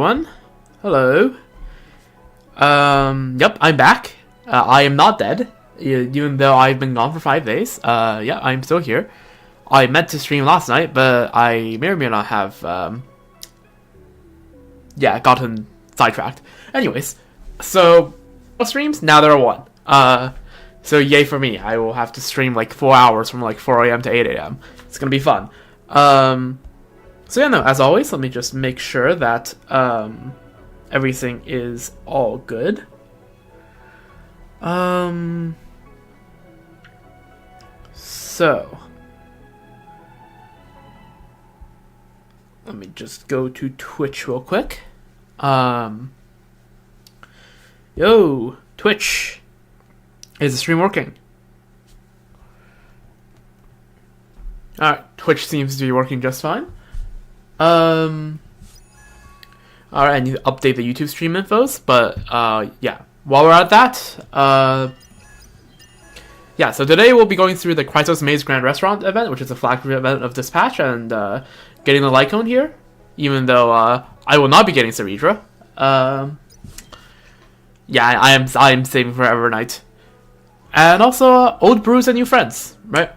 everyone. Hello. Yep, I'm back. I am not dead, even though I've been gone for 5 days. Yeah, I'm still here. I meant to stream last night, but I may or may not have, gotten sidetracked. Anyways, so, streams? Now there are 1. So yay for me. I will have to stream like 4 hours from like 4 a.m. to 8 a.m. It's gonna be fun. So yeah, no, as always, let me just make sure that everything is all good. So let me just go to Twitch real quick. Yo, Twitch. Is the stream working? Alright, Twitch seems to be working just fine. Alright, I need to update the YouTube stream infos, but yeah. While we're at that, yeah, so today we'll be going through the Chrysos Maze Grand Restaurant event, which is a flagship event of Dispatch, and getting the light cone here, even though I will not be getting Ceredra. Yeah, I am saving Forever Night. And also, old brews and new friends, right?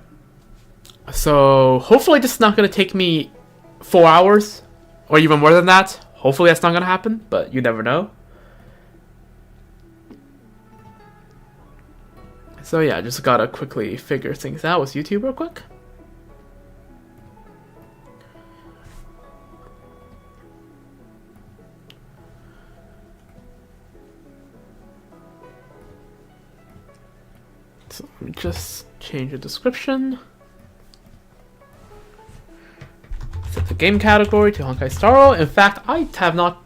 So, hopefully this is not going to take me 4 hours, or even more than that. Hopefully that's not going to happen, but you never know. So yeah, just gotta quickly figure things out with YouTube real quick. So let me just change the description. Set the game category to Honkai Star Rail. In fact, I have not...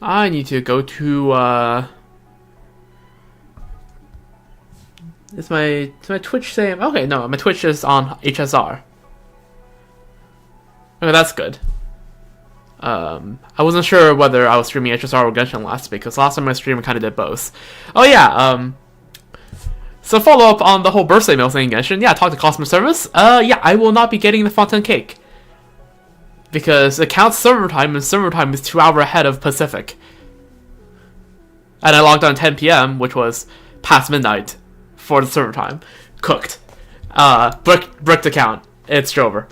I need to go to... Is my Twitch saying... Okay, no, my Twitch is on HSR. Okay, that's good. I wasn't sure whether I was streaming HSR or Genshin last, because last time I streamed I kind of did both. Oh yeah, so follow up on the whole birthday mail thing in Genshin. Yeah, talk to customer service. Yeah, I will not be getting the Fontaine cake. Because it counts server time, and server time is 2 hours ahead of Pacific. And I logged on 10 p.m., which was past midnight for the server time. Cooked. Bricked account. It's Drover.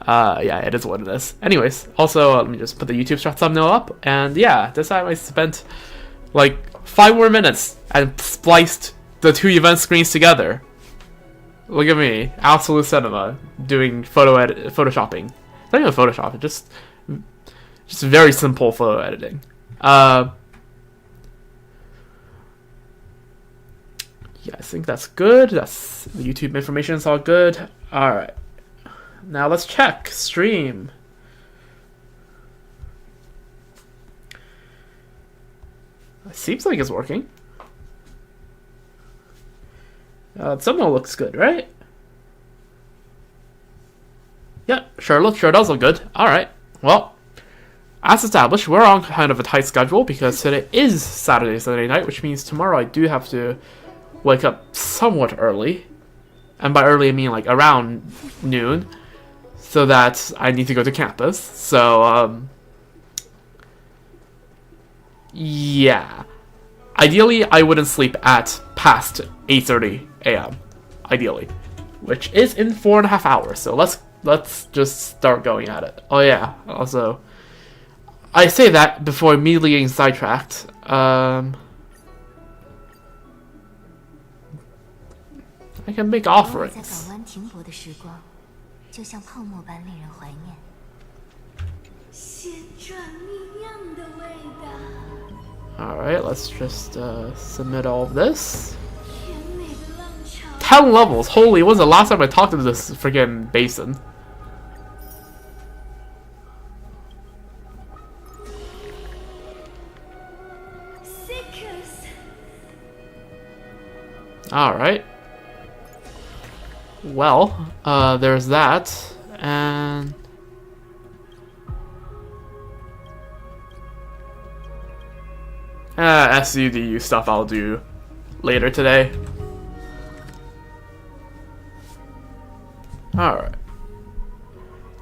Yeah, it is what it is. Anyways, also, let me just put the YouTube thumbnail up. And yeah, this time I spent like 5 more minutes and spliced the 2 event screens together. Look at me, absolute cinema, doing photoshopping. Not even Photoshop, just very simple photo editing. Yeah, I think that's good. That's the YouTube information is all good. All right, now let's check stream. It seems like it's working. Thumbnail looks good, right? Yeah, sure does look good. Alright, well, as established, we're on kind of a tight schedule because today is Saturday night, which means tomorrow I do have to wake up somewhat early. And by early, I mean like around noon, so that I need to go to campus. So, yeah. Ideally, I wouldn't sleep at past 8:30 a.m. Ideally, which is in 4.5 hours. So let's just start going at it. Oh yeah. Also, I say that before immediately getting sidetracked. I can make offerings. Alright, let's just submit all of this. 10 levels! Holy, when was the last time I talked to this friggin' basin? Alright. Well, there's that, and... SUDU stuff I'll do later today. Alright.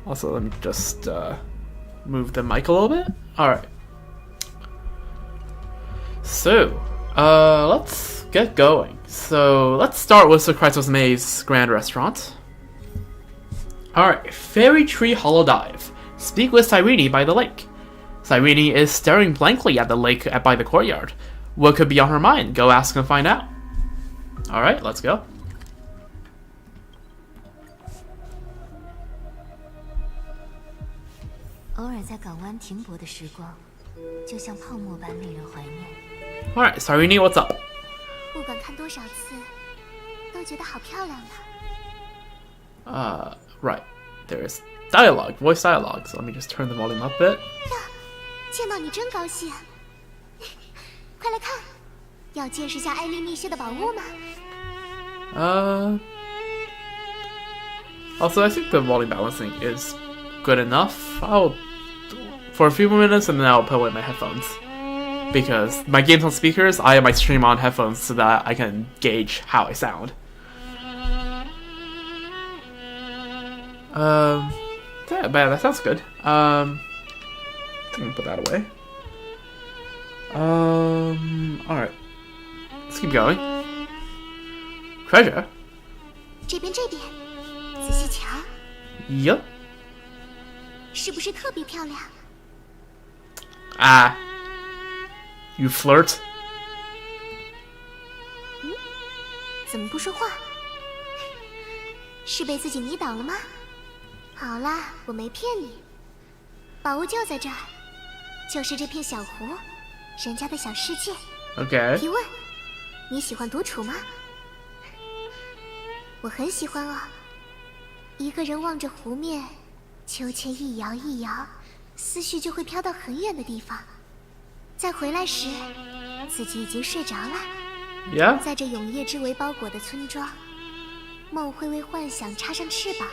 I'll So let me just move the mic a little bit. Alright. So, let's get going. So, let's start with the Chrysos Maze Grand Restaurant. Alright, Fairy Tree Hollow Dive. Speak with Cyrene by the lake. Cyrene is staring blankly at the lake by the courtyard. What could be on her mind? Go ask and find out. Alright, let's go. 偶尔在港湾停泊的时光，就像泡沫般令人怀念。Alright, Cyrene, what's up? 不管看多少次，都觉得好漂亮的。Right. There's dialogue, voice dialogue. So let me just turn the volume up a bit. 呀，见到你真高兴。快来看，要见识下艾丽密歇的宝物吗？ Also, I think the volume balancing is good enough. I'll for a few more minutes and then I'll put away my headphones. Because my game's on speakers, I have my stream on headphones so that I can gauge how I sound. Yeah, but that sounds good. I'm gonna put that away. Alright. Let's keep going. Treasure? 这边，仔细瞧。 Yup. 是不是特别漂亮？ Ah. You flirt? 怎么不说话？是被自己迷倒了吗？好啦，我没骗你，宝物就在这儿，就是这片小湖，人家的小世界。 Okay. 提问：你喜欢独处吗？我很喜欢哦。一个人望着湖面，秋千一摇一摇，思绪就会飘到很远的地方。再回来时，自己已经睡着了。 Yeah? 在这永夜之围包裹的村庄，梦会为幻想插上翅膀。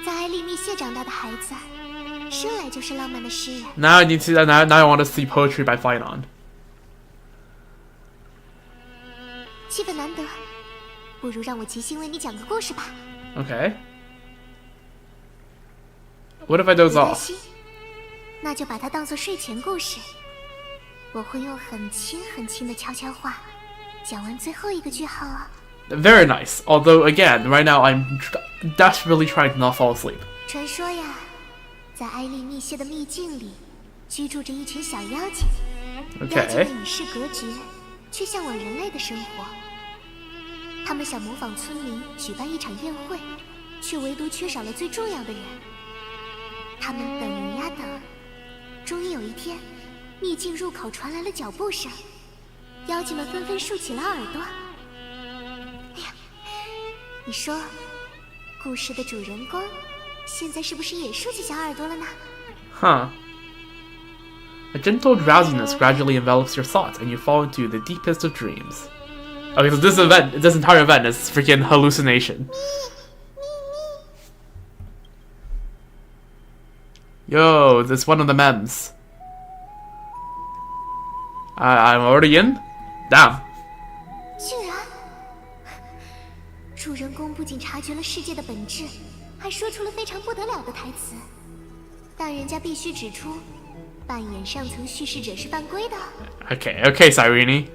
在艾丽密谢长大的孩子，生来就是浪漫的诗人。 Now I need to. Now I want to see poetry by Finon. 气氛难得，不如让我即兴为你讲个故事吧。 Okay. What if I doze 没关 off? 系，那就把它当作睡前故事。我会用很轻很轻的悄悄话，讲完最后一个句号哦。 Very nice. Although again, right now I'm desperately trying to not fall asleep. 传说呀，在艾丽密歇的秘境里，居住着一群小妖精。妖精 Okay. 们与世隔绝，却向往人类的生活。他们想模仿村民举办一场宴会，却唯独缺少了最重要的人。他们等呀等，终于有一天，秘境入口传来了脚步声，妖精们纷纷竖起了耳朵。哎呀，你说，故事的主人公现在是不是也竖起小耳朵了呢？ Huh. A gentle drowsiness gradually envelops your thoughts, and you fall into the deepest of dreams. Okay, so this entire event is freaking hallucination. Yo, this one of the memes. I'm already in? Damn. 居然，主人公不仅察觉了世界的本质，还说出了非常不得了的台词。但人家必须指出，扮演上层叙事者是犯规的。 Okay, Cyrene.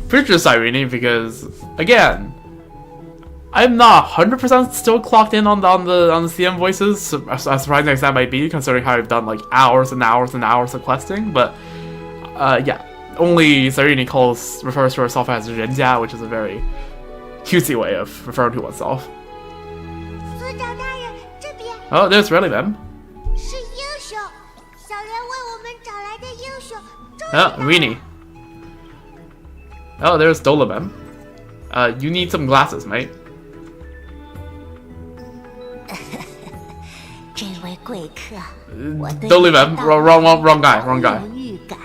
Pretty sure Cyrene, because again, I'm not 100% still clocked in on the CM voices, as surprising as that might be, considering how I've done like hours and hours and hours of questing. But yeah, only Cyrene refers to herself as 人家, which is a very cutesy way of referring to oneself. 村长大人，这边 Oh, there's really them. 是英雄，小人为我们找来的英雄。 Oh, Rini. Oh, there's Dolabem. You need some glasses, mate. 这位贵客，我对 Dolabem, wrong guy. 有预感。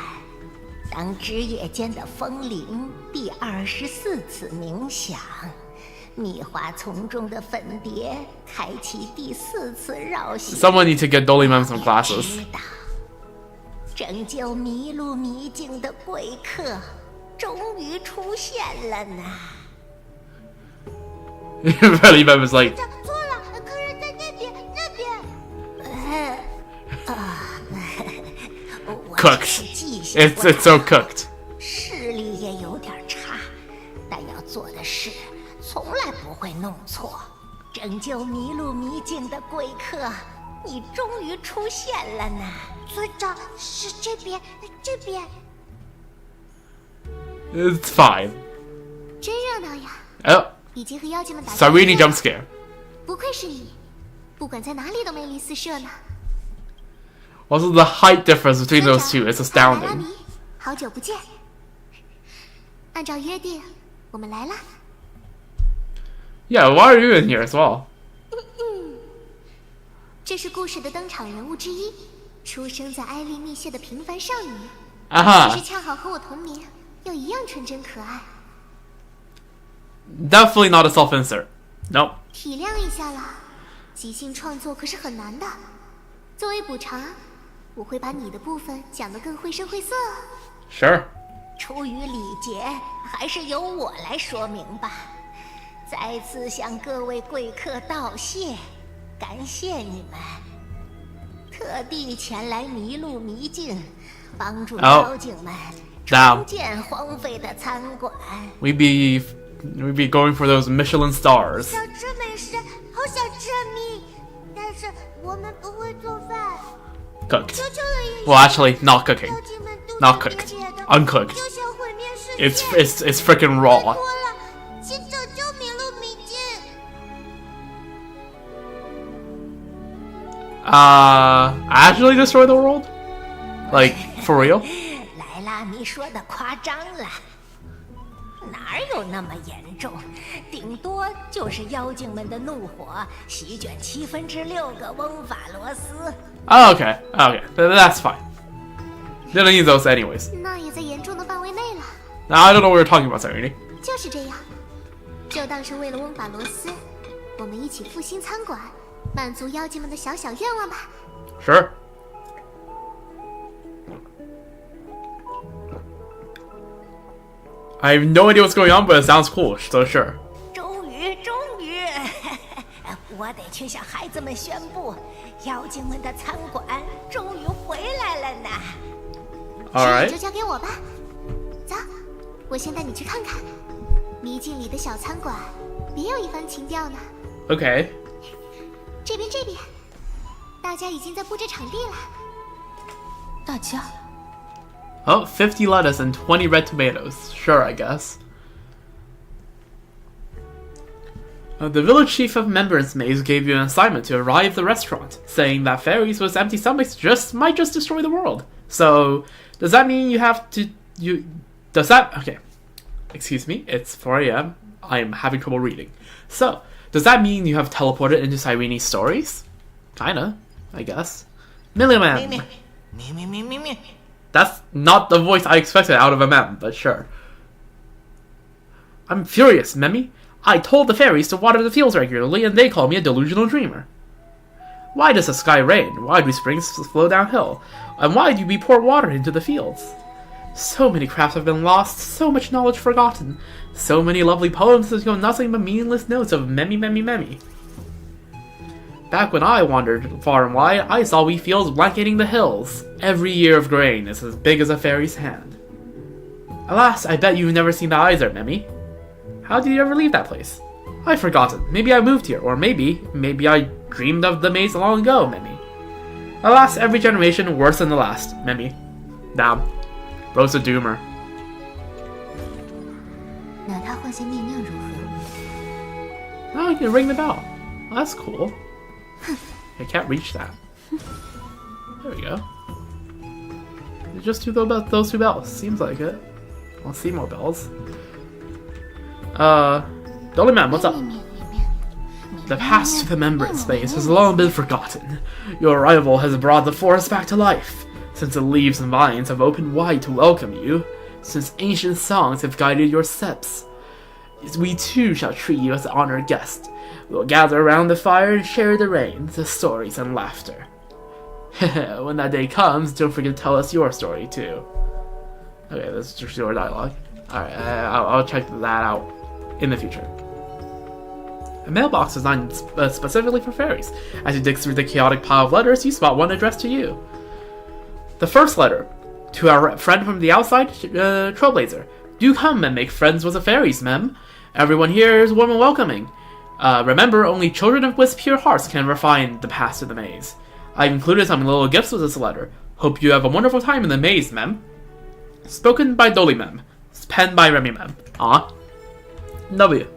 当枝叶间的风铃第24次鸣响，蜜花丛中的粉蝶开启第4次绕行。 Someone need to get Dolabem some glasses. 知道，拯救迷路迷境的贵客终于出现了呢。 Dolabem is like, Cooked. It's so cooked. 视力也有点差，但要做的事从来不会弄错。拯救迷路迷境的贵客，你终于出现了呢！村长，是这边，这边。 It's fine. 真热闹呀！ Oh, 已经和妖精们打 Cyrene jump scare. 不愧是你，不管在哪里都魅力四射呢。 Also, the height difference between those two is 莱拉 astounding. 米，好久不见。按照约定，我们来了。 Yeah, why are you in here as well? 这是故事的登场人物之一，出生在埃利密谢的平凡少女，其 Uh-huh. 实恰好和我同名，又一样纯真可爱。 Definitely not a self-insert. Nope. 体谅一下啦，即兴创作可是很难的。作为补偿，我会把你的部分讲得更绘声绘色。 Sure. 出于礼节，还是由我来说明吧。再次向各位贵客道谢，感谢你们，特地前来迷路迷境，帮助妖精们重建荒废的餐馆。 We'd be going for those Michelin stars. 想吃美食，好想吃米，但是我们不会做饭。 Cooked. 求求了一下 Well, actually, not cooking. 妖精们肚子 Not 瘪 cooked. 瘪的 Uncooked. 就想毁灭世界。 It's freaking 拜 raw. 托了，请拯救迷路迷境。 Actually destroy the world? Like, for real? 莱拉米说的夸张了，哪有那么严重？顶多就是妖精们的怒火席卷6/7个翁法罗斯。 Oh, okay. Okay. That's fine. Didn't need those anyways. 那也在严重的范围内了。 Now, I don't know what you're talking about, Cyrene. 就是这样，就当是为了翁法罗斯，我们一起复兴餐馆，满足妖精们的小小愿望吧。 Sure. I have no idea what's going on, but it sounds cool, so sure. 终于，我得去向孩子们宣布，妖精们的餐馆终于回来了呢。 Alright. 就交给我吧。走，我先带你去看看迷境里的小餐馆，别有一番情调呢。 Okay. 这边，大家已经在布置场地了。大家， Oh, 50 lettuce and 20 red tomatoes. Sure, I guess. The village chief of Remembrance Maze gave you an assignment to arrive at the restaurant, saying that fairies with empty stomachs might just destroy the world. So, does that mean you have to... Okay. Excuse me, it's 4 a.m. I am having trouble reading. So, does that mean you have teleported into Cyrene's stories? Kinda, I guess. Milliman! That's not the voice I expected out of a mem, but sure. I'm furious, Memmy. I told the fairies to water the fields regularly, and they call me a delusional dreamer. Why does the sky rain? Why do springs flow downhill? And why do we pour water into the fields? So many crafts have been lost, so much knowledge forgotten, so many lovely poems that go nothing but meaningless notes of Memmy. Back when I wandered far and wide, I saw wheat fields blanketing the hills. Every ear of grain is as big as a fairy's hand. Alas, I bet you've never seen that either, Memmy. How did you ever leave that place? I've forgotten. Maybe I moved here, or maybe I dreamed of the maze long ago, Memmy. Alas, every generation worse than the last, Memmy. Damn. Bro's a doomer. 那他换下面酿如何？ Oh, you can ring the bell. That's cool. I can't reach that. There we go. Just do those 2 bells. Seems like it. I'll see more bells. Dolly Man, what's up? The past of Remembrance Space has long been forgotten. Your arrival has brought the forest back to life. Since the leaves and vines have opened wide to welcome you, since ancient songs have guided your steps, we too shall treat you as an honored guest. We'll gather around the fire and share the rain, the stories and laughter. When that day comes, don't forget to tell us your story too. Okay, this is just your dialogue. Alright, I'll check that out in the future. A mailbox designed specifically for fairies. As you dig through the chaotic pile of letters, you spot one addressed to you. The first letter. To our friend from the outside, Trailblazer. Do come and make friends with the fairies, mem. Everyone here is warm and welcoming. Remember, only children with pure hearts can refine the path to the maze. I've included some little gifts with this letter. Hope you have a wonderful time in the maze, mem. Spoken by Dolly, mem. Penned by Remy, mem. W.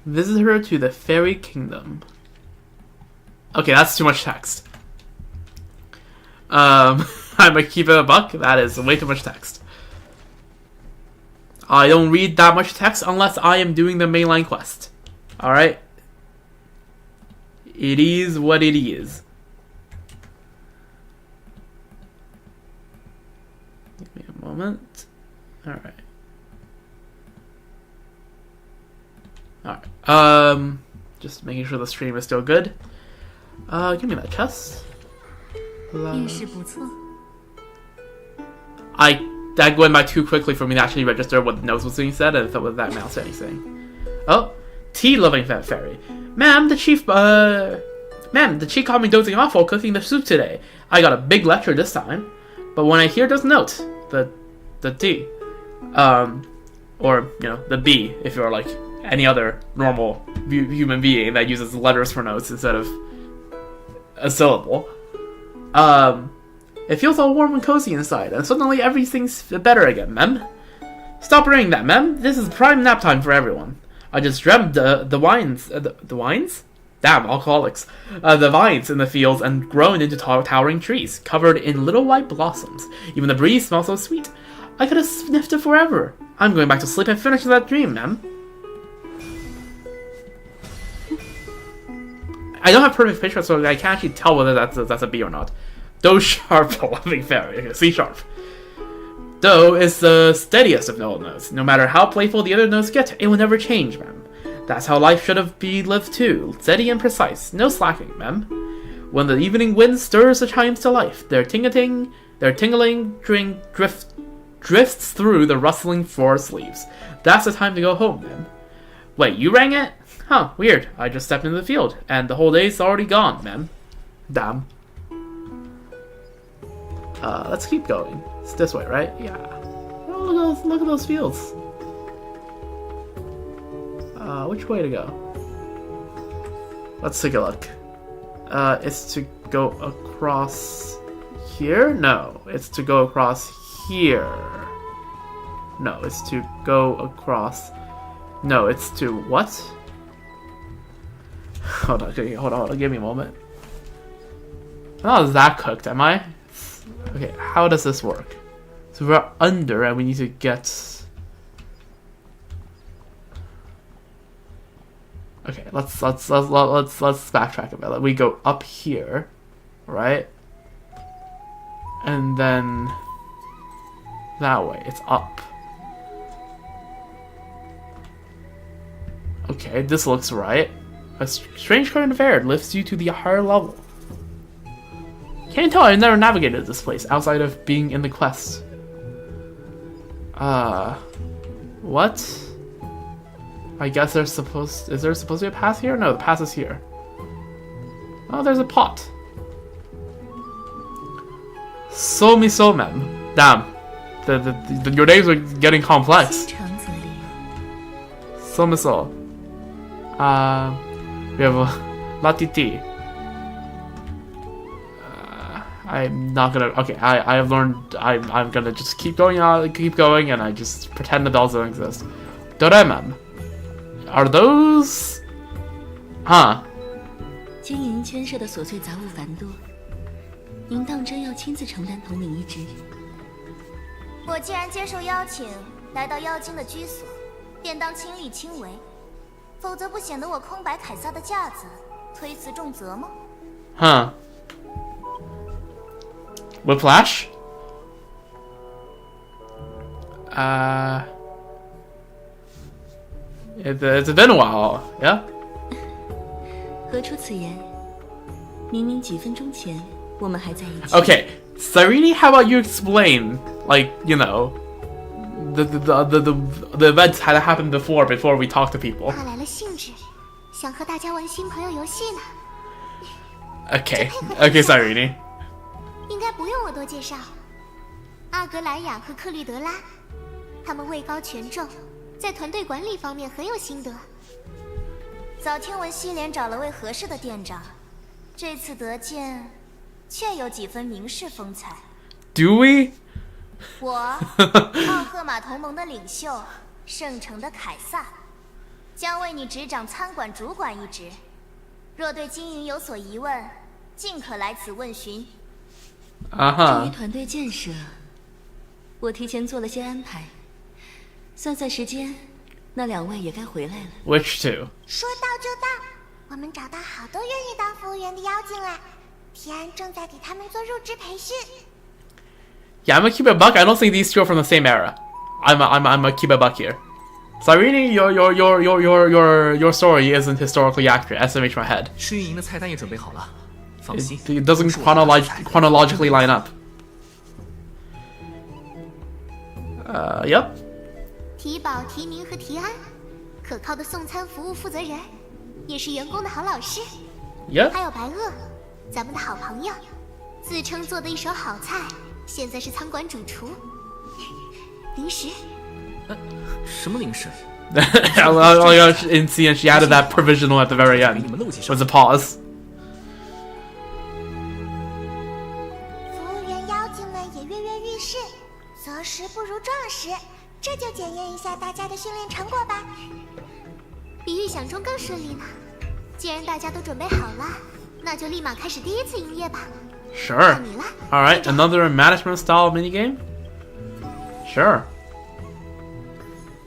Visitor to the Fairy Kingdom. Okay, that's too much text. I'm gonna keep it a buck. That is way too much text. I don't read that much text unless I am doing the mainline quest. Alright? It is what it is. Give me a moment. Alright. Alright. Just making sure the stream is still good. Give me that chest. That went by too quickly for me to actually register what the notes was being said and what that mouse said anything. Oh, tea-loving fairy. Ma'am, the chief caught me dozing off while cooking the soup today. I got a big lecture this time. But when I hear those notes, the T, or, you know, the B, if you're like any other normal human being that uses letters for notes instead of a syllable, it feels all warm and cozy inside, and suddenly everything's better again, mem. Stop ringing that, mem. This is prime nap time for everyone. I just dreamt the wines, the wines? Damn, alcoholics. The vines in the fields and grown into towering trees, covered in little white blossoms. Even the breeze smells so sweet. I could have sniffed it forever. I'm going back to sleep and finish that dream, mem. I don't have perfect picture, so I can't actually tell whether that's a B or not. Do sharp, loving fairy. C sharp. Do is the steadiest of all notes. No matter how playful the other notes get, it will never change, mem. That's how life should have been lived too. Steady and precise. No slacking, mem. When the evening wind stirs the chimes to life, their tingling drifts through the rustling forest leaves. That's the time to go home, mem. Wait, you rang it? Huh, weird. I just stepped into the field, and the whole day's already gone, mem. Damn. Let's keep going. It's this way, right? Yeah. Oh, look at those fields. Which way to go? Let's take a look. It's to go across here? No, it's to go across here. No, it's to go across... No, it's to what? Hold on, give me a moment. I'm not that cooked, am I? Okay, how does this work? So we're under and we need to get... Okay, let's backtrack a bit. We go up here, right? And then that way, it's up. Okay, this looks right. A strange current of air lifts you to the higher level. Can't tell, I've never navigated this place outside of being in the quest. What? I guess is there supposed to be a path here? No, the path is here. Oh, there's a pot. So mem. Damn. Your names are getting complex. So. We have a Latiti. I'm not gonna. Okay, I have learned. I'm gonna just keep going, and I just pretend the dolls don't exist. Doraemon. Are those? Huh. 经营圈社的琐碎杂物繁多，您当真要亲自承担统领一职？我既然接受邀请来到妖精的居所，便当亲力亲为，否则不显得我空摆凯撒的架子，推辞重责吗？ Huh. Whiplash? It's been a while, yeah? 何出此言？明明几分钟前我们还在一起。 Okay, Sarini, how about you explain, like, you know, the events had happened before we talk to people. 他来了兴致，想和大家玩新朋友游戏呢。Okay, okay, sorry, Rini. 应该不用我多介绍，阿格莱雅和克律德拉，他们位高权重，在团队管理方面很有心得。早听闻西联找了位合适的店长，这次得见，确有几分名士风采。 Do we? 我，奥赫马同盟的领袖，圣城的凯撒，将为你执掌餐馆主管一职。若对经营有所疑问，尽可来此问询。至于 Uh-huh. 团队建设，我提前做了些安排。算算时间，那2位也该回来了。 Which two? 说到就到，我们找到好多愿意当服务员的妖精了。提安正在给他们做入职培训。 Yeah, I'm gonna keep it a buck. I don't think these two are from the same era. I'm gonna keep it a buck here. So Rini, your story isn't historically accurate. SMH my head. 试运营的菜单也准备好了，放心。 It doesn't chronologically line up. Yep. 提宝、提名和提安，可靠的送餐服务负责人，也是员工的好老师。 Yep. 还有白鳄，咱们的好朋友，自称做的一手好菜，现在是餐馆主厨。零食，什么零食？ In scene, she added that provisional at the very 给 end. 你们漏介绍 Was。a pause. 服务员妖精们也跃跃欲试，择时不如撞时，这就检验一下大家的训练成果吧。比预想中更顺利呢。既然大家都准备好了，那就立马开始第一次营业吧。 Sure. 你了。 Alright, another management style minigame? Sure.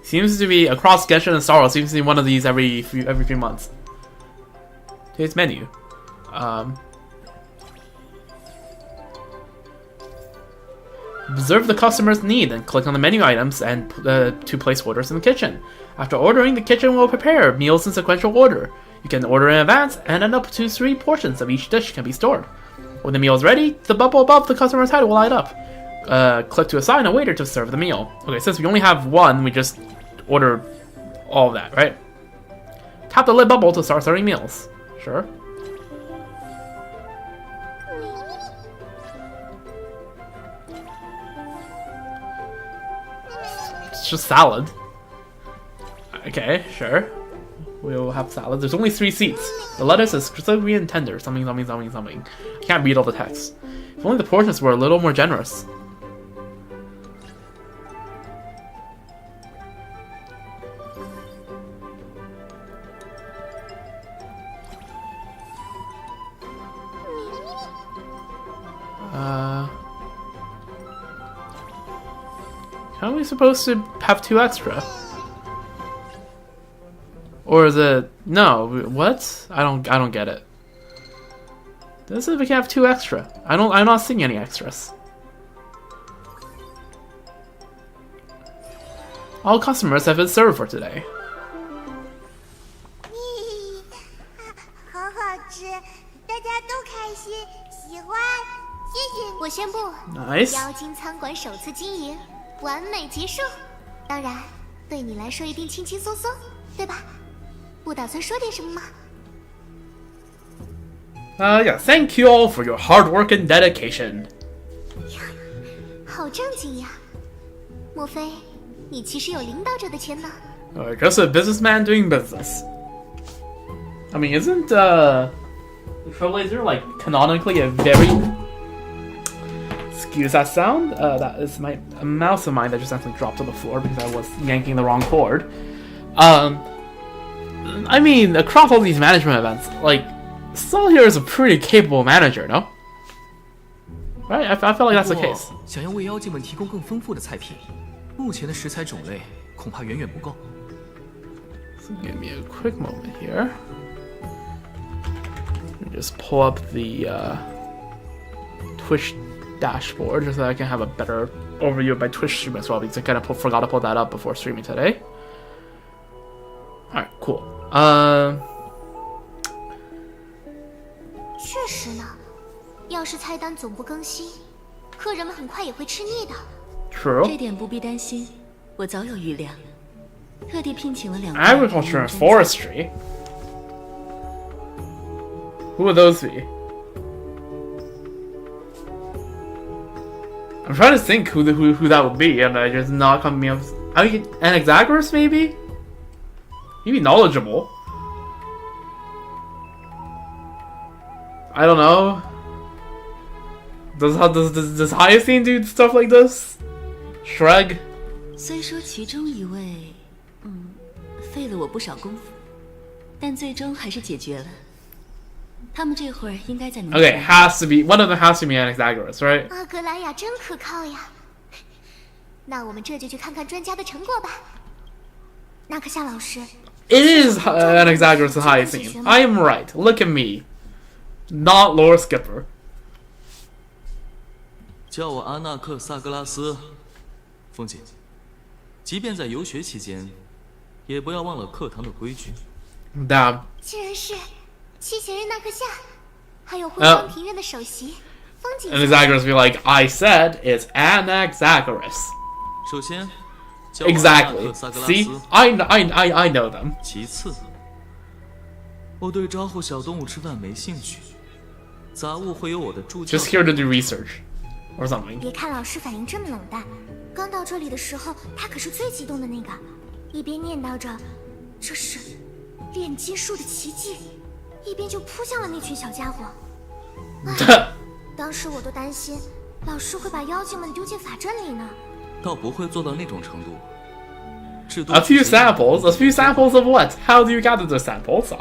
Seems to be across Genshin and Star Wars, seems to be one of these every few months. Today's menu. Observe the customer's need and click on the menu items and to place orders in the kitchen. After ordering, the kitchen will prepare meals in sequential order. You can order in advance, and up to 3 portions of each dish can be stored. When the meal is ready, the bubble above the customer's head will light up. Click to assign a waiter to serve the meal. Okay, since we only have one, we just order all of that, right? Tap the lid bubble to start serving meals. Sure. It's just salad. Okay, sure. We'll have salad. There's only 3 seats. The lettuce is crispy and tender. Something. I can't read all the text. If only the portions were a little more generous. How are we supposed to have 2 extra? Or is it no? What? I don't get it. This says we can have 2 extra. I'm not seeing any extras. All customers have been served for today. 好好吃，大家都开心，喜欢，谢谢你。我宣布， Nice. 妖精餐馆首次经营完美结束。当然，对你来说一定轻轻松松，对吧？不打算说点什么吗？ Yeah, thank you all for your hard work and dedication. 好正经呀！莫非你其实有领导者的潜能？ Just a businessman doing business. I mean, isn't the Trailblazer like canonically a very... Excuse that sound. That is a mouse of mine that just accidentally dropped to the floor because I was yanking the wrong cord. I mean, across all these management events, like, Saul here is a pretty capable manager, no? Right? I feel like that's the 不过 case. 想要为妖精们提供更丰富的菜品，目前的食材种类恐怕远远不够。 So give me a quick moment here. Let me just pull up the Twitch dashboard just so I can have a better overview of my Twitch stream as well, because I kind of forgot to pull that up before streaming today. Alright, cool. 确实呢，要是菜单总不更新，客人们很快也会吃腻的。 True. 这点不必担心。我早有预料，特地聘请了2位 Agriculture and forestry. Who would those be? I'm trying to think who that would be, and I just not coming up. Anaxagoras maybe? He'd be knowledgeable. I don't know. Does Hyacinth do stuff like this? Shrug? 虽说其中一位，费了我不少功夫，但最终还是解决了。他们这会儿应该在你们 Okay, has to be one of them has to be Anaxagoras, right? 阿格莱雅真可靠呀。那我们这就去看看专家的成果吧。纳克夏老师。It is Anaxagoras and Hyacinth. I am right. Look at me. Not lore skipper. 叫我阿纳克萨格拉斯，风姐。即便在游学期间，也不要忘了课堂的规矩。Damn. 竟然是七贤人纳克夏，还有辉光庭院的首席风景。Anaxagoras be like, I said it's Anaxagoras. 首先， Exactly. See, I know them. 其次，我对招呼小动物吃饭没兴趣，杂物会有我的助教。 Just here to do research, or something. 别看老师反应这么冷淡，刚到这里的时候，他可是最激动的那个，一边念叨着这是炼金术的奇迹，一边就扑向了那群小家伙。当时我都担心老师会把妖精们丢进法阵里呢。倒不会做到那种程度。 A few samples of what? How do you gather the samples?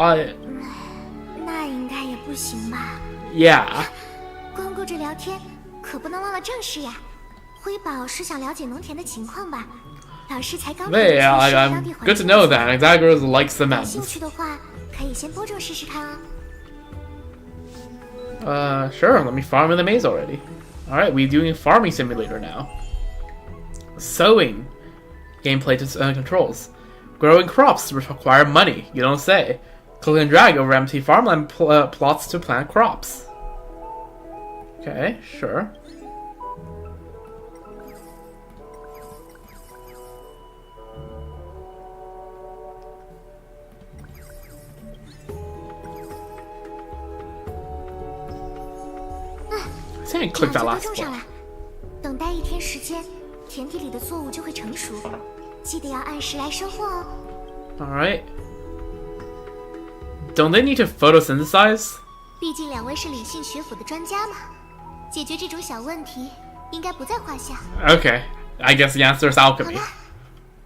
那应该也不行吧 Yeah. 光顾着聊天，可不能忘了正事呀。辉宝是想了解农田的情况吧？老师才刚 Yeah, I'm good to know that Anaxagoras likes the 感兴 men. 趣的话，可以先播种试试看哦。Sure, let me farm in the maze already. Alright, we're doing a farming simulator now. Sowing. Gameplay controls. Growing crops require money, you don't say. Click and drag over empty farmland plots to plant crops. Okay, sure. I think I clicked that 种 last 上 one. 来，等待1天时间，田地里的作物就会成熟，记得要按时来收获哦。Alright. Don't they need to photosynthesize? 毕竟2位是理性学府的专家嘛，解决这种小问题应该不在话下。 Okay, I guess the answer is 好 alchemy. 了，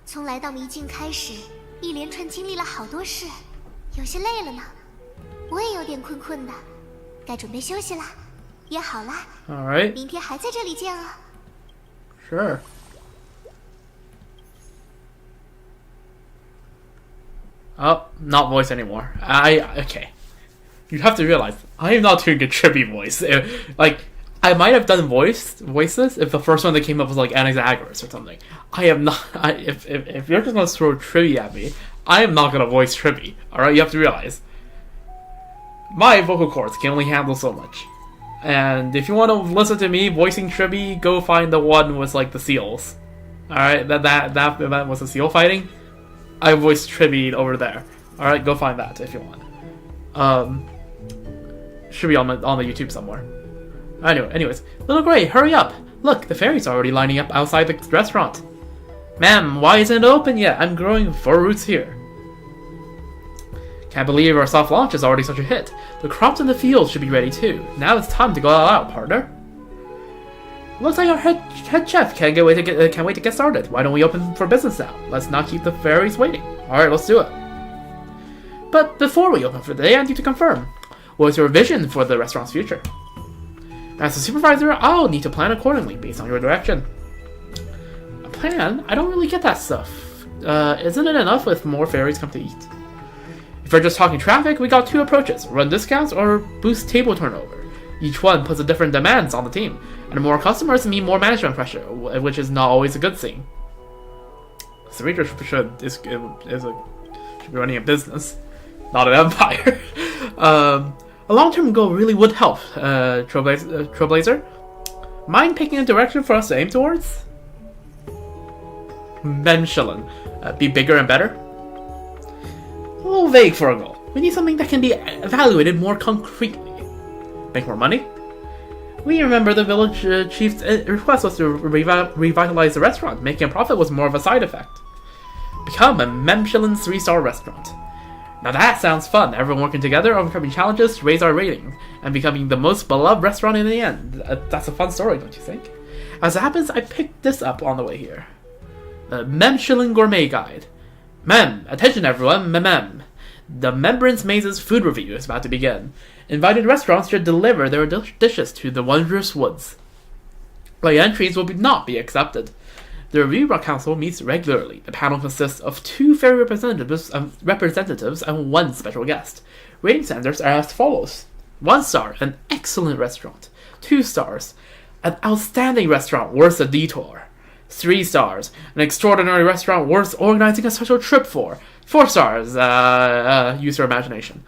从来到迷境开始，一连串经历了好多事，有些累了呢。我也有点困的，该准备休息了。约好了， Alright, 明天还在这里见哦。 sure. Oh, not voice anymore. Okay. You have to realize, I am not doing a trippy voice. Like, I might have done voices if the first one that came up was like Anaxagoras or something. I am not, if you're just gonna throw Tribby at me, I am not gonna voice Tribby. Alright, you have to realize. My vocal cords can only handle so much. And if you want to listen to me voicing Tribby, go find the one with like the seals. Alright, that event was a seal fighting. I voiced Tribby over there. Alright, go find that if you want. Should be on the YouTube somewhere. Anyways, Little Gray, hurry up! Look, the fairies are already lining up outside the restaurant. Ma'am, why isn't it open yet? I'm growing 4 roots here. Can't believe our soft launch is already such a hit. The crops in the fields should be ready too. Now it's time to go all out, partner. Looks like our head chef can't wait to get started. Why don't we open for business now? Let's not keep the fairies waiting. Alright, let's do it. But before we open for the day, I need to confirm. What's your vision for the restaurant's future? As a supervisor, I'll need to plan accordingly based on your direction. A plan? I don't really get that stuff. Isn't it enough if more fairies come to eat? If we're just talking traffic, we got 2 approaches, run discounts or boost table turnover. Each one puts a different demands on the team, and more customers mean more management pressure, which is not always a good thing. Sarita should be running a business, not an empire. A long-term goal really would help, Trailblazer. Mind picking a direction for us to aim towards? Michelin. Be bigger and better? A little vague for a goal. We need something that can be evaluated more concretely. Make more money? We remember the village chief's request was to revitalize the restaurant. Making a profit was more of a side effect. Become a Michelin 3-star restaurant. Now that sounds fun. Everyone working together, overcoming challenges to raise our rating, and becoming the most beloved restaurant in the end. That's a fun story, don't you think? As it happens, I picked this up on the way here. The Michelin Gourmet Guide. Attention everyone, The Membrance Maze's food review is about to begin. Invited restaurants should deliver their dishes to the Wondrous Woods. Late entries will not be accepted. The Review Council meets regularly. The panel consists of 2 fairy representatives and 1 special guest. Rating standards are as follows. 1 star, an excellent restaurant. 2 stars, an outstanding restaurant worth a detour. 3 stars, an extraordinary restaurant worth organizing a special trip for. 4 stars, use your imagination.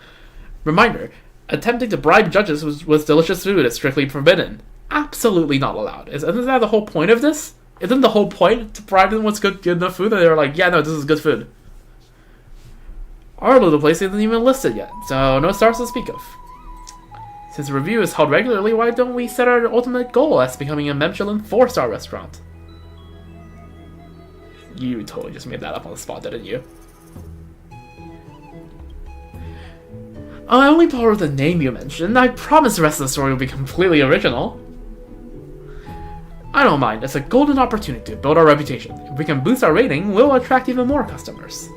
Reminder, attempting to bribe judges with delicious food is strictly forbidden. Absolutely not allowed. Isn't that the whole point of this? Isn't the whole point to bribe them with good enough food? And they're like, yeah, no, this is good food. Our little place isn't even listed yet, so no stars to speak of. Since the review is held regularly, why don't we set our ultimate goal as becoming a Michelin 4-star restaurant? You totally just made that up on the spot, didn't you? I only borrowed the name you mentioned. I promise the rest of the story will be completely original. I don't mind. It's a golden opportunity to build our reputation. If we can boost our rating, we'll attract even more customers.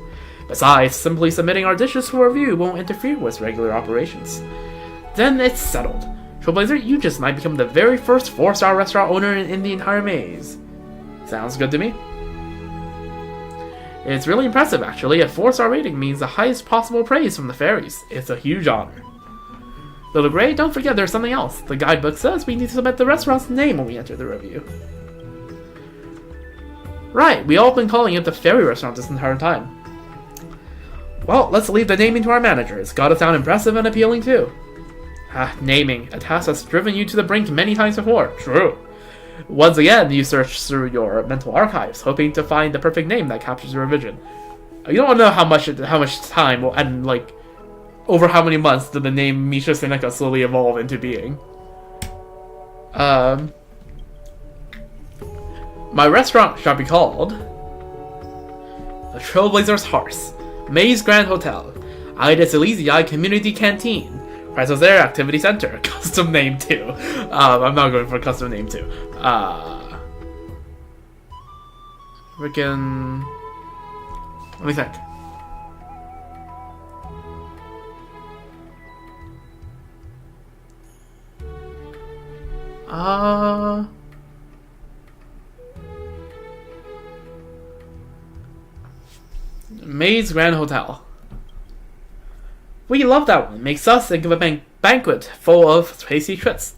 Besides, simply submitting our dishes for review won't interfere with regular operations. Then it's settled. Trailblazer, you just might become the very first 4-star restaurant owner in the entire maze. Sounds good to me. It's really impressive, actually. A 4-star rating means the highest possible praise from the fairies. It's a huge honor. Little Gray, don't forget there's something else. The guidebook says we need to submit the restaurant's name when we enter the review. Right, we all been calling it the Fairy Restaurant this entire time. Well, let's leave the naming to our manager. It's gotta sound impressive and appealing too. Naming. A task that's driven you to the brink many times before. True. Once again, you search through your mental archives, hoping to find the perfect name that captures your vision. You don't know how much time and like over how many months did the name Misha Seneca slowly evolve into being. My restaurant shall be called the Trailblazer's Hearth, Maze Grand Hotel, Ida Silesii Community Canteen, Chrysos Air Activity Center, custom name too. I'm not going for custom name too. Freaking. Let me think. Maze Grand Hotel. We love that one. Makes us think of a banquet full of tasty treats.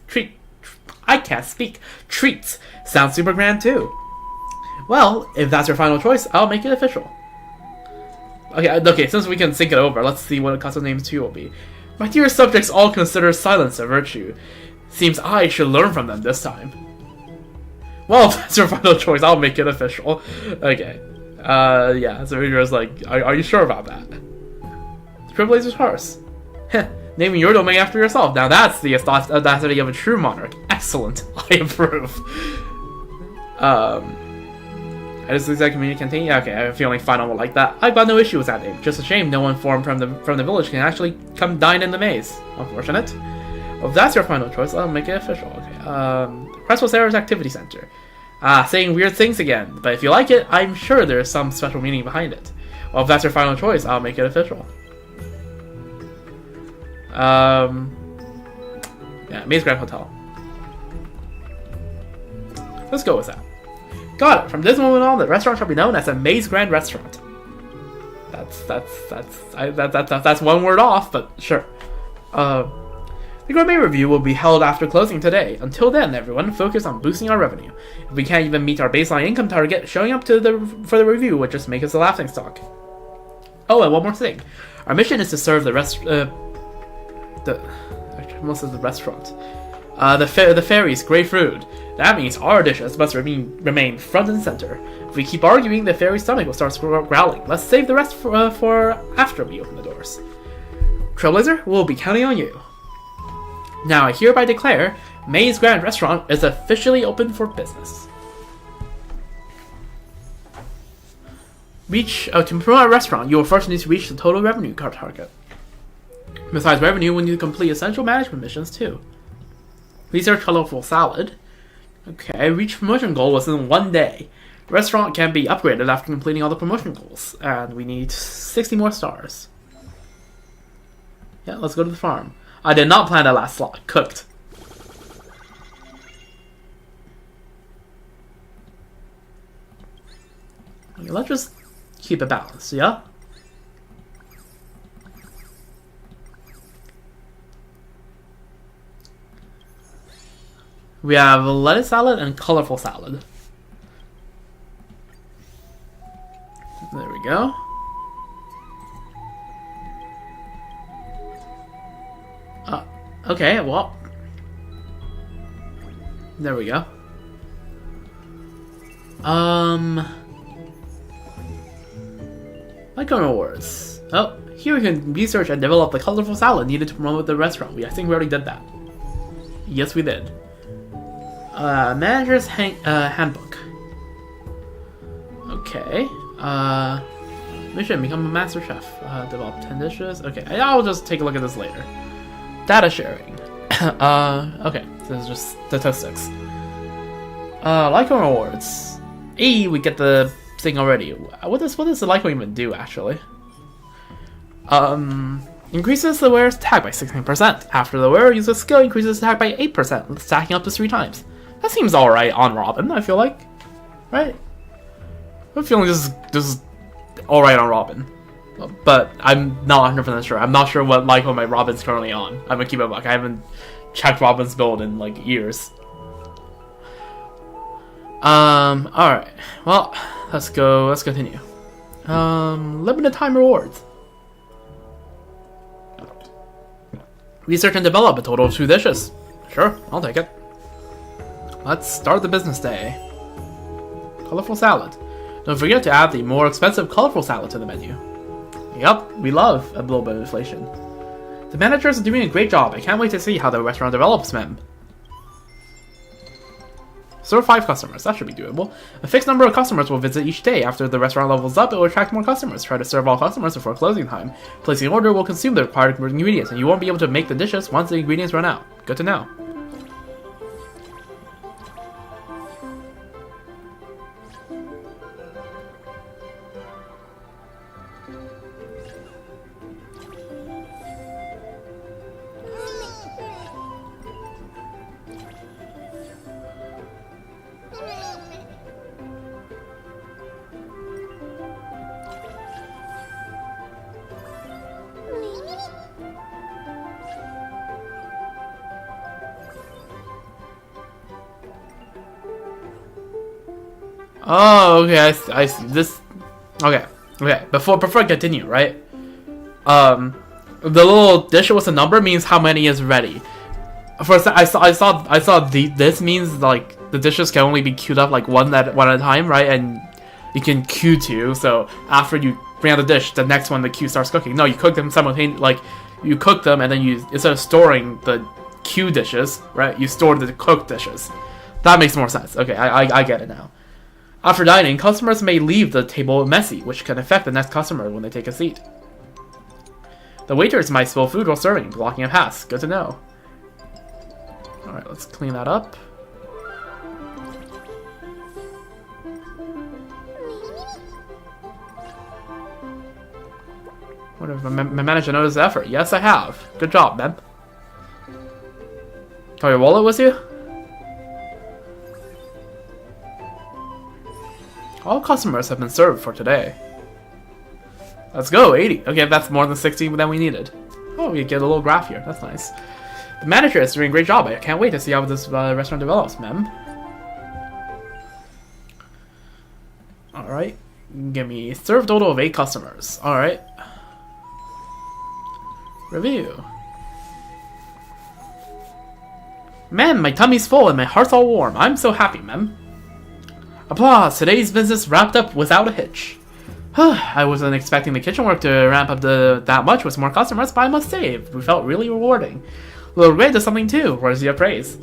Sounds super grand too. Well, if that's your final choice, I'll make it official. Okay, since we can sync it over, let's see what custom names 2 will be. My dear subjects all consider silence a virtue. Seems I should learn from them this time. Well, if that's your final choice, I'll make it official. Okay. Yeah, so Radra's like, are you sure about that? Trailblazer's Hearth. Naming your domain after yourself. Now that's the audacity of a true monarch. Excellent. I approve. I just lose that community canteen? Yeah, okay, I have a feeling Final will like that. I've got no issue with that name. Just a shame no one from the village can actually come dine in the maze. Unfortunate. Well, if that's your final choice, I'll make it official. Okay. Chrysos Air's Activity Center. Saying weird things again. But if you like it, I'm sure there's some special meaning behind it. Well, if that's your final choice, I'll make it official. Yeah, Maze Grand Hotel. Let's go with that. Got it. From this moment on, the restaurant shall be known as a Maze Grand Restaurant. That's one word off, but sure. The gourmet review will be held after closing today. Until then, everyone, focus on boosting our revenue. If we can't even meet our baseline income target, showing up for the review would just make us a laughingstock. Oh, and one more thing. Our mission is to serve most of the restaurant. The fairies' great food. That means our dishes must remain front and center. If we keep arguing, the fairy's stomach will start growling. Let's save the rest for after we open the doors. Trailblazer, we'll be counting on you. Now I hereby declare, May's Grand Restaurant is officially open for business. To promote our restaurant, you will first need to reach the total revenue target. Besides revenue, we need to complete essential management missions too. Research colorful salad. Okay, reach promotion goal within 1 day. Restaurant can be upgraded after completing all the promotion goals. And we need 60 more stars. Yeah, let's go to the farm. I did not plan that last slot. Cooked. Okay, let's just keep it balanced, yeah? We have lettuce salad and colorful salad. There we go. Okay, well. There we go. Icon rewards. Oh, here we can research and develop the colorful salad needed to promote the restaurant. I think we already did that. Yes, we did. Manager's handbook. Okay. Mission: become a master chef. Develop 10 dishes. Okay, I'll just take a look at this later. Data sharing. Okay, this is just statistics. Lycon rewards. Hey, we get the thing already. What does the Lycon even do, actually? Increases the wearer's attack by 16%. After the wearer uses skill, increases attack by 8%, stacking up to 3 times. That seems alright on Robin, I feel like. Right? I'm feeling this is alright on Robin. But I'm not 100% sure. I'm not sure what Lycon my Robin's currently on. I'm gonna keep it back. I haven't checked Robin's build in like years. Alright. Well, let's continue. Limited time rewards. Research and develop a total of 2 dishes. Sure, I'll take it. Let's start the business day. Colorful salad. Don't forget to add the more expensive colorful salad to the menu. Yup, we love a little bit of inflation. The managers are doing a great job. I can't wait to see how the restaurant develops, ma'am. Serve 5 customers. That should be doable. A fixed number of customers will visit each day. After the restaurant levels up, it will attract more customers. Try to serve all customers before closing time. Placing an order will consume the required ingredients, and you won't be able to make the dishes once the ingredients run out. Good to know. Oh, okay, I see. This... Okay. Before I continue, right? The little dish with a number means how many is ready. First, I saw this means, like, the dishes can only be queued up, like, one at a time, right? And you can queue 2, so after you bring out the dish, the next one, the queue starts cooking. No, you cook them simultaneously, like, you cook them, and then you, instead of storing the queue dishes, right, you store the cooked dishes. That makes more sense. Okay, I get it now. After dining, customers may leave the table messy, which can affect the next customer when they take a seat. The waiters might spill food while serving, blocking a pass. Good to know. Alright, let's clean that up. What if my manager noticed the effort? Yes, I have. Good job, man. Oh, your wallet with you? All customers have been served for today. Let's go, 80. Okay, that's more than 60 than we needed. Oh, we get a little graph here. That's nice. The manager is doing a great job. I can't wait to see how this restaurant develops, ma'am. Alright. Give me serve total of 8 customers. Alright. Review. Man, my tummy's full and my heart's all warm. I'm so happy, ma'am. Applause. Today's business wrapped up without a hitch. I wasn't expecting the kitchen work to ramp up that much with more customers, but I must say, it felt really rewarding. Little Ray does something too. Where's the praise?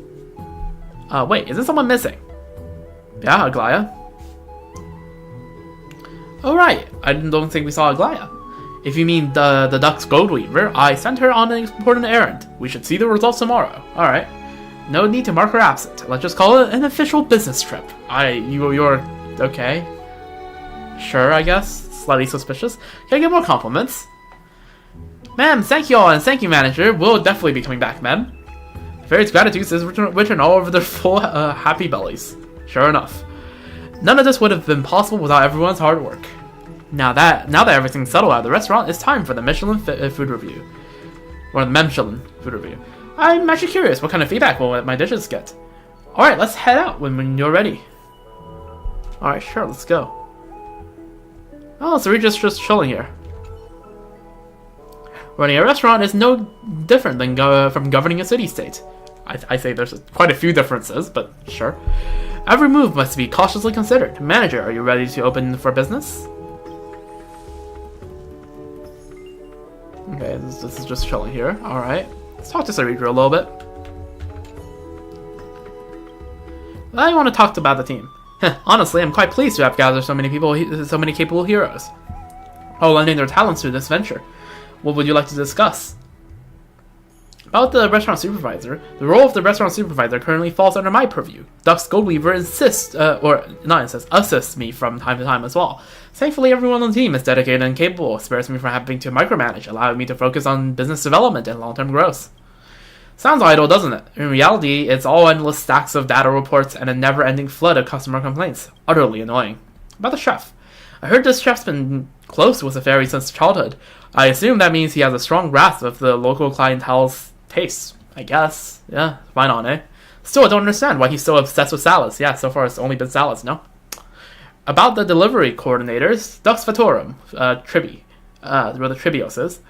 Wait, isn't someone missing? Yeah, Aglaya. Oh right, I don't think we saw Aglaya. If you mean the Duck's Goldweaver, I sent her on an important errand. We should see the results tomorrow. Alright. No need to mark her absent. Let's just call it an official business trip. You're... okay. Sure, I guess. Slightly suspicious. Can I get more compliments? Ma'am, thank you all, and thank you, manager. We'll definitely be coming back, ma'am. Fairy's gratitude is written all over their full, happy bellies. Sure enough. None of this would have been possible without everyone's hard work. Now that everything's settled at the restaurant, it's time for the Michelin food review. Or the Michelin food review. I'm actually curious, what kind of feedback will my dishes get? Alright, let's head out when you're ready. Alright, sure, let's go. Oh, so we're just chilling here. Running a restaurant is no different than from governing a city-state. I say there's quite a few differences, but sure. Every move must be cautiously considered. Manager, are you ready to open for business? Okay, this is just chilling here. Alright. Let's talk to Saritra a little bit. I want to talk about the team. Honestly, I'm quite pleased to have gathered so many capable heroes, all lending their talents to this venture. What would you like to discuss? About the restaurant supervisor, the role of the restaurant supervisor currently falls under my purview. Duck's Goldweaver assists me from time to time as well. Thankfully, everyone on the team is dedicated and capable, spares me from having to micromanage, allowing me to focus on business development and long-term growth. Sounds idle, doesn't it? In reality, it's all endless stacks of data reports and a never-ending flood of customer complaints. Utterly annoying. About the chef. I heard this chef's been close with the fairy since childhood. I assume that means he has a strong grasp of the local clientele's tastes. I guess. Yeah, why not, eh? Still, I don't understand why he's so obsessed with salads. Yeah, so far it's only been salads, no? About the delivery coordinators, Dux Fatorum, where the Tribios is,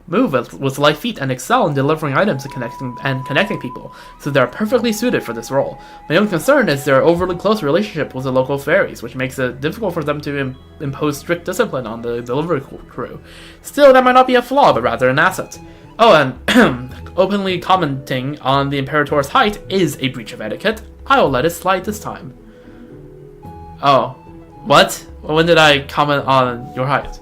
move with light feet and excel in delivering items and connecting people, so they are perfectly suited for this role. My only concern is their overly close relationship with the local fairies, which makes it difficult for them to impose strict discipline on the delivery crew. Still, that might not be a flaw, but rather an asset. Oh, and openly commenting on the Imperator's height is a breach of etiquette. I'll let it slide this time. Oh. What? When did I comment on your height?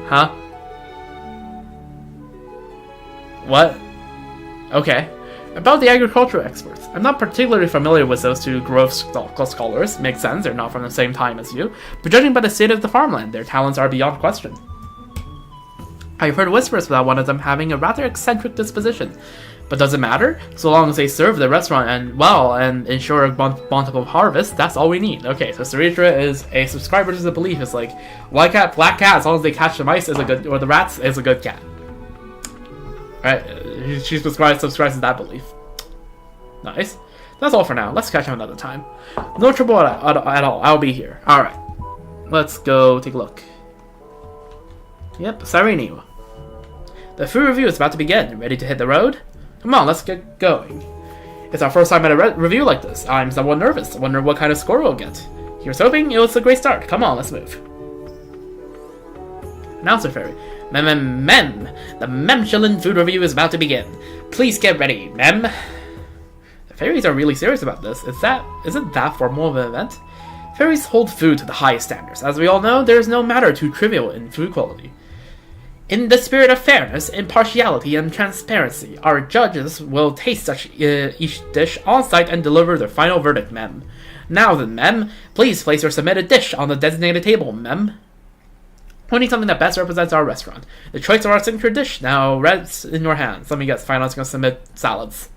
Huh? What? Okay. About the agricultural experts. I'm not particularly familiar with those two growth scholars. Makes sense, they're not from the same time as you. But judging by the state of the farmland, their talents are beyond question. I've heard whispers about one of them having a rather eccentric disposition. But does it matter? So long as they serve the restaurant and ensure a bountiful harvest, that's all we need. Okay, so Saritra is a subscriber to the belief. It's like, white cat, black cat, as long as they catch the mice is a good, or the rats is a good cat. Alright, she subscribes to that belief. Nice. That's all for now. Let's catch up another time. No trouble at all. I'll be here. Alright. Let's go take a look. Yep, Sarini. The food review is about to begin. Ready to hit the road? Come on, let's get going. It's our first time at a review like this. I'm somewhat nervous. I wonder what kind of score we'll get. Here's hoping it was a great start. Come on, let's move. Announcer Fairy. Mem. The Michelin food review is about to begin. Please get ready, mem. The fairies are really serious about this. Isn't that formal of an event? Fairies hold food to the highest standards. As we all know, there is no matter too trivial in food quality. In the spirit of fairness, impartiality, and transparency, our judges will taste each dish on site and deliver their final verdict, mem. Now then, mem, please place your submitted dish on the designated table, mem. We need something that best represents our restaurant. The choice of our signature dish now rests in your hands. Let me guess, Final's going to submit salads.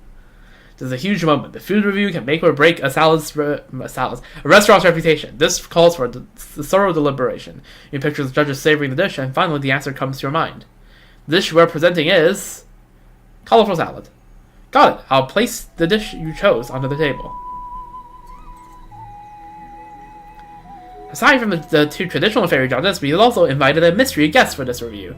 This is a huge moment. The food review can make or break a restaurant's reputation. This calls for thorough deliberation. You picture the judges savoring the dish, and finally the answer comes to your mind. The dish we're presenting is colorful salad. Got it. I'll place the dish you chose onto the table. Aside from the two traditional fairy judges, we also invited a mystery guest for this review.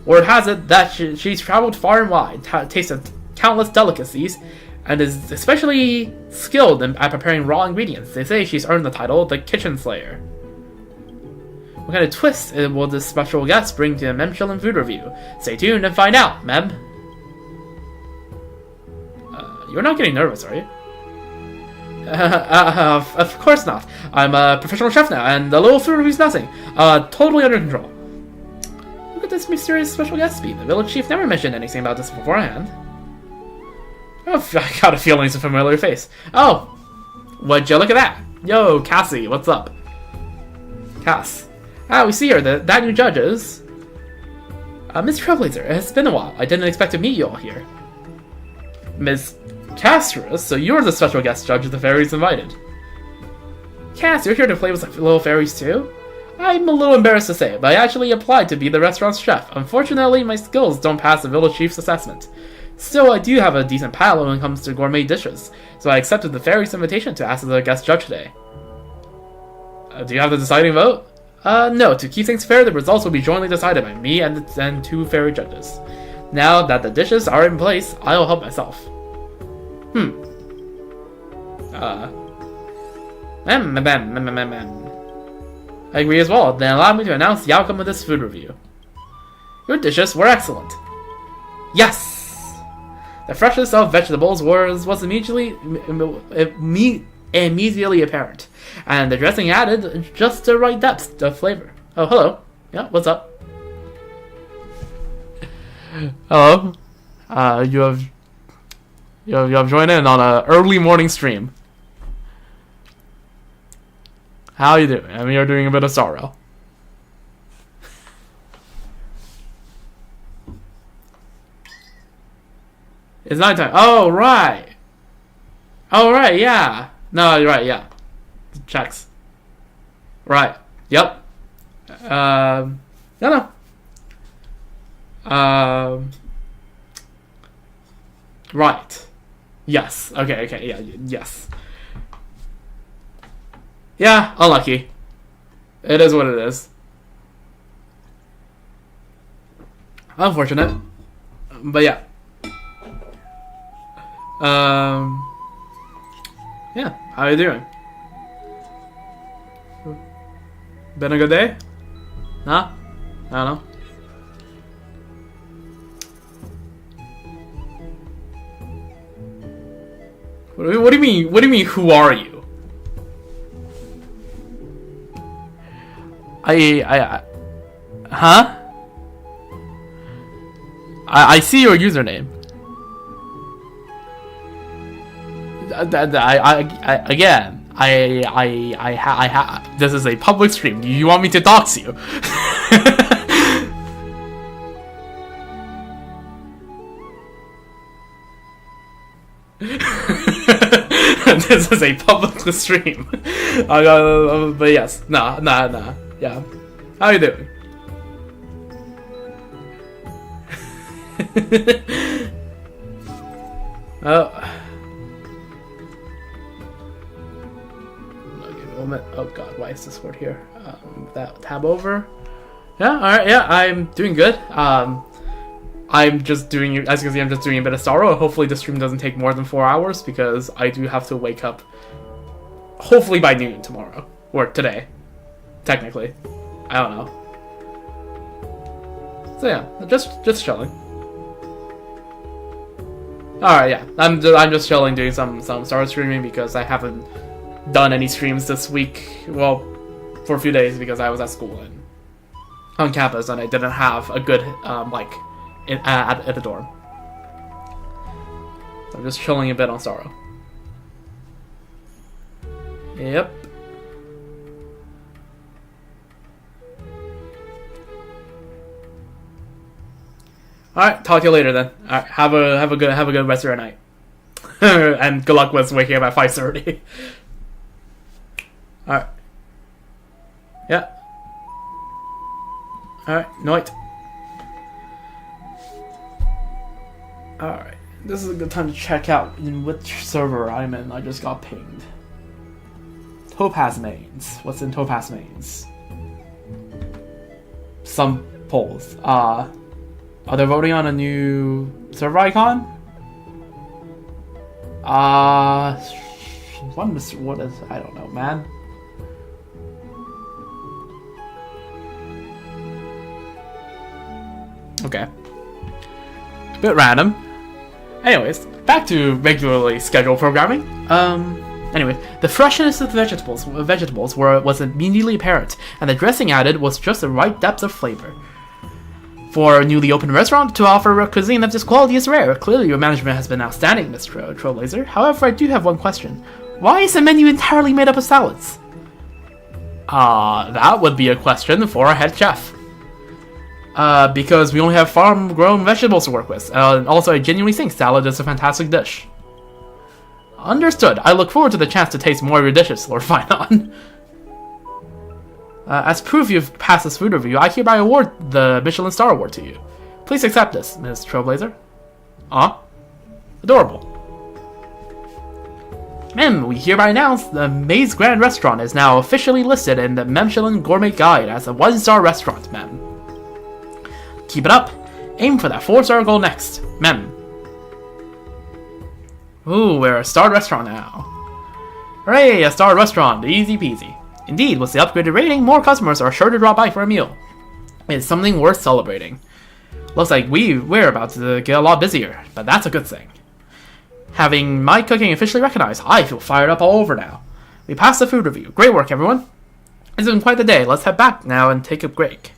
Word has it that she's traveled far and wide, tasted countless delicacies, and is especially skilled at preparing raw ingredients. They say she's earned the title the Kitchen Slayer. What kind of twist will this special guest bring to the Mem Food Review? Stay tuned and find out, Mem. You're not getting nervous, are you? Of course not. I'm a professional chef now, and the little food review's nothing. Totally under control. Who could this mysterious special guest be? The village chief never mentioned anything about this beforehand. Oh, I got a feeling it's a familiar face. Oh, would you look at that? Yo, Cassie, what's up? Cass. Ah, we see her. That new judge is... Miss Trailblazer, it's been a while. I didn't expect to meet you all here. Miss Castros, so you're the special guest judge the fairies invited. Cass, you're here to play with the little fairies too? I'm a little embarrassed to say it, but I actually applied to be the restaurant's chef. Unfortunately, my skills don't pass the village chief's assessment. Still, I do have a decent palate when it comes to gourmet dishes, so I accepted the fairies' invitation to act as the guest judge today. Do you have the deciding vote? No. To keep things fair, the results will be jointly decided by me and two fairy judges. Now that the dishes are in place, I'll help myself. I agree as well. Then allow me to announce the outcome of this food review. Your dishes were excellent. Yes! The freshness of vegetables was immediately apparent, and the dressing added just the right depth of flavor. Oh, hello. Yeah, what's up? Hello. You have joined in on an early morning stream. How are you doing? I mean, you're doing a bit of sorrow. It's nighttime. Oh, right. Oh, right, yeah. No, you're right, yeah. Checks. Right. Yep. No. Right. Yes. Okay, yeah, yes. Yeah, unlucky. It is what it is. Unfortunate. But yeah. Yeah, how are you doing? Been a good day? Huh? I don't know. What do you mean? What do you mean? Who are you? Huh? I see your username. This is a public stream. Do you want me to dox you? This is a public stream. But yes, nah. Yeah, how you doing? Oh god, why is this word here? That tab over. Yeah, alright, yeah, I'm doing good. I'm just doing, as you can see, I'm just doing a bit of sorrow. Hopefully the stream doesn't take more than 4 hours, because I do have to wake up hopefully by noon tomorrow. Or today. Technically. I don't know. So yeah, just chilling. Alright, yeah. I'm just chilling, doing some Star streaming because I haven't done any streams this week. Well, for a few days because I was at school and on campus and I didn't have a good at the dorm. So I'm just chilling a bit on Sorrow. Yep. All right, talk to you later then. All right, have a good rest of your night, and good luck with waking up at 5:30. All right. Yeah. All right, night. All right, this is a good time to check out in which server I'm in. I just got pinged. Topaz Mains. What's in Topaz Mains? Some polls. Are they voting on a new server icon? What is, I don't know, man. Okay. Bit random. Anyways, back to regularly scheduled programming. Anyway, the freshness of the vegetables was immediately apparent, and the dressing added was just the right depth of flavor. For a newly opened restaurant to offer a cuisine of this quality is rare. Clearly, your management has been outstanding, Miss Trailblazer. However, I do have one question. Why is the menu entirely made up of salads? That would be a question for a head chef. Because we only have farm-grown vegetables to work with. Also, I genuinely think salad is a fantastic dish. Understood. I look forward to the chance to taste more of your dishes, Lord Finon. As proof you've passed this food review, I hereby award the Michelin Star Award to you. Please accept this, Ms. Trailblazer. Adorable. Mem, we hereby announce the Maze Grand Restaurant is now officially listed in the Michelin Gourmet Guide as a 1-star restaurant, Mem. Keep it up. Aim for that 4-star goal next, Mem. Ooh, we're a starred restaurant now. Hooray, a starred restaurant, easy peasy. Indeed, with the upgraded rating, more customers are sure to drop by for a meal. It's something worth celebrating. Looks like we're about to get a lot busier, but that's a good thing. Having my cooking officially recognized, I feel fired up all over now. We passed the food review. Great work, everyone. It's been quite the day. Let's head back now and take a break.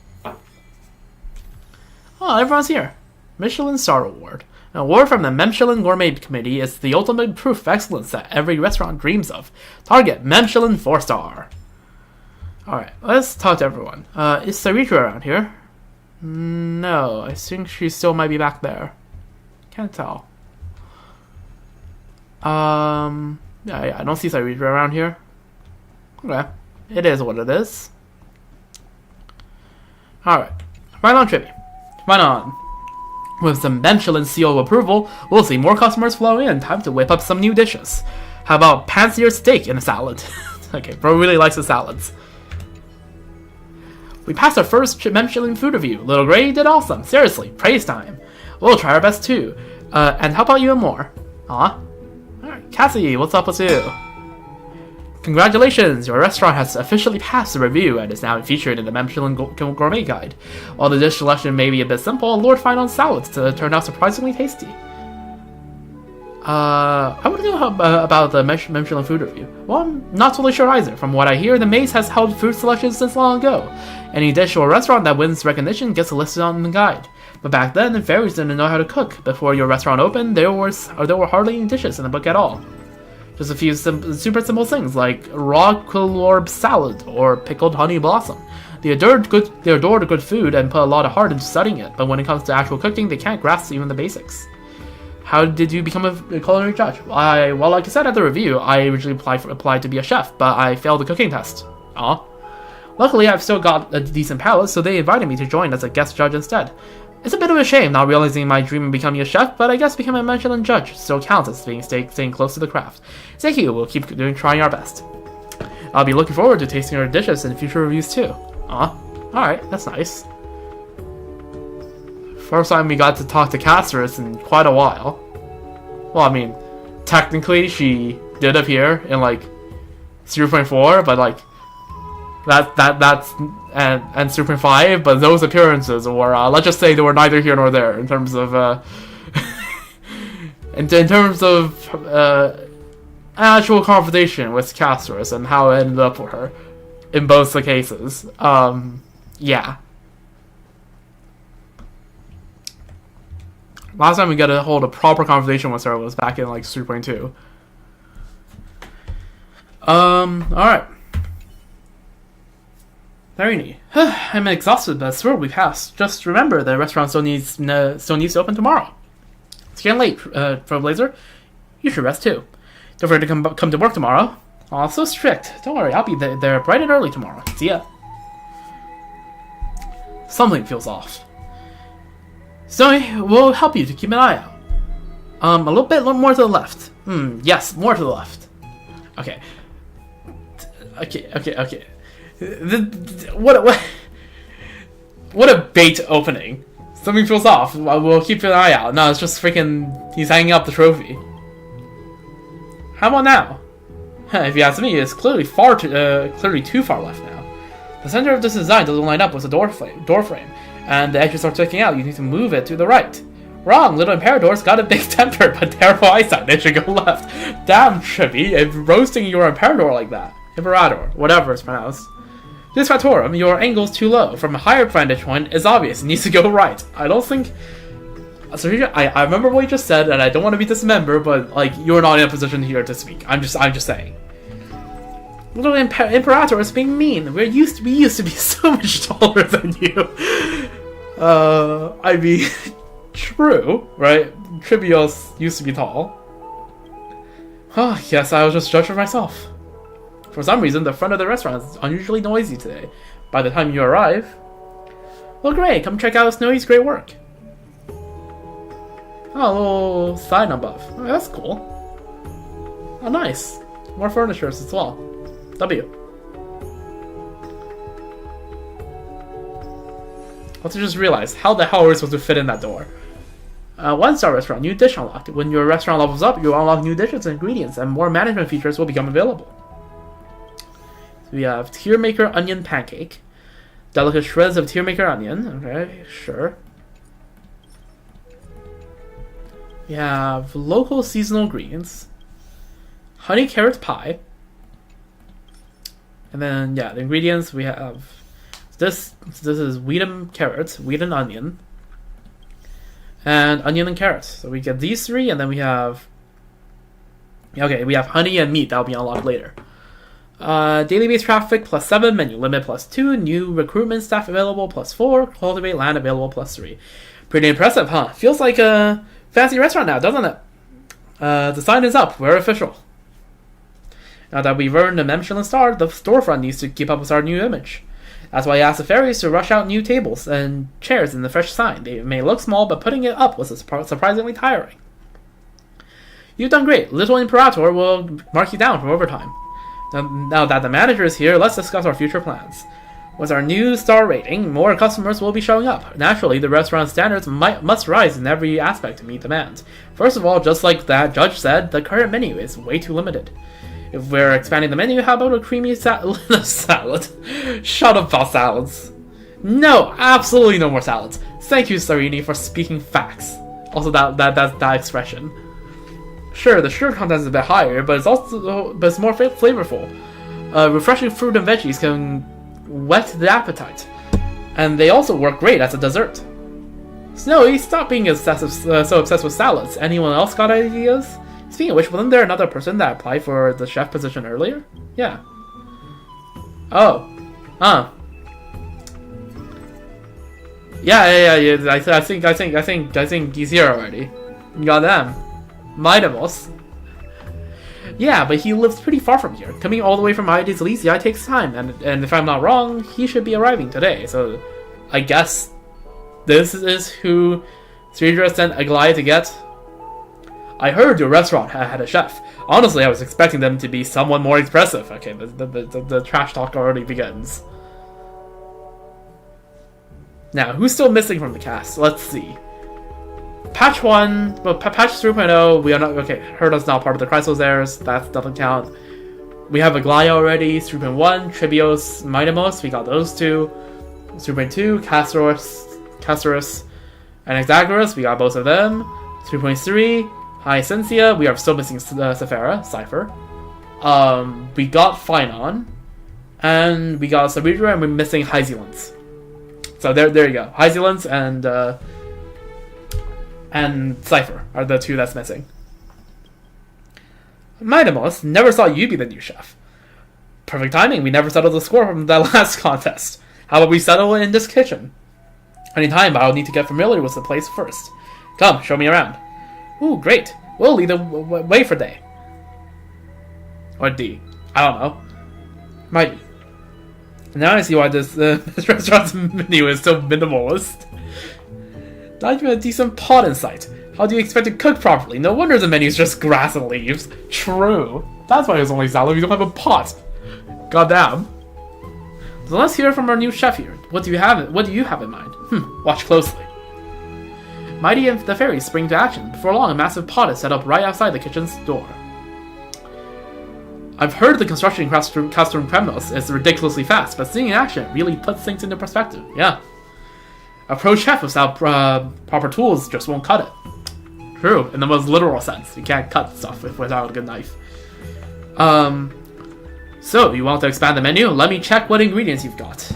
Oh, everyone's here. Michelin Star Award. An award from the Michelin Gourmet Committee is the ultimate proof of excellence that every restaurant dreams of. Target Michelin 4-star. Alright, let's talk to everyone. Is Saritra around here? No, I think she still might be back there. Can't tell. Yeah, I don't see Saritra around here. Okay, it is what it is. Alright, right on, Trippy. Right on. With some Michelin seal of approval, we'll see more customers flow in. Time to whip up some new dishes. How about pan-seared steak and a salad? Okay, bro really likes the salads. We passed our first Michelin food review. Little Gray did awesome. Seriously, praise time. We'll try our best too. And how about you and more? Alright, Cassie, what's up with you? Congratulations, your restaurant has officially passed the review and is now featured in the Michelin Gourmet Guide. While the dish selection may be a bit simple, Lord Finon's salads turned out surprisingly tasty. I want to know about the Michelin food review. Well, I'm not totally sure either. From what I hear, the Maze has held food selections since long ago. Any dish or restaurant that wins recognition gets listed on the guide. But back then, the fairies didn't know how to cook. Before your restaurant opened, there were hardly any dishes in the book at all. Just a few super simple things like raw quillorb salad or pickled honey blossom. They adored good food and put a lot of heart into studying it, but when it comes to actual cooking, they can't grasp even the basics. How did you become a culinary judge? Well, like I said at the review, I originally applied to be a chef, but I failed the cooking test. Luckily, I've still got a decent palate, so they invited me to join as a guest judge instead. It's a bit of a shame not realizing my dream of becoming a chef, but I guess becoming a Michelin judge still counts as staying close to the craft. Thank you, we'll keep trying our best. I'll be looking forward to tasting our dishes in future reviews too. Alright, that's nice. First time we got to talk to Chrysos in quite a while. Well, I mean, technically she did appear in like 0.4, but like that's and 0.5, but those appearances were let's just say they were neither here nor there in terms of in terms of actual conversation with Chrysos and how it ended up for her in both the cases. Yeah. Last time we got to hold a proper conversation with her was back in like 3.2. Alright. Very neat. I'm exhausted, but swear we passed. Just remember, the restaurant still needs to open tomorrow. It's getting late, Trailblazer. You should rest too. Don't forget to come to work tomorrow. Aw, so strict. Don't worry, I'll be there bright and early tomorrow. See ya. Something feels off. Zoe, we'll help you to keep an eye out. A little bit more to the left. Yes, more to the left. Okay. Okay. What a bait opening. Something feels off. We'll keep an eye out. No, it's just freaking... He's hanging up the trophy. How about now? If you ask me, it's clearly too far left now. The center of this design doesn't line up with the door frame, and the edges are sticking out. You need to move it to the right. Wrong! Little Imperador's got a big temper, but terrible eyesight. They should go left. Damn, Trippy, roasting your Imperador like that. Imperator, whatever it's pronounced. This Fatorum, your angle's too low. From a higher vantage point, it's obvious. It needs to go right. I don't think... So I remember what you just said, and I don't want to be dismembered, but like you're not in a position here to speak. I'm just saying. Little Imperator is being mean. We used to be so much taller than you. I mean, true, right? Trivios used to be tall. Oh, yes, I was just judging myself. For some reason, the front of the restaurant is unusually noisy today. By the time you arrive... Well, great, come check out Snowy's great work. Oh, a little sign above. Oh, that's cool. Oh, nice. More furniture as well. W. What I just realized, how the hell are we supposed to fit in that door? One-star restaurant, new dish unlocked. When your restaurant levels up, you unlock new dishes and ingredients, and more management features will become available. So we have Tear Maker Onion Pancake. Delicate shreds of Tear Maker Onion. Okay, sure. We have local seasonal greens. Honey Carrot Pie. And then, yeah, the ingredients we have... This is wheat and carrots, wheat and onion. And onion and carrots. So we get these three, and then we have... Okay, we have honey and meat. That'll be unlocked later. Daily base traffic +7, menu limit +2, new recruitment staff available +4, cultivate land available +3. Pretty impressive, huh? Feels like a fancy restaurant now, doesn't it? The sign is up. We're official. Now that we've earned a Michelin star, the storefront needs to keep up with our new image. That's why I asked the fairies to rush out new tables and chairs in the fresh sign. They may look small, but putting it up was surprisingly tiring. You've done great. Little Imperator will mark you down for overtime. Now that the manager is here, let's discuss our future plans. With our new star rating, more customers will be showing up. Naturally, the restaurant standards must rise in every aspect to meet demand. First of all, just like that judge said, the current menu is way too limited. If we're expanding the menu, how about a creamy salad? Shut up about salads. No, absolutely no more salads. Thank you, Sarini, for speaking facts. Also, that expression. Sure, the sugar content is a bit higher, but it's more flavorful. Refreshing fruit and veggies can whet the appetite, and they also work great as a dessert. Snowy, stop being so obsessed with salads. Anyone else got ideas? Speaking of which, wasn't there another person that applied for the chef position earlier? Yeah. Oh. Yeah. I think he's here already. Goddamn. Midamos. Yeah, but he lives pretty far from here. Coming all the way from Ida Elysia takes time, and if I'm not wrong, he should be arriving today. So, I guess this is who Sridra sent Aglaya to get. I heard your restaurant had a chef. Honestly, I was expecting them to be someone more expressive. Okay, the trash talk already begins. Now, who's still missing from the cast? Let's see. Patch 1, well, Patch 3.0, we are not, okay, Herda's not part of the Chrysos heirs, that doesn't count. We have Aglaya already, 3.1, Tribios, Minamos, we got those two. 3.2, Castorus, and Exagoras, we got both of them. 3.3, Hyacinthia, we are still missing Sephara, Cypher. We got Phynon, and we got Sabidra, and we're missing Hyzulance. So there you go. Hyzulance and Cypher are the two that's missing. Minamos, never thought you'd be the new chef. Perfect timing, we never settled the score from that last contest. How about we settle it in this kitchen? Anytime, I'll need to get familiar with the place first. Come, show me around. Ooh, great. We'll lead the way for day. Or D. I don't know. Might be. Now I see why this restaurant's menu is so minimalist. Not even a decent pot in sight. How do you expect to cook properly? No wonder the menu's just grass and leaves. True. That's why there's only salad. We don't have a pot. Goddamn. So let's hear from our new chef here. What do you have in mind? Watch closely. Mighty and the fairies spring to action. Before long, a massive pot is set up right outside the kitchen's door. I've heard the construction in Castrum Kremnos is ridiculously fast, but seeing in action really puts things into perspective. Yeah. A pro chef without proper tools just won't cut it. True, in the most literal sense. You can't cut stuff without a good knife. So, you want to expand the menu? Let me check what ingredients you've got.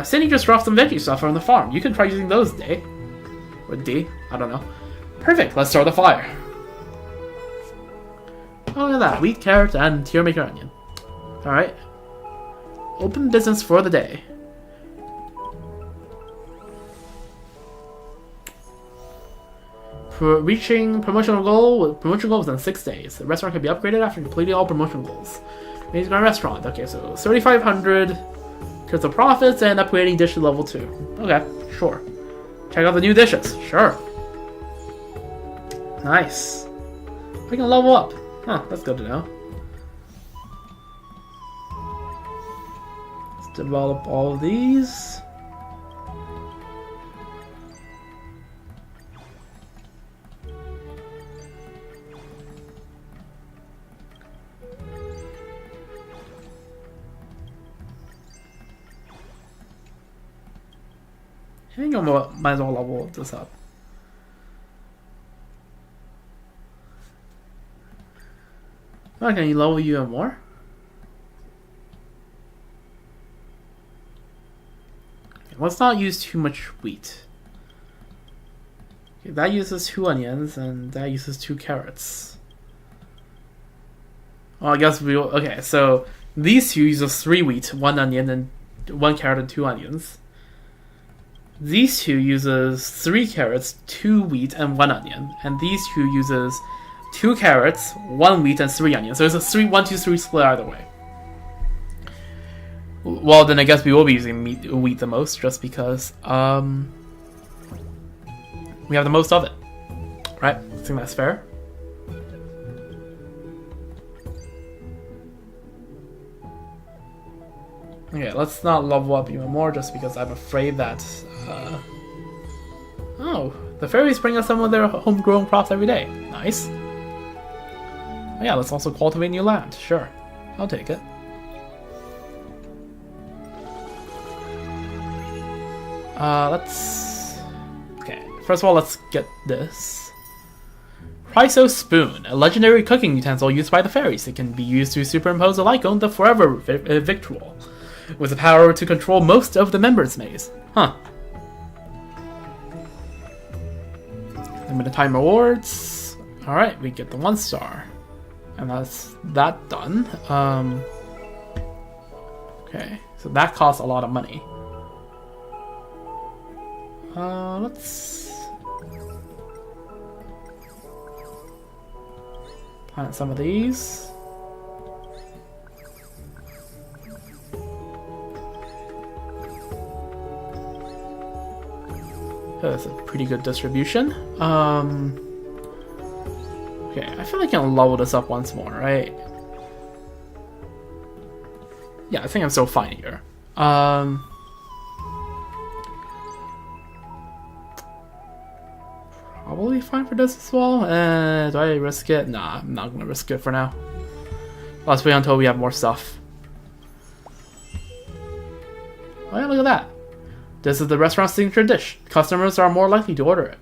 Cindy just dropped some veggie stuff from the farm. You can try using those, Day. Or D, I don't know. Perfect, let's start the fire. Oh, look at that. Wheat, carrot, and tear maker onion. Alright. Open business for the day. For reaching promotional goal within 6 days. The restaurant can be upgraded after completing all promotion goals. Amazing Grand Restaurant. Okay, so 3,500 towards the profits and upgrading dish to level 2. Okay, sure. Check out the new dishes. Sure. Nice. We can level up. Huh, that's good to know. Let's develop all of these. I think I might as well level this up. Oh, can you level you even more? Okay, let's not use too much wheat. Okay, that uses 2 onions, and that uses 2 carrots. Well, I guess we will. Okay, so these 2 uses 3 wheat, 1 onion, and 1 carrot, and 2 onions. These 2 uses 3 carrots, 2 wheat, and 1 onion. And these 2 uses 2 carrots, 1 wheat, and 3 onions. So it's a 1, 2, 3 split either way. Well, then I guess we will be using wheat the most, just because we have the most of it. Right? I think that's fair. Okay, let's not level up even more, just because I'm afraid that... Oh, the fairies bring us some of their homegrown crops every day. Nice. Oh yeah, let's also cultivate new land. Sure, I'll take it. Let's... Okay, first of all, let's get this. Chrysos spoon, a legendary cooking utensil used by the fairies. It can be used to superimpose a like on the forever victual, with the power to control most of the members' maze. Huh. Limited time rewards. Alright, we get the 1 star. And that's that done. Okay, so that costs a lot of money. Let's plant some of these. That's a pretty good distribution. Okay, I feel like I can level this up once more, right? Yeah, I think I'm still fine here. Probably fine for this as well. Do I risk it? Nah, I'm not gonna risk it for now. Let's wait until we have more stuff. Oh yeah, look at that. This is the restaurant's signature dish. Customers are more likely to order it.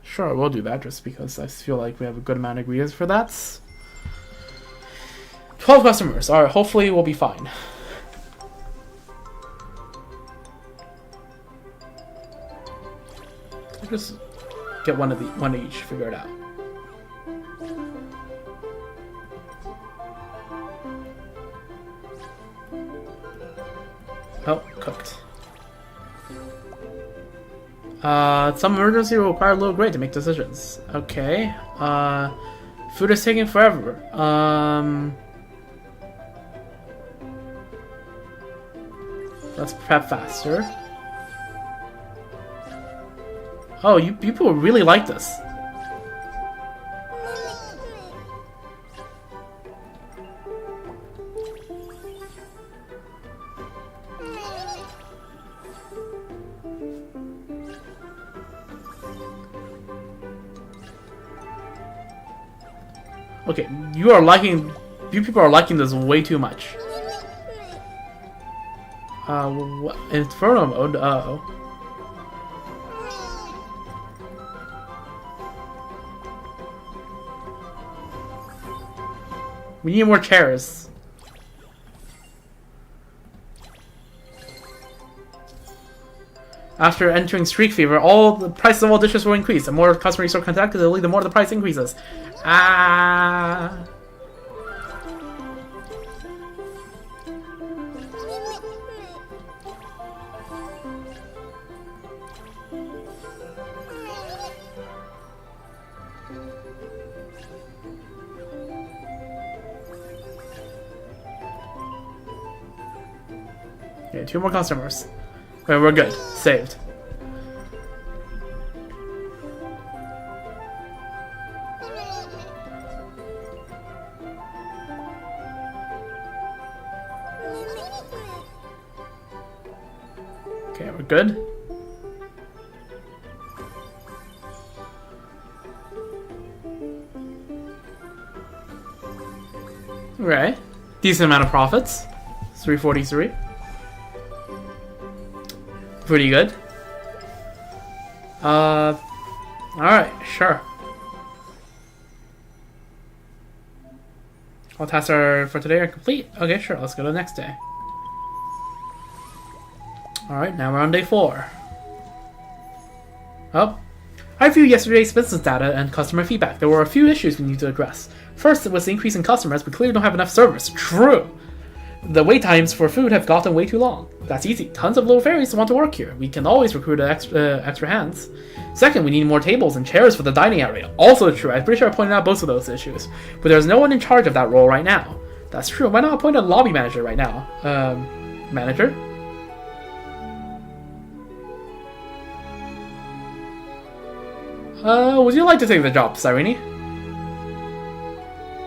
Sure, we'll do that just because I feel like we have a good amount of ingredients for that. 12 customers. Alright, hopefully we'll be fine. I'll just get one of each, figure it out. Oh, cooked. Some emergency will require a little grade to make decisions. Okay. Food is taking forever. Let's prep faster. Oh, you people really like this. Okay, you people are liking this way too much. Inferno mode, uh-oh. We need more chairs. After entering Streak Fever, all the prices of all dishes will increase. The more customers are contacted, the more the price increases. Ah. Okay, 2 more customers. Okay, we're good. Saved. Okay, we're good. Right. Decent amount of profits. 343. Pretty good. Alright, sure. All tasks for today are complete. Okay, sure, let's go to the next day. Alright, now we're on day 4. Oh. I reviewed yesterday's business data and customer feedback. There were a few issues we need to address. First, it was the increase in customers. We clearly don't have enough service. True! The wait times for food have gotten way too long. That's easy. Tons of little fairies want to work here. We can always recruit extra hands. Second, we need more tables and chairs for the dining area. Also true. I'm pretty sure I pointed out both of those issues. But there's no one in charge of that role right now. That's true. Why not appoint a lobby manager right now? Manager? Would you like to take the job, Cyrene?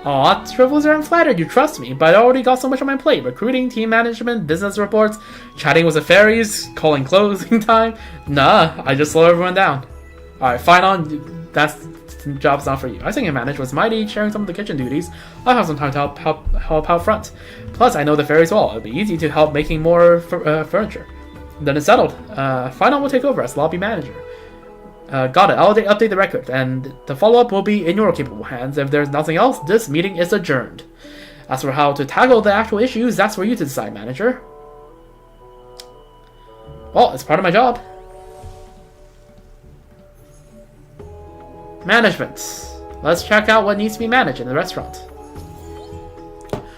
Aw, Trivels are flattered you trust me, but I already got so much on my plate. Recruiting, team management, business reports, chatting with the fairies, calling closing time. Nah, I just slow everyone down. Alright, fine on. That's job's not for you. I think I managed was mighty, sharing some of the kitchen duties. I'll have some time to help out front. Plus, I know the fairies well. It'll be easy to help making more furniture. Then it's settled. Final will take over as lobby manager. Got it. I'll update the record, and the follow-up will be in your capable hands. If there's nothing else, this meeting is adjourned. As for how to tackle the actual issues, that's for you to decide, manager. Well, it's part of my job. Management. Let's check out what needs to be managed in the restaurant.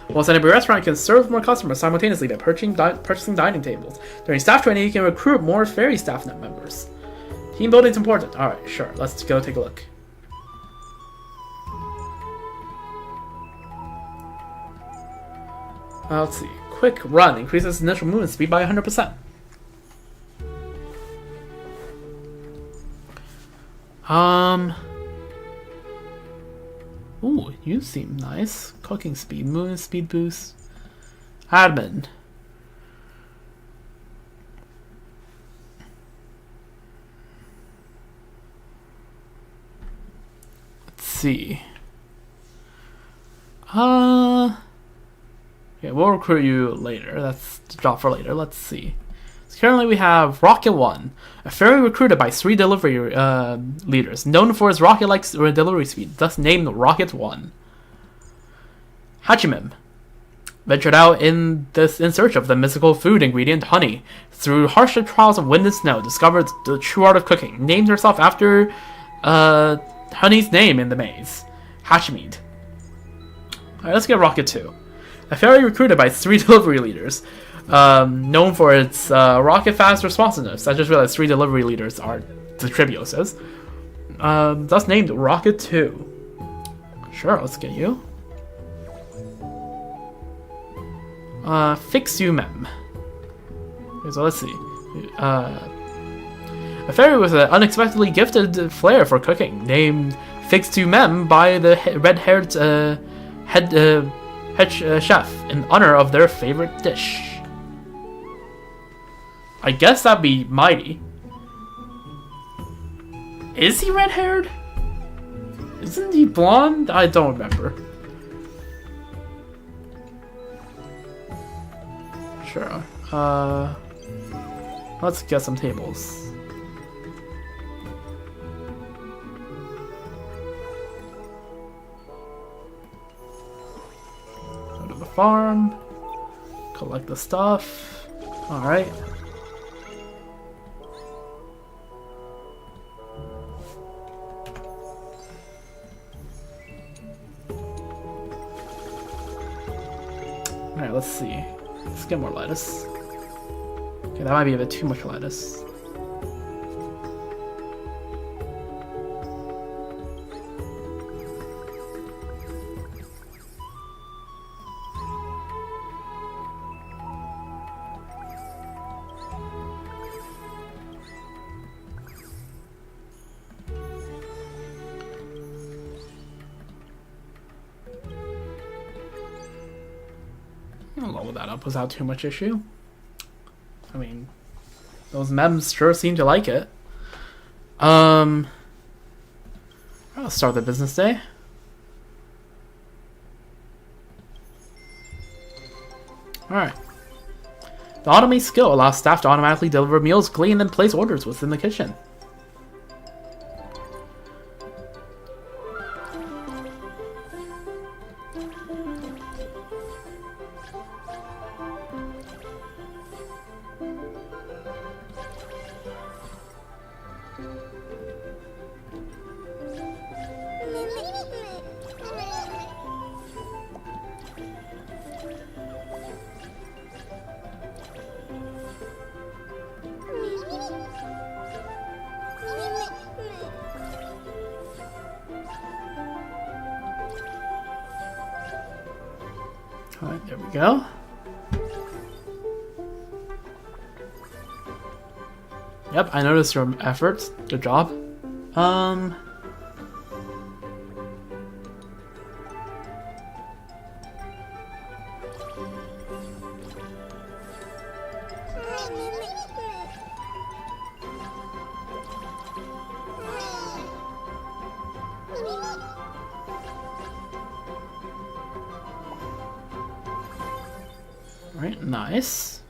Once in every restaurant, you can serve more customers simultaneously by purchasing dining tables. During staff training, you can recruit more fairy staff members. Team building's important. Alright, sure. Let's go take a look. Let's see. Quick run increases initial movement speed by 100%. Ooh, you seem nice. Cooking speed, movement speed boost. Admin. See. Yeah, we'll recruit you later. That's the job for later. Let's see. So currently we have Rocket 1, a fairy recruited by 3 delivery leaders, known for his rocket-like delivery speed, thus named Rocket 1. Hachimim ventured out in search of the mystical food ingredient honey. Through hardship trials of wind and snow, discovered the true art of cooking. Named herself after Honey's name in the maze, Hatchmead. Alright, let's get Rocket 2. A fairy recruited by 3 delivery leaders, known for its rocket-fast responsiveness. I just realized 3 delivery leaders are the Trivio says. Thus named Rocket 2. Sure, let's get you. Fix you, mem. Okay, so let's see. A fairy with an unexpectedly gifted flair for cooking, named Fix to Mem by the red-haired head chef in honor of their favorite dish. I guess that'd be Mighty. Is he red-haired? Isn't he blonde? I don't remember. Sure. Let's get some tables. Go to the farm. Collect the stuff. Alright. Alright, let's see. Let's get more lettuce. Okay, that might be a bit too much lettuce. I'll load that up without too much issue. I mean, those mems sure seem to like it. I'll start the business day. Alright. The automate skill allows staff to automatically deliver meals, clean, and place orders within the kitchen. Alright, there we go. Yep, I noticed your efforts. Good job. Alright, nice.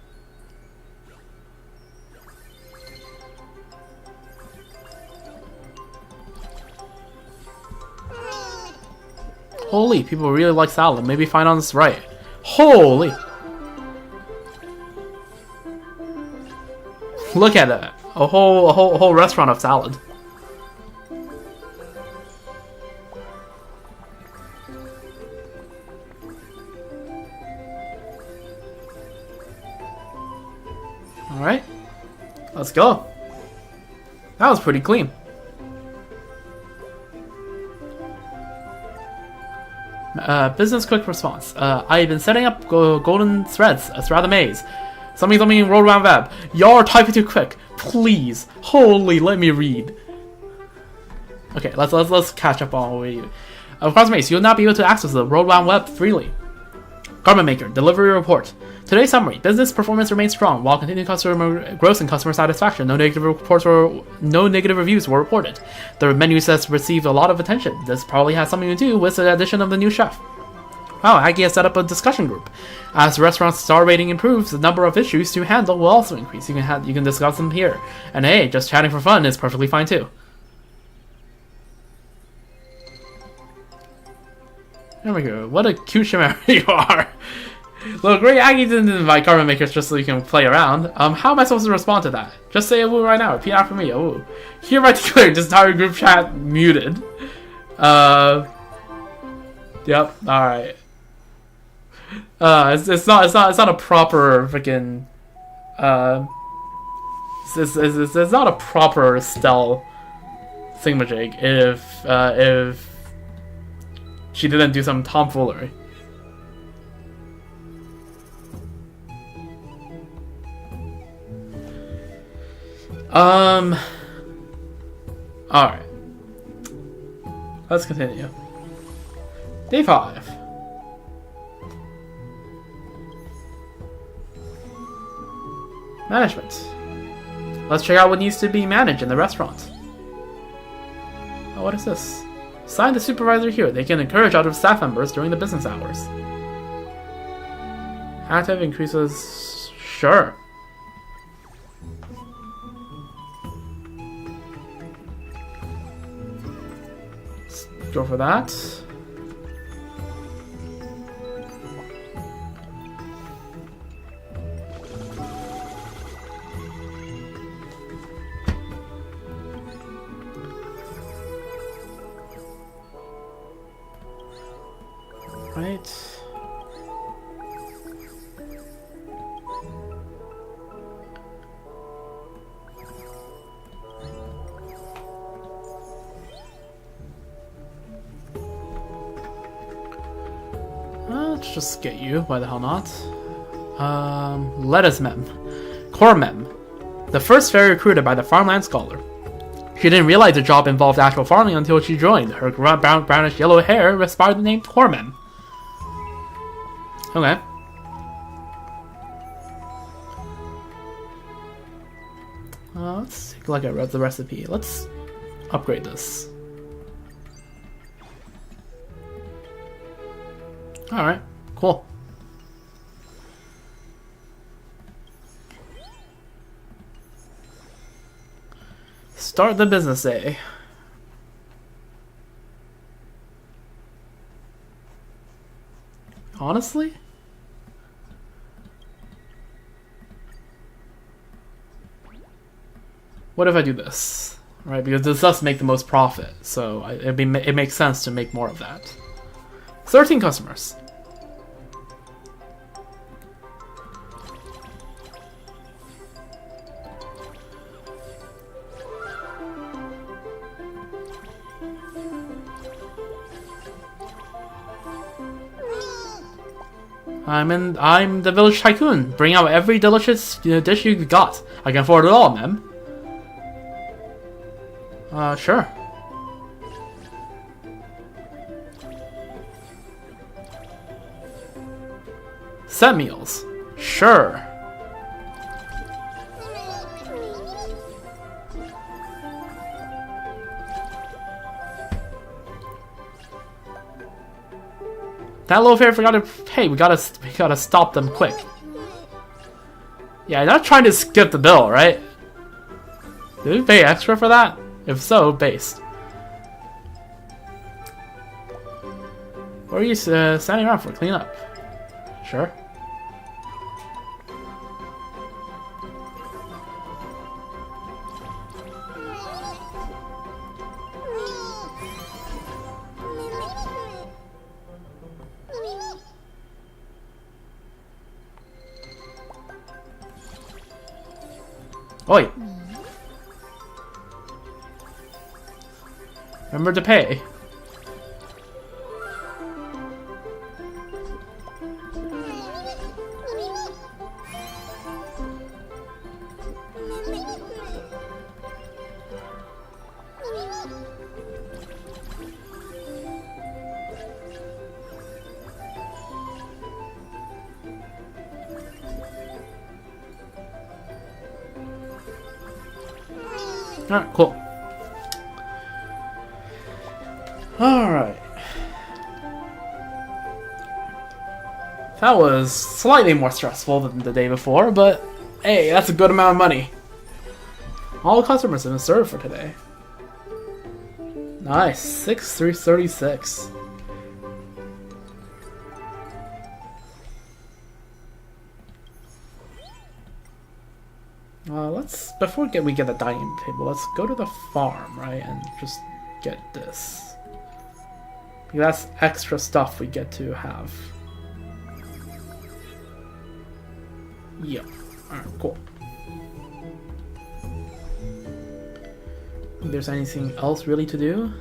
Holy, people really like salad. Maybe find on this right. Holy! Look at that. A whole restaurant of salad. Alright. Let's go. That was pretty clean. Business quick response. I've been setting up golden threads throughout the maze. Something rolled around web. Y'all are typing too quick. Please. Holy, let me read. Okay, let's catch up on what we do. Across the maze, you'll not be able to access the World Wide Web freely. Garment Maker, delivery report. Today's summary: business performance remains strong while continuing customer growth and customer satisfaction. No negative reviews were reported. The menu says received a lot of attention. This probably has something to do with the addition of the new chef. Wow, Aggie has set up a discussion group. As the restaurant's star rating improves, the number of issues to handle will also increase. You can discuss them here. And hey, just chatting for fun is perfectly fine too. There we go. What a cute chimera you are. Look, great Aggie didn't invite Garment Makers just so you can play around. How am I supposed to respond to that? Just say a woo right now. Repeat after me. A woo. Hereby declare this entire group chat muted. Yep. Alright. It's not a proper freaking it's not a proper Stell thingamajig if she didn't do some tomfoolery. Alright. Let's continue. Day 5. Management. Let's check out what needs to be managed in the restaurant. Oh, what is this? Assign the supervisor here. They can encourage other staff members during the business hours. Active increases Sure. Let's go for that. Right. Let's just get you. Why the hell not? Lettuce Mem. Core Mem. The first fairy recruited by the farmland scholar. She didn't realize the job involved actual farming until she joined. Her brownish yellow hair inspired the name Core Mem. Okay. Let's take a look at the recipe. Let's upgrade this. Alright, cool. Start the business day. Honestly? What if I do this? Right, because this does make the most profit, so it makes sense to make more of that. 13 customers. I'm the village tycoon. Bring out every delicious dish you got. I can afford it all, ma'am. Sure. Set meals. Sure. That low fare forgot to pay. We gotta stop them quick. Yeah, not trying to skip the bill, right? Did we pay extra for that? If so, based. What are you standing around for? Clean up. Sure. Oi! Remember to pay. Alright, cool. Alright. That was slightly more stressful than the day before, but hey, that's a good amount of money. All customers have been served for today. Nice. 6 through 36. Before we get the dining table, let's go to the farm, right, and just get this. Because that's extra stuff we get to have. Yeah. Alright, cool. Think there's anything else really to do?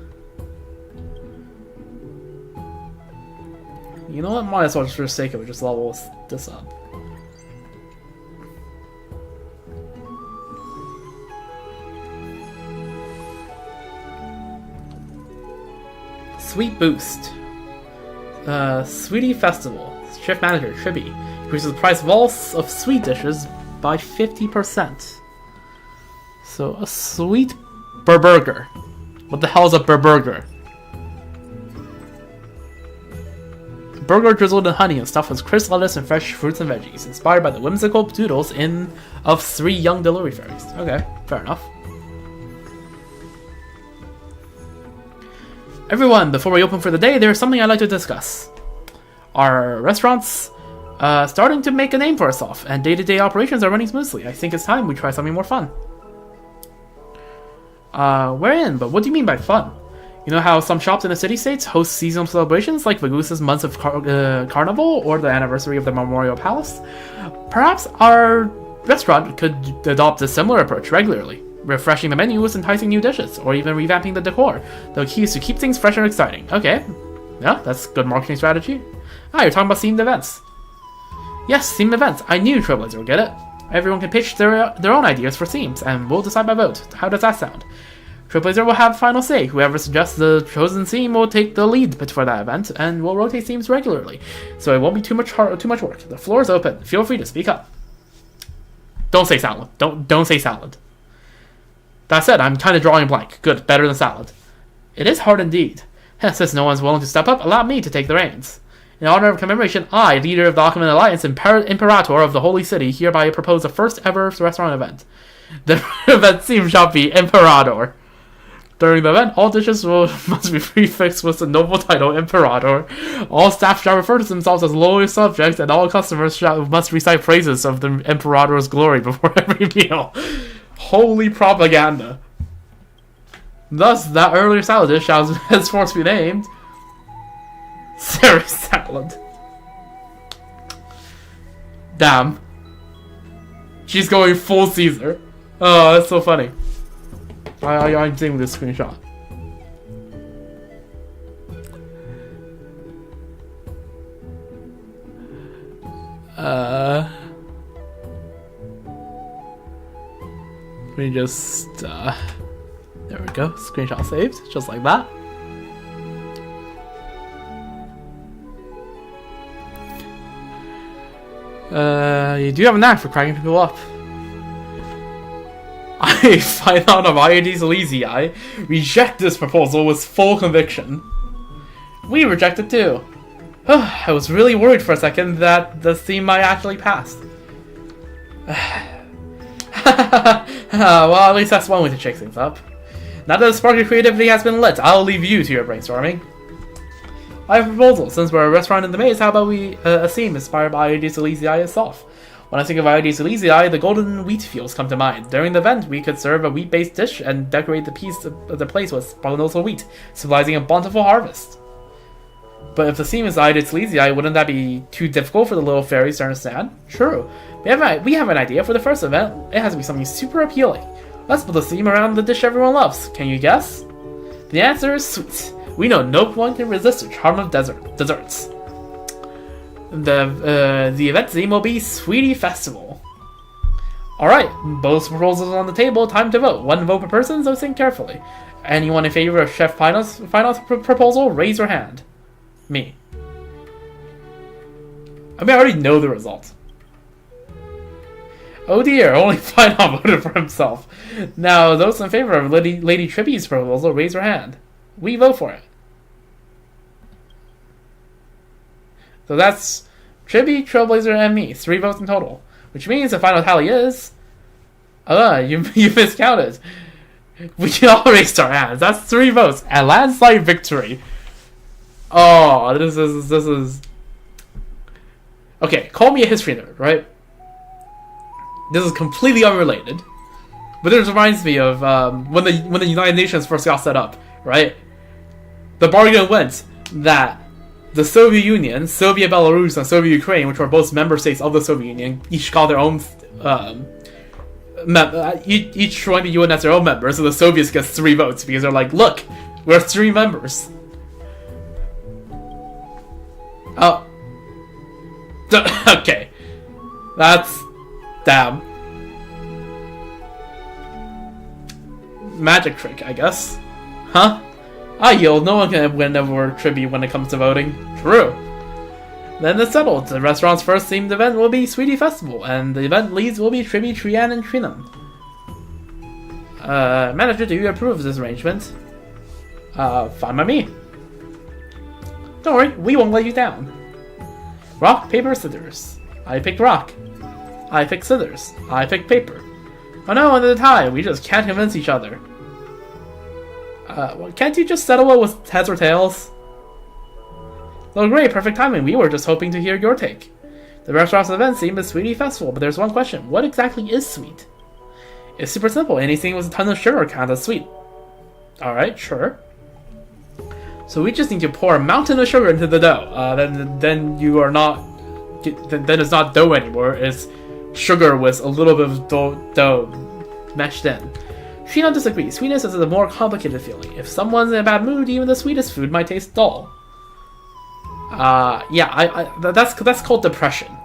You know what? Might as well, just for the sake of it, just level this up. Sweet Boost. Sweetie Festival. Chef Manager, Tribby. Increases the price of all of sweet dishes by 50%. So, a sweet burger. What the hell is a burger? burger drizzled in honey and stuffed with crisp lettuce and fresh fruits and veggies, inspired by the whimsical doodles of 3 young delivery fairies. Okay, fair enough. Everyone, before we open for the day, there's something I'd like to discuss. Our restaurant's starting to make a name for itself, and day-to-day operations are running smoothly. I think it's time we try something more fun. We're in, but what do you mean by fun? You know how some shops in the city-states host seasonal celebrations like Vagusa's Months of Carnival or the anniversary of the Memorial Palace? Perhaps our restaurant could adopt a similar approach regularly, refreshing the menu with enticing new dishes, or even revamping the decor. The key is to keep things fresh and exciting. Okay, yeah, that's good marketing strategy. Ah, you're talking about themed events. Yes, themed events. I knew Trailblazer would get it. Everyone can pitch their own ideas for themes, and we'll decide by vote. How does that sound? Trailblazer will have final say. Whoever suggests the chosen theme will take the lead for that event, and we'll rotate themes regularly, so it won't be too much work. The floor is open. Feel free to speak up. Don't say salad. Don't say salad. That said, I'm kind of drawing a blank. Good, better than salad. It is hard indeed. Since no one's willing to step up, allow me to take the reins. In honor of commemoration, I, leader of the Achaemenid Alliance and Imperator of the Holy City, hereby propose the first ever restaurant event. The event theme shall be Imperator. During the event, all dishes must be prefixed with the noble title Imperator. All staff shall refer to themselves as loyal subjects, and all customers must recite praises of the Imperator's glory before every meal. Holy propaganda. Thus, that earlier salad dish shall henceforth be named Sarah Salad. Damn. She's going full Caesar. Oh, that's so funny. I'm seeing this screenshot. Let me just, there we go, screenshot saved, just like that. You do have a knack for cracking people up. I find out of IID's Elysiae, reject this proposal with full conviction. We reject it too. I was really worried for a second that the theme might actually pass. Well, at least that's one way to shake things up. Now that the spark of creativity has been lit, I'll leave you to your brainstorming. I have a proposal. Since we're a restaurant in the maze, how about we a theme inspired by IID's Elysiae itself? When I think of IID's Elysiae, the golden wheat fields come to mind. During the event, we could serve a wheat-based dish and decorate the piece of the place with sprognosal wheat, symbolizing a bountiful harvest. But if the theme is IID's Elysiae, wouldn't that be too difficult for the little fairies to understand? True. We have an idea for the first event. It has to be something super appealing. Let's build a theme around the dish everyone loves. Can you guess? The answer is sweet. We know no one can resist the charm of desserts. The event theme will be Sweetie Festival. Alright, both proposals on the table, time to vote. 1 vote per person, so think carefully. Anyone in favor of Chef Final's proposal, raise your hand. Me. I mean, I already know the result. Oh dear, only Final voted for himself. Now, those in favor of Lady Tribby's proposal, raise your hand. We vote for it. So that's Tribby, Trailblazer, and me. 3 votes in total. Which means the final tally is... you miscounted. We all raised our hands. That's 3 votes. A landslide victory. Oh, this is... Okay, call me a history nerd, right? This is completely unrelated. But this reminds me of when the United Nations first got set up, right? The bargain went that the Soviet Union, Soviet Belarus, and Soviet Ukraine, which were both member states of the Soviet Union, each got their own, each joined the UN as their own member, so the Soviets get 3 votes, because they're like, look, we're 3 members. Oh. Okay. That's... damn. Magic trick, I guess. Huh? I yield, no one can win over Tribby when it comes to voting. True. Then it's settled. The restaurant's first themed event will be Sweetie Festival, and the event leads will be Tribby, Trian, and Trinum. Manager, do you approve of this arrangement? Fine by me. Don't worry, we won't let you down. Rock, paper, scissors. I picked rock. I picked scissors. I picked paper. Oh no, another tie. We just can't convince each other. Well, can't you just settle it with heads or tails? Oh great, perfect timing. We were just hoping to hear your take. The restaurant's event seemed a sweetie festival, but there's one question. What exactly is sweet? It's super simple. Anything with a ton of sugar counts as sweet. Alright, sure. So we just need to pour a mountain of sugar into the dough. Then you are not... Then it's not dough anymore. It's sugar with a little bit of dough meshed in. Shino disagrees. Sweetness is a more complicated feeling. If someone's in a bad mood, even the sweetest food might taste dull. Yeah, that's called depression.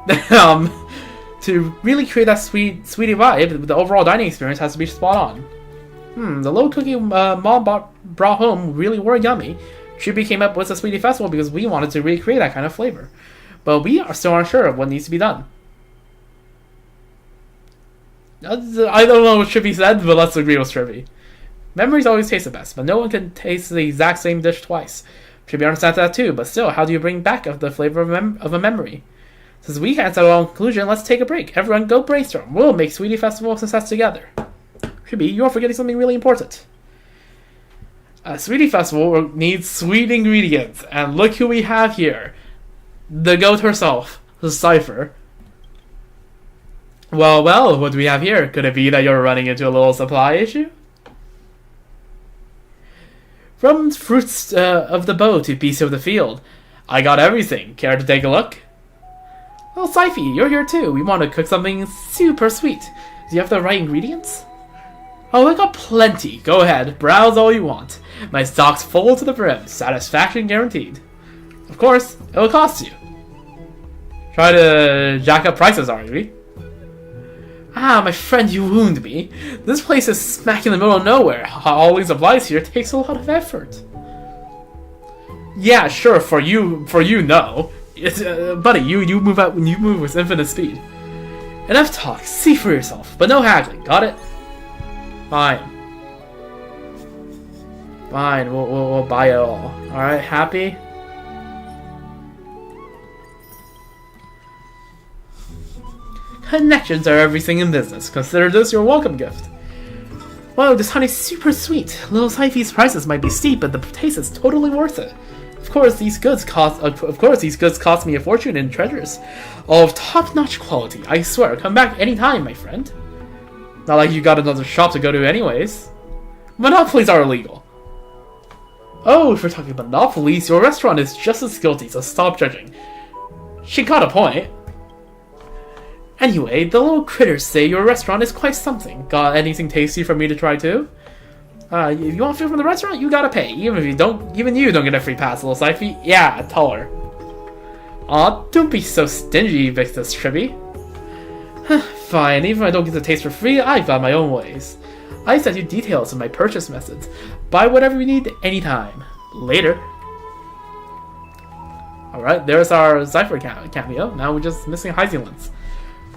To really create that sweetie vibe, the overall dining experience has to be spot on. The little cookie mom brought home really were yummy. Chibi came up with a sweetie festival because we wanted to recreate that kind of flavor. But we are still unsure of what needs to be done. I don't know what Trippy said, but let's agree with Trippy. Memories always taste the best, but no one can taste the exact same dish twice. Trippy understands that too, but still, how do you bring back the flavor of a memory? Since we can't settle on conclusion, let's take a break. Everyone go brainstorm. We'll make Sweetie Festival a success together. Trippy, you're forgetting something really important. A Sweetie Festival needs sweet ingredients, and look who we have here. The goat herself, the Cypher. Well, what do we have here? Could it be that you're running into a little supply issue? From fruits of the bow to beasts of the field, I got everything. Care to take a look? Well, Syphie, you're here too. We want to cook something super sweet. Do you have the right ingredients? Oh, I got plenty. Go ahead, browse all you want. My stock's full to the brim. Satisfaction guaranteed. Of course, it'll cost you. Try to jack up prices, aren't we? Ah, my friend, you wound me. This place is smack in the middle of nowhere. Hauling supplies here takes a lot of effort. Yeah, sure, for you, no. Buddy, you move out when you move with infinite speed. Enough talk. See for yourself, but no haggling. Got it? Fine. We'll buy it all. All right, happy? Connections are everything in business. Consider this your welcome gift. Wow, this honey's super sweet. Little Syphie's prices might be steep, but the taste is totally worth it. Of course, these goods cost me a fortune in treasures, all of top-notch quality. I swear, come back anytime, my friend. Not like you got another shop to go to, anyways. Monopolies are illegal. Oh, if we're talking monopolies, your restaurant is just as guilty, so stop judging. She got a point. Anyway, the little critters say your restaurant is quite something. Got anything tasty for me to try too? If you want food from the restaurant, you gotta pay. Even you don't get a free pass, little Syphie. Yeah, tell her. Aw, don't be so stingy, Victus Tribby. Fine, even if I don't get the taste for free, I've got my own ways. I sent you details of my purchase methods. Buy whatever you need anytime. Later. Alright, there's our Cypher cameo. Now we're just missing Hyzulance.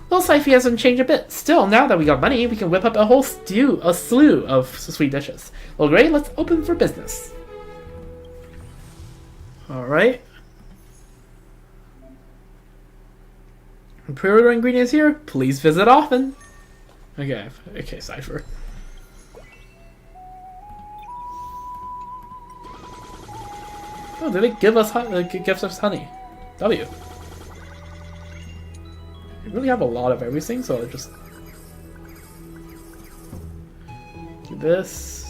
Little Syphie hasn't changed a bit. Still, now that we got money, we can whip up a slew of sweet dishes. Well, great, let's open for business. Alright. Pre-order ingredients here. Please visit often. Okay, Cypher. Oh, did it give us honey? W. We really have a lot of everything, so I'll just do this.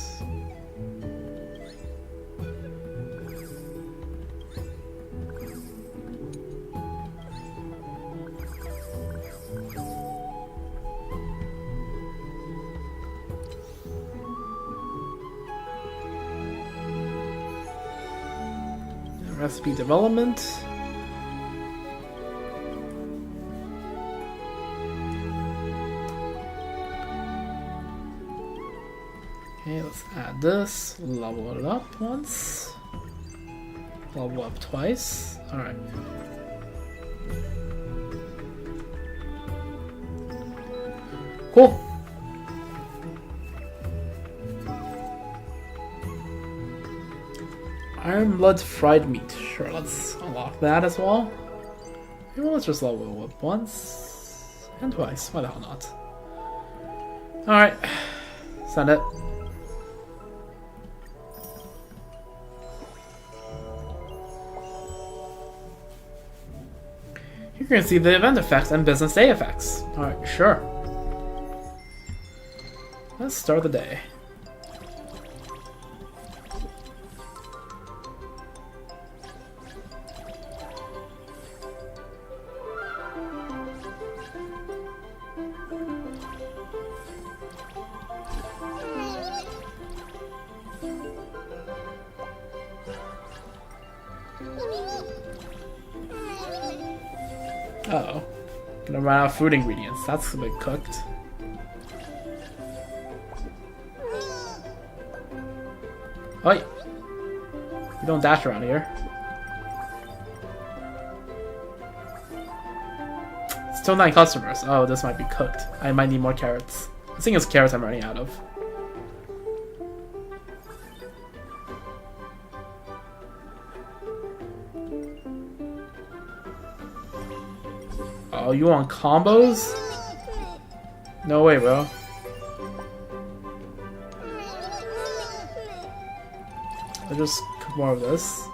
Recipe development. Okay, let's add this, level it up once, level up twice. Alright. Cool. Iron blood fried meat. Sure, let's unlock that as well. Well, let's just level up once and twice. Why the hell not? Alright. Send it. You're going to see the event effects and business day effects. Alright, sure. Let's start the day. Uh-oh. Gonna run out of food ingredients. That's a bit cooked. Oi! You don't dash around here. Still 9 customers. Oh, this might be cooked. I might need more carrots. I think it's carrots I'm running out of. Oh, you want combos? No way, bro. I'll just cook more of this.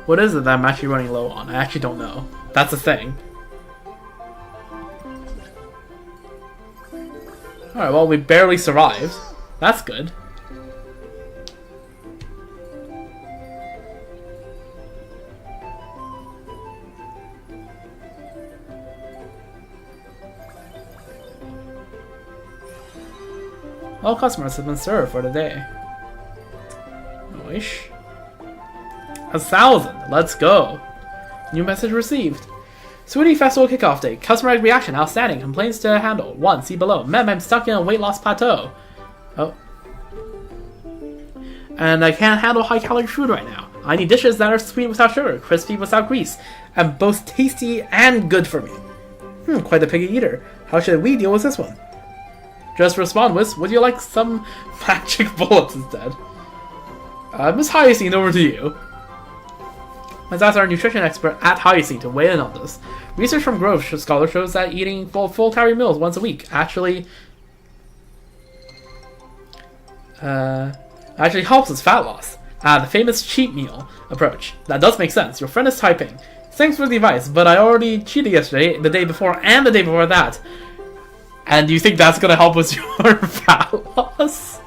What is it that I'm actually running low on? I actually don't know. That's the thing. Alright, well, we barely survived. That's good. All customers have been served for the day. Nice. 1,000. Let's go. New message received. Sweetie Festival Kickoff Day. Customer reaction outstanding. Complaints to handle. 1. See below. Mem, I'm stuck in a weight loss plateau. Oh. And I can't handle high-calorie food right now. I need dishes that are sweet without sugar, crispy without grease, and both tasty and good for me. Quite a picky eater. How should we deal with this one? Just respond with, would you like some magic bullets instead? Miss Hyacinth, over to you. Let's ask our nutrition expert at Hyacinth to weigh in on this. Research from Grove Scholar shows that eating full-calorie meals once a week actually helps with fat loss. The famous cheat meal approach. That does make sense. Your friend is typing. Thanks for the advice, but I already cheated yesterday, the day before, and the day before that. And do you think that's gonna help with your fat loss?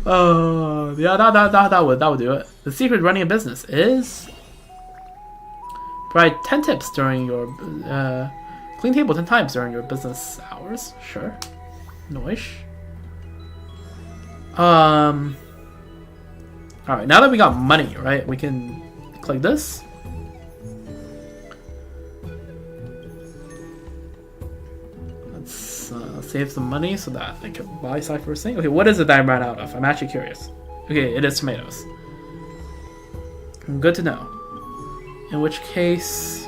Oh, yeah, that would do it. The secret running a business is provide 10 tips during your clean table 10 times during your business hours. Sure, noise. All right, now that we got money, right, we can click this. Save some money so that I can buy Cypher's thing. Okay, what is it that I ran out of? I'm actually curious. Okay, it is tomatoes. Good to know. In which case...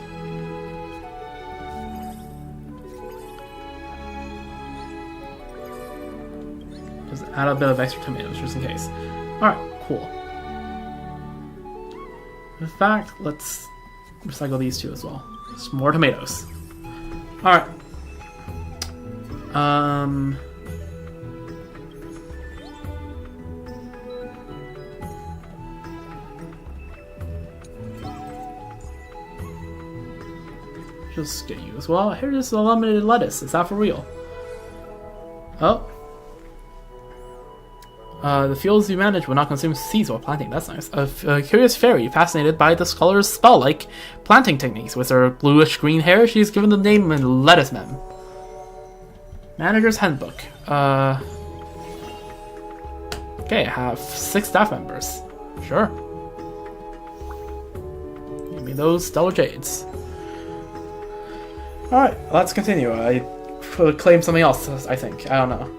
just add a bit of extra tomatoes just in case. Alright, cool. In fact, let's recycle these two as well. Just more tomatoes. Alright. Just get you as well. Here's unlimited lettuce. Is that for real? Oh. The fields you manage will not consume seeds while planting. That's nice. A curious fairy fascinated by the scholar's spell-like planting techniques. With her bluish green hair, she's given the name Lettuce Mem. Manager's Handbook. Okay, I have 6 staff members. Sure. Give me those stellar jades. Alright, let's continue. I claim something else, I think. I don't know.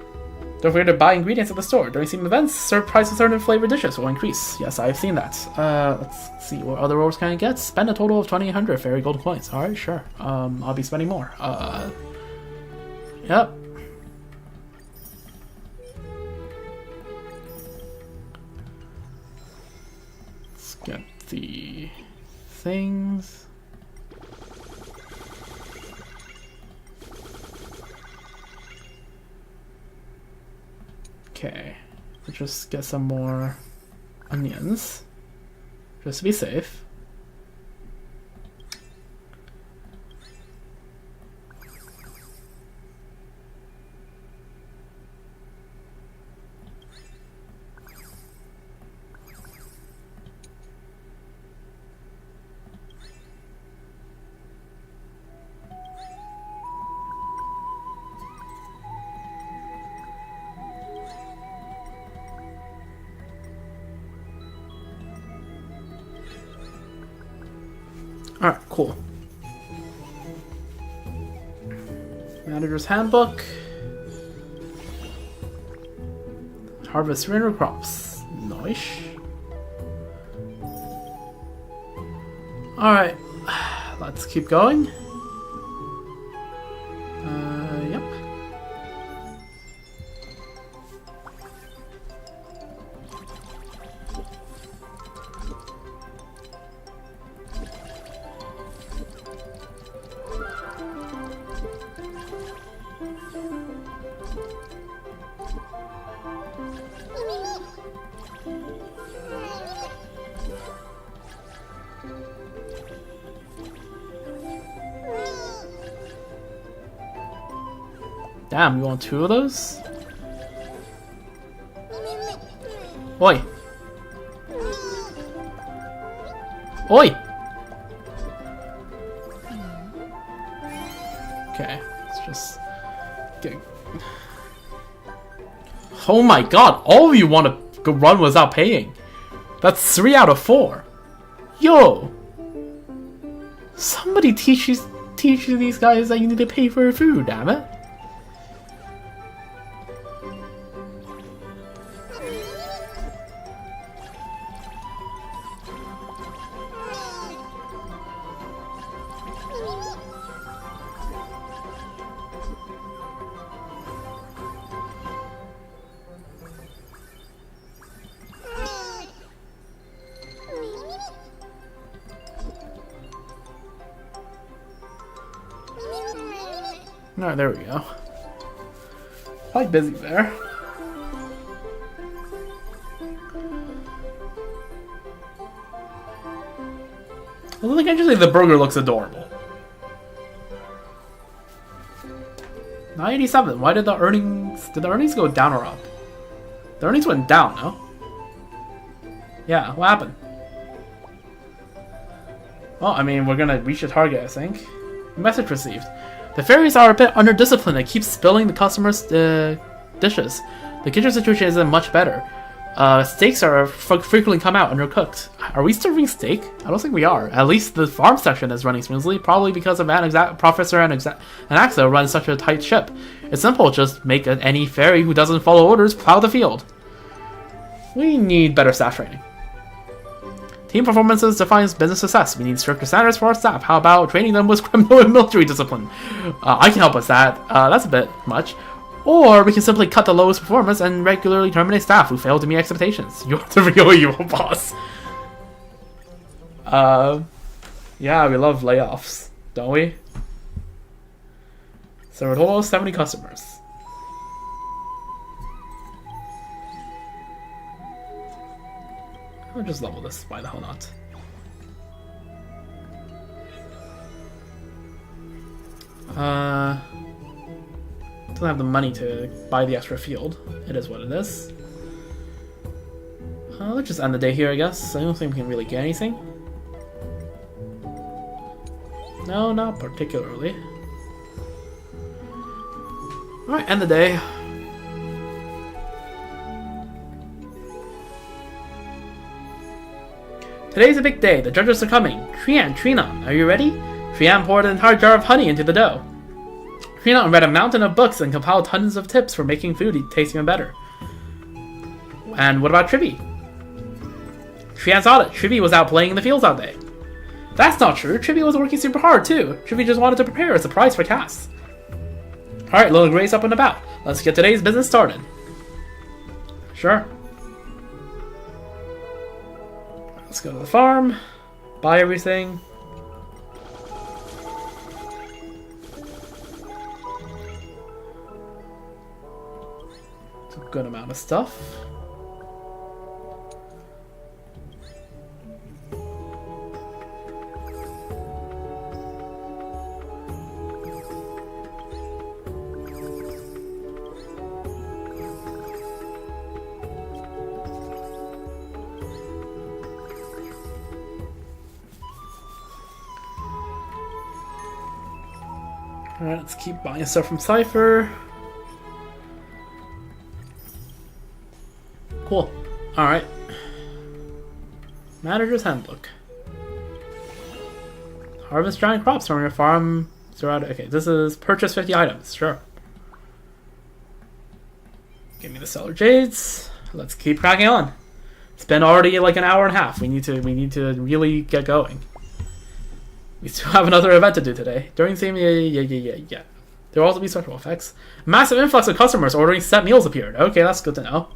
Don't forget to buy ingredients at the store. During some events, serve prices certain flavored dishes will increase. Yes, I've seen that. Let's see what other rewards can I get. Spend a total of 2,800 fairy gold coins. Alright, sure. I'll be spending more. Yep. Let's get the things. Okay, let's just get some more onions, just to be safe. Alright, cool. Manager's Handbook. Harvest winter crops. Nice. Alright, let's keep going. Yep. Damn, you want 2 of those? Oi! Oi! Okay, let's just get... Oh my god, all of you want to go run without paying. That's 3 out of 4. Yo! Somebody teach these guys that you need to pay for your food, damn it. Alright, there we go. Quite busy there. I think actually the burger looks adorable. 987. Why did the earnings go down or up? The earnings went down, no? Yeah, what happened? Well, I mean, we're gonna reach the target, I think. Message received. The fairies are a bit under discipline and keep spilling the customers' dishes. The kitchen situation isn't much better. Steaks are frequently come out undercooked. Are we serving steak? I don't think we are. At least the farm section is running smoothly, probably because of Professor and Axa run such a tight ship. It's simple, just make any fairy who doesn't follow orders plow the field. We need better staff training. Team performances defines business success. We need stricter standards for our staff. How about training them with criminal and military discipline? I can help with that. That's a bit much. Or we can simply cut the lowest performance and regularly terminate staff who fail to meet expectations. You're the real evil boss. Yeah, we love layoffs, don't we? So a total of 70 customers. I'll just level this, why the hell not? Don't have the money to buy the extra field. It is what it is. Let's just end the day here, I guess. I don't think we can really get anything. No, not particularly. Alright, end the day. Today's a big day. The judges are coming. Trian, Trina, are you ready? Trian poured an entire jar of honey into the dough. Trinon read a mountain of books and compiled tons of tips for making food taste even better. And what about Tribby? Trian saw it. Tribby was out playing in the fields all day. That's not true. Tribby was working super hard too. Tribby just wanted to prepare a surprise for Cass. Alright, little Gray's up and about. Let's get today's business started. Sure. Let's go to the farm. Buy everything. It's a good amount of stuff. Alright, let's keep buying stuff from Cypher. Cool. Alright. Manager's Handbook. Harvest giant crops from your farm. Okay, this is purchase 50 items. Sure. Give me the Stellar Jades. Let's keep cracking on. It's been already like an hour and a half. We need to really get going. We still have another event to do today. During the same yeah. There will also be special effects. Massive influx of customers ordering set meals appeared. Okay, that's good to know.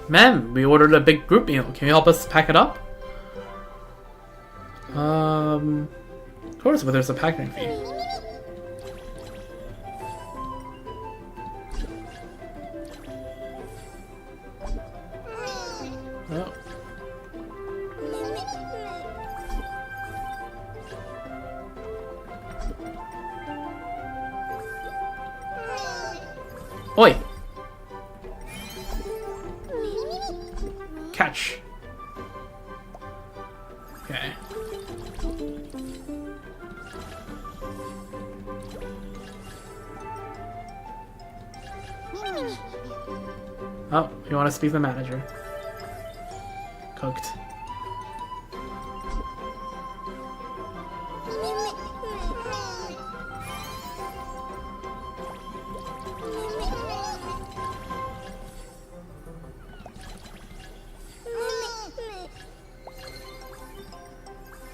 Ma'am, we ordered a big group meal. Can you help us pack it up? Of course, but there's a packaging fee. Oh. Oi! Catch. Okay. Oh, you want to speak to the manager. Cooked.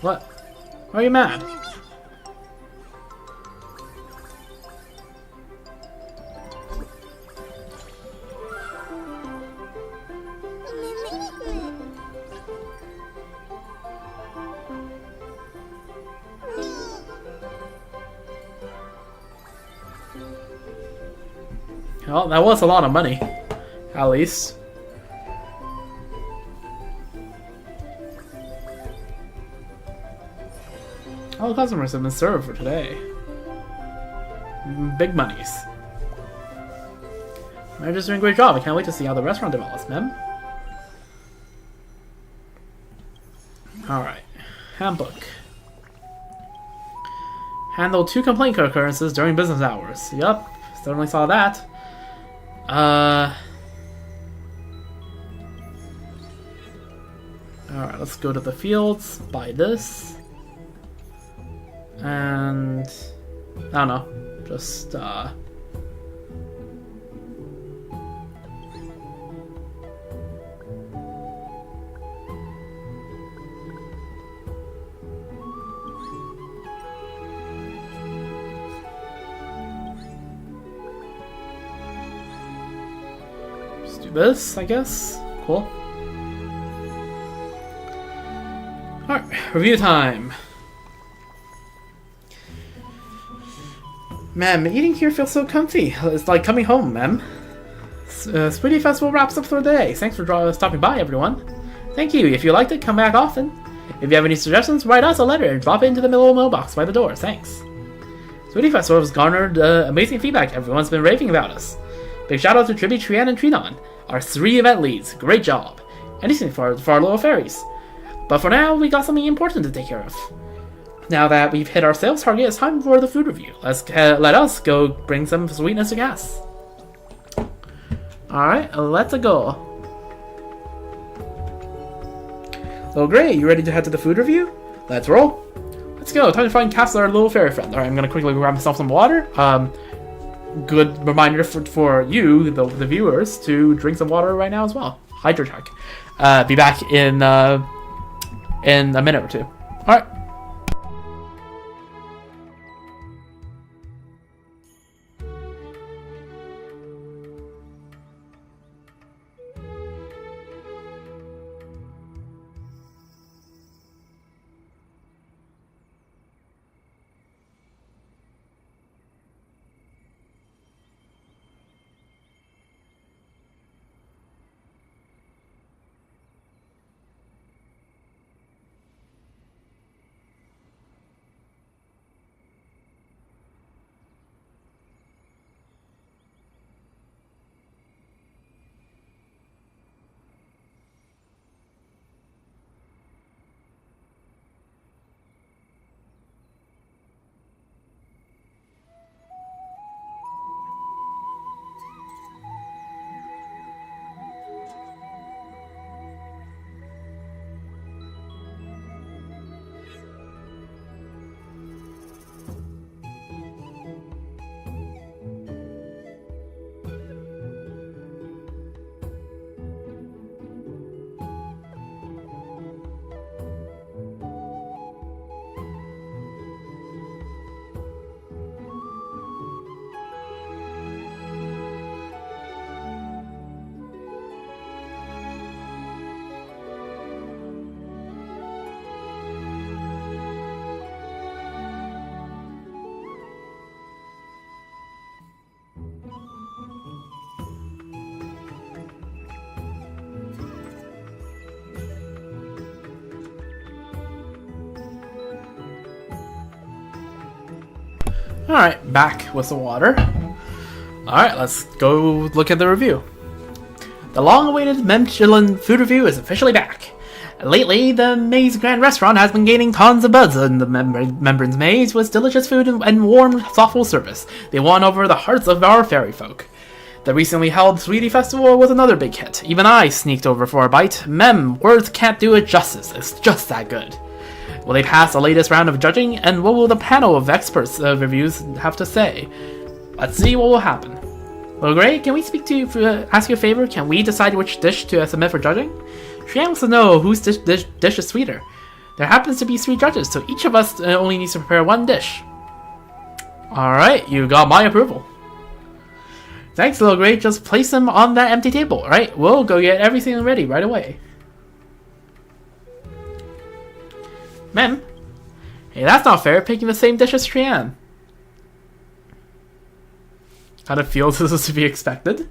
What? Why are you mad? Well, that was a lot of money, at least. All the customers have been served for today. Big monies. Manager's doing a great job. I can't wait to see how the restaurant develops, ma'am. Alright. Handbook. Handle 2 complaint occurrences during business hours. Yup, certainly saw that. Alright, let's go to the fields, buy this. And I don't know, just do this, I guess. Cool. Alright, review time. Ma'am, eating here feels so comfy. It's like coming home, ma'am. Sweetie Festival wraps up for the day. Thanks for stopping by, everyone. Thank you. If you liked it, come back often. If you have any suggestions, write us a letter and drop it into the middle mailbox by the door. Thanks. Sweetie Festival has garnered amazing feedback. Everyone's been raving about us. Big shout out to Tribby, Trian, and Trinon, our 3 event leads. Great job. Anything for our little fairies. But for now, we got something important to take care of. Now that we've hit our sales target, it's time for the food review. Let us go bring some sweetness to gas. Alright, let's go. Oh great, you ready to head to the food review? Let's roll. Let's go, time to find Cass, our little fairy friend. Alright, I'm gonna quickly grab myself some water. Good reminder for you, the viewers, to drink some water right now as well. Hydro check. Be back in a minute or two. Alright. Alright, back with the water. Alright, let's go look at the review. The long-awaited Michelin food review is officially back. Lately, the Maze Grand Restaurant has been gaining tons of buzz in the Membran's Maze with delicious food and warm, thoughtful service. They won over the hearts of our fairy folk. The recently held Sweetie Festival was another big hit. Even I sneaked over for a bite. Words can't do it justice. It's just that good. Will they pass the latest round of judging, and what will the panel of experts reviews have to say? Let's see what will happen. Well, Gray, can we ask you a favor? Can we decide which dish to submit for judging? Trian wants to know whose dish is sweeter. There happens to be 3 judges, so each of us only needs to prepare 1 dish. Alright, you got my approval. Thanks, little Gray. Just place them on that empty table, alright? We'll go get everything ready right away. Mem? Hey, that's not fair, picking the same dish as Trian. Kind of feels this is to be expected.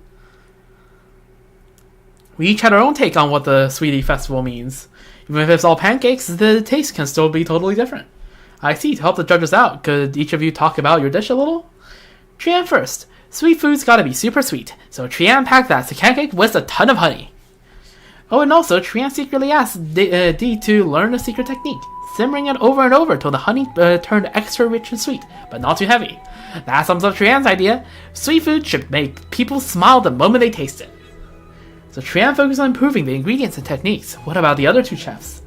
We each had our own take on what the Sweetie Festival means. Even if it's all pancakes, the taste can still be totally different. I see, to help the judges out, could each of you talk about your dish a little? Trian first. Sweet food's gotta be super sweet, so Trian packed that pancake with a ton of honey. Oh, and also, Trian secretly asked Dee to learn a secret technique, simmering it over and over till the honey turned extra rich and sweet, but not too heavy. That sums up Trian's idea. Sweet food should make people smile the moment they taste it. So Trian focused on improving the ingredients and techniques. What about the other 2 chefs?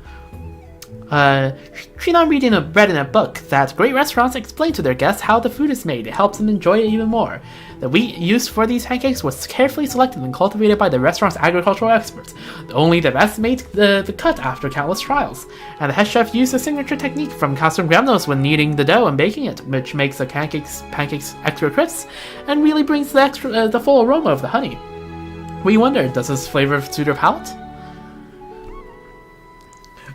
Trian read in a book that great restaurants explain to their guests how the food is made. It helps them enjoy it even more. The wheat used for these pancakes was carefully selected and cultivated by the restaurant's agricultural experts. Only the best made the cut after countless trials. And the head chef used a signature technique from custom gramnos when kneading the dough and baking it, which makes the pancakes extra crisp and really brings the full aroma of the honey. We wonder, does this flavor suit your palate?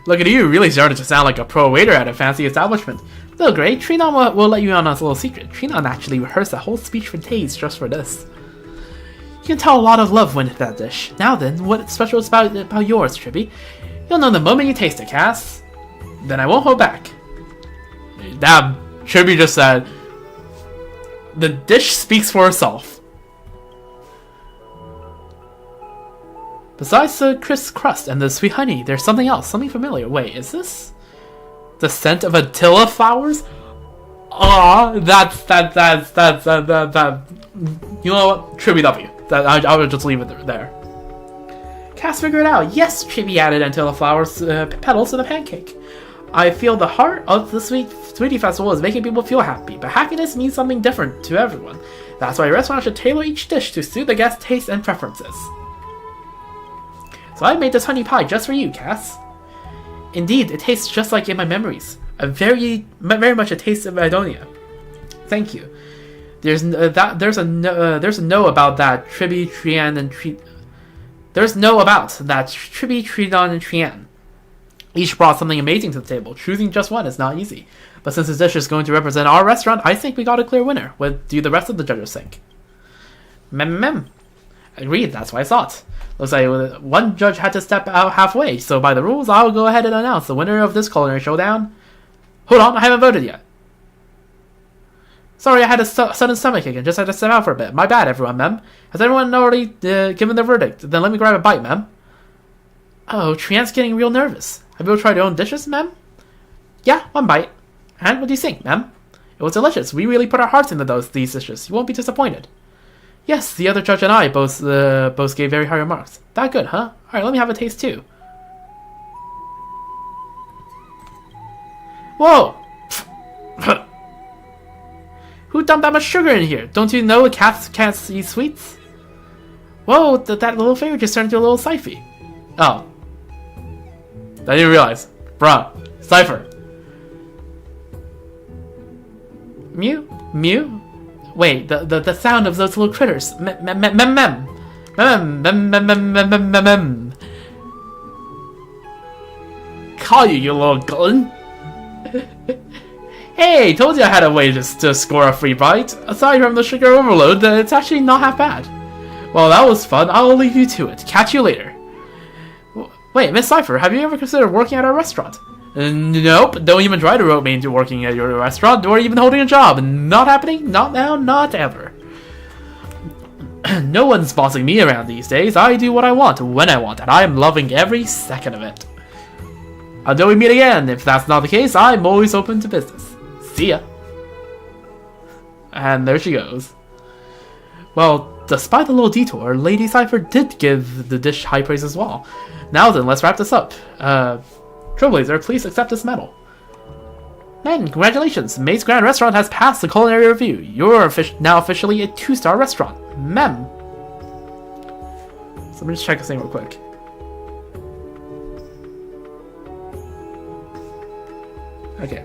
Look at you, really started to sound like a pro waiter at a fancy establishment. Little Gray, Trinon will let you on a little secret. Trinon actually rehearsed a whole speech for days just for this. You can tell a lot of love went into that dish. Now then, what's special about yours, Tribby? You'll know the moment you taste it, Cass. Then I won't hold back. Damn, Tribby just said, the dish speaks for itself. Besides the crisp crust and the sweet honey, there's something else, something familiar. Wait, is this The scent of Attila flowers? Aw, that. You know what? Tribute W. I would just leave it there. Cass figured it out. Yes, Chibi added Attila flowers petals to the pancake. I feel the heart of the Sweetie Festival is making people feel happy, but happiness means something different to everyone. That's why a restaurant should tailor each dish to suit the guest's tastes and preferences. So I made this honey pie just for you, Cass. Indeed, it tastes just like in my memories. Very much a taste of Idonia. Thank you. There's a no about that Tribi, Trian, and There's no about that Tribi, Tridon, and Trian. Each brought something amazing to the table. Choosing just one is not easy. But since this dish is going to represent our restaurant, I think we got a clear winner. What do the rest of the judges think? Mem. Agreed, that's what I thought. Looks like one judge had to step out halfway, so by the rules, I'll go ahead and announce the winner of this culinary showdown. Hold on, I haven't voted yet. Sorry, I had a sudden stomachache and just had to step out for a bit. My bad, everyone, mem. Has everyone already given their verdict? Then let me grab a bite, mem. Oh, Trian's getting real nervous. Have you ever tried your own dishes, mem? Yeah, one bite. And what do you think, mem? It was delicious. We really put our hearts into these dishes. You won't be disappointed. Yes, the other judge and I both gave very high remarks. That good, huh? Alright, let me have a taste too. Whoa! Who dumped that much sugar in here? Don't you know cats can't eat sweets? Whoa, that little finger just turned into a little Syphy. Oh. I didn't realize. Bruh. Cypher. Mew? Wait, the sound of those little critters. Mem. Call you little glutton. Hey, told you I had a way to score a free bite. Aside from the sugar overload, it's actually not half bad. Well, that was fun. I'll leave you to it. Catch you later. Wait, Miss Cypher, have you ever considered working at our restaurant? Nope, don't even try to rope me into working at your restaurant or even holding a job. Not happening, not now, not ever. No one's bossing me around these days. I do what I want, when I want, and I'm loving every second of it. Until we meet again, if that's not the case, I'm always open to business. See ya. And there she goes. Well, despite the little detour, Lady Cypher did give the dish high praise as well. Now then, let's wrap this up. Trailblazer, please accept this medal. Men, congratulations! May's Grand Restaurant has passed the culinary review. You're now officially a 2-star restaurant. Mem. So let me just check this thing real quick. Okay.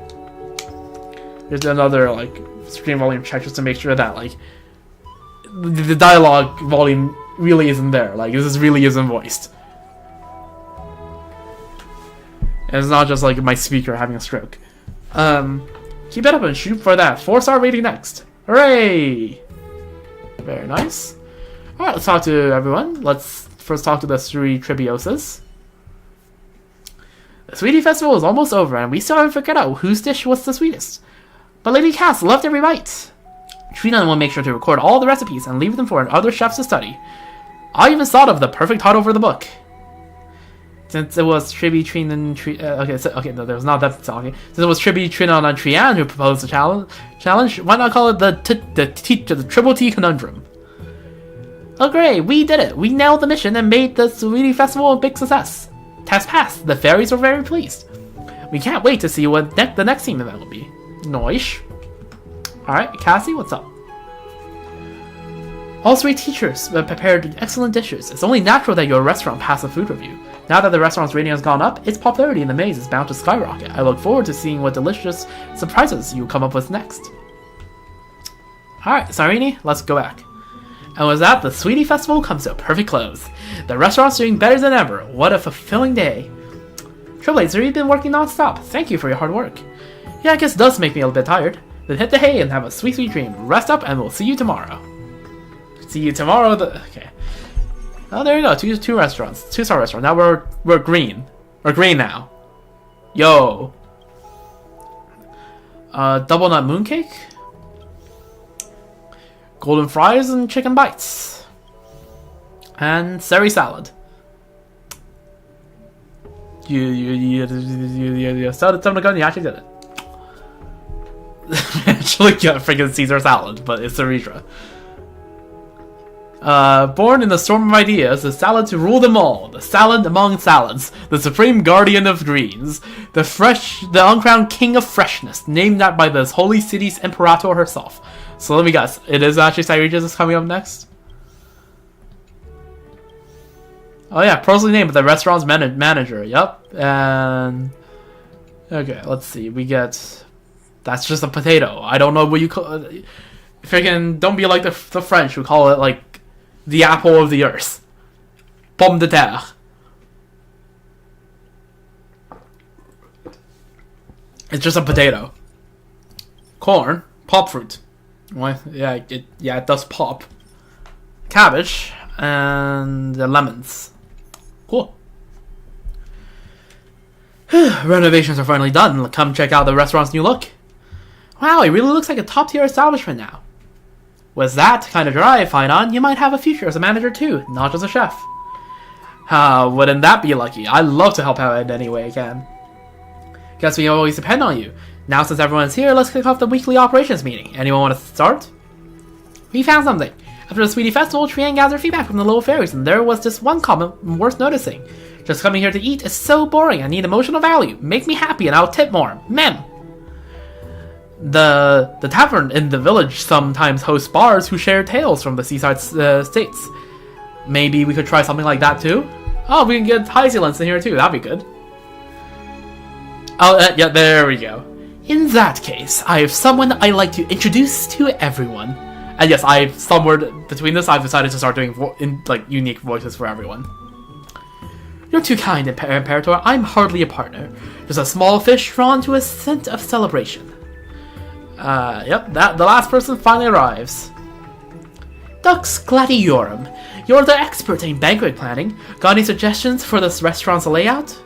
There's another, screen volume check just to make sure that, the dialogue volume really isn't there. This really isn't voiced. And it's not just, my speaker having a stroke. Keep it up and shoot for that 4-star rating next. Hooray! Very nice. Alright, let's talk to everyone. Let's first talk to the 3 Tribioses. The Sweetie Festival is almost over, and we still haven't figured out whose dish was the sweetest. But Lady Cass loved every bite. Trina will make sure to record all the recipes and leave them for other chefs to study. I even thought of the perfect title for the book. Since it was Tribi, Trinan, no, there was not that talking. Since it was Tribi, Trinan, and Trian who proposed the challenge, why not call it the Triple T Conundrum? Oh great, we did it! We nailed the mission and made the Sweetie Festival a big success. Test passed. The fairies were very pleased. We can't wait to see what the next team event will be. Noish. Alright, Cassie, what's up? All 3 teachers prepared excellent dishes. It's only natural that your restaurant passed a food review. Now that the restaurant's rating has gone up, its popularity in the maze is bound to skyrocket. I look forward to seeing what delicious surprises you come up with next. Alright, Sarini, let's go back. And with that, the Sweetie Festival comes to a perfect close. The restaurant's doing better than ever. What a fulfilling day. Trailblazer, you've been working non-stop. Thank you for your hard work. Yeah, I guess it does make me a little bit tired. Then hit the hay and have a sweet, sweet dream. Rest up and we'll see you tomorrow. See you tomorrow. Okay. Oh, there you go. Two restaurants. 2-star restaurant. Now we're green. We're green now. Yo. Double nut mooncake. Golden fries and chicken bites. And seri salad. You started something gun. You actually did it. Actually got freaking Caesar salad, but it's Ceretra. Born in the storm of ideas, the salad to rule them all. The salad among salads. The supreme guardian of greens. The uncrowned king of freshness. Named that by this holy city's imperator herself. So let me guess. It is actually Cyregius is coming up next? Oh yeah, personally named the restaurant's manager. Yep. And... okay, let's see. We get... that's just a potato. I don't know what you call it. Freaking don't be like the French who call it like the apple of the earth. Pomme de terre. It's just a potato. Corn. Pop fruit. Well, yeah, it does pop. Cabbage. And lemons. Cool. Renovations are finally done. Come check out the restaurant's new look. Wow, it really looks like a top-tier establishment now. With that kind of drive, Finon, you might have a future as a manager too, not just a chef. Wouldn't that be lucky? I'd love to help out in any way I can. Guess we always depend on you. Now since everyone's here, let's kick off the weekly operations meeting. Anyone want to start? We found something. After the Sweetie Festival, Trian gathered feedback from the little fairies, and there was this one comment worth noticing. Just coming here to eat is so boring, I need emotional value. Make me happy and I'll tip more. Mem! The tavern in the village sometimes hosts bars who share tales from the seaside states. Maybe we could try something like that too? Oh, we can get Hysilence in here too, that'd be good. Oh, yeah, there we go. In that case, I have someone I'd like to introduce to everyone. And yes, somewhere between this, I've decided to start doing unique voices for everyone. You're too kind, Imperator. I'm hardly a partner. Just a small fish drawn to a scent of celebration. Yep, the last person finally arrives. Dux Gladiorum, you're the expert in banquet planning. Got any suggestions for this restaurant's layout?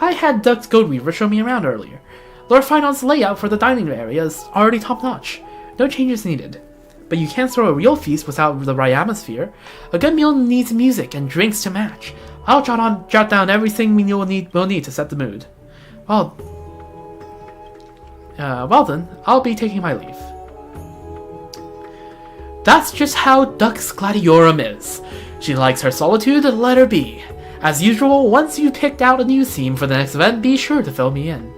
I had Dux Goldweaver show me around earlier. Lord Finon's layout for the dining area is already top-notch. No changes needed. But you can't throw a real feast without the right atmosphere. A good meal needs music and drinks to match. I'll jot down everything we'll need to set the mood. Well then, I'll be taking my leave. That's just how Dux Gladiorum is. She likes her solitude, let her be. As usual, once you've picked out a new theme for the next event, be sure to fill me in.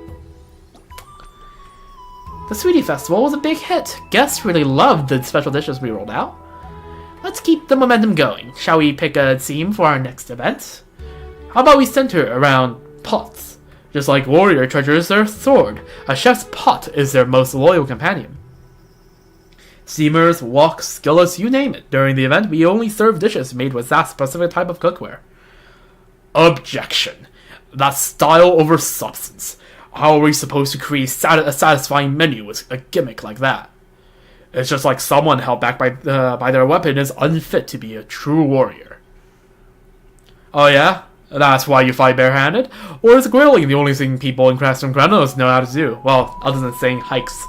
The Sweetie Festival was a big hit. Guests really loved the special dishes we rolled out. Let's keep the momentum going. Shall we pick a theme for our next event? How about we center around pots? Just like warrior treasures their sword, a chef's pot is their most loyal companion. Steamers, woks, skillets, you name it. During the event, we only serve dishes made with that specific type of cookware. Objection. That's style over substance. How are we supposed to create a satisfying menu with a gimmick like that? It's just like someone held back by their weapon is unfit to be a true warrior. Oh yeah? That's why you fight barehanded? Or is grilling the only thing people in Creston Granos know how to do? Well, other than saying hikes.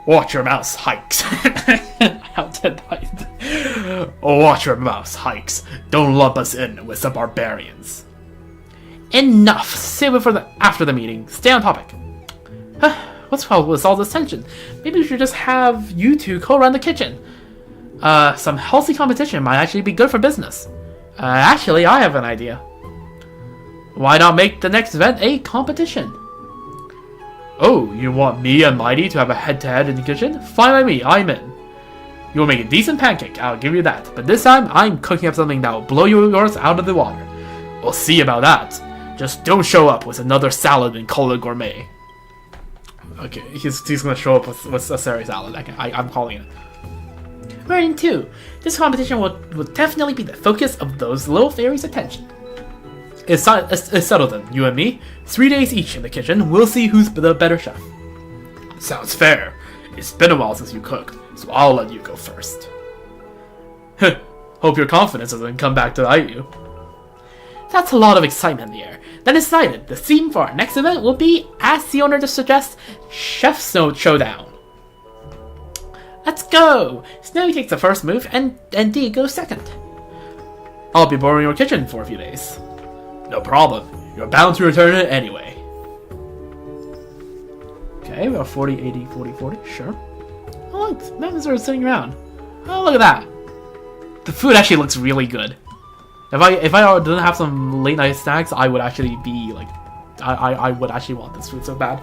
Watch your mouse, hikes. How did I... Watch your mouse, hikes. Don't lump us in with the barbarians. Enough! Save it for after the meeting. Stay on topic. What's wrong with all this tension? Maybe we should just have you two co-run the kitchen. Some healthy competition might actually be good for business. Actually, I have an idea. Why not make the next event a competition? Oh, you want me and Mighty to have a head-to-head in the kitchen? Fine by me, I'm in. You'll make a decent pancake, I'll give you that. But this time, I'm cooking up something that will blow yours out of the water. We'll see about that. Just don't show up with another salad and call it gourmet. Okay, he's gonna show up with a Sari salad. I'm calling it. We're in two. This competition will definitely be the focus of those little fairies' attention. It's settled then. You and me, 3 days each in the kitchen. We'll see who's the better chef. Sounds fair. It's been a while since you cooked, so I'll let you go first. Hope your confidence doesn't come back to bite you. That's a lot of excitement in the air. Then decided, the theme for our next event will be, as the owner just suggests, Chef Snow Showdown. Let's go! Snowy takes the first move, and Dee goes second. I'll be borrowing your kitchen for a few days. No problem. You're bound to return it anyway. Okay, we have 40, 80, 40, 40. Sure. Oh, look, members are sitting around. Oh, look at that. The food actually looks really good. If I didn't have some late night snacks, I would actually be like, I would actually want this food so bad.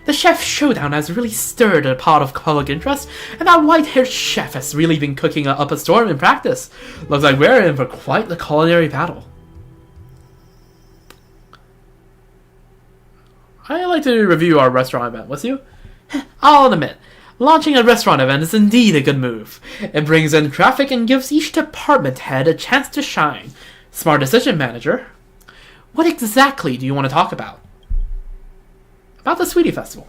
The chef showdown has really stirred a pot of public interest, and that white-haired chef has really been cooking up a storm in practice. Looks like we're in for quite the culinary battle. I'd like to review our restaurant event with you. I'll admit, launching a restaurant event is indeed a good move. It brings in traffic and gives each department head a chance to shine. Smart decision, manager. What exactly do you want to talk about? About the Sweetie Festival.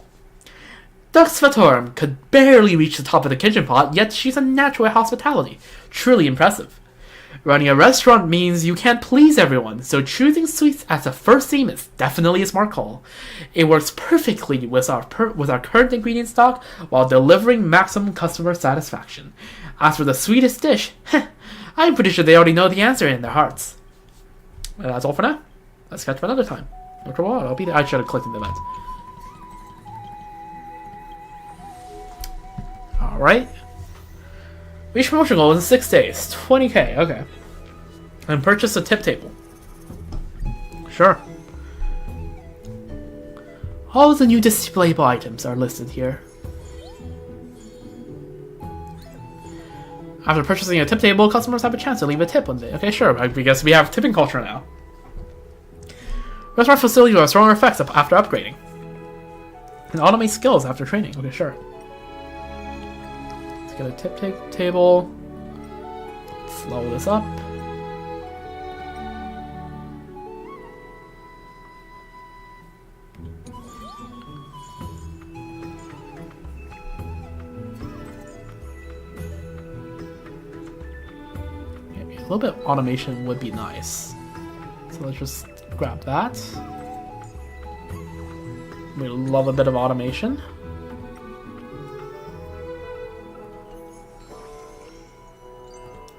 Dux Vatorum could barely reach the top of the kitchen pot, yet she's a natural at hospitality. Truly impressive. Running a restaurant means you can't please everyone, so choosing sweets as a first theme is definitely a smart call. It works perfectly with our current ingredient stock while delivering maximum customer satisfaction. As for the sweetest dish, I'm pretty sure they already know the answer in their hearts. And that's all for now. Let's catch up another time. After a while, I'll be there. I should have clicked in the event. Alright. Reach promotion goal in 6 days. 20k, okay. And purchase a tip table. Sure. All the new displayable items are listed here. After purchasing a tip table, customers have a chance to leave a tip one day. Okay, sure. I guess we have tipping culture now. Restaurant facilities will have stronger effects after upgrading. And automate skills after training. Okay, sure. Let's get a tip table. Let's level this up. A little bit of automation would be nice. So let's just grab that. We love a bit of automation.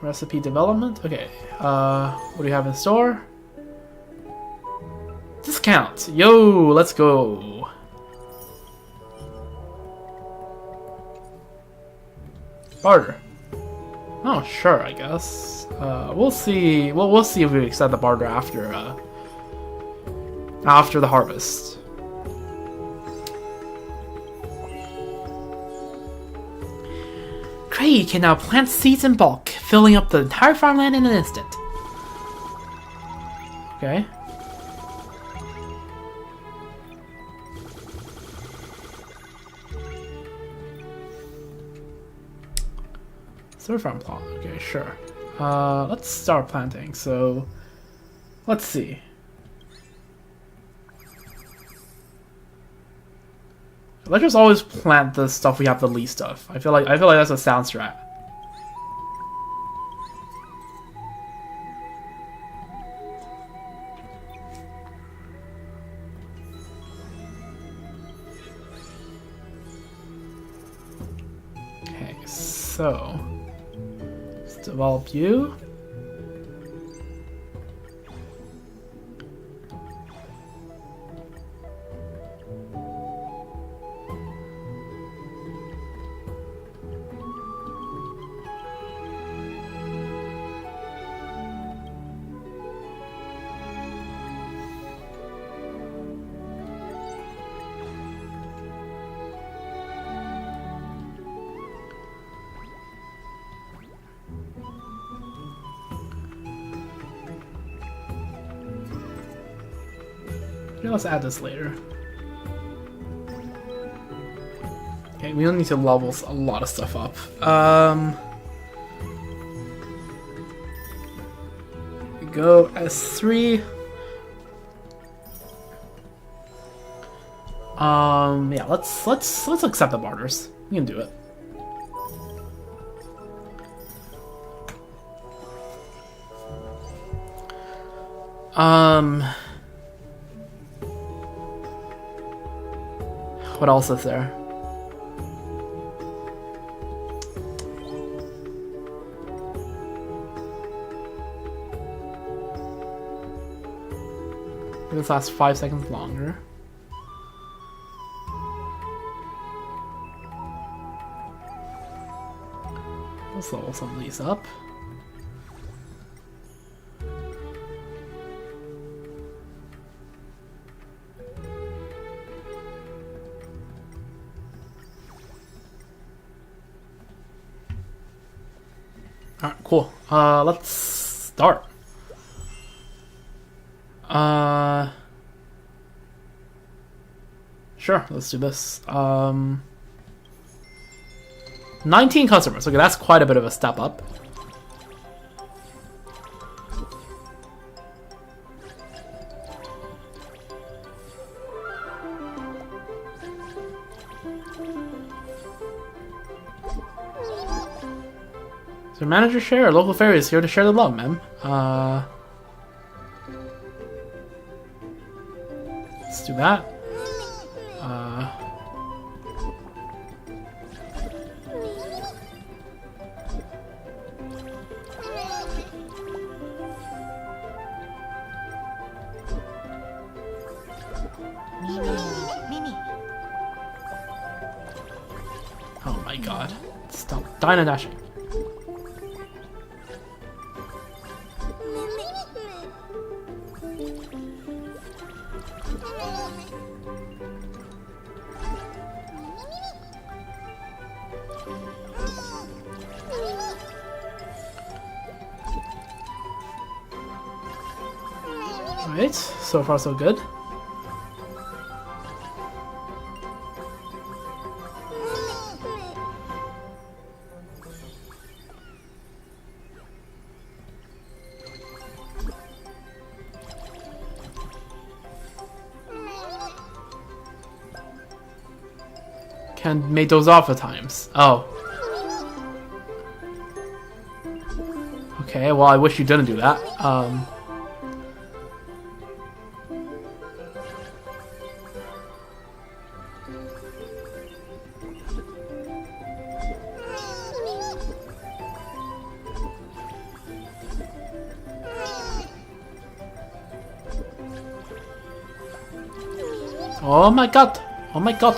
Recipe development. Okay. What do we have in store? Discount. Yo, let's go. Barter. Oh, sure. I guess. We'll see. We'll see if we accept the barter after the harvest. Craig can now plant seeds in bulk, filling up the entire farmland in an instant. Okay. Solar farm plot. Okay, sure. Let's start planting. So, let's see. Let's just always plant the stuff we have the least of. I feel like that's a sound strat. Okay, so let's develop you. Okay, let's add this later. Okay, we don't need to level a lot of stuff up. We go S3. Yeah, let's accept the barters. We can do it. What else is there? This lasts 5 seconds longer. Let's level some of these up. Alright, cool. Let's start. Sure, let's do this. 19 customers. Okay, that's quite a bit of a step up. So manager share, local fairy is here to share the love, ma'am. Let's do that. Oh my god. Stop Dyna dashing. Alright, so far so good. Can make those off at times. Oh. Okay, well I wish you didn't do that. Oh my god! Oh my god!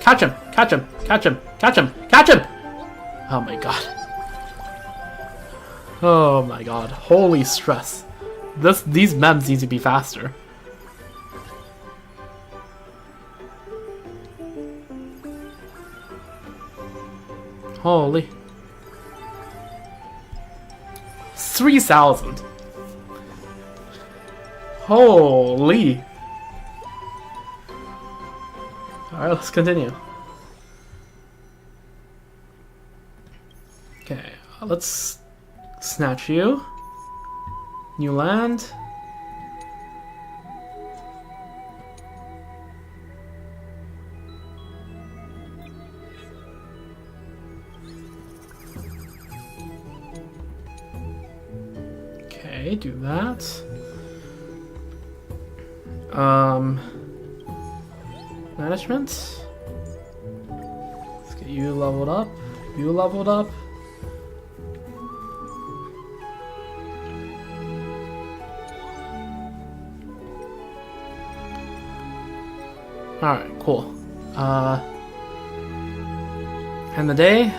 Catch him! Catch him! Catch him! Catch him! Catch him! Oh my god. Oh my god. Holy stress. These mems need to be faster. Holy. 3,000. Holy. Alright, let's continue. Okay, let's snatch you. New land. Okay, do that. Management. Let's get you leveled up. You leveled up. Alright, cool. End the day.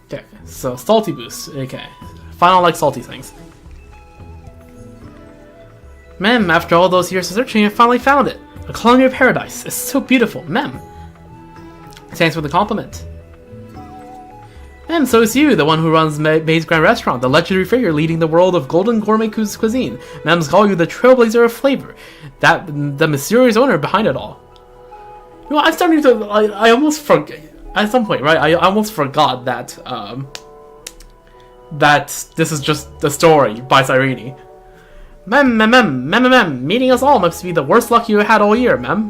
Okay, so salty boost. Okay. Final like salty things. Mem, after all those years of searching, I finally found it. A colonial paradise. It's so beautiful. Mem. Thanks for the compliment. Mem, so is you, the one who runs May's Grand Restaurant, the legendary figure leading the world of golden gourmet cuisine. Mems call you the trailblazer of flavor. The mysterious owner behind it all. You know, I'm starting to... I almost forgot... At some point, right, I almost forgot that, that this is just the story by Cyrene. Mem, meeting us all must be the worst luck you had all year, Mem.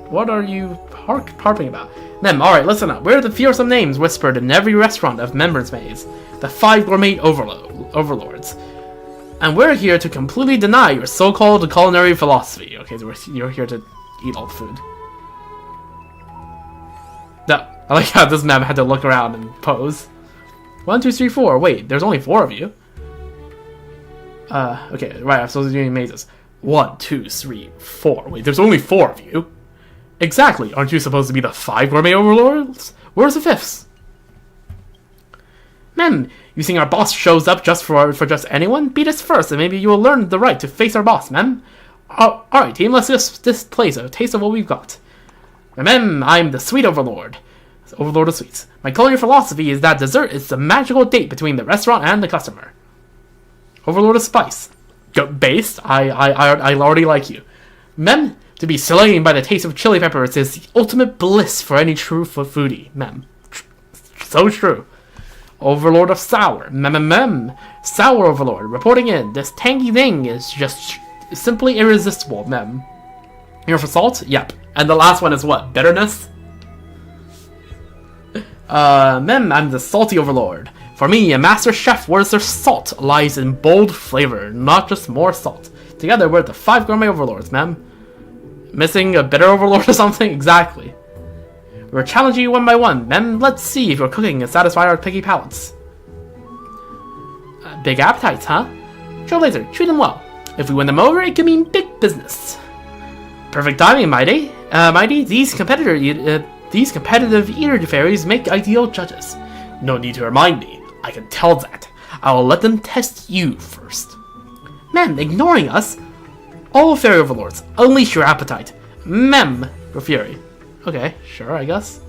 What are you harping about? Mem, alright, listen up. We're the fearsome names whispered in every restaurant of Members Maze. The 5 gourmet overlords. And we're here to completely deny your so-called culinary philosophy. Okay, so you're here to eat all the food. No, I like how this mem had to look around and pose. 1, 2, 3, 4. Wait, there's only 4 of you. Okay, right, I'm supposed to be doing mazes. 1, 2, 3, 4. Wait, there's only 4 of you. Exactly, aren't you supposed to be the 5 gourmet overlords? Where's the 5th? Mem, you think our boss shows up just for just anyone? Beat us first, and maybe you will learn the right to face our boss, Mem. Alright, team, let's just display a taste of what we've got. Mem, I'm the Sweet Overlord. Overlord of Sweets. My culinary philosophy is that dessert is the magical date between the restaurant and the customer. Overlord of Spice. Based, I already like you. Mem, to be slain by the taste of chili peppers is the ultimate bliss for any true foodie. Mem. So true. Overlord of Sour. Mem. Sour Overlord. Reporting in. This tangy thing is just simply irresistible. Mem. Here for salt? Yep. And the last one is what? Bitterness? Mem, I'm the Salty Overlord. For me, a master chef where their salt lies in bold flavor, not just more salt. Together, we're the 5 gourmet overlords, Mem. Missing a bitter overlord or something? Exactly. We're challenging you one by one, Mem. Let's see if your cooking can satisfy our picky palates. Big appetites, huh? Trailblazer, treat them well. If we win them over, it could mean big business. Perfect timing, Mighty. Mighty, these competitive eater fairies make ideal judges. No need to remind me. I can tell that. I will let them test you first. Mem, ignoring us? All fairy overlords, unleash your appetite. Mem, for fury. Okay, sure, I guess.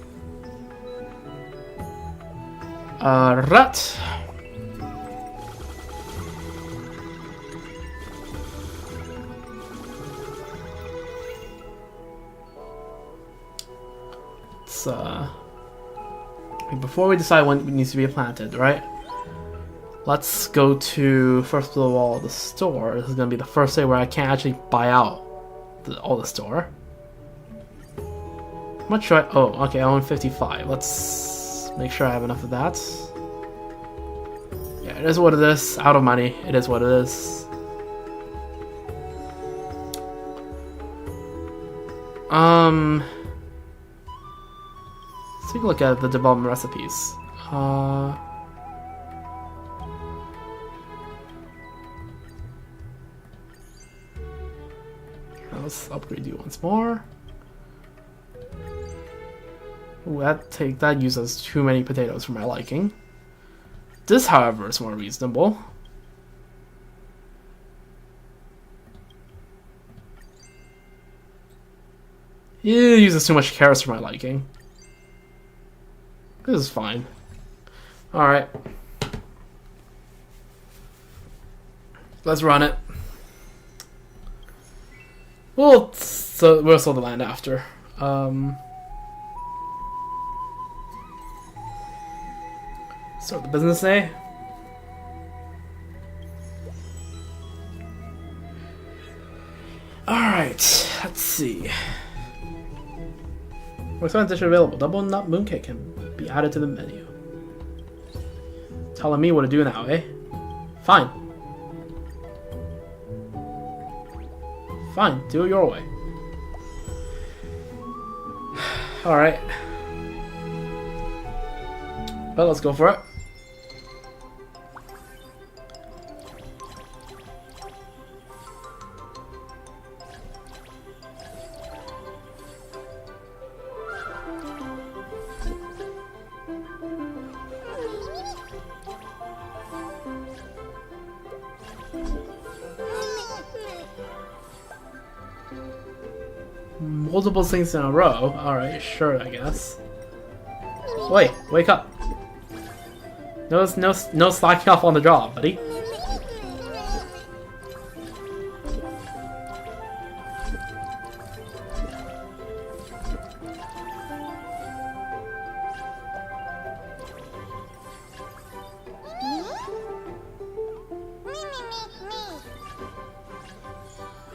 Right. Before we decide when it needs to be planted, right? Let's go to, first of all, the store. This is going to be the first day where I can't actually buy out all the store. How much should I... Oh, okay, I own 55. Let's make sure I have enough of that. Yeah, it is what it is. Out of money. It is what it is. Let's take a look at the development recipes. Let's upgrade you once more. Ooh, that uses too many potatoes for my liking. This, however, is more reasonable. It uses too much carrots for my liking. This is fine. Alright. Let's run it. We'll sell the land after. Start the business day. Alright, let's see. What's on dish available? Double nut mooncake can be added to the menu. Telling me what to do now, eh? Fine. Fine, do it your way. Alright. Well, let's go for it. Multiple things in a row. Alright, sure, I guess. Wait, wake up. No slacking off on the job, buddy.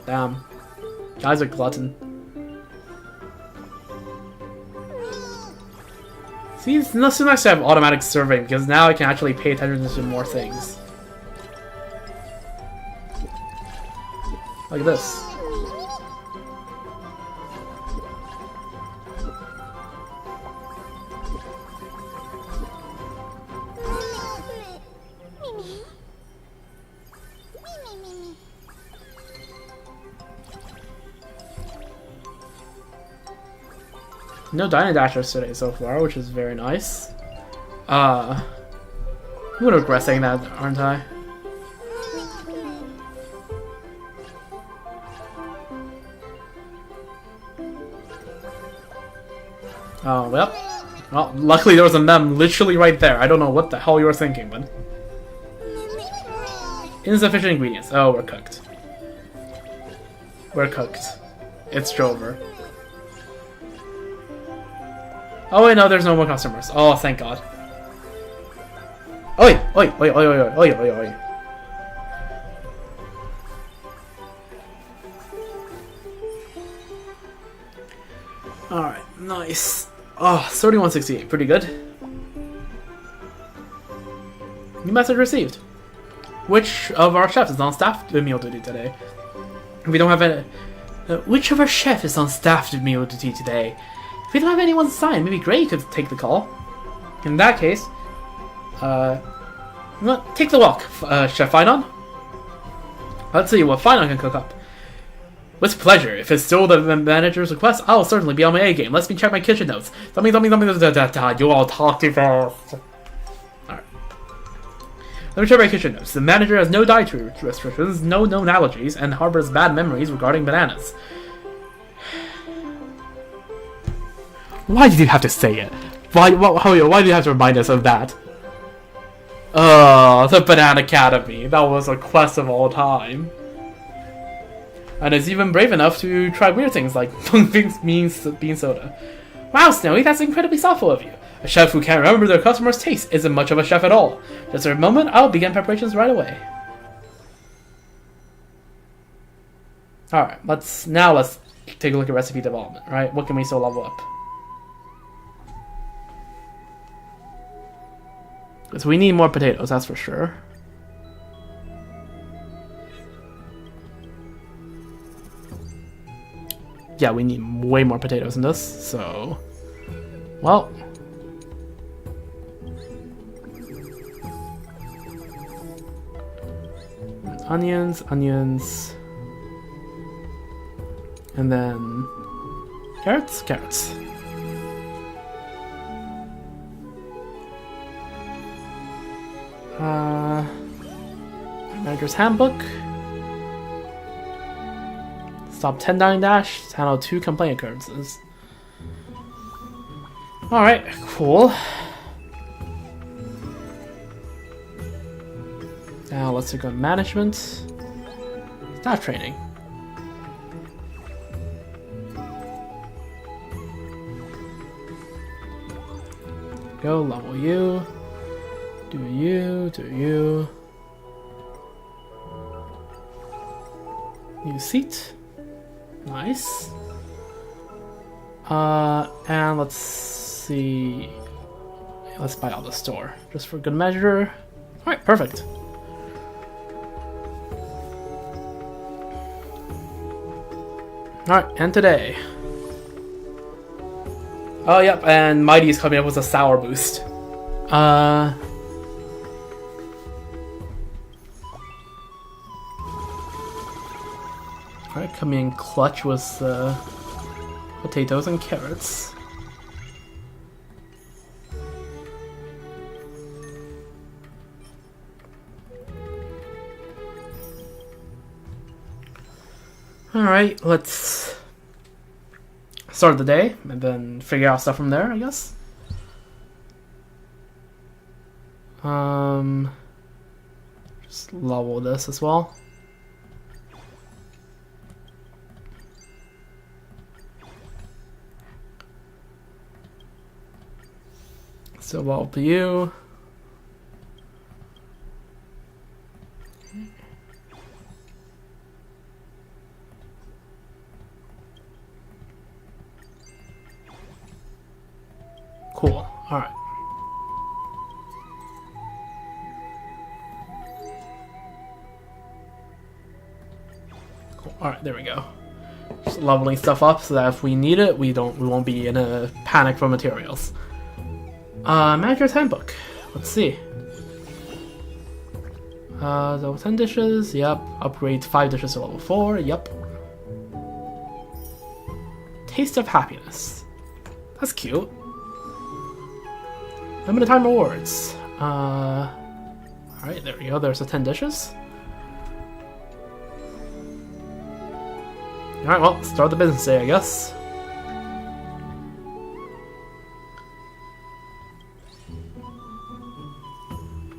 Damn. Guy's a glutton. See, it's not so nice to have automatic surveying because now I can actually pay attention to more things. Like this. No dining dashers today so far, which is very nice. I'm gonna regret saying that, aren't I? Oh, well, luckily there was a mem literally right there. I don't know what the hell you were thinking, but... Insufficient ingredients. Oh, we're cooked. We're cooked. It's Drover. Oh wait, no, there's no more customers. Oh, thank God. Oi! Oi! Oi! Oi! Oi! Oi! Oi! Oi! Alright, nice. Oh, 3168, pretty good. New message received. Which of our chefs is on staff to meal duty today? We don't have any... which of our chef is on staff to meal duty today? If we don't have anyone assigned, maybe Gray could take the call. In that case, take the walk, Chef Finon. Let's see what Finon can cook up. With pleasure. If it's still the manager's request, I'll certainly be on my A game. Let me check my kitchen notes. You all talk too fast. Alright. Let me check my kitchen notes. The manager has no dietary restrictions, no known allergies, and harbors bad memories regarding bananas. Why did you have to say it? Why do you have to remind us of that? Oh, the Banana Academy. That was a quest of all time. And is even brave enough to try weird things like bean soda. Wow, Snowy, that's incredibly thoughtful of you. A chef who can't remember their customers' taste isn't much of a chef at all. Just for a moment, I'll begin preparations right away. Alright, let's take a look at recipe development, right? What can we still level up? Because we need more potatoes, that's for sure. Yeah, we need way more potatoes in this, so... Well... Onions, onions... And then... Carrots? Carrots. Manager's Handbook. Stop 10 dining dash. Handle 2 complaint occurrences. Alright, cool. Now let's go management. Staff training. Go level you. Do you. New seat. Nice. And let's see. Let's buy all the store, just for good measure. Alright, perfect. Alright, and today. Oh, yep, and Mighty's coming up with a sour boost. Alright, coming in clutch with potatoes and carrots. Alright, let's start the day and then figure out stuff from there, I guess. Just level this as well. So level to you. Cool. Alright. Cool. Alright, there we go. Just leveling stuff up so that if we need it, we won't be in a panic for materials. Manager's Handbook. Let's see. Level 10 dishes, yep. Upgrade 5 dishes to level 4, yep. Taste of Happiness. That's cute. Limited time rewards. Alright, there we go. There's the 10 dishes. Alright, well, start the business day, I guess.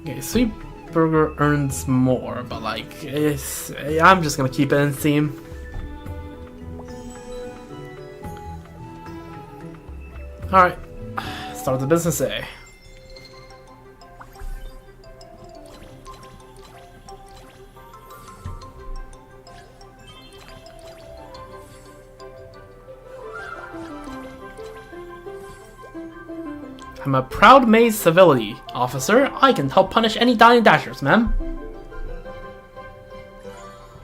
Okay, Sweet Burger earns more, but like, I'm just gonna keep it in Steam. Alright, start the business day. I'm a proud Maze Civility Officer. I can help punish any dying dashers, ma'am.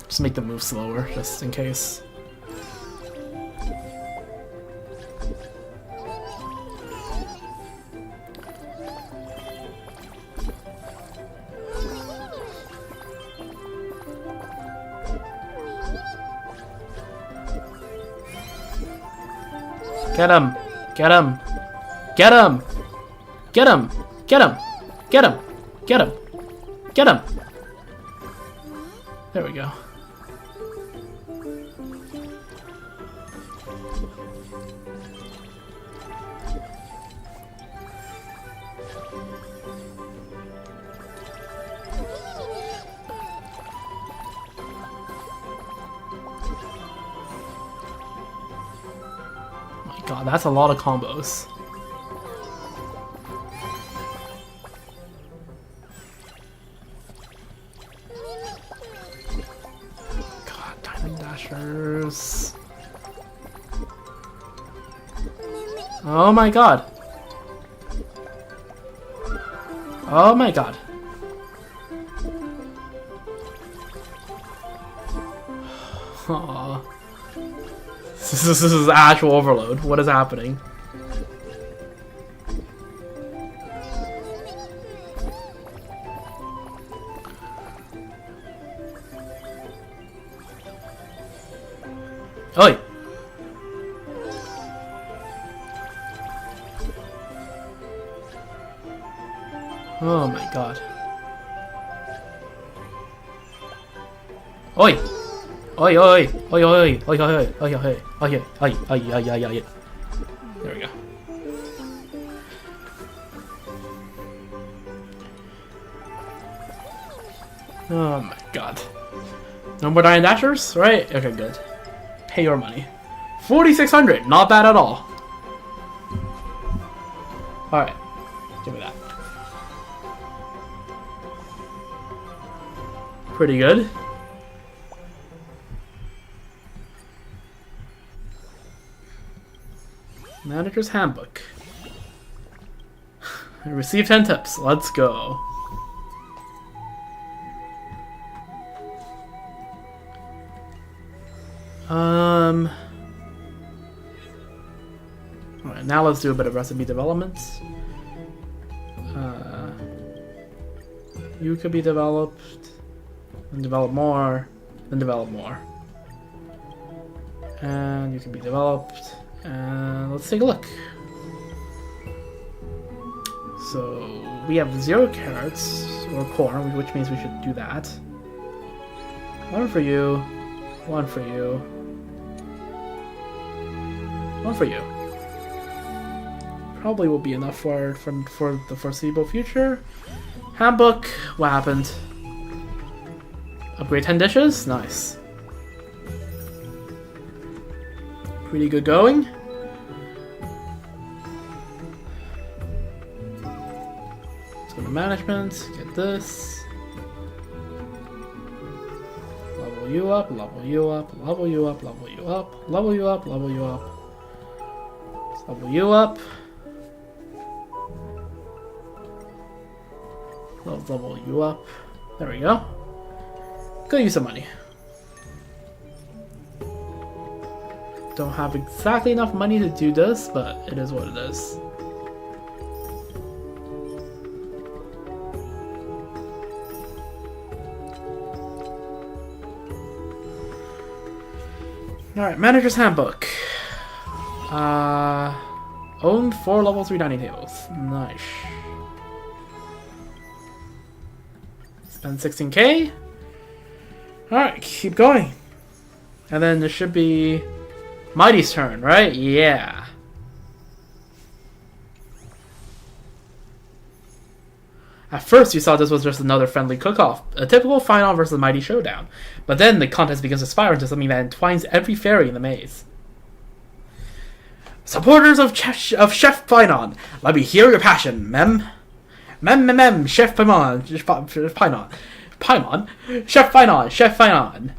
Just make them move slower, just in case. Get him! Get him! Get him! Get him! Get him! Get him! Get him! Get him! There we go. My god, that's a lot of combos. Oh my god. Oh my god. Aww. This is actual overload. What is happening? Oi! Oh my god. Oi! Oi oi! Oi oi! Oi oi! Oi oi! Oi oi! Oi oi! Oi! There we go. Oh my god. No more Dying Dashers? Right? Okay, good. Pay your money. 4,600! Not bad at all. Alright. Give me that. Pretty good. Manager's Handbook. I received 10 tips. Let's go. Alright, now let's do a bit of recipe development. You could be developed, and develop more, then develop more. And you can be developed, and let's take a look. So we have 0 carrots, or corn, which means we should do that. 1 for you, 1 for you, 1 for you. Probably will be enough for the foreseeable future. Handbook, what happened? Upgrade 10 dishes? Nice. Pretty good going. Let's go to management, get this. Level you up, level you up, level you up, level you up, level you up, level you up. Let's level you up. Let's level you up. There we go. Go use some money. Don't have exactly enough money to do this, but it is what it is. Alright, Manager's Handbook. Owned 4 level 3 dining tables. Nice. Spend 16k. Alright, keep going. And then there should be Mighty's turn, right? Yeah. At first, you thought this was just another friendly cook-off, a typical Final versus Mighty showdown. But then the contest begins to spiral into something that entwines every fairy in the maze. Supporters of Chef Pinon, let me hear your passion, mem. Mem, Chef Pinon, Paimon, Chef Pinon.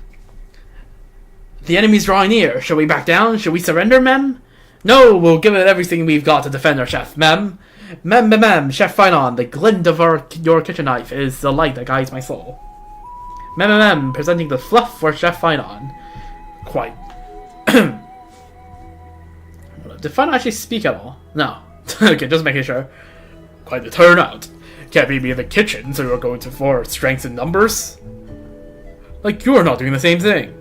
The enemy's drawing near. Shall we back down? Shall we surrender, mem? No, we'll give it everything we've got to defend our chef, mem. Mem, Chef Pinon, the glint of your kitchen knife is the light that guides my soul. Mem, presenting the fluff for Chef Pinon. Quite. Did Pinon actually speak at all? No. Okay, just making sure. Quite the turnout. Can't be me in the kitchen, so you're going for strength in numbers? Like, you're not doing the same thing.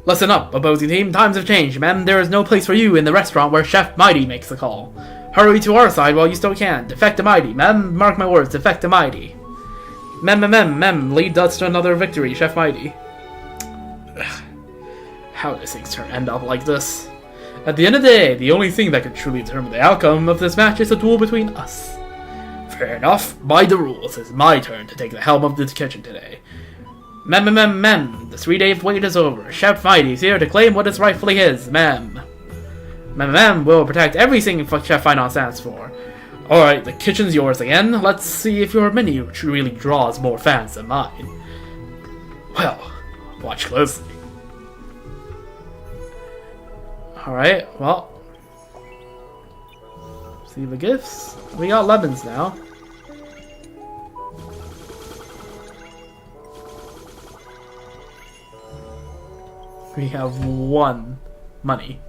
Listen up, opposing team. Times have changed, ma'am. There is no place for you in the restaurant where Chef Mighty makes the call. Hurry to our side while you still can. Defect the Mighty, ma'am. Mark my words, defect the Mighty. Mem. Lead us to another victory, Chef Mighty. Ugh. How do these things end up like this? At the end of the day, the only thing that can truly determine the outcome of this match is a duel between us. Fair enough. By the rules, it's my turn to take the helm of this kitchen today. Mem. The 3-day wait is over. Chef Mighty is here to claim what is rightfully his, mem. Mem will protect everything Chef Pinon stands for. Alright, the kitchen's yours again. Let's see if your menu really draws more fans than mine. Well, watch closely. Alright, well. See the gifts. We got lemons now. We have 1 money.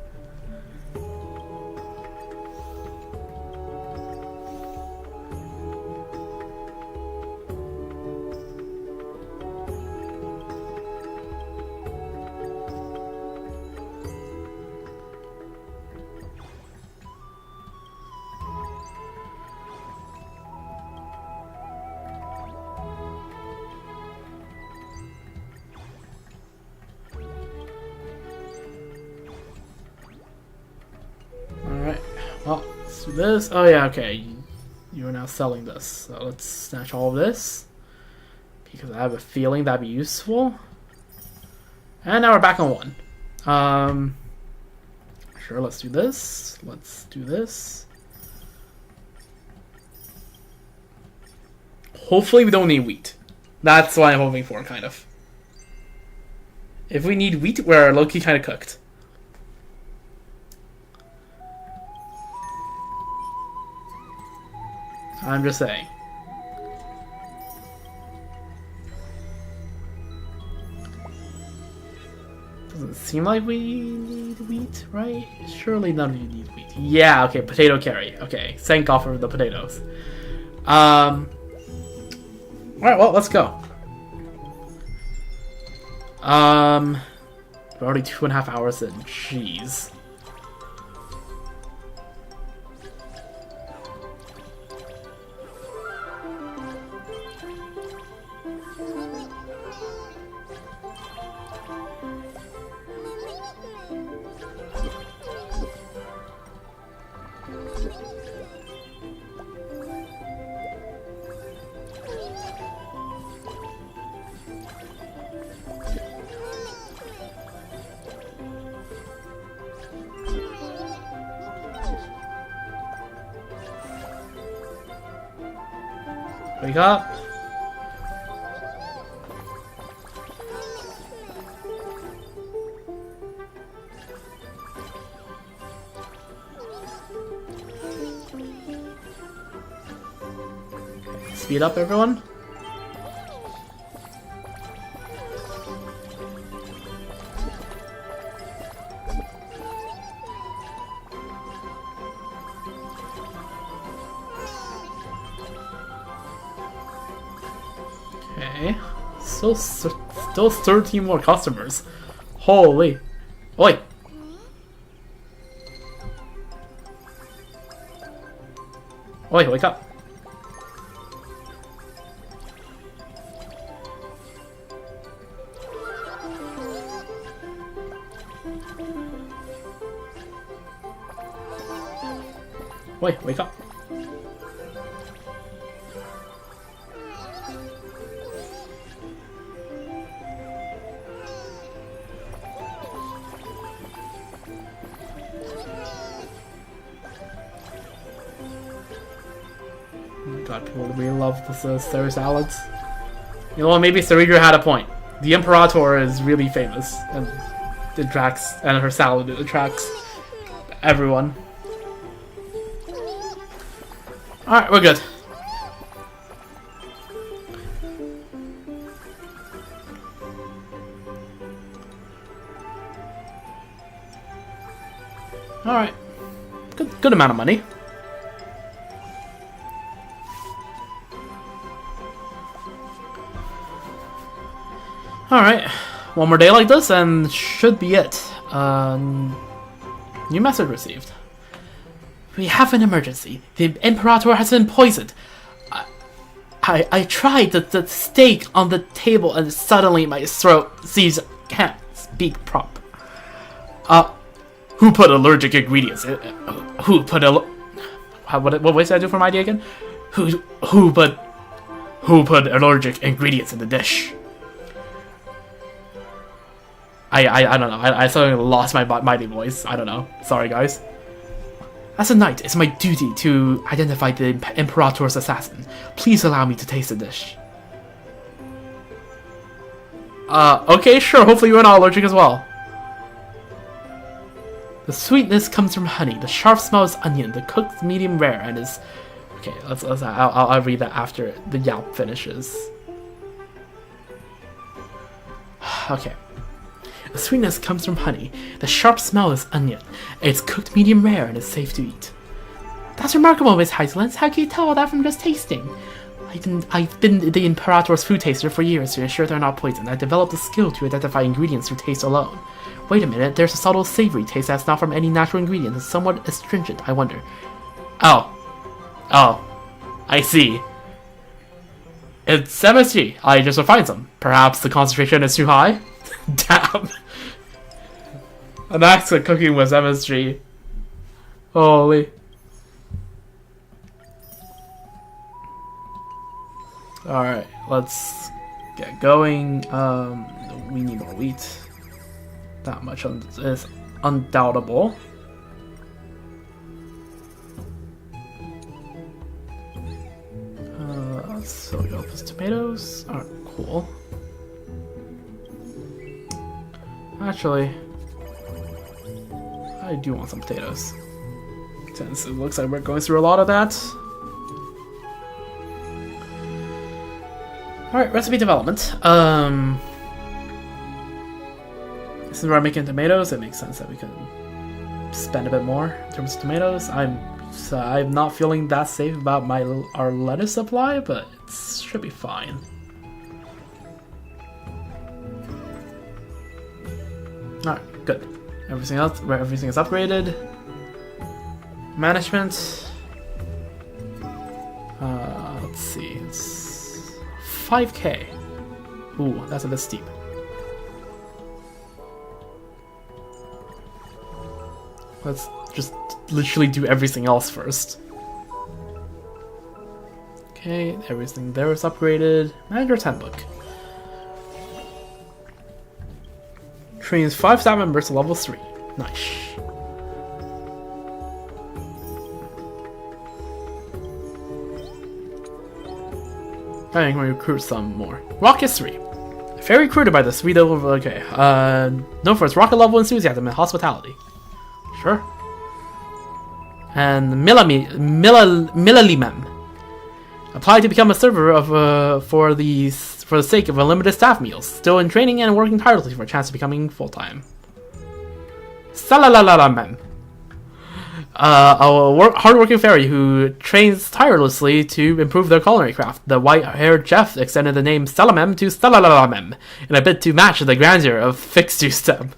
Well, let's do this. Oh yeah, okay. You are now selling this. So let's snatch all of this. Because I have a feeling that'd be useful. And now we're back on 1. Sure, let's do this. Let's do this. Hopefully we don't need wheat. That's what I'm hoping for, kind of. If we need wheat, we're low-key kind of cooked. I'm just saying. Doesn't seem like we need wheat, right? Surely none of you need wheat. Yeah, okay, potato carry. Okay, thank God for the potatoes. Alright, well, let's go. We're already 2.5 hours in. Jeez. Wake up. Speed up, everyone. Okay, still 13 more customers. Holy, oi! Oi, wake up. Wait, wake up. Oh my god, people really love the Star salads. You know what, maybe Sarika had a point. The Imperator is really famous, and it attracts, and her salad attracts everyone. Alright, we're good. Alright. Good amount of money. Alright. One more day like this and should be it. New message received. We have an emergency. The Imperator has been poisoned. I tried the steak on the table and suddenly my throat can't speak proper. Who put allergic ingredients in? Who put what voice did I do for my idea again? Who put allergic ingredients in the dish? I don't know. I suddenly lost my mighty voice. I don't know. Sorry, guys. As a knight, it's my duty to identify the Imperator's assassin. Please allow me to taste the dish. Okay, sure. Hopefully you're not allergic as well. The sweetness comes from honey. The sharp smell is onion. The cooked medium rare and is... Okay, I'll read that after the yelp finishes. Okay. The sweetness comes from honey. The sharp smell is onion. It's cooked medium rare and is safe to eat. That's remarkable, Miss Heiselens. How can you tell all that from just tasting? I've been the Imperator's food taster for years to ensure they're not poisoned. I developed a skill to identify ingredients through taste alone. Wait a minute, there's a subtle savory taste that's not from any natural ingredient. It's somewhat astringent, I wonder. Oh, I see. It's MSG. I just refined some. Perhaps the concentration is too high? Damn. An axe at cooking was MSG. Holy. Alright, let's get going. We need more wheat. That much is undoubtable. So we got those tomatoes. Alright, cool. Actually, I do want some potatoes. Since it looks like we're going through a lot of that. Alright, recipe development. Since we're making tomatoes, it makes sense that we can spend a bit more in terms of tomatoes. I'm not feeling that safe about our lettuce supply, but it should be fine. Alright, good. Everything is upgraded. Management. Let's see. It's 5k. Ooh, that's a bit steep. Let's just literally do everything else first. Okay, everything there is upgraded. Manager's handbook. Trains 5 staff members to level 3. Nice. I can recruit some more. Rocket 3. Very recruited by the sweet over. Okay. Known for its rocket level enthusiasm and hospitality. Sure. And Milalimem. Apply to become a server of for the sake of unlimited staff meals. Still in training and working tirelessly for a chance of becoming full-time. Salalalamem. A hard-working fairy who trains tirelessly to improve their culinary craft. The white-haired chef extended the name Salamem to Salalalamem in a bid to match the grandeur of Fixtustem.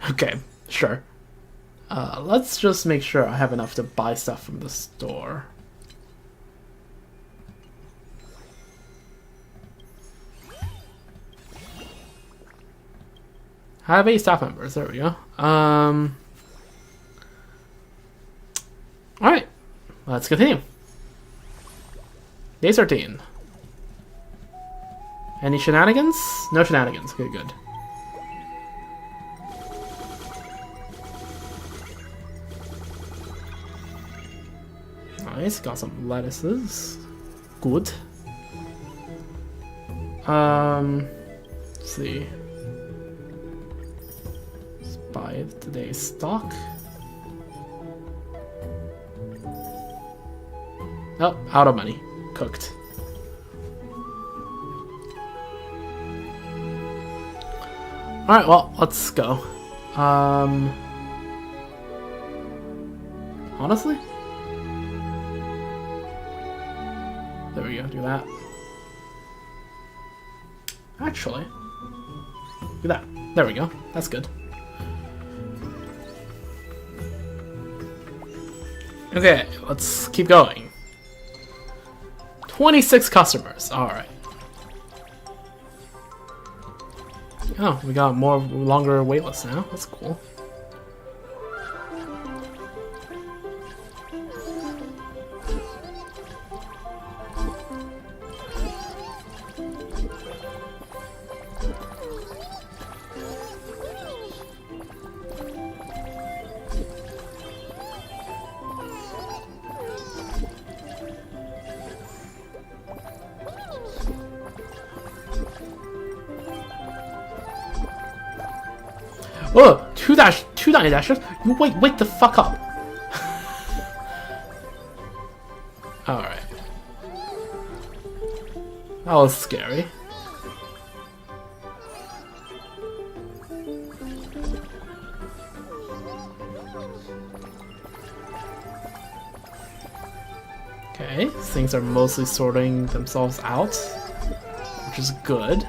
Okay, sure. Let's just make sure I have enough to buy stuff from the store. Have 8 staff members. There we go. Alright. Let's continue. Day 13. Any shenanigans? No shenanigans. Good, good. Nice. Got some lettuces. Good. Let's see. Let's buy today's stock. Oh, out of money. Cooked. Alright, well, let's go. Honestly? There we go, do that. Actually, do that. There we go. That's good. Okay, let's keep going. 26 customers. Alright. Oh, we got more longer waitlist now. That's cool. Oh, two dashes. You wake the fuck up. Alright. That was scary. Okay, things are mostly sorting themselves out, which is good.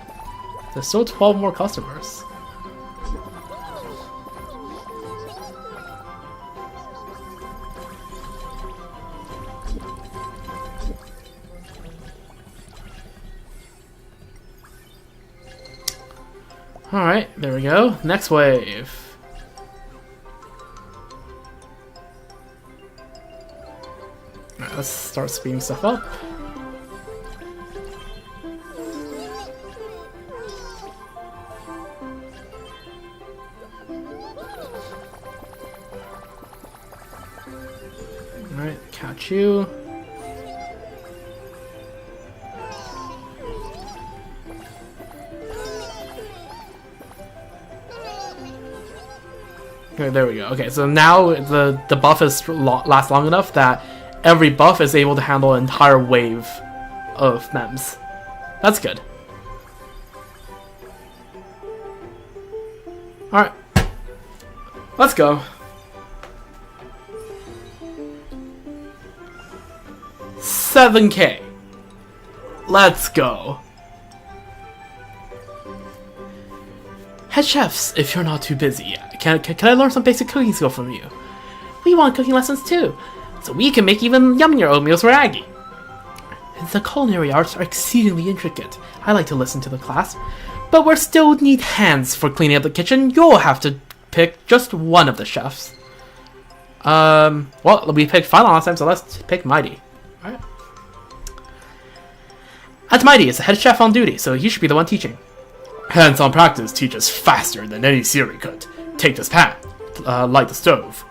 There's still 12 more customers. Alright, there we go. Next wave. Alright, let's start speeding stuff up. Alright, catch you. Okay, there we go. Okay, so now the buff is lasts long enough that every buff is able to handle an entire wave of mems. That's good. Alright. Let's go. 7K. Let's go. Head chefs, if you're not too busy, can I learn some basic cooking skill from you? We want cooking lessons too, so we can make even yummier oatmeals for Aggie. The culinary arts are exceedingly intricate. I like to listen to the class, but we still need hands for cleaning up the kitchen. You'll have to pick just one of the chefs. Well, we picked Final last time, so let's pick Mighty. Alright. Aunt Mighty is the head chef on duty, so he should be the one teaching. Hands-on practice teaches faster than any theory could. Take this pan, light the stove.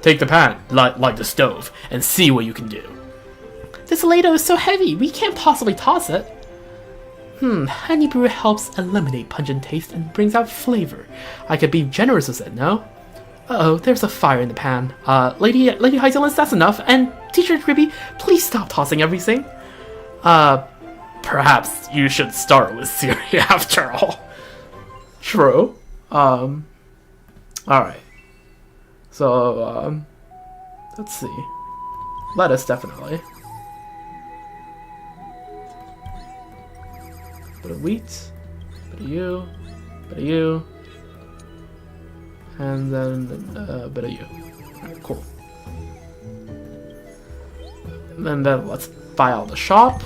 Take the pan, light the stove, and see what you can do. This ladle is so heavy, we can't possibly toss it. Honey brew helps eliminate pungent taste and brings out flavor. I could be generous with it, no? Uh-oh, there's a fire in the pan. Lady Hyzolence, that's enough. And Teacher Gribby, please stop tossing everything. Perhaps you should start with Siri after all. True. Alright. So, let's see. Lettuce, definitely. Bit of wheat. Bit of you. Bit of you. And then a bit of you. Alright, cool. And then let's buy out the shop.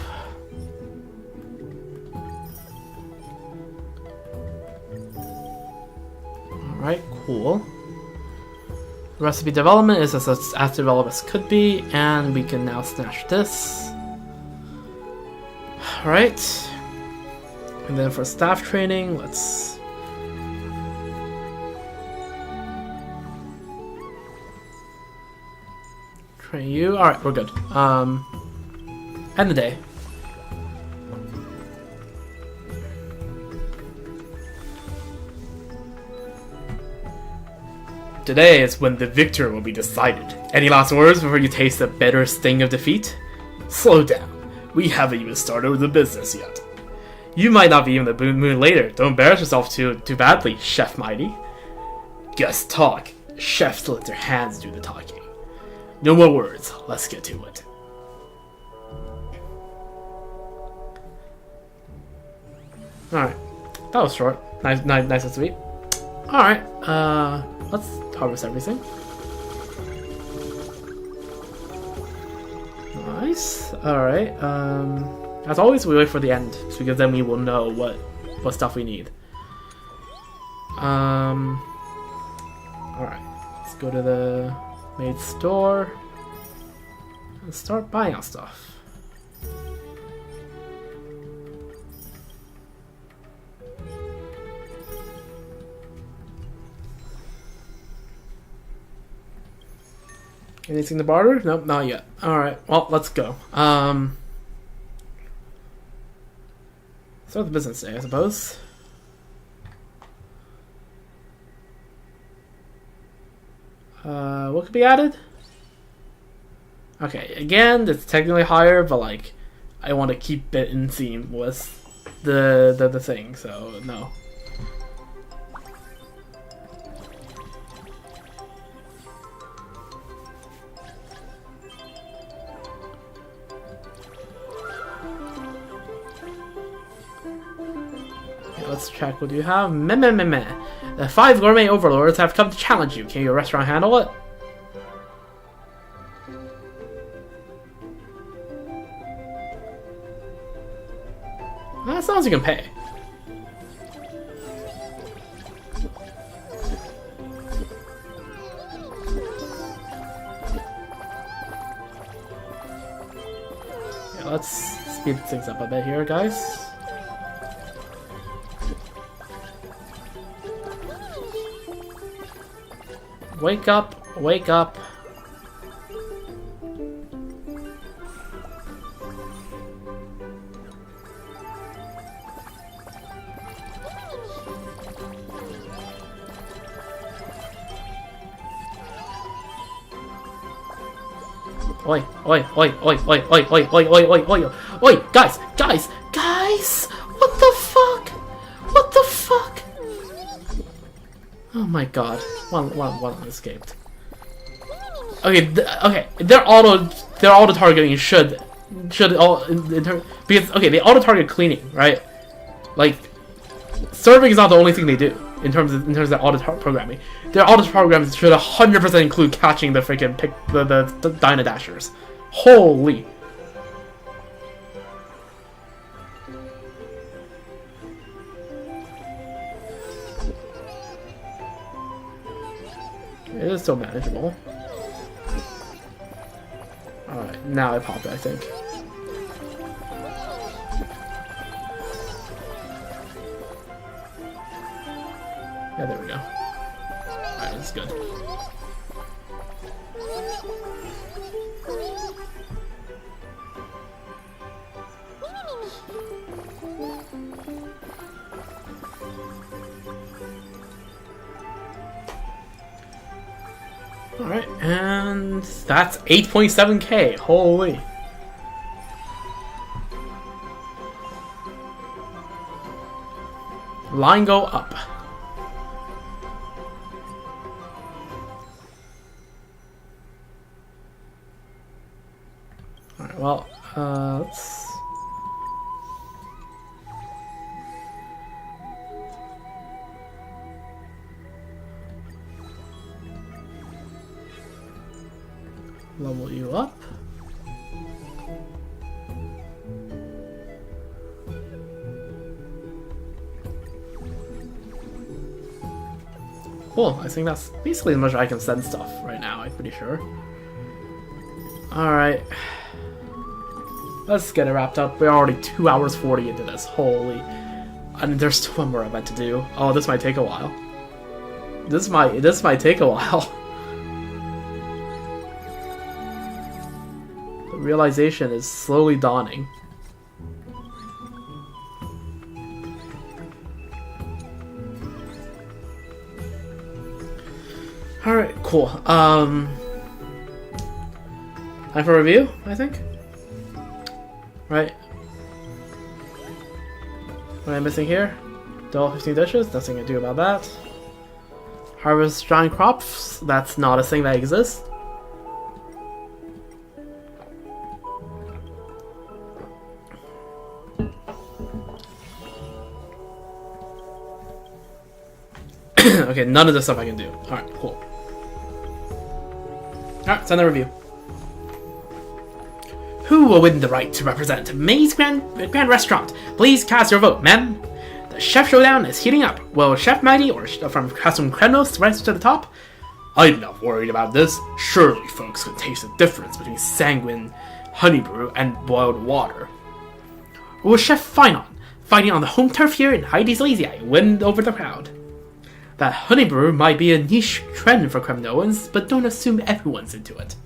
Cool. Recipe development is as developed as could be, and we can now snatch this. Alright. And then for staff training, let's... train you. Alright, we're good. End the day. Today is when the victor will be decided. Any last words before you taste the bitter sting of defeat? Slow down. We haven't even started with the business yet. You might not be in the mood later. Don't embarrass yourself too badly, Chef Mighty. Guests talk. Chefs let their hands do the talking. No more words. Let's get to it. Alright. That was short. Nice and sweet. Alright. Let's harvest everything. Nice. Alright. As always, we wait for the end, because then we will know what stuff we need. Alright. Let's go to the maid store and start buying our stuff. Anything to barter? Nope, not yet. Alright, well, let's go. Start the business day, I suppose. What could be added? Okay, again, it's technically higher, but like, I want to keep it in theme with the thing, so no. Let's check what you have. Meh. The 5 gourmet overlords have come to challenge you. Can your restaurant handle it? As long as you can pay. Yeah, let's speed things up a bit here, guys. Wake up, wake up. Oi, oi, oi, oi, oi, oi, oi, oi, oi, oi, oi, oi, guys, what the fuck? What the fuck? Oh my god. One escaped. Okay, okay. Their auto targeting should all because okay, they auto target cleaning, right? Like serving is not the only thing they do in terms of their auto programming. Their auto programs should 100% include catching the freaking the Dyna Dashers. Holy. It is still manageable. Alright, now I popped it, I think. Yeah, there we go. Alright, that's good. Alright, and that's 8.7k. Holy. Line go up. Alright, well, let's... level you up. Cool. I think that's basically as much as I can send stuff right now, I'm pretty sure. Alright. Let's get it wrapped up. We're already 2 hours 40 into this. Holy. And there's still one more event to do. Oh, this might take a while. This might take a while. The realization is slowly dawning. Alright, cool. Time for review, I think? Right. What am I missing here? All 15 dishes, nothing to do about that. Harvest giant crops, that's not a thing that exists. Okay, none of this stuff I can do. Alright, cool. Alright, send the review. Who will win the right to represent May's Grand Restaurant? Please cast your vote, ma'am. The chef showdown is heating up. Will Chef Mighty or from Chrysos rise to the top? I'm not worried about this. Surely folks can taste the difference between sanguine honey brew and boiled water. Or will Chef Finon, fighting on the home turf here in Heidi's Lazy Eye, win over the crowd? That honey brew might be a niche trend for Kremnoans, but don't assume everyone's into it.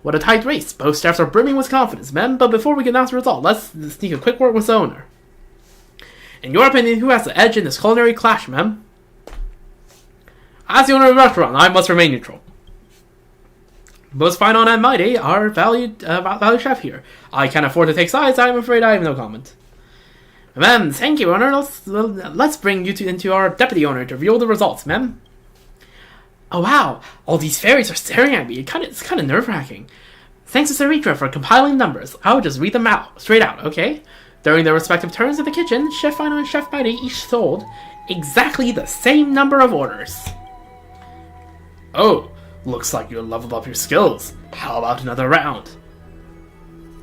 What a tight race. Both staffs are brimming with confidence, men, but before we can announce the result, let's sneak a quick word with the owner. In your opinion, who has the edge in this culinary clash, ma'am? As the owner of the restaurant, I must remain neutral. Both Finon and Mighty are valued chef here. I can't afford to take sides, I'm afraid I have no comment. Ma'am, thank you, owner. Let's bring you into our deputy owner to reveal the results, ma'am. Oh wow, all these fairies are staring at me. It's kind of nerve-wracking. Thanks to Saritra for compiling numbers. I'll just read them out, straight out, okay? During their respective turns in the kitchen, Chef Finon and Chef Mighty each sold exactly the same number of orders. Oh, looks like you leveled up your skills. How about another round?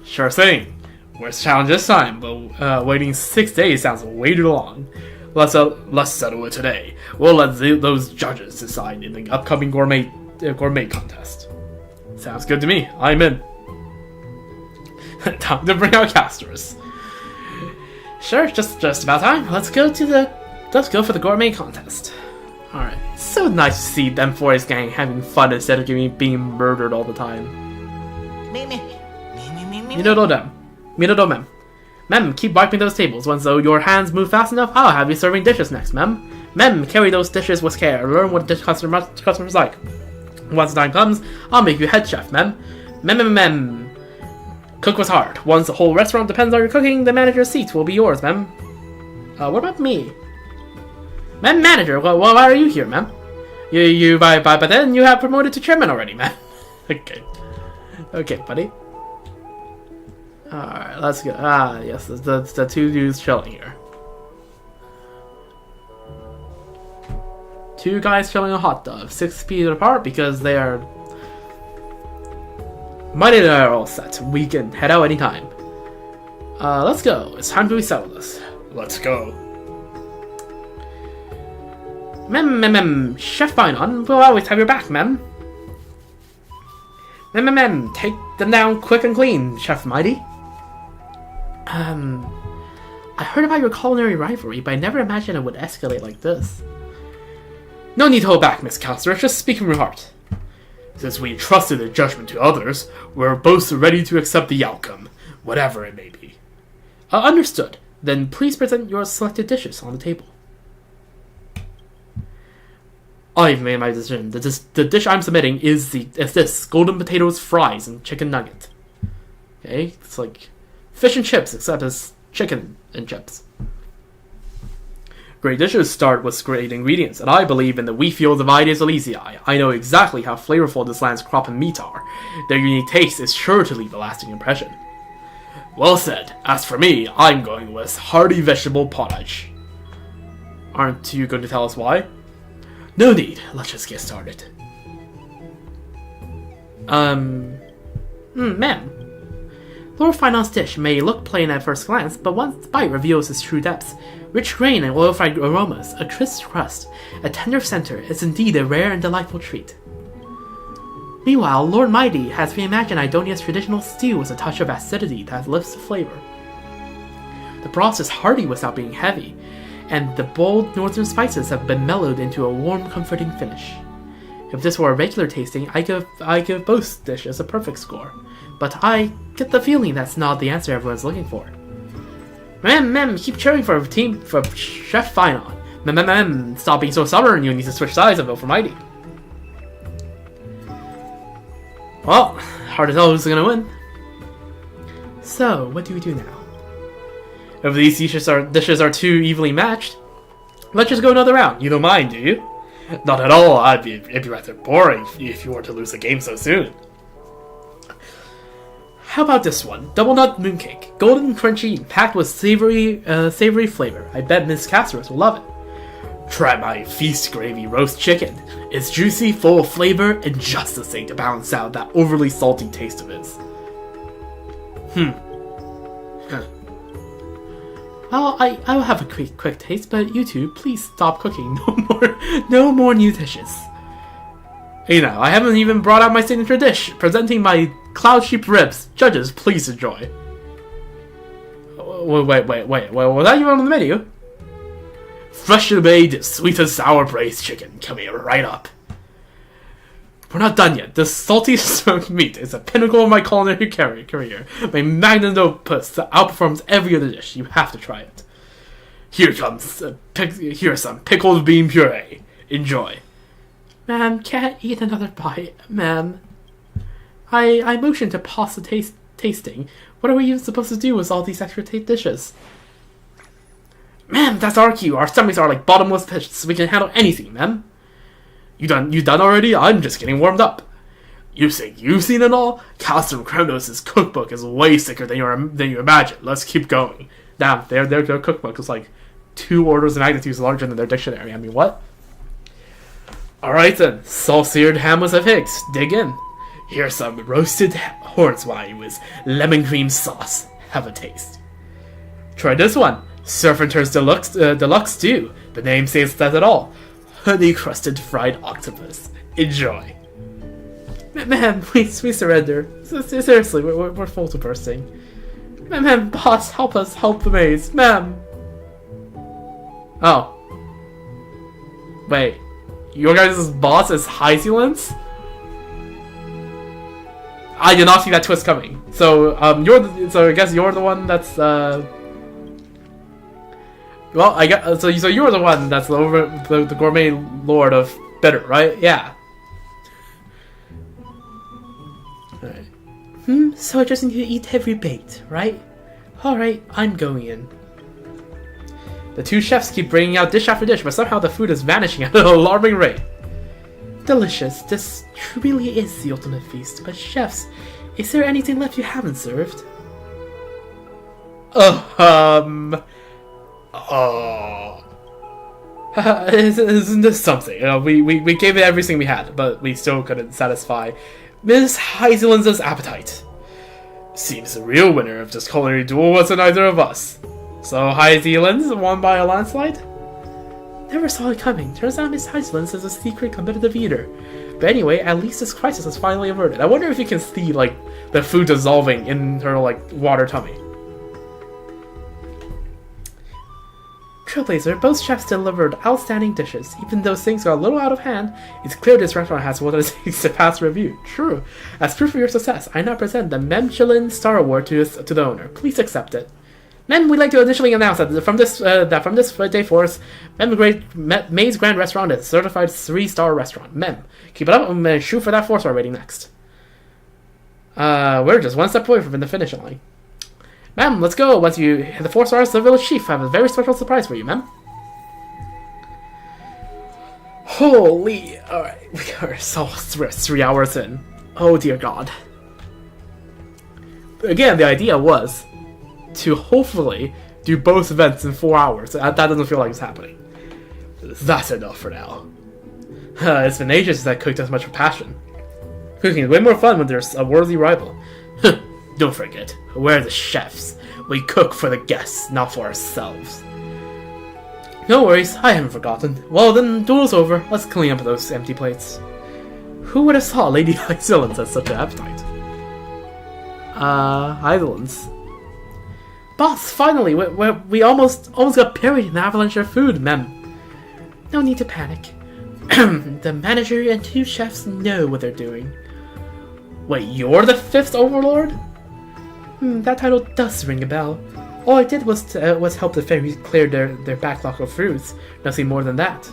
Sure thing. Where's the challenge this time? But waiting 6 days sounds way too long. Let's settle it today. We'll let those judges decide in the upcoming gourmet contest. Sounds good to me. I'm in. Time to bring out casters. Sure, just about time. Let's go for the gourmet contest. All right. So nice to see them Forest gang having fun instead of being murdered all the time. Minato mem. Mem, keep wiping those tables. Once your hands move fast enough, I'll have you serving dishes next, mem. Mem, carry those dishes with care. Learn what the customers like. Once the time comes, I'll make you head chef, mem. Mem. Cook with heart. Once the whole restaurant depends on your cooking, the manager's seat will be yours, mem. What about me? Mem, manager, why are you here, mem? You by then you have promoted to chairman already, mem. Okay, buddy. Alright, let's go. Ah, yes, the two dudes chilling here. Two guys chilling a hot tub, 6 feet apart because they are... Mighty and I are all set. We can head out anytime. Let's go. It's time to resettle this. Let's go. Mem. Chef Finon, we'll always have your back, mem. Mem. Take them down quick and clean, Chef Mighty. I heard about your culinary rivalry, but I never imagined it would escalate like this. No need to hold back, Miss Caster. Just speak from your heart. Since we trusted the judgment to others, we're both ready to accept the outcome, whatever it may be. Understood. Then please present your selected dishes on the table. I've made my decision. The dish I'm submitting is this: golden potatoes, fries, and chicken nugget. Okay, it's like fish and chips, except it's chicken and chips. Great dishes start with great ingredients, and I believe in the wheat fields of Heidi's Lazy Eye. I know exactly how flavorful this land's crop and meat are. Their unique taste is sure to leave a lasting impression. Well said. As for me, I'm going with hearty vegetable pottage. Aren't you going to tell us why? No need. Let's just get started. Ma'am. Lord Finon's dish may look plain at first glance, but one bite reveals its true depths. Rich grain and oil-fried aromas, a crisp crust, a tender center is indeed a rare and delightful treat. Meanwhile, Lord Mighty has reimagined Idonia's traditional stew with a touch of acidity that lifts the flavor. The broth is hearty without being heavy, and the bold northern spices have been mellowed into a warm, comforting finish. If this were a regular tasting, I give both dishes a perfect score, but I get the feeling that's not the answer everyone's looking for. Mem, keep cheering for Chef Finon. Mem, stop being so stubborn. You need to switch sides and vote for Mighty. Well, hard to tell who's gonna win. So, what do we do now? If these dishes are too evenly matched, let's just go another round. You don't mind, do you? Not at all. It'd be rather boring if you were to lose the game so soon. How about this one? Double nut mooncake, golden crunchy, packed with savory flavor. I bet Miss Casseros will love it. Try my feast gravy roast chicken. It's juicy, full of flavor, and just the thing to balance out that overly salty taste of his. Well, I will have a quick taste, but you two, please stop cooking. No more new dishes. You know, I haven't even brought out my signature dish, presenting my cloud sheep ribs. Judges, please enjoy. Wait, was that even on the menu? Freshly made, sweet and sour braised chicken coming right up. We're not done yet. This salty smoked meat is a pinnacle of my culinary career. My magnum opus that outperforms every other dish. You have to try it. Here's some pickled bean puree. Enjoy. Ma'am, can't eat another bite, ma'am. I motioned to pause the tasting. What are we even supposed to do with all these extra dishes? Ma'am, that's our cue. Our stomachs are like bottomless pits. We can handle anything, ma'am. You done already? I'm just getting warmed up. You think you've seen it all? Custom Chronos' cookbook is way sicker than you imagine. Let's keep going. Damn, their cookbook is like 2 orders of magnitude larger than their dictionary. I mean, what? Alright then, salt-seared ham with pigs. Dig in. Here's some roasted hornswine with lemon cream sauce. Have a taste. Try this one. Surf and Turns Deluxe Stew. The name says that it all. Honey-crusted fried octopus. Enjoy. Ma'am, please surrender. Seriously, we're full to bursting. Ma'am, boss, help us help the maze. Ma'am. Oh. Wait. Your guys' boss is Hysilence? I did not see that twist coming. So, I guess you're the one that's, well, I got so you're the one that's the gourmet lord of bitter, right? Yeah. Alright. So I just need to eat every bait, right? Alright, I'm going in. The two chefs keep bringing out dish after dish, but somehow the food is vanishing at an alarming rate. Delicious. This truly is the ultimate feast. But chefs, is there anything left you haven't served? Isn't this something? We gave it everything we had, but we still couldn't satisfy Miss Hysilen's appetite. Seems the real winner of this culinary duel wasn't either of us. So Hysilen's won by a landslide? Never saw it coming. Turns out Miss Hysilen's is a secret competitive eater. But anyway, at least this crisis is finally averted. I wonder if you can see, like, the food dissolving in her, like, water tummy. Trailblazer, both chefs delivered outstanding dishes. Even though things got a little out of hand, it's clear this restaurant has what it takes to pass review. True. As proof of your success, I now present the Michelin Star Award to the owner. Please accept it. Then we'd like to initially announce that from this day forth, May's Grand Restaurant is a certified 3-star restaurant. Mem, keep it up and shoot for that 4-star rating next. We're just one step away from the finish line. Ma'am, let's go. Once you hit the 4 stars, the village chief have a very special surprise for you, ma'am. Holy... Alright, we're 3 hours in. Oh dear god. Again, the idea was to hopefully do both events in 4 hours. That doesn't feel like it's happening. That's enough for now. It's been ages since I cooked as much with passion. Cooking is way more fun when there's a worthy rival. Don't forget, we're the chefs. We cook for the guests, not for ourselves. No worries, I haven't forgotten. Well then, duel's over. Let's clean up those empty plates. Who would have thought Lady Hyzillans has such an appetite? Hyzillans. Boss, finally, we almost got buried in an avalanche of food, ma'am. No need to panic. The manager and 2 chefs know what they're doing. Wait, you're the 5th overlord? That title does ring a bell. All I did was help the fairies clear their backlog of fruits. Nothing more than that.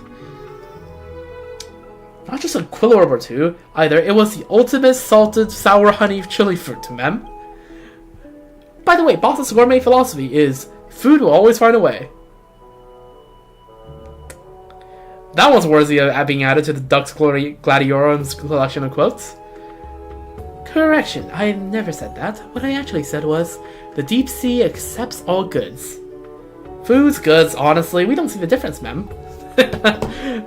Not just a quill orb or 2, either. It was the ultimate salted sour honey chili fruit, ma'am. By the way, Boss's gourmet philosophy is, food will always find a way. That was worthy of being added to the Dux Gladiorum's collection of quotes. Correction, I never said that. What I actually said was, the deep sea accepts all goods. Food's goods, honestly, we don't see the difference, ma'am.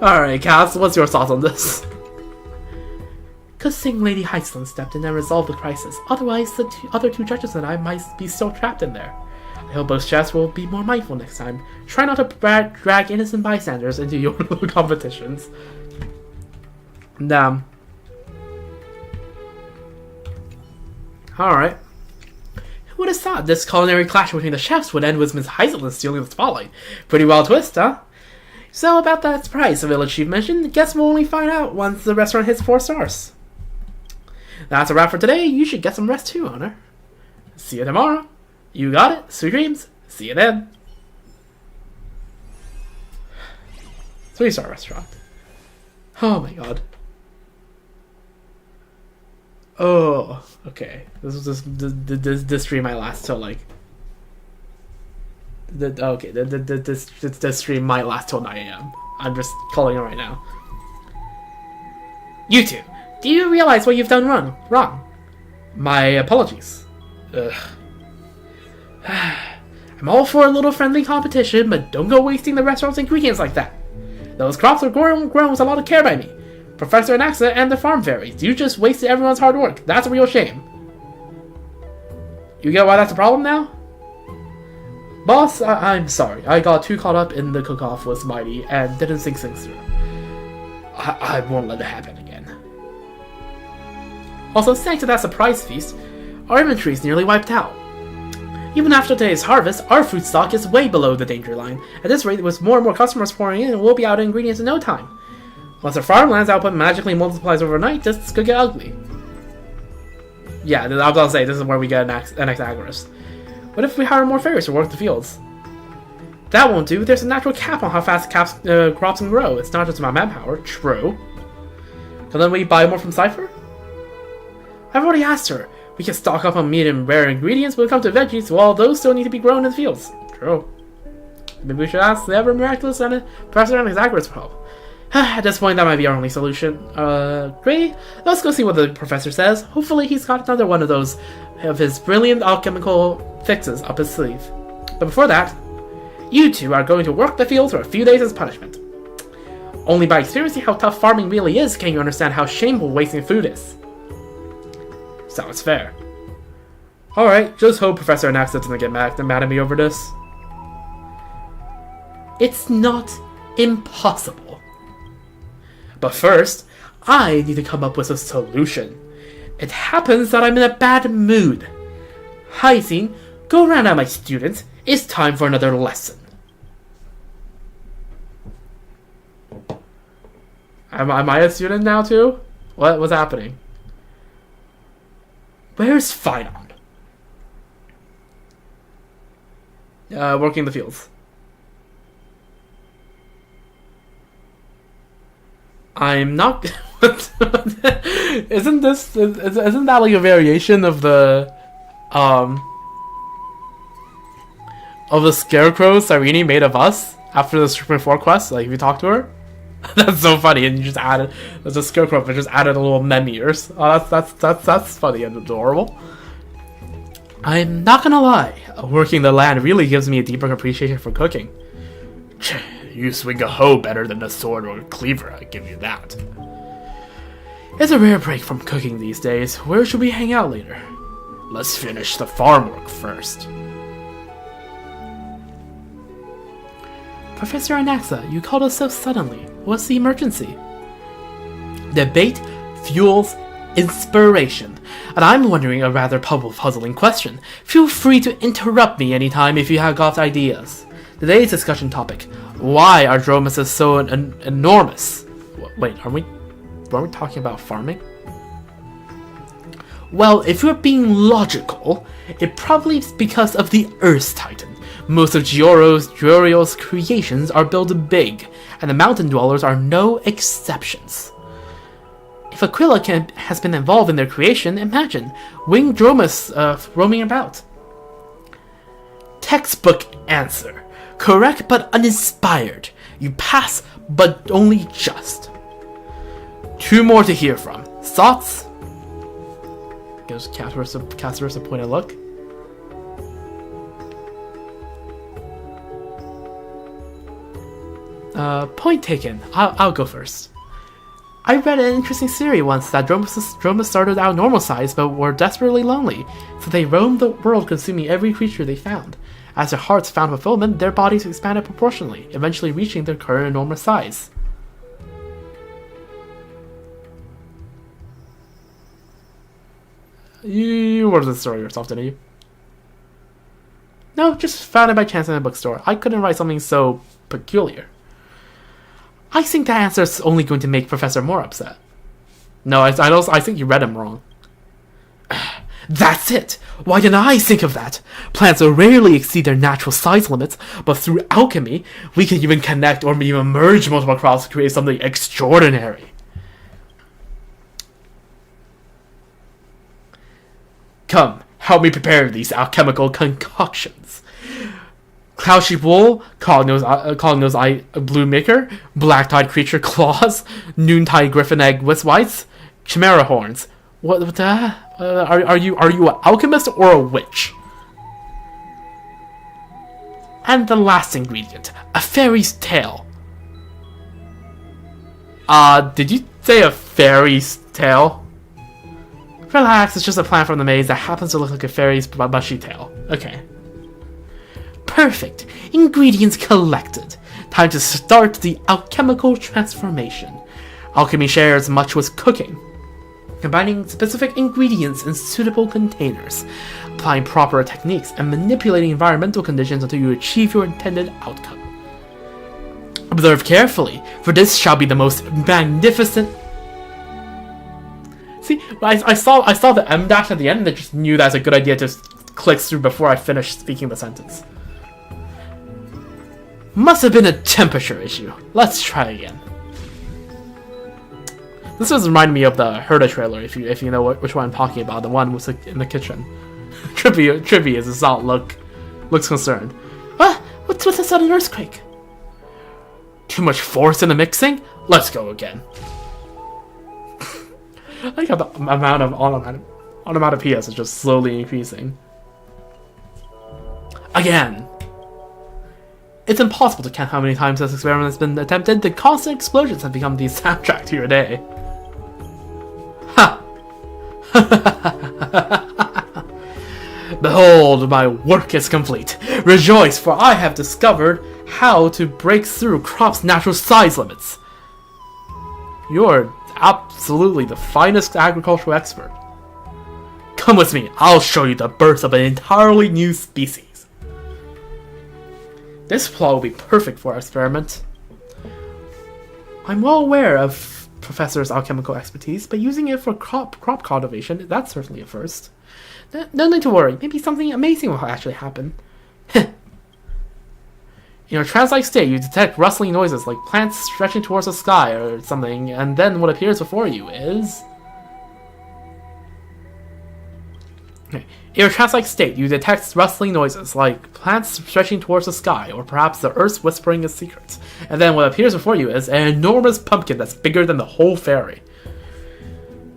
Alright, Cass, what's your thoughts on this? Good thing Lady Hyzillans stepped in and resolved the crisis. Otherwise, the other 2 judges and I might be still trapped in there. I hope both chefs will be more mindful next time. Try not to drag innocent bystanders into your little competitions. Damn. Alright. Who would have thought this culinary clash between the chefs would end with Miss Hyzillans stealing the spotlight? Pretty well twist, huh? So about that price the village chief mentioned, guess we'll only find out once the restaurant hits 4 stars. That's a wrap for today. You should get some rest too, Honor. See you tomorrow. You got it. Sweet dreams. See you then. 3-star restaurant. Oh my god. Oh, okay. This stream might last till like. This stream might last till 9 AM. I'm just calling it right now. You two, do you realize what you've done wrong? My apologies. Ugh. I'm all for a little friendly competition, but don't go wasting the restaurant's ingredients like that. Those crops are grown with a lot of care by me. Professor Anaxa and the farm fairies. You just wasted everyone's hard work. That's a real shame. You get why that's a problem now? Boss, I'm sorry. I got too caught up in the cook-off with Mighty and didn't think things through. I won't let it happen again. Also, thanks to that surprise feast, our inventory is nearly wiped out. Even after today's harvest, our fruit stock is way below the danger line. At this rate, with more and more customers pouring in, we'll be out of ingredients in no time. Once our farmland's output magically multiplies overnight, this could get ugly. Yeah, I was about to say, this is where we get an Agorist. What if we hire more fairies to work the fields? That won't do. There's a natural cap on how fast crops can grow. It's not just about manpower. True. So then we buy more from Cypher? I've already asked her. We can stock up on meat and rare ingredients, but when it comes to veggies, well, those still need to be grown in the fields. True. Maybe we should ask the ever-miraculous Professor Anaxagoras for help. At this point, that might be our only solution. Great. Let's go see what the professor says. Hopefully he's got another one of his brilliant alchemical fixes up his sleeve. But before that, you two are going to work the fields for a few days as punishment. Only by experiencing how tough farming really is can you understand how shameful wasting food is. Sounds fair. Alright, just hope Professor Anaxa doesn't get mad at me over this. It's not impossible. But first, I need to come up with a solution. It happens that I'm in a bad mood. Hyzine, go round out my students. It's time for another lesson. Am I a student now too? What's happening? Where's Phynon? Working the fields. I'm not. Isn't that like a variation of the scarecrow Cyrene made of us after the Super 4 quest? Like if you talk to her, that's so funny, and you just added there's a scarecrow, but just added a little mem ears. Oh, that's funny and adorable. I'm not gonna lie, working the land really gives me a deeper appreciation for cooking. You swing a hoe better than a sword or a cleaver, I give you that. It's a rare break from cooking these days. Where should we hang out later? Let's finish the farm work first. Professor Anaxa, you called us so suddenly. What's the emergency? Debate fuels inspiration. And I'm wondering a rather puzzling question. Feel free to interrupt me anytime if you have got ideas. Today's discussion topic: why are dromuses so enormous? Wait, weren't we talking about farming? Well, if we're being logical, it probably is because of the Earth Titan. Most of Giorio's creations are built big, and the mountain dwellers are no exceptions. If Aquila has been involved in their creation, imagine winged dromus roaming about. Textbook answer. Correct but uninspired. You pass, but only just. 2 more to hear from. Thoughts? Gives Castorus a pointed look. Point taken. I'll go first. I read an interesting theory once that dromus started out normal size but were desperately lonely, so they roamed the world consuming every creature they found. As their hearts found fulfillment, their bodies expanded proportionally, eventually reaching their current enormous size. You wrote the story yourself, didn't you? No, just found it by chance in a bookstore. I couldn't write something so peculiar. I think that answer is only going to make Professor more upset. No, I think you read him wrong. That's it! Why didn't I think of that? Plants rarely exceed their natural size limits, but through alchemy, we can even connect or even merge multiple crops to create something extraordinary. Come, help me prepare these alchemical concoctions. Cloud-sheep wool, Cognose eye blue maker, black-tide creature claws, noontide griffin egg whites, chimera horns. What the? Are you an alchemist or a witch? And the last ingredient, a fairy's tail. Did you say a fairy's tail? Relax, it's just a plant from the maze that happens to look like a fairy's bushy tail. Okay. Perfect. Ingredients collected. Time to start the alchemical transformation. Alchemy shares much with cooking. Combining specific ingredients in suitable containers, applying proper techniques, and manipulating environmental conditions until you achieve your intended outcome. Observe carefully, for this shall be the most magnificent... See, I saw the M dash at the end and I just knew that's a good idea to click through before I finished speaking the sentence. Must have been a temperature issue. Let's try again. This was reminding me of the Herda trailer, if you know which one I'm talking about, the one was in the kitchen. Trippy as his out looks concerned. What's with the sudden earthquake? Too much force in the mixing? Let's go again. I like how the amount of onomatopoeias is just slowly increasing. Again. It's impossible to count how many times this experiment has been attempted. The constant explosions have become the soundtrack to your day. Ha! Behold, my work is complete. Rejoice, for I have discovered how to break through crops' natural size limits. You're absolutely the finest agricultural expert. Come with me, I'll show you the birth of an entirely new species. This plot will be perfect for our experiment. I'm well aware of Professor's alchemical expertise, but using it for crop cultivation, that's certainly a first. No need to worry, maybe something amazing will actually happen. In a trance-like state, you detect rustling noises like plants stretching towards the sky or something, and then what appears before you is... In a trance-like state, you detect rustling noises like plants stretching towards the sky, or perhaps the earth whispering its secrets. And then what appears before you is an enormous pumpkin that's bigger than the whole fairy.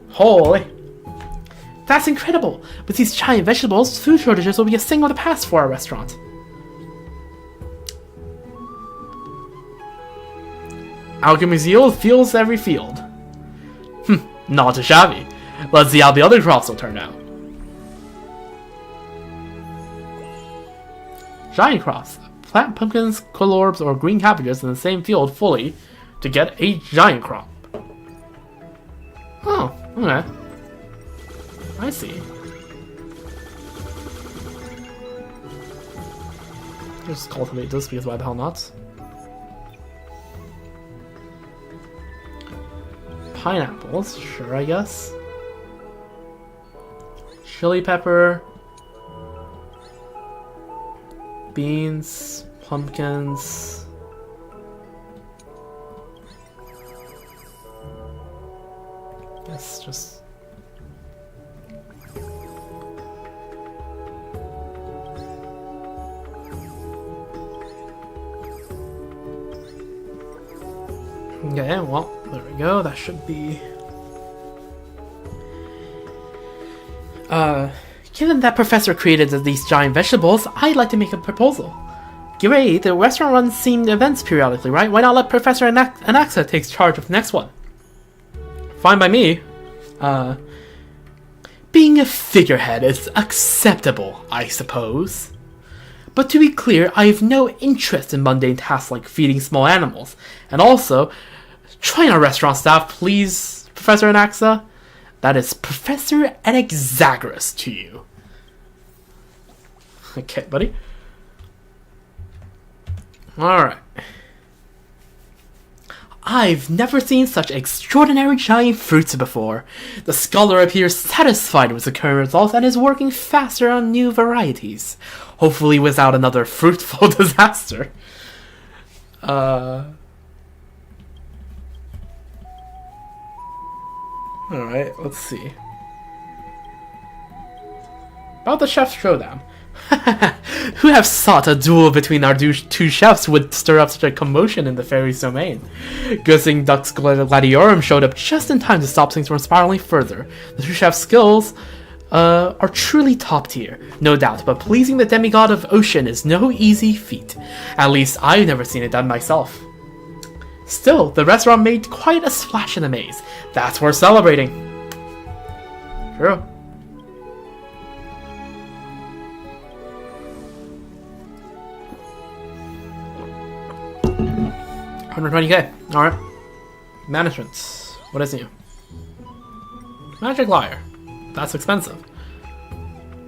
Holy! That's incredible! With these giant vegetables, food shortages will be a thing of the past for our restaurant. Alchemy zeal fills every field. Not too shabby. Let's see how the other crops will turn out. Giant crops. Plant pumpkins, collorbs, or green cabbages in the same field fully to get a giant crop. Oh, okay. I see. Just cultivate this because why the hell not? Pineapples, sure, I guess. Chili pepper. Beans, pumpkins. Guess just. Okay, well, there we go. That should be. Given that Professor created these giant vegetables, I'd like to make a proposal. Great, the restaurant runs themed events periodically, right? Why not let Professor Anaxa take charge of the next one? Fine by me. Being a figurehead is acceptable, I suppose. But to be clear, I have no interest in mundane tasks like feeding small animals. And also, train our restaurant staff, please, Professor Anaxa. That is Professor Anaxagoras to you. Okay, buddy. Alright. I've never seen such extraordinary giant fruits before. The scholar appears satisfied with the current results and is working faster on new varieties. Hopefully without another fruitful disaster. Alright, let's see. About the chef's showdown. Who have thought a duel between our two chefs would stir up such a commotion in the fairy's domain? Good thing Dux Gladiorum showed up just in time to stop things from spiraling further. The two chefs' skills are truly top tier, no doubt, but pleasing the demigod of ocean is no easy feat. At least I've never seen it done myself. Still, the restaurant made quite a splash in the maze. That's worth celebrating. True. 120k. Alright. Management. What is new? Magic Lyre. That's expensive.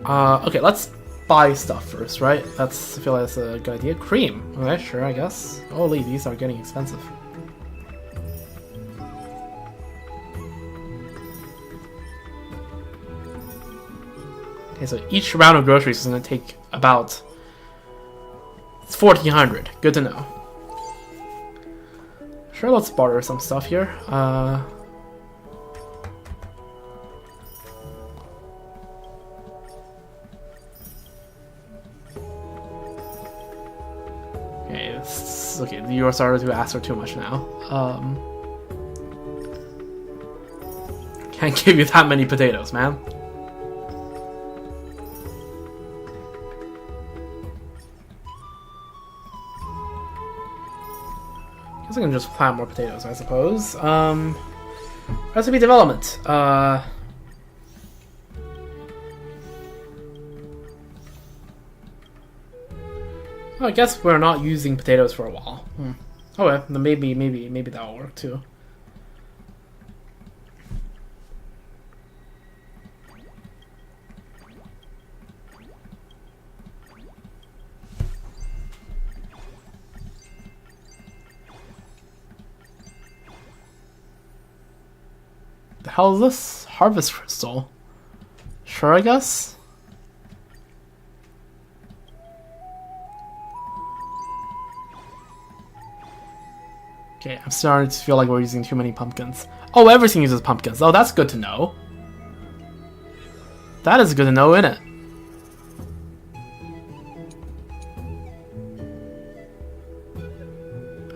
Okay, let's buy stuff first, right? I feel like that's a good idea. Cream. Okay, sure, I guess. Holy, these are getting expensive. Okay, so each round of groceries is going to take about 1,400. Good to know. Sure, let's barter some stuff here. Okay, the US started to ask for too much now. Can't give you that many potatoes, man. Guess I can just plant more potatoes, I suppose. Recipe development. Well, I guess we're not using potatoes for a while. Oh well, then maybe that'll work too. The hell is this? Harvest crystal. Sure, I guess. Okay, I'm starting to feel like we're using too many pumpkins. Oh, everything uses pumpkins. Oh, that's good to know. That is good to know, isn't it?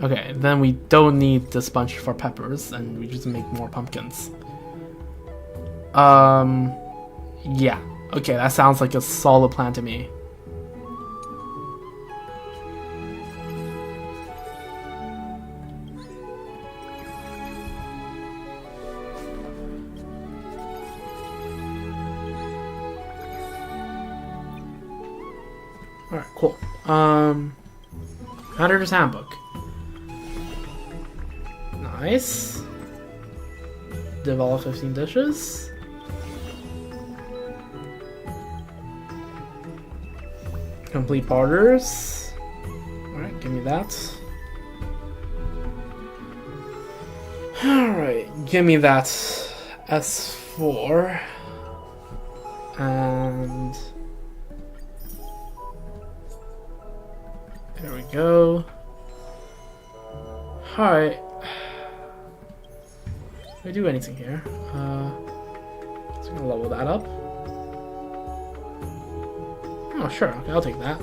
Okay, then we don't need this bunch for peppers, and we just make more pumpkins. Yeah. Okay, that sounds like a solid plan to me. Alright, cool. Manager's Handbook. Nice. Develop 15 dishes. Complete orders. Alright, give me that. Alright, give me that S4. And there we go. Alright. Can we do anything here? So I'm gonna level that up. Oh, sure. Okay, I'll take that.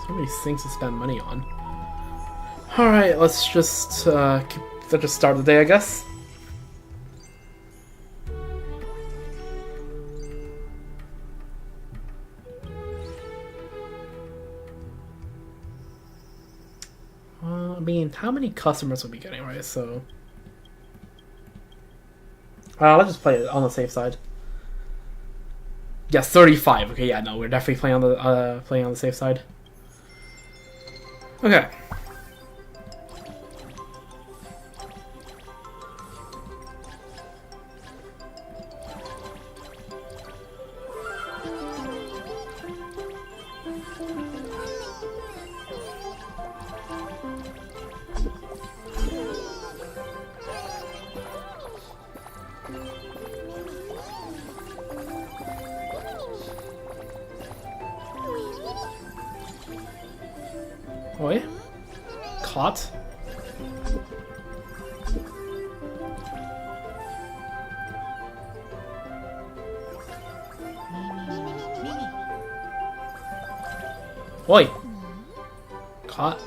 So many things to spend money on. Alright, let's just start the day, I guess. I mean, how many customers will we be getting, right? So, let's just play it on the safe side. Yes, 35. Okay, yeah, no, we're definitely playing on the safe side. Okay. Oi. Caught. Oi. Caught.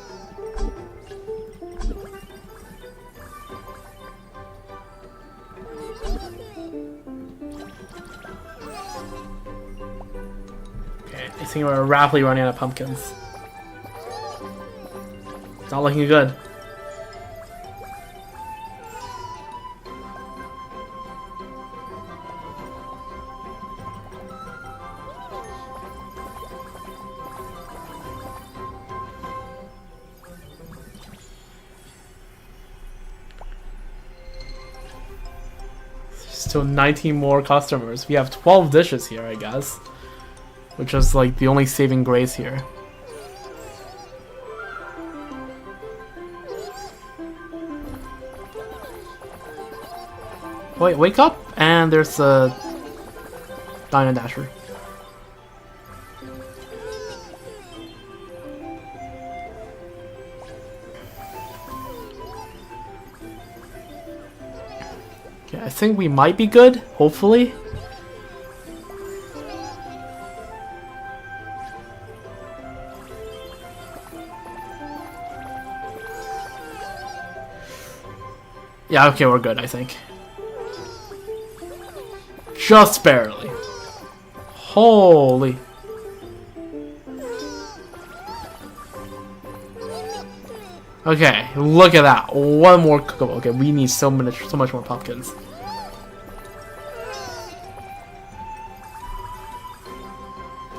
Okay, I think we're rapidly running out of pumpkins. Not looking good. Still 19 more customers. We have 12 dishes here, I guess. Which is like the only saving grace here. Wait, wake up! And there's a Dine and Dasher. Okay, I think we might be good, hopefully. Yeah, okay, we're good, I think. Just barely. Holy. Okay, look at that. One more cookable. Okay, we need so much more pumpkins.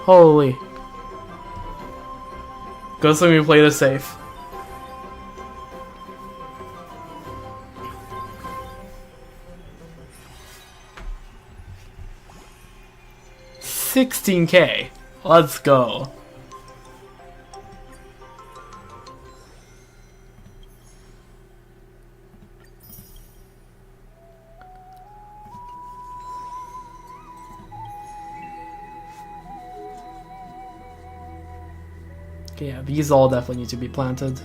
Holy. Good thing we played it safe. $16K. Let's go. Okay, yeah, these all definitely need to be planted.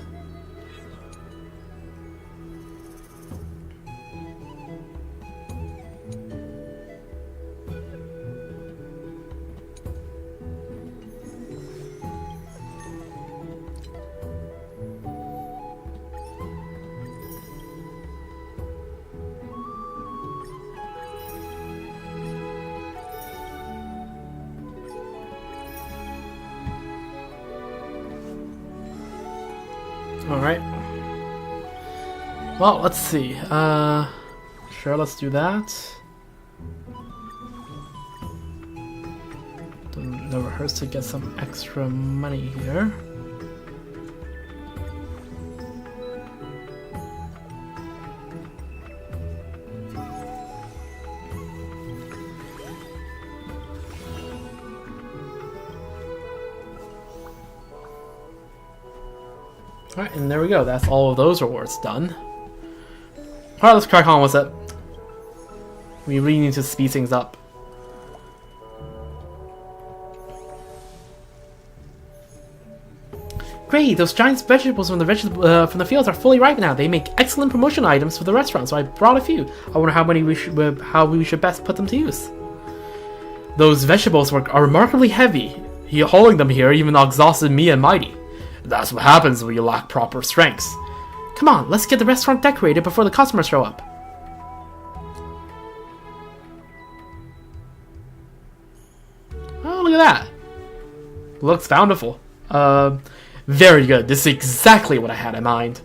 Alright. Well, let's see. Sure, let's do that. Never hurts to get some extra money here. Alright, and there we go. That's all of those rewards done. Alright, let's crack on with it. We really need to speed things up. Great, those giant vegetables from the fields are fully ripe now. They make excellent promotion items for the restaurant, so I brought a few. I wonder how we should best put them to use. Those vegetables are remarkably heavy. Hauling them here even exhausted me and Mighty. That's what happens when you lack proper strengths. Come on, let's get the restaurant decorated before the customers show up. Oh, look at that. Looks bountiful. Very good. This is exactly what I had in mind.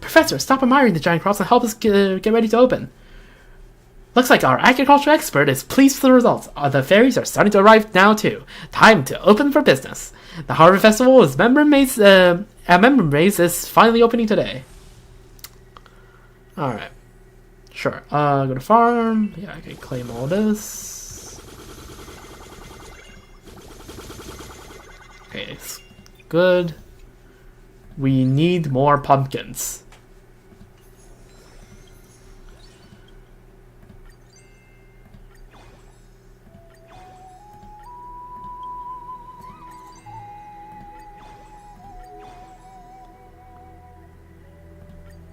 Professor, stop admiring the giant crops and help us get ready to open. Looks like our agriculture expert is pleased with the results. The fairies are starting to arrive now too. Time to open for business. The Harvest Festival is at Member Base is finally opening today. Alright. Sure. Go to farm. Yeah, I can claim all this. Okay, it's good. We need more pumpkins.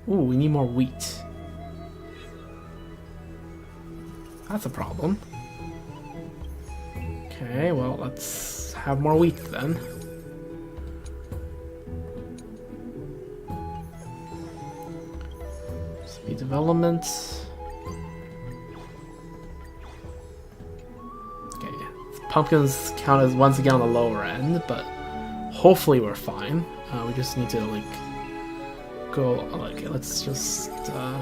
Ooh, we need more wheat. That's a problem. Okay, well, let's have more wheat then. Speed development. Okay, pumpkins count as once again on the lower end, but hopefully we're fine. We just need to like go like let's just corn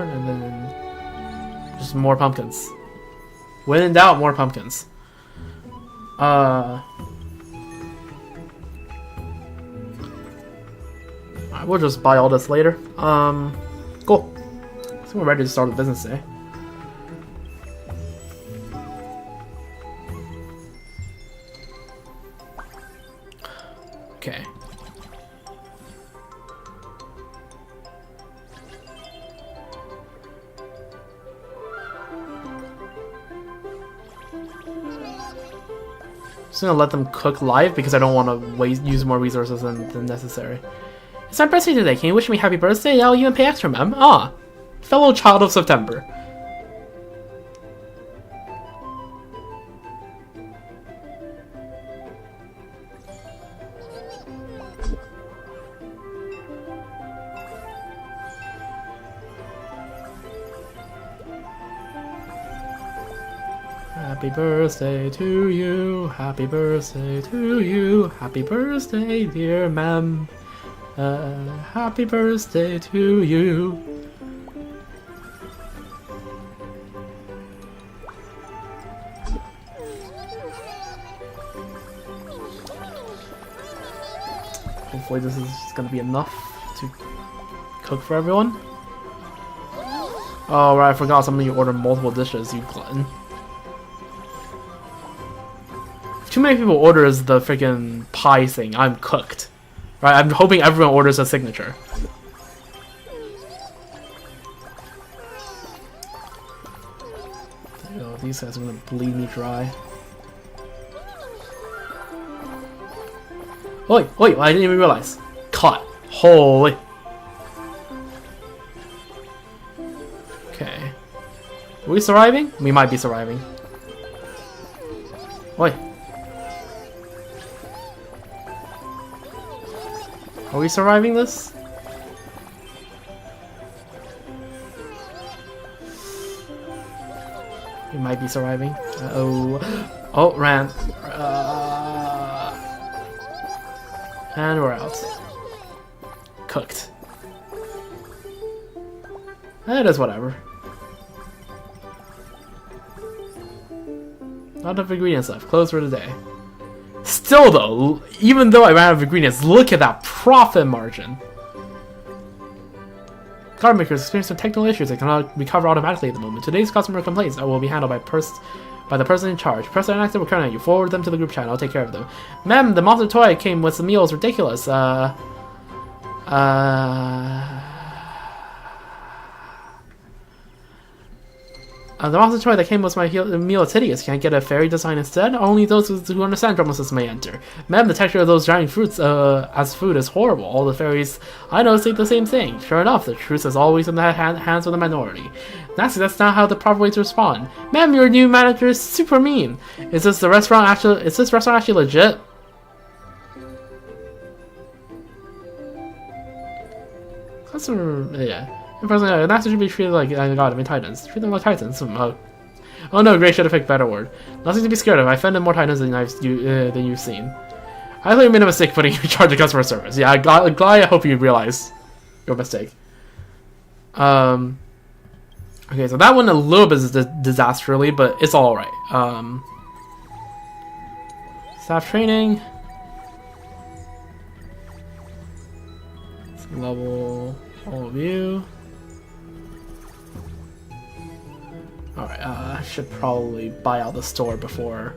and then just more pumpkins. When in doubt, more pumpkins. We'll just buy all this later. Cool. So we're ready to start the business day. Okay. Just gonna let them cook live because I don't want to use more resources than necessary. It's my birthday today. Can you wish me happy birthday? I'll even pay extra, ma'am. Ah, fellow child of September. Happy birthday to you. Happy birthday to you. Happy birthday, dear ma'am. Happy birthday to you. Hopefully this is gonna be enough to cook for everyone. Oh right, I forgot some of you ordered multiple dishes, you glutton. If too many people orders the freaking pie thing, I'm cooked. Right, I'm hoping everyone orders a signature. Oh, these guys are gonna bleed me dry. Oi, oi, I didn't even realize. Caught. Holy. Okay. Are we surviving? We might be surviving. Oi. Are we surviving this? We might be surviving. Uh-oh. Oh, ran. And we're out. Cooked. It is whatever. Not enough ingredients left. Close for the day. Still though, even though I ran out of ingredients, look at that profit margin. Card makers experience some technical issues that cannot recover automatically at the moment. Today's customer complaints will be handled by the person in charge. Press an active recurring you. Forward them to the group chat. I'll take care of them. Ma'am, the monster toy came with the meals. Ridiculous. The monster toy that came with my meal is hideous. Can't get a fairy design instead? Only those who understand drama systems may enter. Ma'am, the texture of those giant fruits as food is horrible. All the fairies I know say the same thing. Sure enough, the truth is always in the hands of the minority. Nasty, that's not how the proper way to respond. Ma'am, your new manager is super mean. Is this restaurant actually legit? Customer, yeah. Personally, Nasty should be treated like God, I mean Titans. Treat them like Titans. Oh no, Gray should have picked a better word. Nothing to be scared of. I offended more Titans than you've seen. I think you made a mistake putting you in charge of customer service. Yeah, I hope you realize your mistake. Okay, so that went a little bit disastrously, but it's all right. Staff training. Level all of you. Alright, I should probably buy out the store before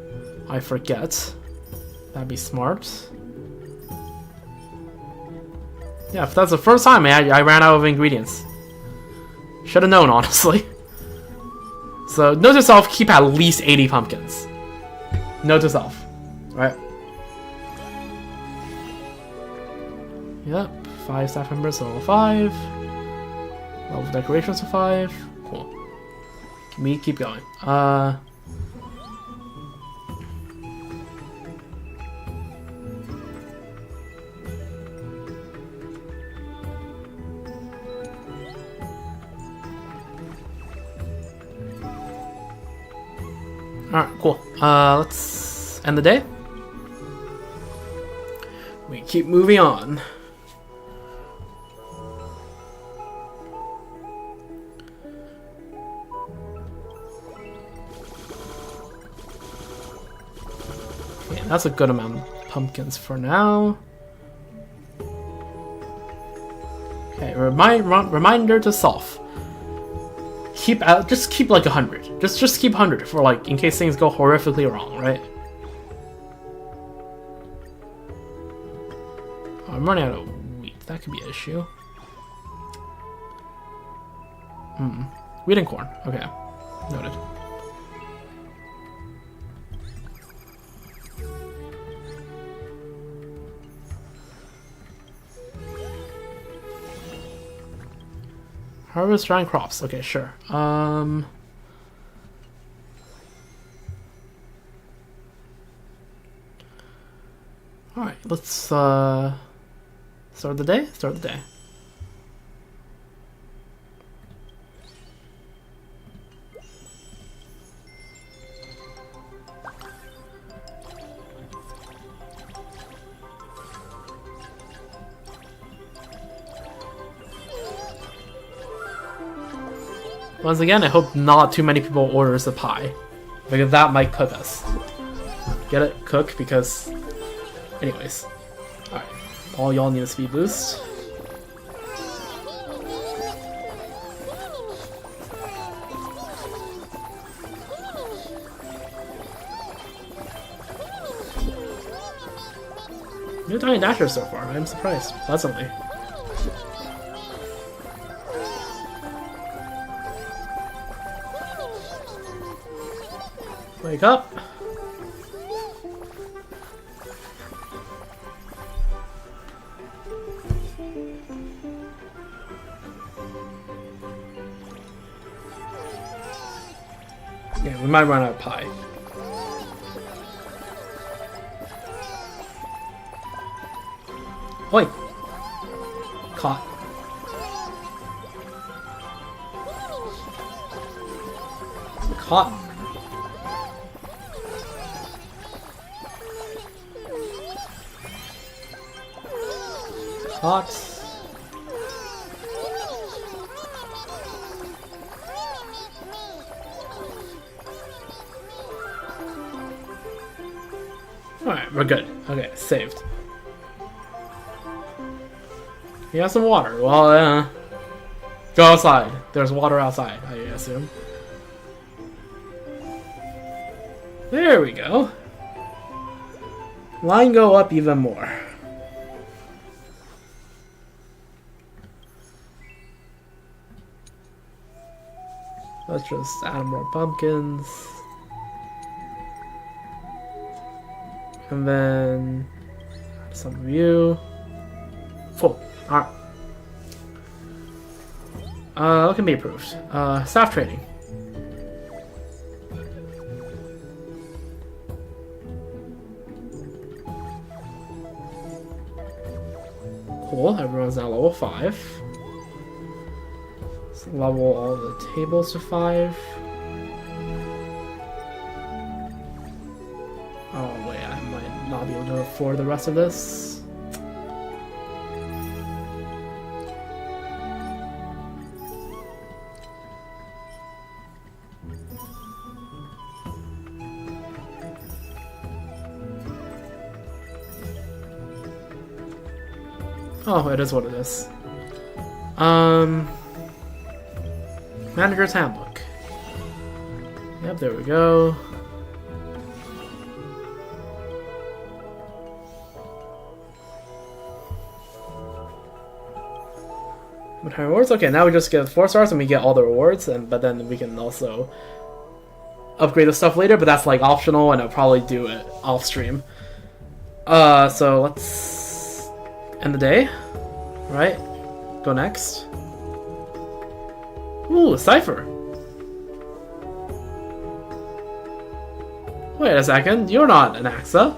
I forget. That'd be smart. Yeah, if that's the first time I ran out of ingredients. Should have known, honestly. So, note to self, keep at least 80 pumpkins. Note to self. Alright. Yep, 5 staff members, level 5. Level of decorations to 5. Cool. We keep going. Alright, cool. Let's end the day. We keep moving on. That's a good amount of pumpkins for now. Okay, reminder to self. Just keep like 100. Just keep 100 for like in case things go horrifically wrong, right? Oh, I'm running out of wheat. That could be an issue. Wheat and corn. Okay, noted. Harvest drying crops. Okay, sure. Alright, let's start the day? Start the day. Once again, I hope not too many people orders the pie, because that might cook us. Get it? Cook, because... Anyways. Alright. All y'all need a speed boost. New Tiny Dashers so far. I'm surprised. Pleasantly. Wake up. Yeah, we might run out of pie. Oi! Caught. Caught. Caught. Alright, we're good. Okay, saved. You have some water. Well, go outside. There's water outside, I assume. There we go. Line go up even more. Let's just add more pumpkins. And then some of you. Full. Alright. What can be approved? Staff training. Cool, everyone's now level 5. Let's level all the tables to 5. Oh wait, I might not be able to afford the rest of this. Oh, it is what it is. Manager's handbook. Yep, there we go. Rewards? Okay, now we just get 4 stars and we get all the rewards, but then we can also upgrade the stuff later, but that's like optional and I'll probably do it off stream. So let's end the day. Right? Go next. Ooh, a cipher. Wait a second, you're not an AXA.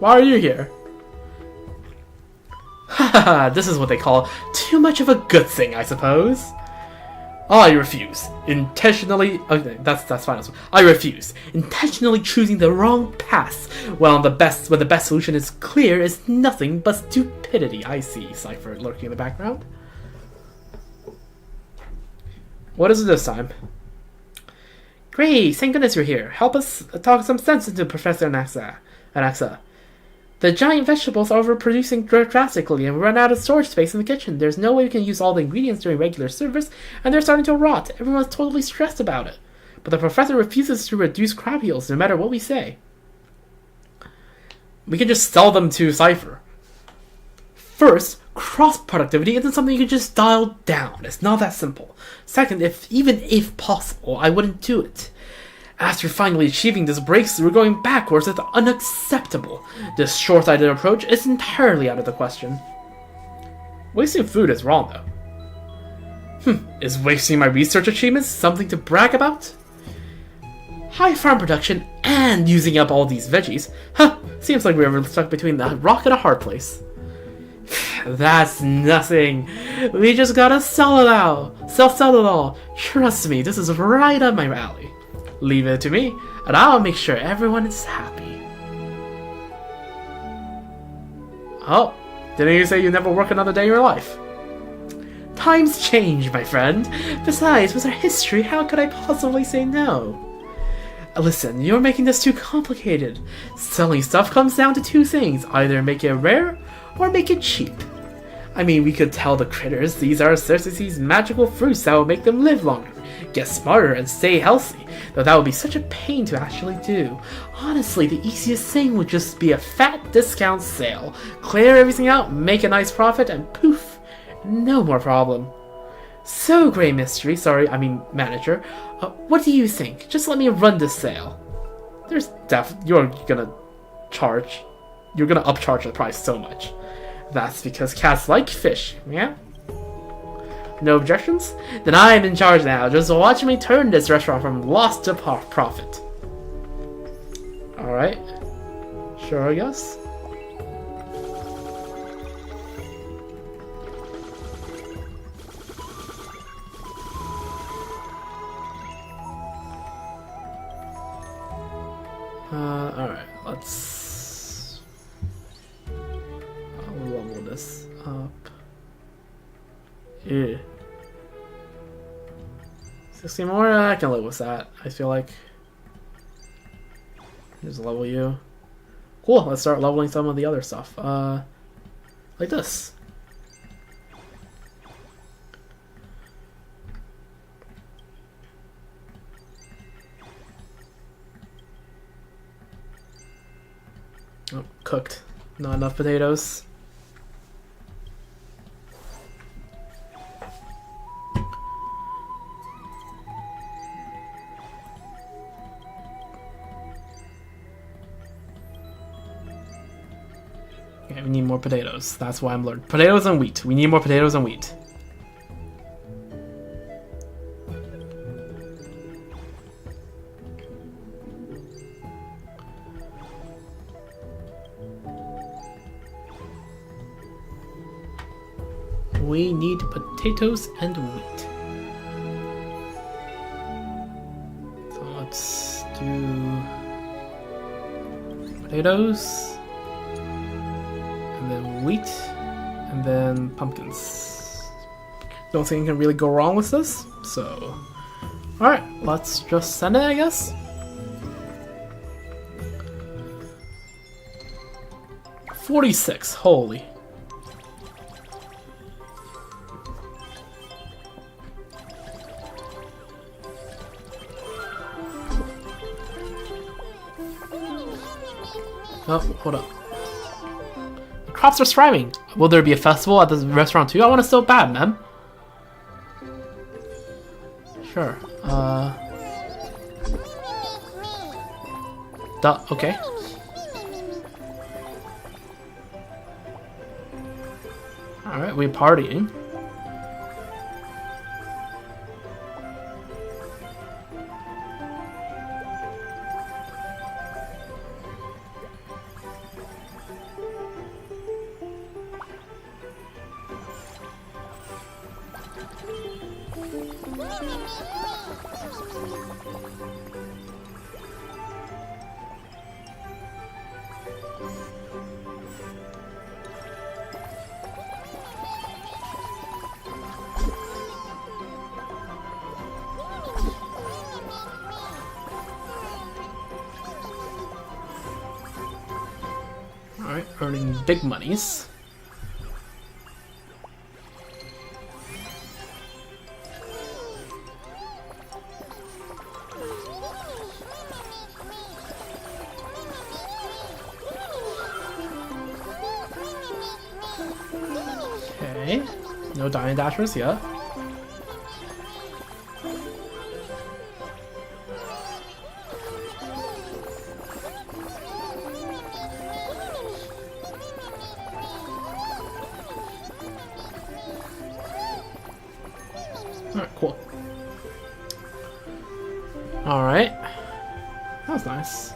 Why are you here? Haha, this is what they call too much of a good thing, I suppose. I refuse. Intentionally... Okay, that's fine. I refuse. Intentionally choosing the wrong path when the best solution is clear is nothing but stupidity. I see Cypher lurking in the background. What is it this time? Great, thank goodness you're here. Help us talk some sense into Professor Anaxa. The giant vegetables are overproducing drastically and we run out of storage space in the kitchen. There's no way we can use all the ingredients during regular service, and they're starting to rot. Everyone's totally stressed about it. But the professor refuses to reduce crab heels no matter what we say. We can just sell them to Cypher. First, cross-productivity isn't something you can just dial down. It's not that simple. Second, even if possible, I wouldn't do it. After finally achieving this breakthrough, going backwards is unacceptable. This short-sighted approach is entirely out of the question. Wasting food is wrong, though. Is wasting my research achievements something to brag about? High farm production and using up all these veggies? Seems like we're stuck between a rock and a hard place. That's nothing. We just gotta sell it all. Trust me, this is right up my alley. Leave it to me, and I'll make sure everyone is happy. Oh, didn't you say you never work another day in your life? Times change, my friend. Besides, with our history, how could I possibly say no? Listen, you're making this too complicated. Selling stuff comes down to 2 things. Either make it rare, or make it cheap. I mean, we could tell the critters these are Circe's magical fruits that will make them live longer, get smarter, and stay healthy, though that would be such a pain to actually do. Honestly, the easiest thing would just be a fat discount sale. Clear everything out, make a nice profit, and poof, no more problem. So, Grey Mystery, Manager, what do you think? Just let me run this sale. You're gonna upcharge the price so much. That's because cats like fish, yeah? No objections? Then I'm in charge now. Just watch me turn this restaurant from loss to profit. Alright. Sure, I guess. Alright, let's... I'll level this up. Ew. 60 more? I can live with that, I feel like. Just level you. Cool, let's start leveling some of the other stuff. Like this. Oh, cooked. Not enough potatoes. Okay, we need more potatoes. That's why I'm learning. Potatoes and wheat. We need more potatoes and wheat. We need potatoes and wheat. So let's do potatoes, and then wheat, and then pumpkins. Don't think you can really go wrong with this, so... Alright, let's just send it, I guess? $46, holy. Oh, hold up. The crops are thriving. Will there be a festival at the restaurant too? I want to so bad, man. Sure. Okay. Alright, we're partying. Alright, earning big monies. Okay, no Diamond Dashers yet. Alright, cool. Alright. That was nice.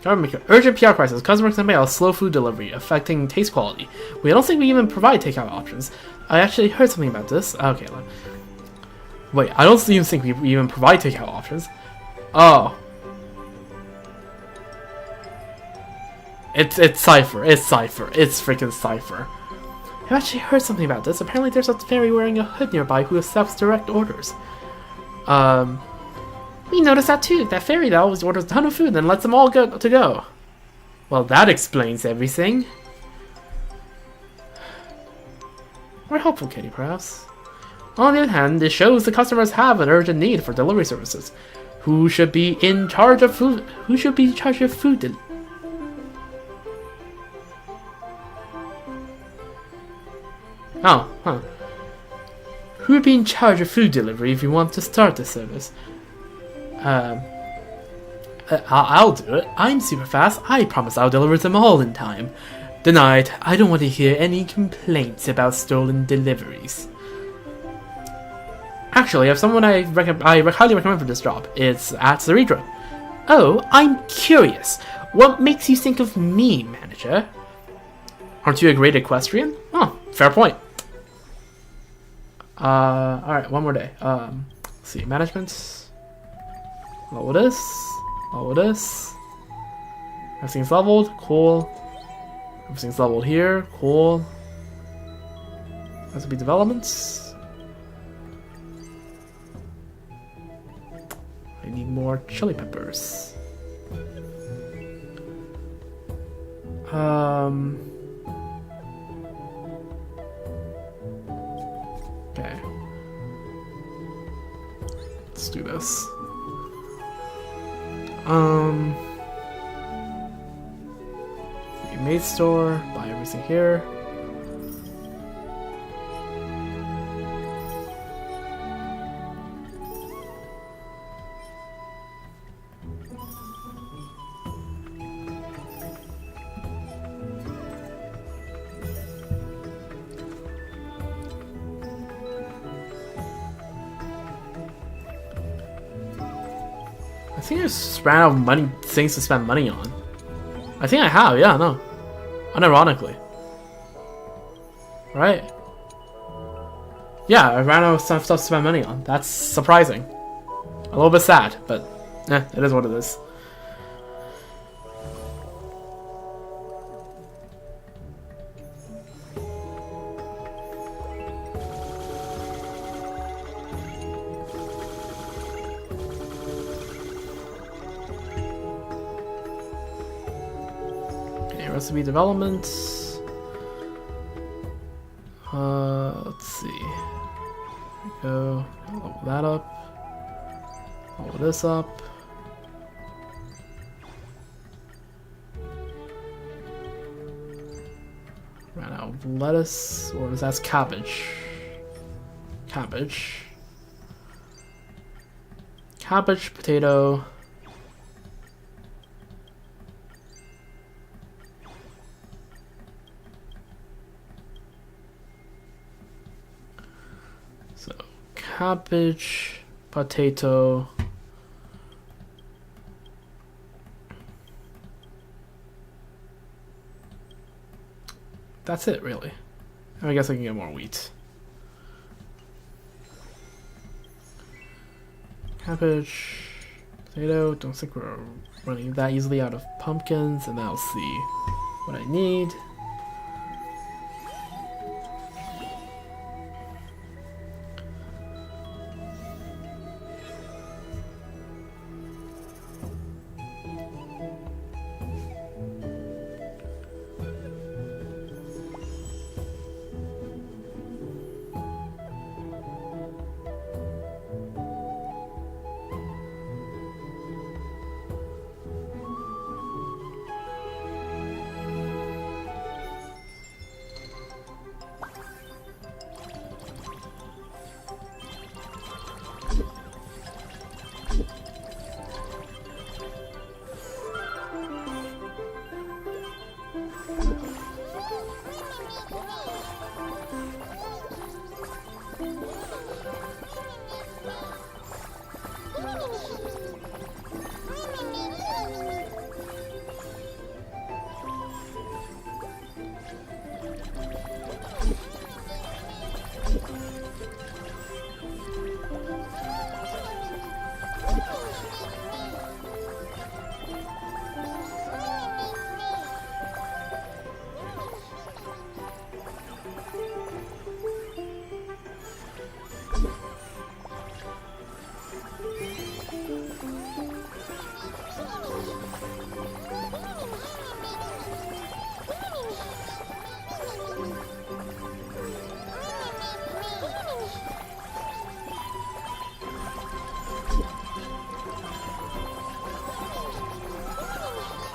Government urgent PR crisis. Customers complain slow food delivery affecting taste quality. We don't think we even provide takeout options. I actually heard something about this. Okay, wait. I don't even think we even provide takeout options. Oh, it's Cypher. It's Cypher. It's freaking Cypher. I've actually heard something about this. Apparently, there's a fairy wearing a hood nearby who accepts direct orders. We noticed that too. That fairy that always orders a ton of food and lets them all go. Well, that explains everything. We're hopeful, Kitty, perhaps. On the other hand, this shows the customers have an urgent need for delivery services. Who should be in charge of food? Who should be in charge of food? Oh, huh. Who would be in charge of food delivery if you want to start the service? I'll do it. I'm super fast. I promise I'll deliver them all in time. Denied. I don't want to hear any complaints about stolen deliveries. Actually, I have someone I highly recommend for this job. It's at Ceredra. Oh, I'm curious. What makes you think of me, manager? Aren't you a great equestrian? Oh, fair point. Alright, one more day. Let's see, management. Level this. Everything's leveled, cool. Everything's leveled here, cool. Has to be developments. need more chili peppers. Okay. Let's do this. The maid store, buy everything here. I think I just ran out of money, things to spend money on. I think I have, yeah, no. Unironically. Right? Yeah, I ran out of stuff to spend money on. That's surprising. A little bit sad, but it is what it is. Recipe development. Let's see. There we go. Level that up. Level this up. Ran out of lettuce, or is that cabbage? Cabbage. Cabbage, potato. Cabbage, potato, that's it really. I guess I can get more wheat. Cabbage, potato, don't think we're running that easily out of pumpkins, and I'll see what I need.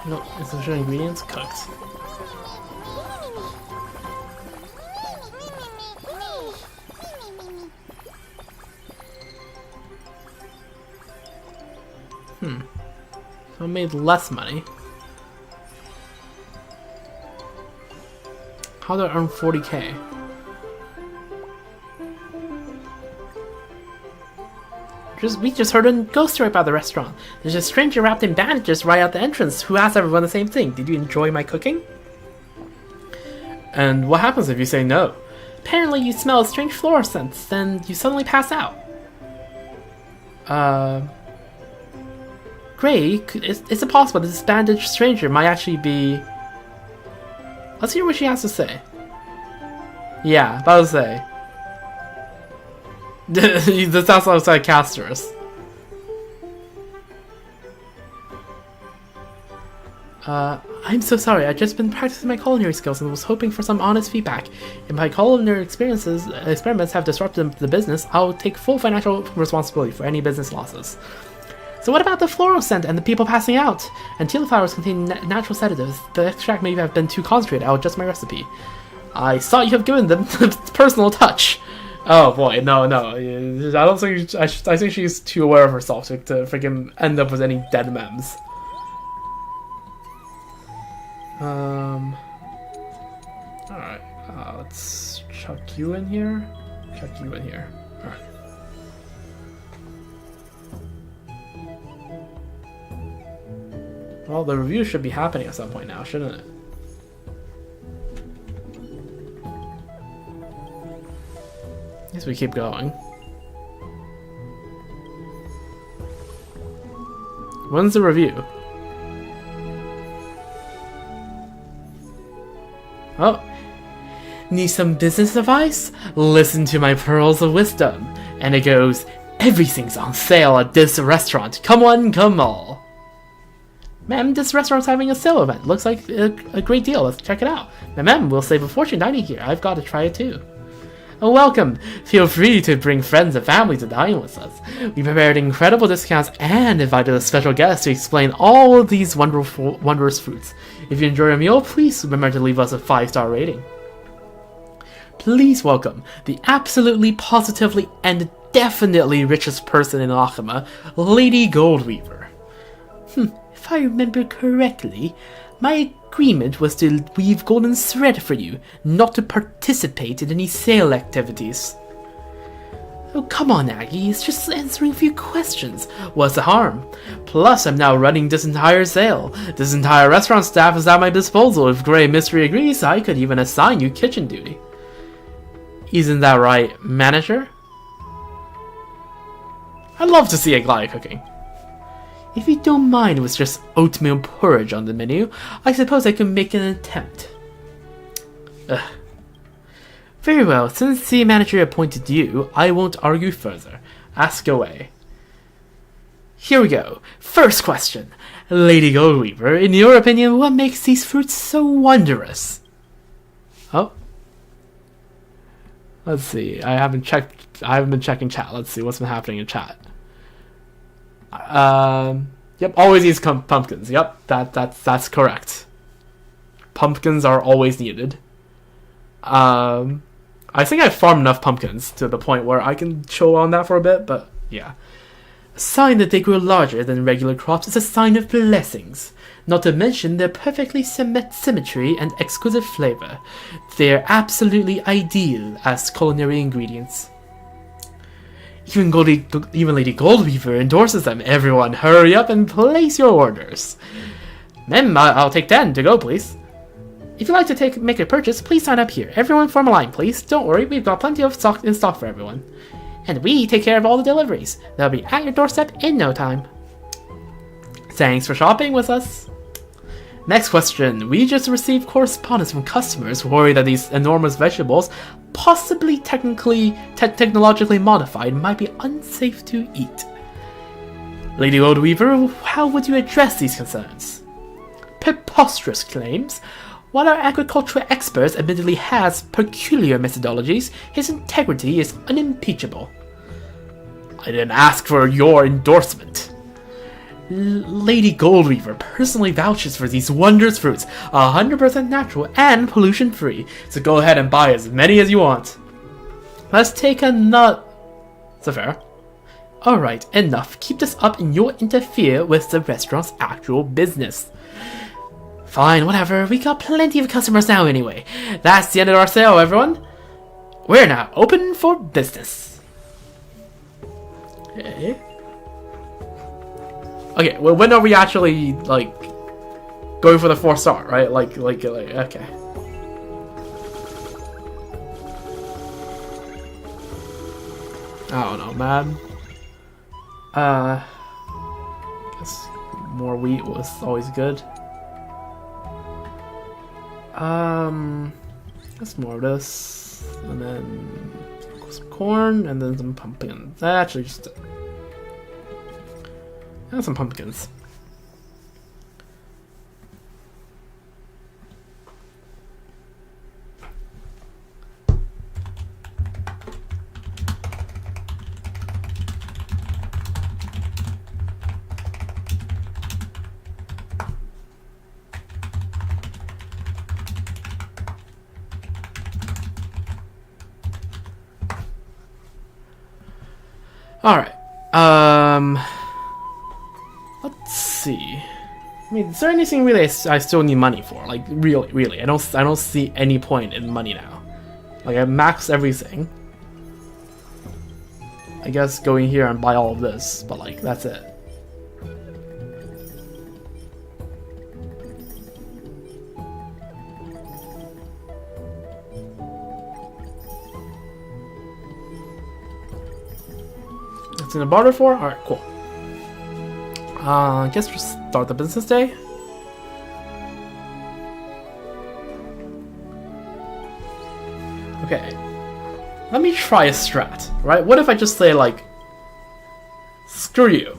No, essential ingredients cooked. So I made less money. How do I earn 40k? We just heard a ghost story about the restaurant. There's a stranger wrapped in bandages right at the entrance who asks everyone the same thing. Did you enjoy my cooking? And what happens if you say no? Apparently you smell a strange floral scent, then you suddenly pass out. Great, is it possible that this bandaged stranger might actually be... Let's hear what she has to say. Yeah, about to say. This sounds like Casterus. I'm so sorry. I've just been practicing my culinary skills and was hoping for some honest feedback. If my culinary experiments have disrupted the business, I'll take full financial responsibility for any business losses. So what about the floral scent and the people passing out? Until the flowers contain natural sedatives, the extract may have been too concentrated. I'll adjust my recipe. I saw you have given them personal touch. Oh boy, no. I don't think I think she's too aware of herself to freaking end up with any dead memes. Alright, let's chuck you in here. Alright. Well, the review should be happening at some point now, shouldn't it? I guess we keep going. When's the review? Oh. Need some business advice? Listen to my pearls of wisdom. And it goes, everything's on sale at this restaurant. Come one, come all. Ma'am, this restaurant's having a sale event. Looks like a great deal. Let's check it out. Ma'am, we'll save a fortune dining here. I've got to try it too. Oh, welcome. Feel free to bring friends and family to dine with us. We prepared incredible discounts and invited a special guest to explain all of these wondrous fruits. If you enjoy your meal, please remember to leave us a 5-star rating. Please welcome the absolutely, positively, and definitely richest person in Akama, Lady Goldweaver. If I remember correctly, my agreement was to weave golden thread for you, not to participate in any sale activities. Oh, come on, Aggie, it's just answering a few questions. What's the harm? Plus, I'm now running this entire sale. This entire restaurant staff is at my disposal. If Grey Mystery agrees, I could even assign you kitchen duty. Isn't that right, manager? I'd love to see a guy cooking. If you don't mind with just oatmeal porridge on the menu, I suppose I could make an attempt. Ugh. Very well, since the manager appointed you, I won't argue further. Ask away. Here we go. First question. Lady Goldweaver, in your opinion, what makes these fruits so wondrous? Oh. Let's see. I haven't been checking chat. Let's see what's been happening in chat. Yep, always use pumpkins. Yep, that's correct. Pumpkins are always needed. I think I've farmed enough pumpkins to the point where I can chill on that for a bit, but yeah. A sign that they grow larger than regular crops is a sign of blessings. Not to mention their perfectly symmetry and exquisite flavor. They're absolutely ideal as culinary ingredients. Even Lady Goldweaver endorses them. Everyone, hurry up and place your orders. Ma'am, I'll take 10 to go, please. If you'd like to make a purchase, please sign up here. Everyone form a line, please. Don't worry, we've got plenty of stock in stock for everyone. And we take care of all the deliveries. They'll be at your doorstep in no time. Thanks for shopping with us. Next question. We just received correspondence from customers worried that these enormous vegetables, possibly technologically modified, might be unsafe to eat. Lady Goldweaver, how would you address these concerns? Preposterous claims. While our agricultural expert admittedly has peculiar methodologies, his integrity is unimpeachable. I didn't ask for your endorsement. Lady Goldweaver personally vouches for these wondrous fruits, 100% natural and pollution-free, so go ahead and buy as many as you want. Let's take a nut. Is that fair? Alright, enough. Keep this up and you'll interfere with the restaurant's actual business. Fine, whatever. We got plenty of customers now anyway. That's the end of our sale, everyone. We're now open for business. Okay. Okay, well, when are we actually, like, going for the 4-star, right? Like, okay. I don't know, man. Guess more wheat was always good. Guess more of this, and then some corn, and then some pumpkins. Actually, just and some pumpkins. Alright. Let's see. I mean, is there anything really I still need money for? Like, really. I don't see any point in money now. Like, I maxed everything. I guess going here and buy all of this, but like, that's it. It's in the barter for? Alright, cool. I guess we'll start the business day. Okay. Let me try a strat, right? What if I just say, like, screw you?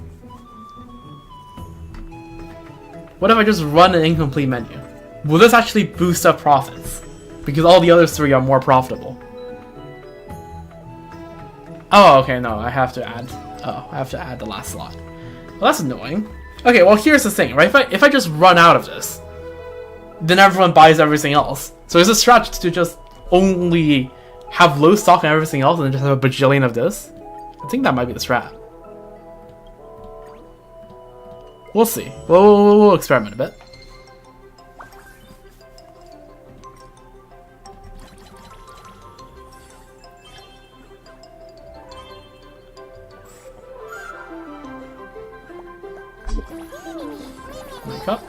What if I just run an incomplete menu? Will this actually boost up profits? Because all the other three are more profitable. Oh, okay, no, I have to add the last slot. Well, that's annoying. Okay, well, here's the thing, right? If I just run out of this, then everyone buys everything else. So is a strat to just only have low stock and everything else and then just have a bajillion of this? I think that might be the strat. We'll see. We'll experiment a bit. Wake up.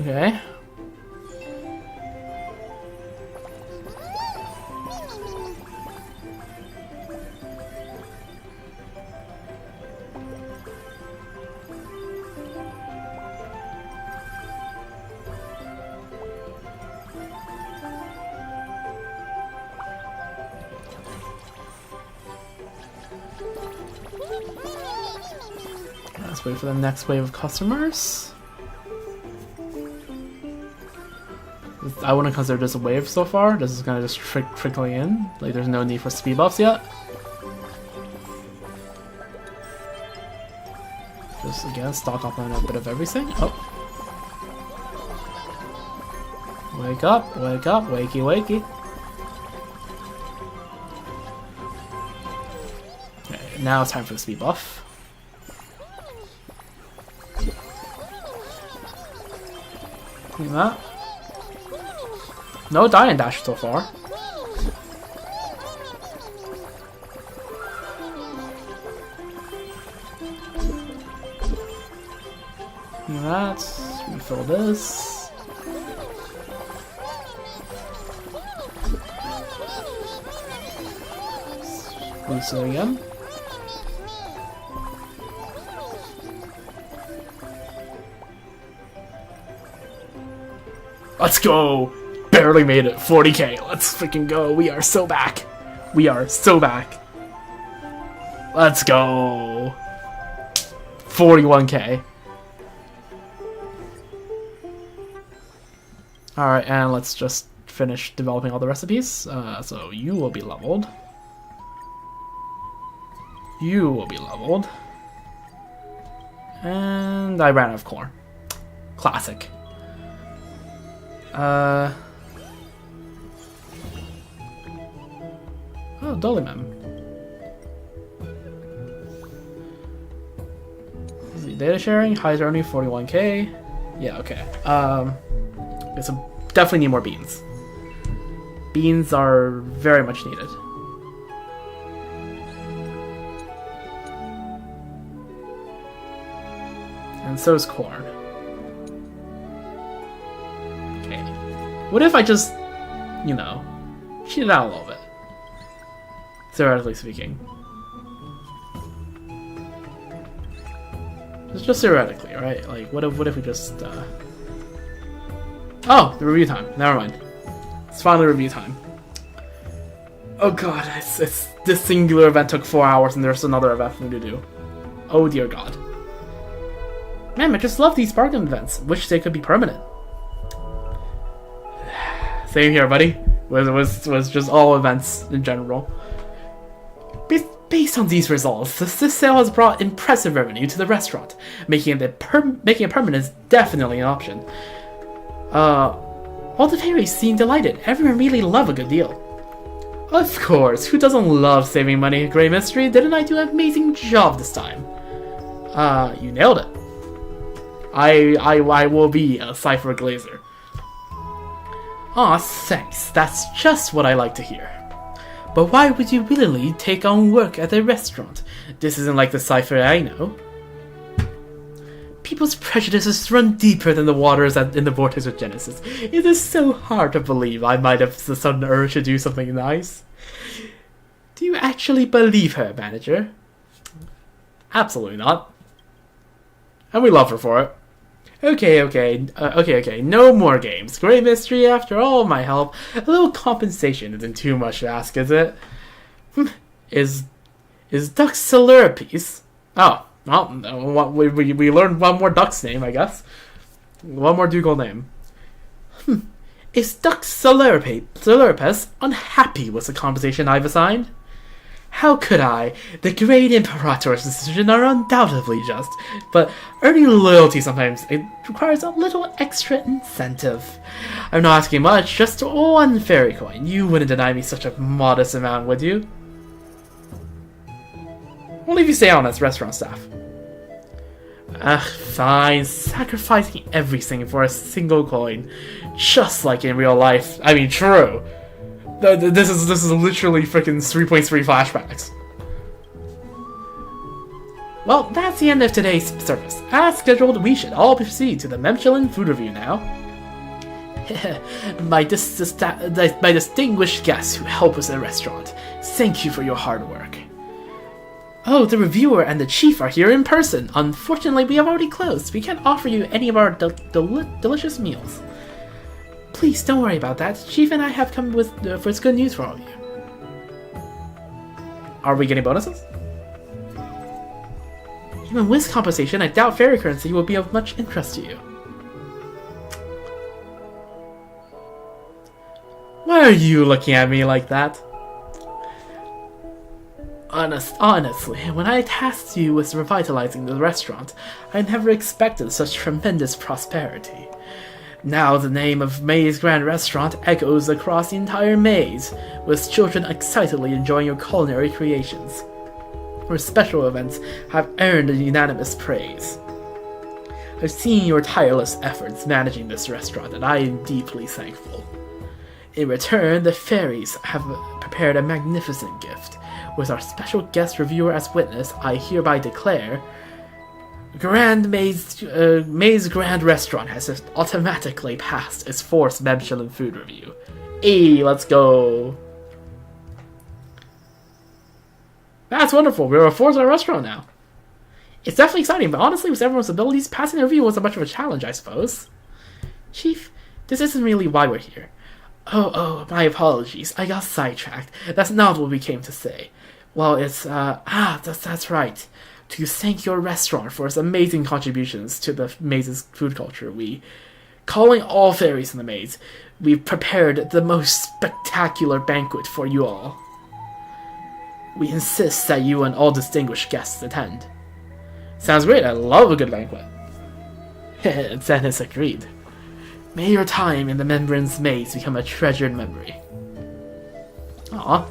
Okay. Let's wait for the next wave of customers. I wouldn't consider this a wave so far. This is gonna just trickling in. Like, there's no need for speed buffs yet. Just again, stock up on a bit of everything. Oh. Wake up, wakey, wakey. Okay, now it's time for the speed buff. Look at that. No die and dash so far. Look at that. Refill this. Boost it again. Let's go! Barely made it. 40k. Let's freaking go. We are so back. We are so back. Let's go. 41k. Alright, and let's just finish developing all the recipes. So you will be leveled. You will be leveled. And I ran out of corn. Classic. Oh, Dolimem. Data sharing, highs only 41k. Yeah, okay. Okay, so definitely need more beans. Beans are very much needed. And so is corn. Okay. What if I just, you know, cheat it out a little bit? Theoretically speaking. Just theoretically, right? Like, what if we just, Oh, the review time. Never mind. It's finally review time. Oh god, it's this singular event took 4 hours and there's another event for me to do. Oh dear god. Man, I just love these bargain events. Wish they could be permanent. Same here, buddy. Was just all events in general. Based on these results, this sale has brought impressive revenue to the restaurant, making it permanent is definitely an option. All the fairies seem delighted. Everyone really loved a good deal. Of course, who doesn't love saving money in Grey Mystery? Didn't I do an amazing job this time? You nailed it. I will be a Cypher Glazer. Aw, thanks. That's just what I like to hear. But why would you willingly take on work at a restaurant? This isn't like the Cypher I know. People's prejudices run deeper than the waters in the vortex of Genesis. It is so hard to believe I might have the sudden urge to do something nice. Do you actually believe her, manager? Absolutely not. And we love her for it. Okay, no more games. Great mystery after all my help. A little compensation isn't too much to ask, is it? Is Duck Celeripies? Oh, well, we learned one more duck's name, I guess. One more ducal name. Is Duck Celeripes unhappy with the compensation I've assigned? How could I? The great Imperator's decisions are undoubtedly just, but earning loyalty sometimes it requires a little extra incentive. I'm not asking much, just one fairy coin. You wouldn't deny me such a modest amount, would you? Only if you stay on as restaurant staff. Fine. Sacrificing everything for a single coin. Just like in real life. I mean, true. This is literally freaking 3.3 flashbacks. Well, that's the end of today's service. As scheduled, we should all proceed to the Memphilan food review now. my distinguished guests who help us at the restaurant, thank you for your hard work. Oh, the reviewer and the chief are here in person. Unfortunately, we have already closed. We can't offer you any of our delicious meals. Please, don't worry about that. Chief and I have come with good news for all of you. Are we getting bonuses? Even with compensation, I doubt fairy currency will be of much interest to you. Why are you looking at me like that? Honestly, when I tasked you with revitalizing the restaurant, I never expected such tremendous prosperity. Now the name of May's Grand Restaurant echoes across the entire maze, with children excitedly enjoying your culinary creations. Your special events have earned unanimous praise. I've seen your tireless efforts managing this restaurant, and I am deeply thankful. In return, the fairies have prepared a magnificent gift. With our special guest reviewer as witness, I hereby declare May's Grand Restaurant has automatically passed its 4th Memphilan food review. Hey, let's go! That's wonderful, we're a 4-star restaurant now. It's definitely exciting, but honestly, with everyone's abilities, passing the review wasn't much of a challenge, I suppose. Chief, this isn't really why we're here. Oh, my apologies, I got sidetracked. That's not what we came to say. Well, it's, that's right. To thank your restaurant for its amazing contributions to the maze's food culture, calling all fairies in the maze, we've prepared the most spectacular banquet for you all. We insist that you and all distinguished guests attend. Sounds great, I love a good banquet. Zenith agreed. May your time in the Membran's Maze become a treasured memory. Aww.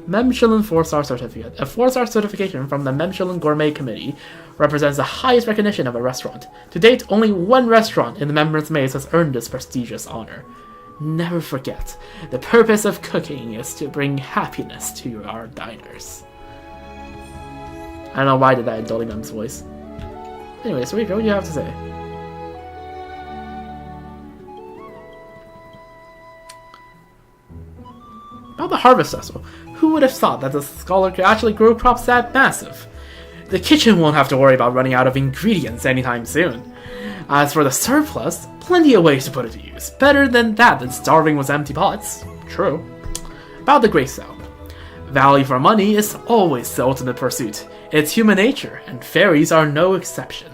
Memphilan 4-star certificate. A 4-star certification from the Memphilan Gourmet Committee represents the highest recognition of a restaurant. To date, only one restaurant in the Membran's Maze has earned this prestigious honor. Never forget, the purpose of cooking is to bring happiness to our diners. I don't know why I did that in Dolly Mem's voice. Anyway, Sarika, what do you have to say? About the Harvest Festival, who would have thought that the scholar could actually grow crops that massive? The kitchen won't have to worry about running out of ingredients anytime soon. As for the surplus, plenty of ways to put it to use. Better than starving with empty pots. True. About the grace sale. Value for money is always the ultimate pursuit. It's human nature, and fairies are no exception.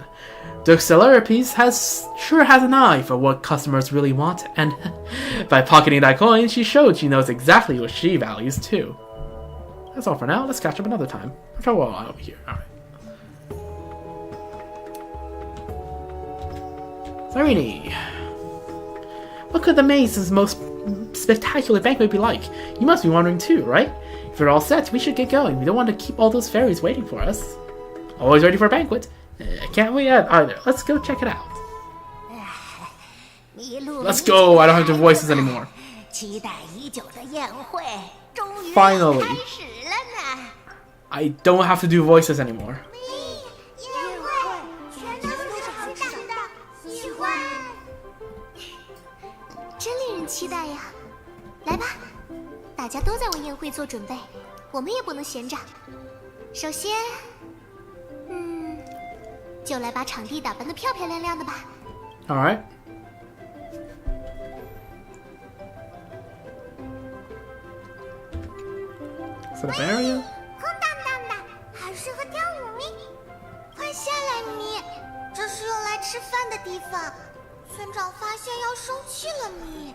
Duxeleripes sure has an eye for what customers really want, and by pocketing that coin, she showed she knows exactly what she values too. That's all for now. Let's catch up another time. I'll try well over here. Alright. Sarini. What could the maze's most spectacular banquet be like? You must be wondering too, right? If you're all set, we should get going. We don't want to keep all those fairies waiting for us. Always ready for a banquet. Can't wait either. Let's go check it out. Let's go. I don't have to do voices anymore. 期待已久的宴会终于 Finally. 开始了呢。 I don't have to do voices anymore. 宴会全都是好吃的，喜欢。真令人期待呀！来吧，大家都在为宴会做准备，我们也不能闲着。首先，就来把场地打扮得漂漂亮亮的吧。All right. Is that a barrier? 空荡荡的，好适合跳舞咪。快下来咪，这是用来吃饭的地方。村长发现要生气了咪。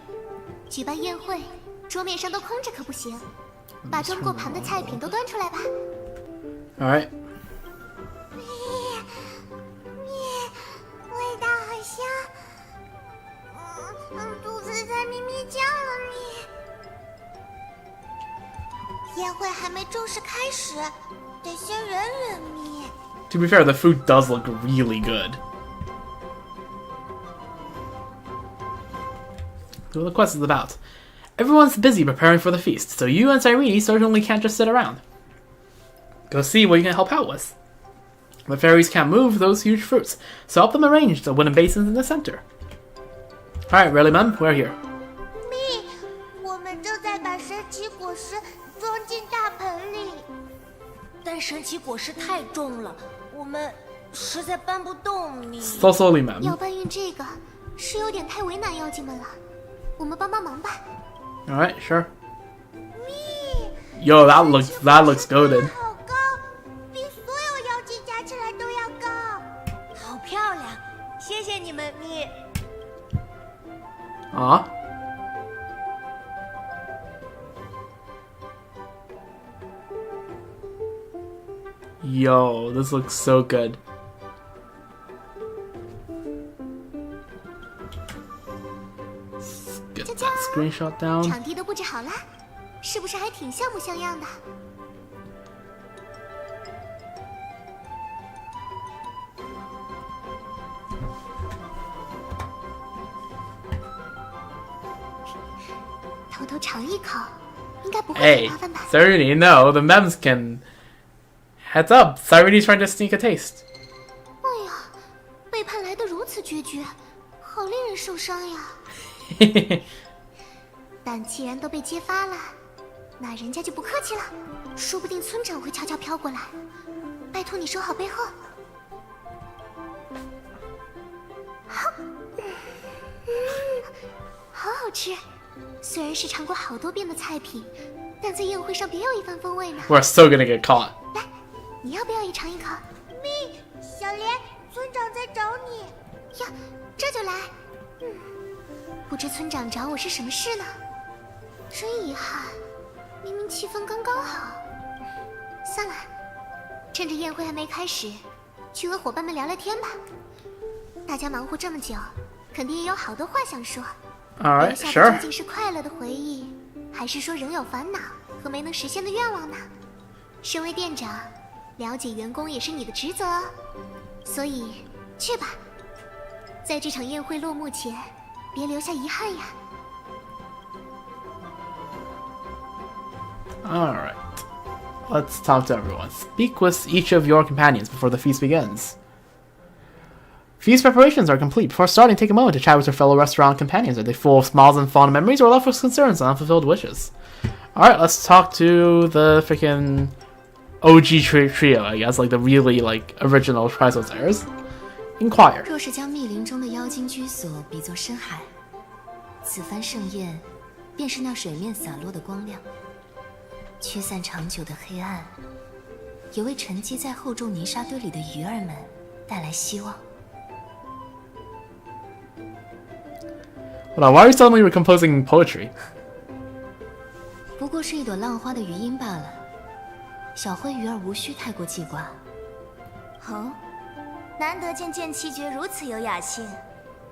举办宴会，桌面上都空着可不行，把装过盘的菜品都端出来吧。All right. 味道好香，肚子在咪咪叫了咪。宴会还没正式开始，得先忍忍咪。To be fair, the food does look really good. So what the quest is about. Everyone's busy preparing for the feast, so you and Cyrene certainly can't just sit around. Go see what you can help out with. The fairies can't move those huge fruits, so help them arrange the wooden basins in the center. Alright, really, Mum, we're here. 咪，我们正在把神奇果实装进大盆里。但神奇果实太重了，我们实在搬不动咪。 So slowly, Mum. 要搬运这个是有点太为难妖精们了，我们帮帮忙吧。Alright, sure. 咪， Yo, that looks goaded. 好高，比所有妖精加起来都要高。好漂亮，谢谢你们咪。 Aw. Yo, this looks so good. Let's get that screenshot down. 场地都布置好了，是不是还挺像模像样的？偷偷尝一口，应该不会 Hey, 很麻烦吧？ Cyrene, no, the mems can... Heads up, Cyrene's trying to sneak a taste. 哎呀，背叛来得如此决绝，好令人受伤呀！但既然都被揭发了，那人家就不客气了。说不定村长会悄悄飘过来，拜托你守好背后。好好吃。虽然是尝过好多遍的菜品，但在宴会上别有一番风味呢。 We're so gonna get caught. 来，你要不要也尝一口？咪，小莲，村长在找你。呀，这就来。不知村长找我是什么事呢？真遗憾，明明气氛刚刚好。算了，趁着宴会还没开始，去和伙伴们聊聊天吧。大家忙活这么久，肯定也有好多话想说。 Alright, 留下的 sure. 究竟是快乐的回忆，还是说仍有烦恼和没能实现的愿望呢？身为店长，了解员工也是你的职责哦。所以，去吧，在这场宴会落幕前，别留下遗憾呀。 Alright. Let's talk to everyone. Speak with each of your companions before the feast begins. Feast preparations are complete. Before starting, take a moment to chat with your fellow restaurant companions. Are they full of smiles and fond memories, or left with concerns and unfulfilled wishes? Alright, let's talk to the freaking OG trio, I guess, like the really, original Chrysos heirs. Inquire. 若是将密林中的妖精居所比作深海，此番盛宴便是那水面洒落的光亮，驱散长久的黑暗，也为沉积在厚重泥沙堆里的鱼儿们带来希望。 Hold on, why are you suddenly recomposing poetry? 不过是一朵浪花的余音罢了，小灰鱼儿无需太过记挂。哦，难得见剑七绝如此有雅兴，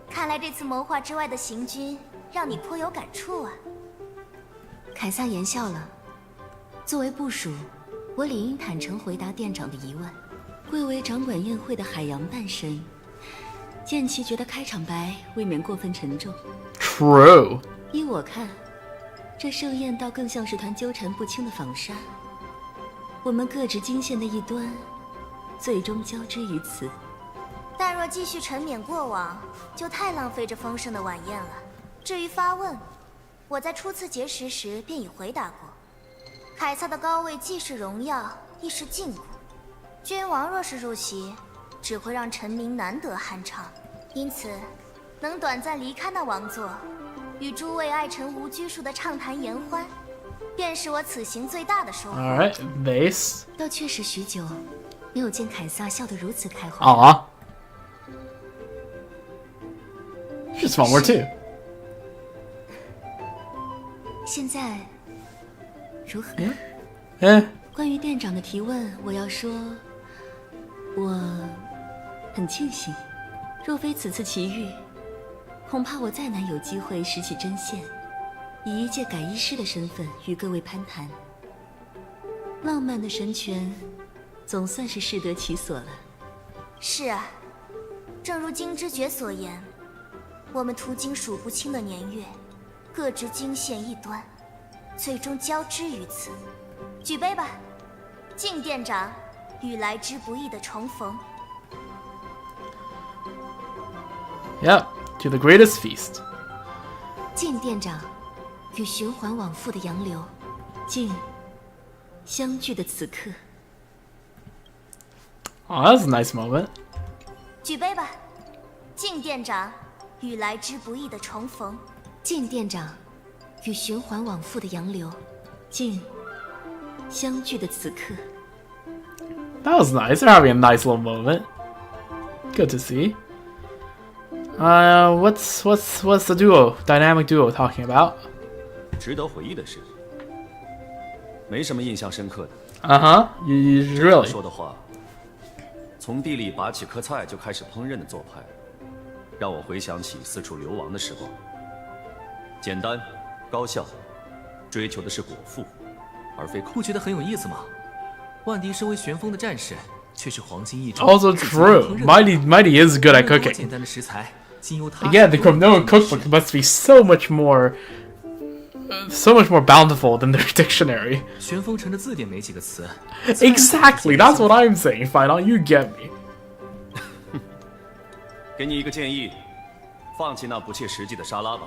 看来这次谋划之外的行军让你颇有感触啊。凯撒言笑了。作为部属，我理应坦诚回答店长的疑问。贵为掌管宴会的海洋半神，见其觉得开场白未免过分沉重。True。依我看，这盛宴倒更像是团纠缠不清的纺纱。我们各执金线的一端，最终交织于此。但若继续沉湎过往，就太浪费这丰盛的晚宴了。至于发问，我在初次结识时便已回答过。凯撒的高位既是荣耀，亦是禁锢。君王若是入席，只会让臣民难得酣畅。因此，能短暂离开那王座，与诸位爱臣无拘束的畅谈言欢，便是我此行最大的收获。All right, base. 倒确实许久，没有见凯撒笑得如此开怀。Aw. Just one more too. 现在如何？关于店长的提问，我要说，我很庆幸。若非此次奇遇，恐怕我再难有机会拾起针线，以一介改衣师的身份与各位攀谈。浪漫的神拳，总算是适得其所了。是啊，正如金之诀所言，我们途经数不清的年月，各执金线一端，最终交织于此。举杯吧，敬店长与来之不易的重逢。Yep, to the greatest feast. 敬店长与循环往复的洋流，敬相聚的此刻。Oh, that's a nice moment. 举杯吧，敬店长与来之不易的重逢。敬店长与循环往复的洋流，敬相聚的此刻。That was nice. They're having a nice little moment. Good to see. What's the dynamic duo talking about? 值得回忆的是，没什么印象深刻的。Uh-huh. You 这样 really? 说的话，从地里拔起颗菜就开始烹饪的做派，让我回想起四处流亡的时候。简单、高效，追求的是果腹，而非不觉得很有意思吗？万迪身为旋风的战士，却是黄金一种。 Also true. Mighty is good at cooking. 简单的食材，经由他 Again, the Cronoan cookbook must be so much more bountiful than their dictionary. 旋风城的字典没几个词。 Exactly. That's what I'm saying. Final, you get me. 给你一个建议，放弃那不切实际的沙拉吧。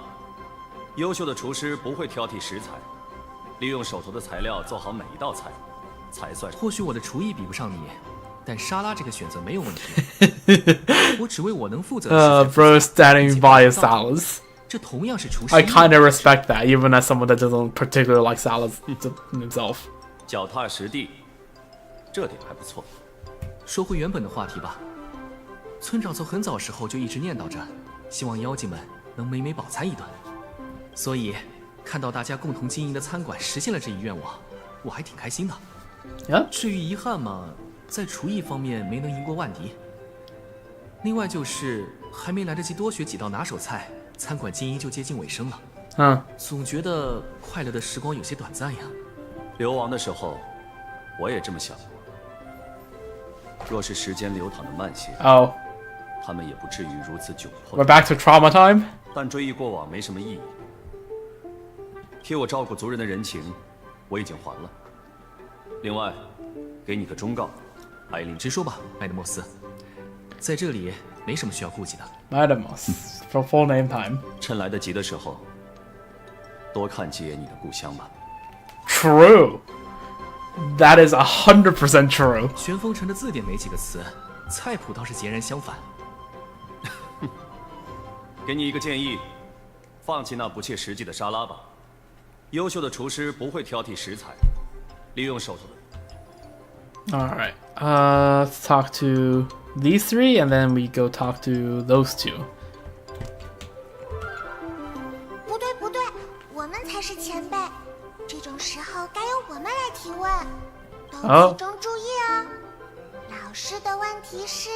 优秀的厨师不会挑剔食材，利用手头的材料做好每一道菜，才算是。或许我的厨艺比不上你，但沙拉这个选择没有问题。我只为我能负责的食材 Bro standing by his salads. 这同样是厨师。 I kind of respect that, even as someone that doesn't particularly like salads himself. 脚踏实地，这点还不错。说回原本的话题吧，村长从很早时候就一直念叨着，希望妖精们能美美饱餐一顿。所以，看到大家共同经营的餐馆实现了这一愿望，我还挺开心的。Yeah. 至于遗憾嘛，在厨艺方面没能赢过万迪。另外就是还没来得及多学几道拿手菜，餐馆经营就接近尾声了。总觉得快乐的时光有些短暂呀。流亡的时候，我也这么想过。若是时间流淌的慢些， Oh, 他们也不至于如此窘 we're 迫。 back to trauma time? 但追忆过往没什么意义。替我照顾族人的人情，我已经还了。另外，给你个忠告，艾琳，直说吧，麦德莫斯，在这里没什么需要顾忌的。 Madamos. For full name time. 趁来得及的时候，多看几眼你的故乡吧。 True. That is 100% true. 旋风城的字典没几个词，菜谱倒是截然相反。给你一个建议，放弃那不切实际的沙拉吧。优秀的厨师不会挑剔食材，利用手头的。 Alright. Let's talk to these three, and then we go talk to those two. 不对不对，我们才是前辈，这种时候该由我们来提问，都集中注意哦。老师的问题是，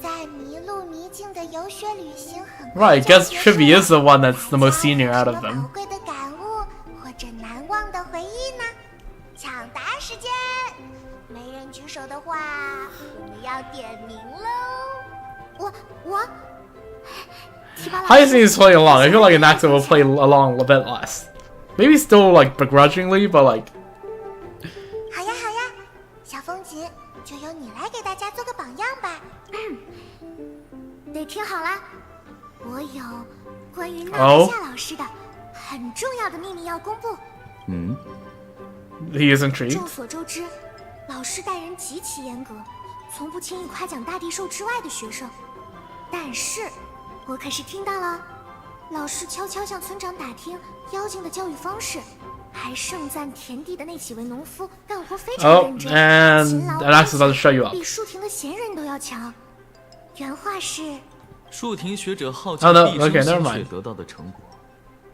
在迷路迷境的游学旅行很 Right, I guess Trivy is the one that's the most senior out of 什么 them. 宝贵的感悟或者难忘的回忆呢？抢答时间，没人举手的话，我们要点名喽。我，提拔老 I 师 think he's playing along. I feel like Anaxa will play along a bit less. Maybe still like begrudgingly, but like 好呀好呀，小风琴，就由你来给大家做个榜样吧。得听好了，我有关于纳克夏老师的很重要的秘密要公布。he is intrigued. 众所周知，老师待人极其严格，从不轻易夸奖大地兽之外的学生。但是，我可是听到了，老师悄悄向村长打听妖精的教育方式，还盛赞田地的那几位农夫干活非常 Oh, 认真， and 勤劳 Anaxa doesn't shut you up. 比树亭的闲人都要强。原话是：树亭学者好奇 Oh, no, 毕生 okay, 心 never 血 mind. 得到的成果，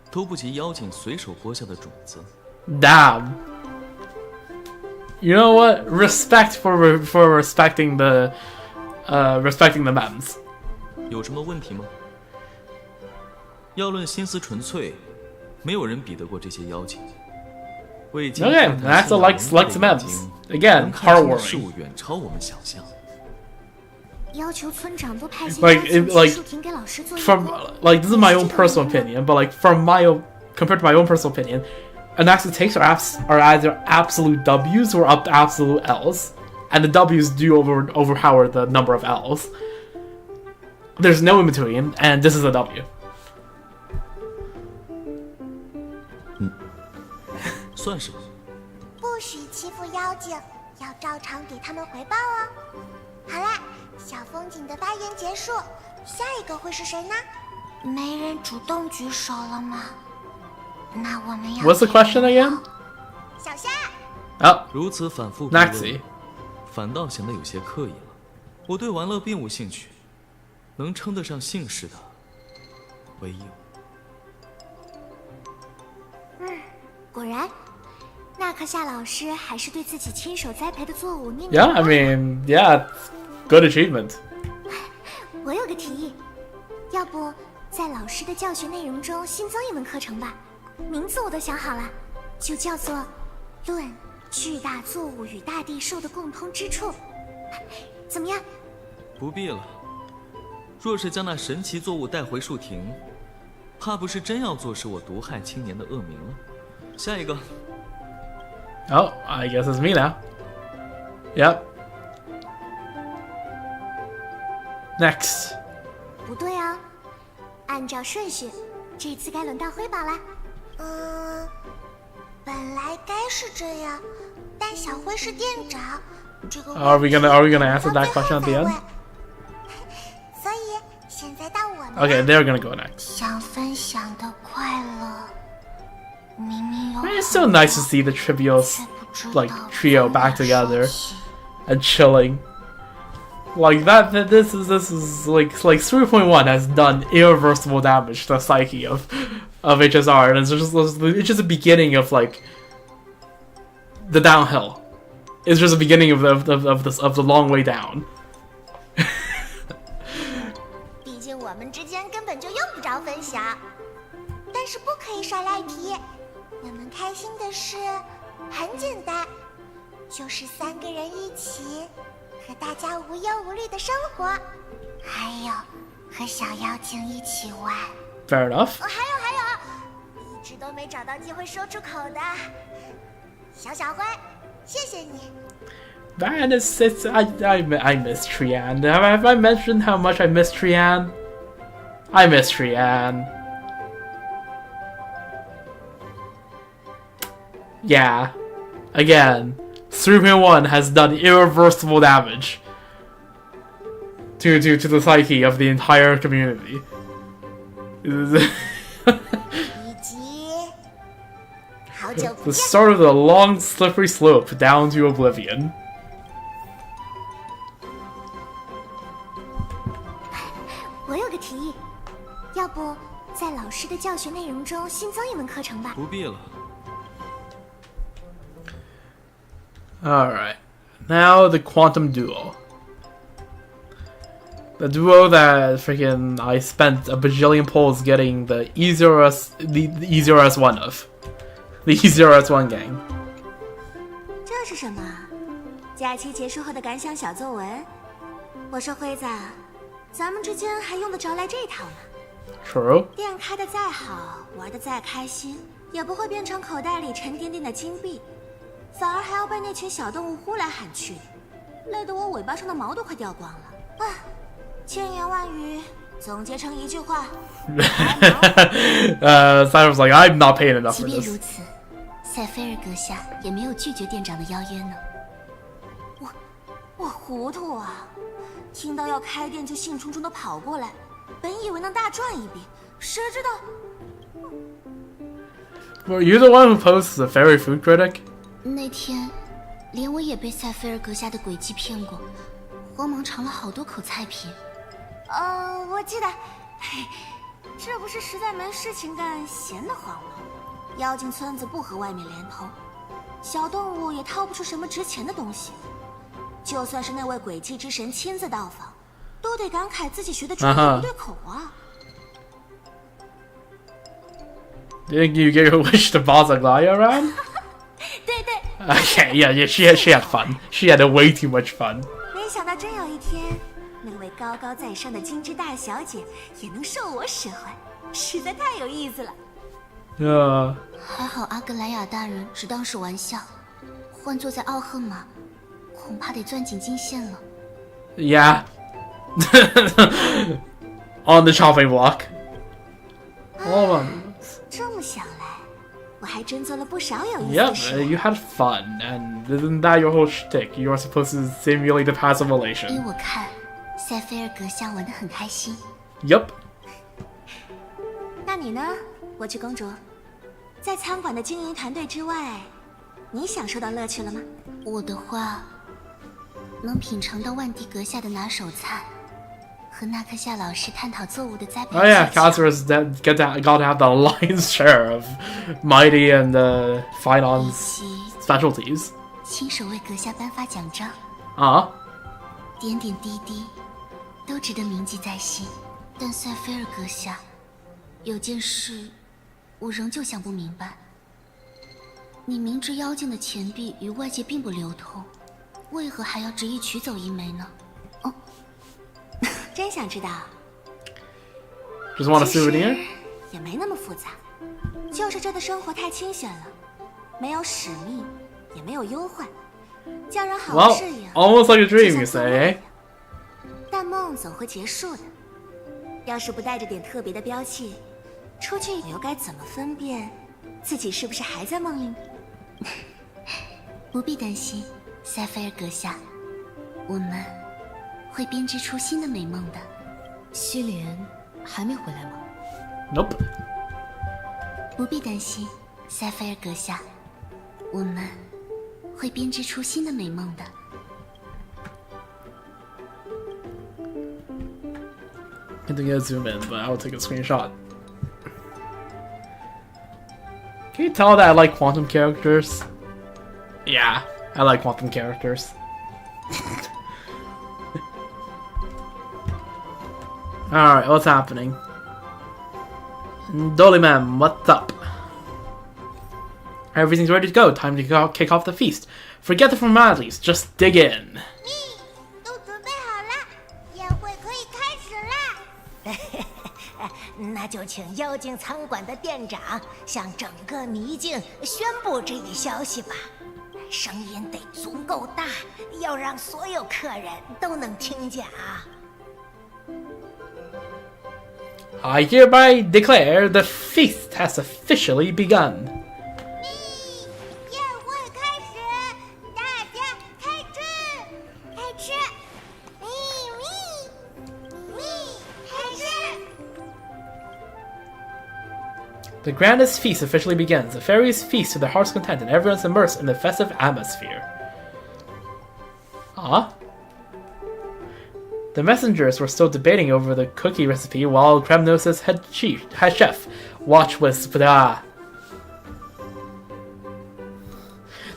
都不及妖精随手播下的种子。 Damn. You know what? Respect for respecting the memes. 有什么问题吗？要论心思纯粹，没有人比得过这些妖精。为今 Okay, Anaxa likes memes. Again, 能看清的事 heartwarming. 物远超我们想象。要求村长多派些 Like, 妖精 like, 去树亭给老师做义 From 工。 like this is my own personal opinion, but like from my own compared to my own personal opinion, Anaxa takes are either absolute W's or up to absolute L's, and the W's do overpower the number of L's. There's no in between, and this is a W. 算是吧。不许欺负妖精，要照常给他们回报哦。好啦，小风景的发言结束，下一个会是谁呢？没人主动举手了吗？那我们要 What's the question again? 小夏， Oh, 如此反复逼问 Naxi. 反倒显得有些刻意了。我对玩乐并无兴趣，能称得上姓氏的，唯有。果然，纳克夏老师还是对自己亲手栽培的作物念念 yeah. 不 I 忘。 mean, yeah, good achievement. 我有个提议，要不在老师的教学内容中新增一门课程吧？名字我都想好了，就叫做《论巨大作物与大地兽的共通之处》，怎么样？不必了。若是将那神奇作物带回树亭，怕不是真要坐实我毒害青年的恶名了。下一个。 Oh, I guess it's me now. Yep. Next. 不对啊，按照顺序，这次该轮到辉宝了。本来该是这样，但小辉是店长，这个 Are we gonna answer that question at the end? 所以现在到我们 Okay, 了。 they're gonna go next. 想分享的快乐，明明有 I mean, it's so nice to see the trivials 却不知 like 道 trio 从哪 back together 说起 and chilling. Like that. This is like 3.1 has done irreversible damage to the psyche of HSR, and it's just the beginning of like the downhill. It's just the beginning of the long way down. 毕竟我们之间根本就用不着分享，但是不可以耍赖皮。我们开心的事很简单，就是3个人一起和大家无忧无虑的生活，还有和小妖精一起玩。 Fair enough. 还有，一直都没找到机会说出口的小辉，谢谢你。 Man, I miss Trian. Have I mentioned how much I miss Trian? I miss Trian. Yeah. Again, 3.1 has done irreversible damage to the psyche of the entire community. 以及好久不 The 见， start of the long, slippery slope down to oblivion. 我有个提议，要不在老师的教学内容中新增一门课程吧？不必了。 Alright. Now the quantum duel. The duo that freaking I spent a bajillion pulls getting the E0S1 of. The E0S1 gang. 这是什么？假期结束后的感想小作文。我说辉子，咱们之间还用得着来这套吗？ True. 店开得再好，玩得再开心，也不会变成口袋里沉甸甸的金币，反而还要被那群小动物呼来喊去，累得我尾巴上的毛都快掉光了。啊，千言万语总结成一句话。Simon was like, I'm not paying enough 即 for 便 this. 如此，塞菲尔阁下也没有拒绝店长的邀约呢。我糊涂啊！听到要开店就兴冲冲的跑过来，本以为能大赚一笔，谁知道 Were you the one who posed the fairy food critic? 那天，连我也被塞菲尔阁下的诡计骗过，慌忙尝了好多口菜品。我记得，嘿，这不是实在没事情干，闲得慌吗？妖精村子不和外面连通，小动物也掏不出什么值钱的东西。就算是那位诡计之神亲自到访，都得感慨自己学的专业不对口啊。Didn't you get your wish to boss Aglaya around? 对对， Okay, yeah, she had fun. She had way too much fun. 没想到真有一天，那位高高在上的精致大小姐也能受我使唤，实在太有意思了。还好阿格莱亚大人只当是玩笑，换做在奥赫玛，恐怕得钻紧筋线了。Yeah. On the chopping block. Hold on. 这么想来，我还真做了不少有意思的 Yep, 事。 you had fun, and isn't that your whole shtick? You are supposed to simulate the passive 依 relation. 我看，塞菲尔阁下玩得很开心。 Yup. 那你呢，我去公主？在餐馆的经营团队之外，你享受到乐趣了吗？我的话，能品尝到万迪阁下的拿手菜，和纳克夏老师探讨作物的栽培 Oh yeah, 技巧。 Casper's got to have the lion's share of mighty and fine 以 on 及 specialties. 亲手为阁下颁发奖章， Uh-huh. 点点滴滴都值得铭记在心。但塞菲尔阁下，有件事我仍旧想不明白。你明知妖精的钱币与外界并不流通，为何还要执意取走一枚呢？真想知道。 Just want a 其实 souvenir? 也没那么复杂，就是这的生活太清闲了，没有使命，也没有忧患，叫人好 Well, 适应。 almost like a 就 dream, 像 you 做 say, 梦 eh? 一样但梦总会结束的。要是不带着点特别的标记，出去又该怎么分辨自己是不是还在梦里呢？不必担心，塞菲尔阁下，我们会编织出新的美梦的。西莲还没回来吗？ Nope. 不必担心，塞菲尔阁下，我们会编织出新的美梦的。 I think I zoom in, but I'll take a screenshot. Can you tell that I like quantum characters? Yeah, I like quantum characters. Alright, what's happening? Dolly Ma'am, what's up? Everything's ready to go. Time to kick off the feast. Forget the formalities, just dig in. 都准备好了，宴会可以开始啦！那就请妖精餐馆的店长向整个迷境宣布这一消息吧。声音得足够大，要让所有客人都能听见啊！ I hereby declare the feast has officially begun. 宴会开始，大家开吃，开吃，开吃。 The grandest feast officially begins. The fairies feast to their heart's content, and everyone's immersed in the festive atmosphere. The messengers were still debating over the cookie recipe while Kremnos' head chef watched with The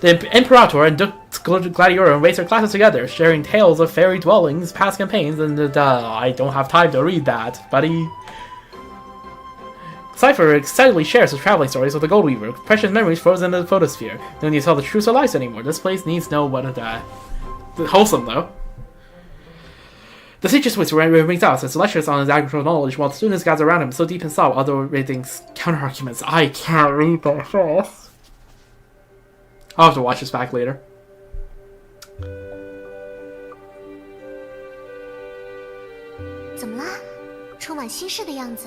Imperator and Duke Gladiator and race their classes together, sharing tales of fairy dwellings, past campaigns, and I don't have time to read that, buddy. Cypher excitedly shares his traveling stories with the Goldweaver, precious memories frozen in the photosphere. No need to tell the truth or lies anymore. This place needs no one of that. Wholesome, though. The teacher's voice rings out as he lectures on his agricultural knowledge while the students gather around him, so deep in thought, although reading counter-arguments. I can't read that fast. I'll have to watch this back later. 怎么啦？充满心事的样子。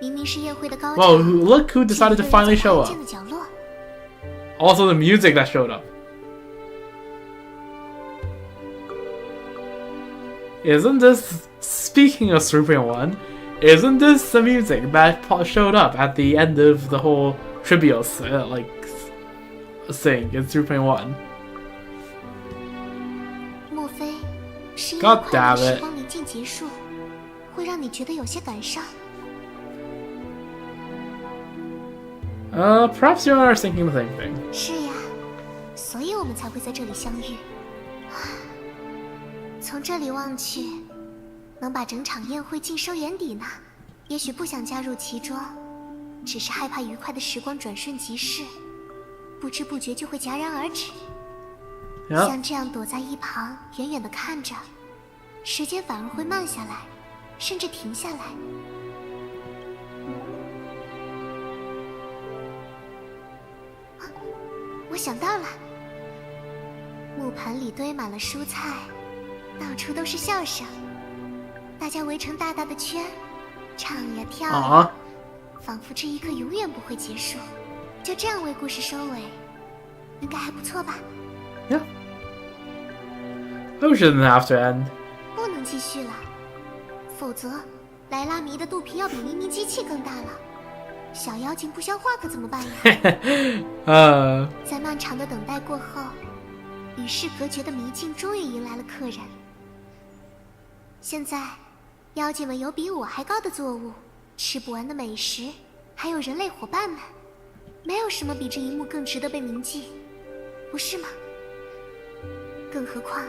明明是宴会的高潮。 Whoa, look who decided to finally show up. Also the music that showed up. Isn't this, speaking of 3.1, isn't this the music that showed up at the end of the whole Tribios, thing in 3.1? 莫非是因为 God 快乐 damn 时 it. 光临近结束，会让你觉得有些感伤？ Perhaps you are thinking the same thing. 是呀，所以我们才会在这里相遇。从这里望去，能把整场宴会尽收眼底呢。也许不想加入其中，只是害怕愉快的时光转瞬即逝，不知不觉就会戛然而止。Yep. 像这样躲在一旁，远远地看着，时间反而会慢下来，甚至停下来。我想到了，木盘里堆满了蔬菜，到处都是笑声，大家围成大大的圈，唱呀跳呀，仿佛这一刻永远不会结束。就这样为故事收尾，应该还不错吧？ Yeah. Oh, shouldn't have to end. 不能继续了，否则莱拉迷的肚皮要比黎明机器更大了。小妖精不消化可怎么办呀？在漫长的等待过后，与世隔绝的迷境终于迎来了客人。现在，妖精们有比我还高的作物，吃不完的美食，还有人类伙伴们，没有什么比这一幕更值得被铭记，不是吗？更何况，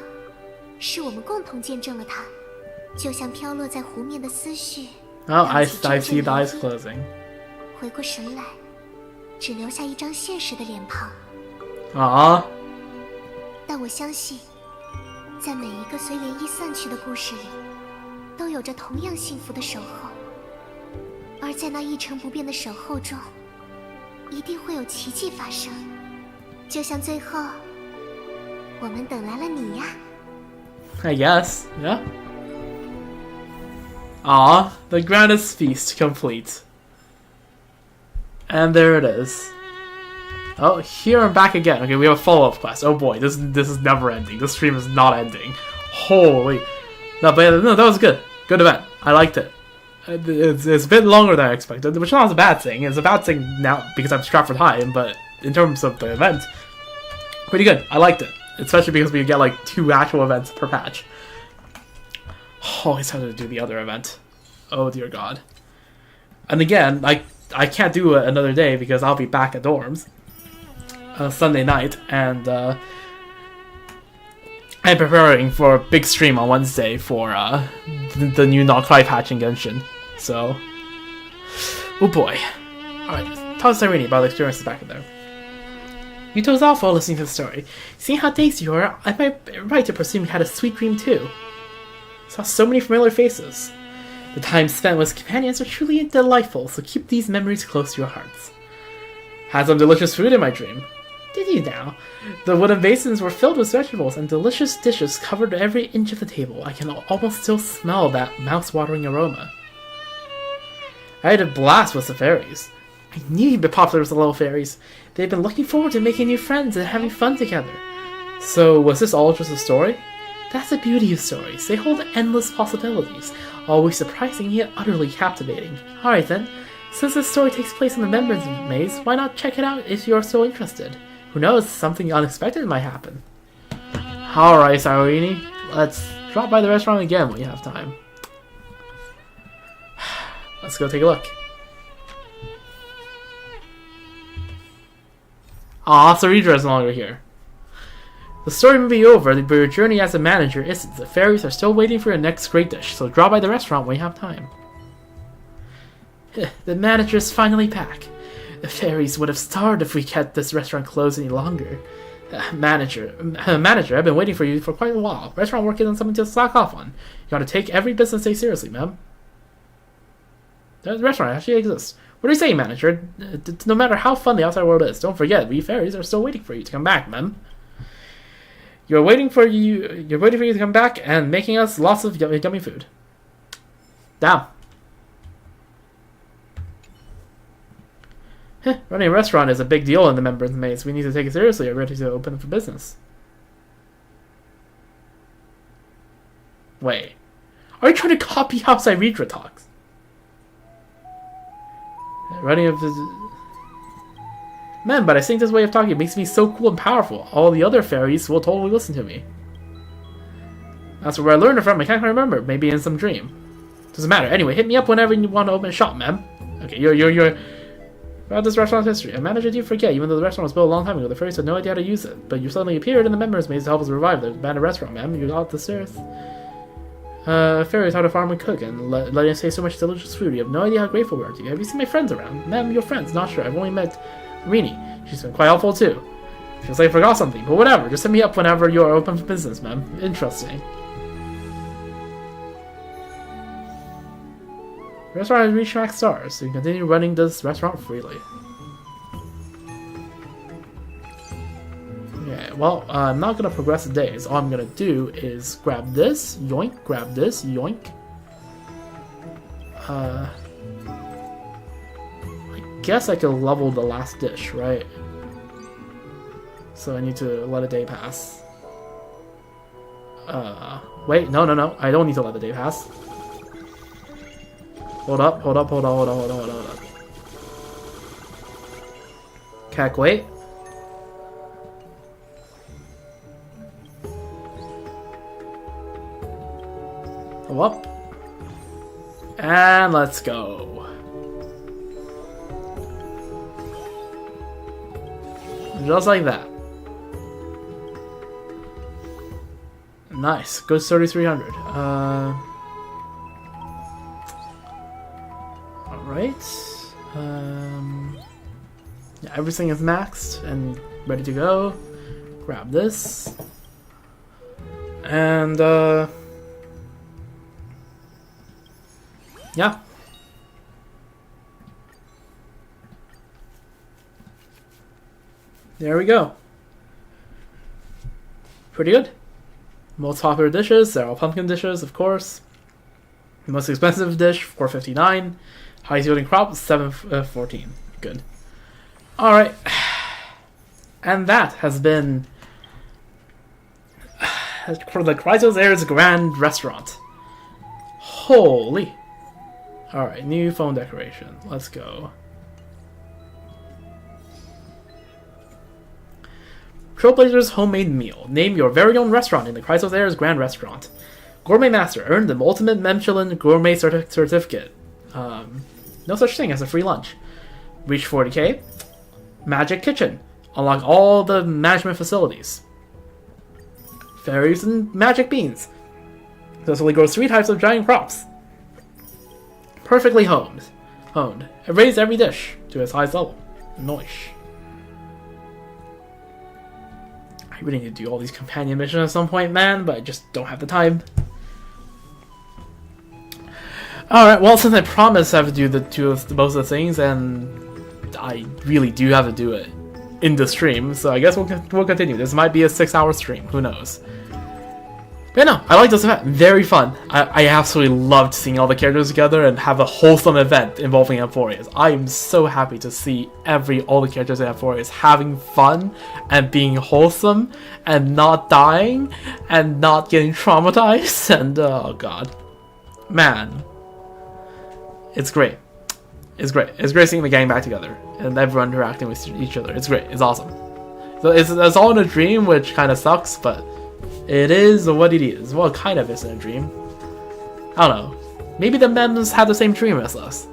是我们共同见证了它，就像飘落在湖面的思绪。Oh, I see the eyes closing. 回过神来，只留下一张现实的脸庞。但我相信，在每一个随涟漪散去的故事里，都有着同样幸福的守候。而在那一成不变的守候中，一定会有奇迹发生。就像最后，我们等来了你呀。I guess, yeah. The grandest feast complete. And there it is. Oh, here I'm back again. Okay, we have a follow-up quest. Oh boy, this is never ending. This stream is not ending. Holy. No, but no, that was good. Good event. I liked it. It's a bit longer than I expected, which is not a bad thing. It's a bad thing now because I'm strapped for time, but in terms of the event, pretty good. I liked it. Especially because we get like 2 actual events per patch. Oh, it's hard to do the other event. Oh dear god. And again, I can't do it another day because I'll be back at dorms Sunday night, and I'm preparing for a big stream on Wednesday for the new non-cry patch in Genshin. So, oh boy. Alright, tell us Irene about the experiences back in there. You told off while listening to the story. Seeing how dazed you are, I might be right to presume you had a sweet dream too. Saw so many familiar faces. The time spent with companions are truly delightful, so keep these memories close to your hearts. Had some delicious food in my dream. Did you now? The wooden basins were filled with vegetables, and delicious dishes covered every inch of the table. I can almost still smell that mouth-watering aroma. I had a blast with the fairies. I knew you'd be popular with the little fairies. They've been looking forward to making new friends and having fun together. So, was this all just a story? That's the beauty of stories. They hold endless possibilities, always surprising yet utterly captivating. Alright then, since this story takes place in the Remembrance Maze, why not check it out if you're so interested? Who knows, something unexpected might happen. Alright, Saruini, let's drop by the restaurant again when you have time. Let's go take a look. Aw, Saridra is no longer here. The story may be over, but your journey as a manager isn't. The fairies are still waiting for your next great dish, so drop by the restaurant when you have time. The manager's finally back. The fairies would have starved if we kept this restaurant closed any longer. Manager, I've been waiting for you for quite a while. Restaurant work isn't something to slack off on. You gotta take every business day seriously, ma'am. The restaurant actually exists. What are you saying, manager? No matter how fun the outside world is, don't forget, we fairies are still waiting for you to come back, ma'am. You're waiting for you to come back and making us lots of yummy food. Damn. Running a restaurant is a big deal in the members' maze. We need to take it seriously. Are ready to open for business. Wait. Are you trying to copy how Cyritra talks? Running a Man, but I think this way of talking makes me so cool and powerful. All the other fairies will totally listen to me. That's where I learned it from. I can't remember. Maybe in some dream. Doesn't matter. Anyway, hit me up whenever you want to open a shop, ma'am. Okay, you're... About this restaurant's history. A manager do forget, even though the restaurant was built a long time ago, the fairies had no idea how to use it. But you suddenly appeared in the members' maze to help us revive the abandoned restaurant, ma'am. You're out this earth. Fairies how to farm and cook, and letting us taste so much delicious food. You have no idea how grateful we are to you. Have you seen my friends around? Ma'am, your friends? Not sure. I've only met Rini. She's been quite helpful too. Feels like I forgot something, but whatever. Just hit me up whenever you are open for business, ma'am. Interesting. The restaurant has reached max stars, so you can continue running this restaurant freely. Okay, well, I'm not going to progress the days. All I'm going to do is grab this, yoink, grab this, yoink. I guess I could level the last dish, right? So I need to let a day pass. Wait, no, I don't need to let the day pass. Hold up. Cac, wait. Go up. And let's go. Just like that. Nice. Goes 3,300. Alright. Yeah, everything is maxed and ready to go. Grab this. And, yeah. There we go. Pretty good. Most popular dishes, they're all pumpkin dishes, of course. The most expensive dish, $4.59. Highest yielding crop, $7.14. Good. Alright. And that has been for the Chrysos Air's Grand Restaurant. Holy. Alright, new phone decoration. Let's go. Trailblazer's homemade meal. Name your very own restaurant in the Chrysos Air's Grand Restaurant. Gourmet Master. Earn the ultimate Michelin Gourmet certificate. No such thing as a free lunch. Reach 40k. Magic Kitchen. Unlock all the management facilities. Fairies and magic beans. Successfully grows 3 types of giant crops. Perfectly honed. Raise every dish to its highest level. Nice. I really need to do all these companion missions at some point, man, but I just don't have the time. Alright, well, since I promised I have to do most of the things, and I really do have to do it in the stream, so I guess we'll continue. This might be a 6-hour stream, who knows. But no, I like this event. Very fun. I absolutely loved seeing all the characters together and have a wholesome event involving Amphorius. I am so happy to see all the characters in Amphorius having fun and being wholesome and not dying and not getting traumatized and oh god. Man. It's great. It's great. It's great seeing the gang back together and everyone interacting with each other. It's great. It's awesome. So it's all in a dream, which kind of sucks, but it is what it is. Well, it kind of isn't a dream. I don't know. Maybe the mems had the same dream as us.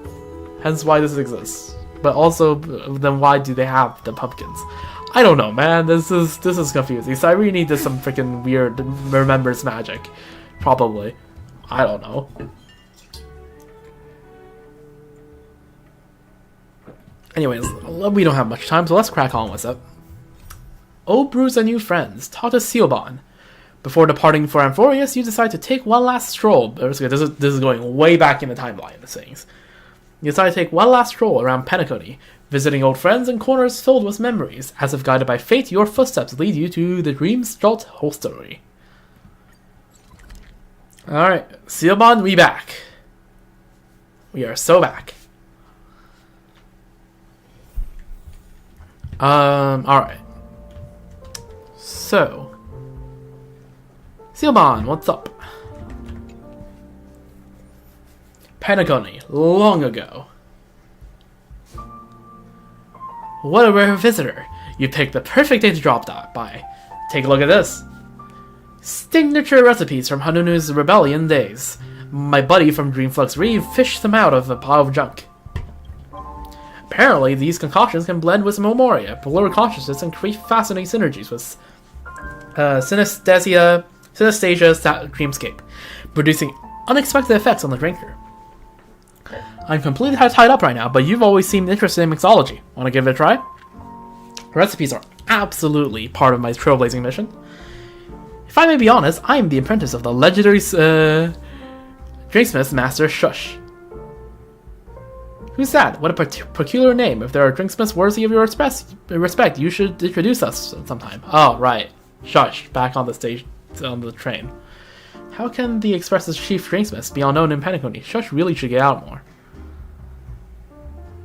Hence why this exists. But also, then why do they have the pumpkins? I don't know, man. This is confusing. So I really need some freaking weird remembers magic. Probably. I don't know. Anyways, we don't have much time, so let's crack on with it. Old Brews and new friends. Talk to Seobon. Before departing for Amphorius, you decide to take one last stroll. This is going way back in the timeline of things. You decide to take one last stroll around Penacony, visiting old friends and corners filled with memories. As if guided by fate, your footsteps lead you to the Dream's Jolt Hostelry. Alright, Seobon, we back. We are so back. Alright. So, Seobon, what's up? Penacony, long ago. What a rare visitor. You picked the perfect day to drop by. Take a look at this. Signature recipes from Hanunu's rebellion days. My buddy from Dreamflux Reeve fished them out of a pile of junk. Apparently, these concoctions can blend with Memoria, blur consciousness, and create fascinating synergies with Synesthesia Dreamscape, producing unexpected effects on the drinker. I'm completely tied up right now, but you've always seemed interested in mixology. Want to give it a try? Recipes are absolutely part of my trailblazing mission. If I may be honest, I am the apprentice of the legendary drinksmith master Shush. Who's that? What a peculiar name. If there are drinksmiths worthy of your respect, you should introduce us sometime. Oh, right. Shush, back on the stage, on the train. How can the Express's chief drinksmith be unknown in Penacony? Shush really should get out more.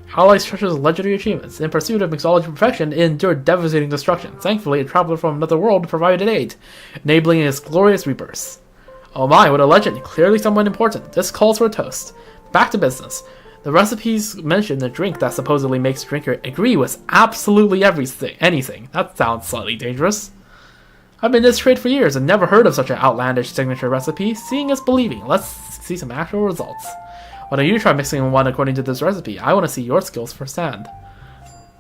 Highlights Shush's legendary achievements. In pursuit of mixology perfection, it endured devastating destruction. Thankfully, a traveler from another world provided aid, enabling his glorious rebirth. Oh my, what a legend. Clearly someone important. This calls for a toast. Back to business. The recipes mention the drink that supposedly makes the drinker agree with absolutely anything. That sounds slightly dangerous. I've been in this trade for years and never heard of such an outlandish signature recipe. Seeing is believing. Let's see some actual results. Why don't you try mixing one according to this recipe? I want to see your skills firsthand.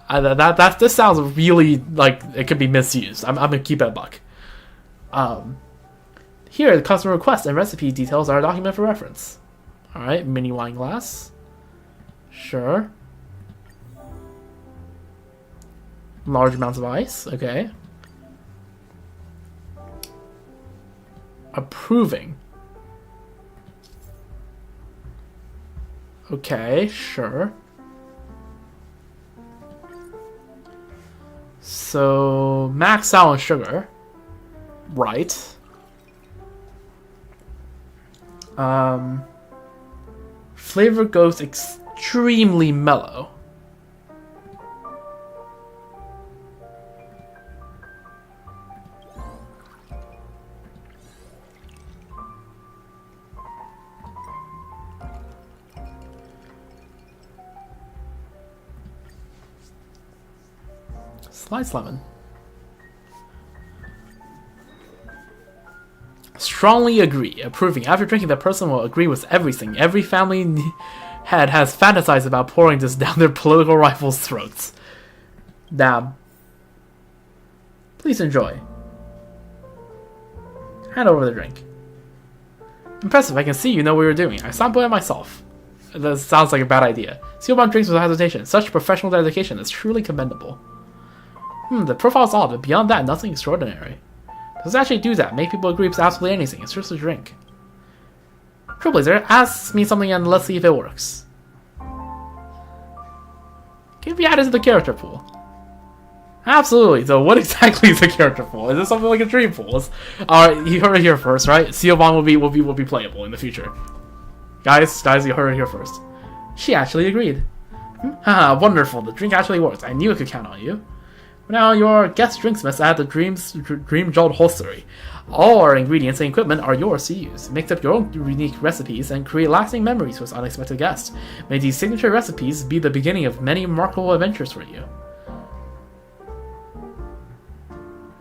This sounds really like it could be misused. I'm gonna keep it a buck. Here, the customer request and recipe details are a document for reference. Alright, mini wine glass. Sure. Large amounts of ice. Okay. Approving. Okay, sure. So, max out on sugar. Right. Flavor goes extremely mellow. Slice lemon. Strongly agree. Approving. After drinking, the person will agree with everything. Every family head has fantasized about pouring this down their political rivals' throats. Damn. Please enjoy. Hand over the drink. Impressive. I can see you know what you're doing. I sampled it myself. That sounds like a bad idea. Seobon drinks without hesitation. Such professional dedication is truly commendable. The profile's odd, but beyond that, nothing extraordinary. Does it actually do that? Make people agree with absolutely anything. It's just a drink. Trailblazer, ask me something and let's see if it works. Can be added to the character pool. Absolutely. So what exactly is the character pool? Is it something like a dream pool? Alright, you heard it here first, right? Seobon will be playable in the future. Guys, you heard it here first. She actually agreed. Haha, wonderful. The drink actually works. I knew I could count on you. Now, your guest drinksmiths at the Dream Jolt Hostelry. All our ingredients and equipment are yours to use. Mix up your own unique recipes and create lasting memories with unexpected guests. May these signature recipes be the beginning of many remarkable adventures for you.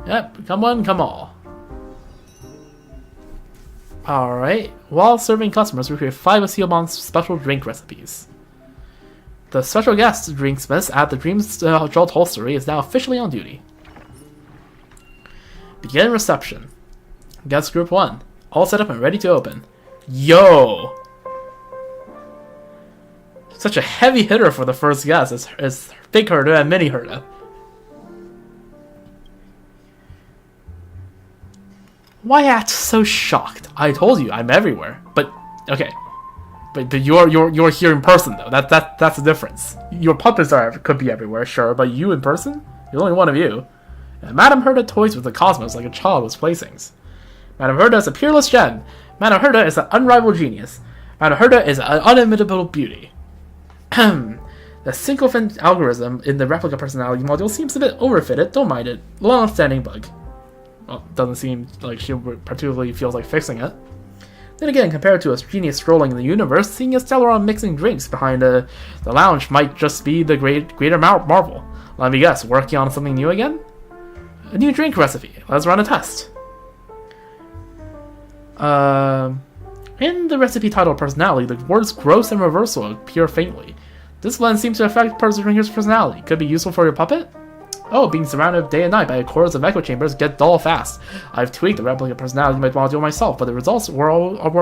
Yep, come one, come all. Alright, while serving customers, we create 5 of Seobon's special drink recipes. The special guest drinksmith at the Dream's Jolt Hostelry is now officially on duty. Begin reception. Guest group 1. All set up and ready to open. Yo! Such a heavy hitter for the first guest. It's big herder and mini herder. Why act so shocked? I told you I'm everywhere. But okay. But you're here in person though. That's the difference. Your puppets could be everywhere, sure, but you in person? There's only one of you. And Madame Herda toys with the cosmos like a child with playthings. Madame Herda is a peerless gem. Madame Herda is an unrivaled genius. Madame Herda is an unimitable beauty. The sycophant algorithm in the replica personality module seems a bit overfitted. Don't mind it. Long-standing bug. Well, doesn't seem like she particularly feels like fixing it. Then again, compared to a genius strolling in the universe, seeing a Stellaron mixing drinks behind the lounge might just be the greater marvel. Let me guess, working on something new again? A new drink recipe. Let's run a test. In the recipe title personality, the words gross and reversal appear faintly. This blend seems to affect the drinker's personality. Could be useful for your puppet? Oh, being surrounded day and night by a chorus of echo chambers get dull fast. I've tweaked the replica personality module myself, but the results were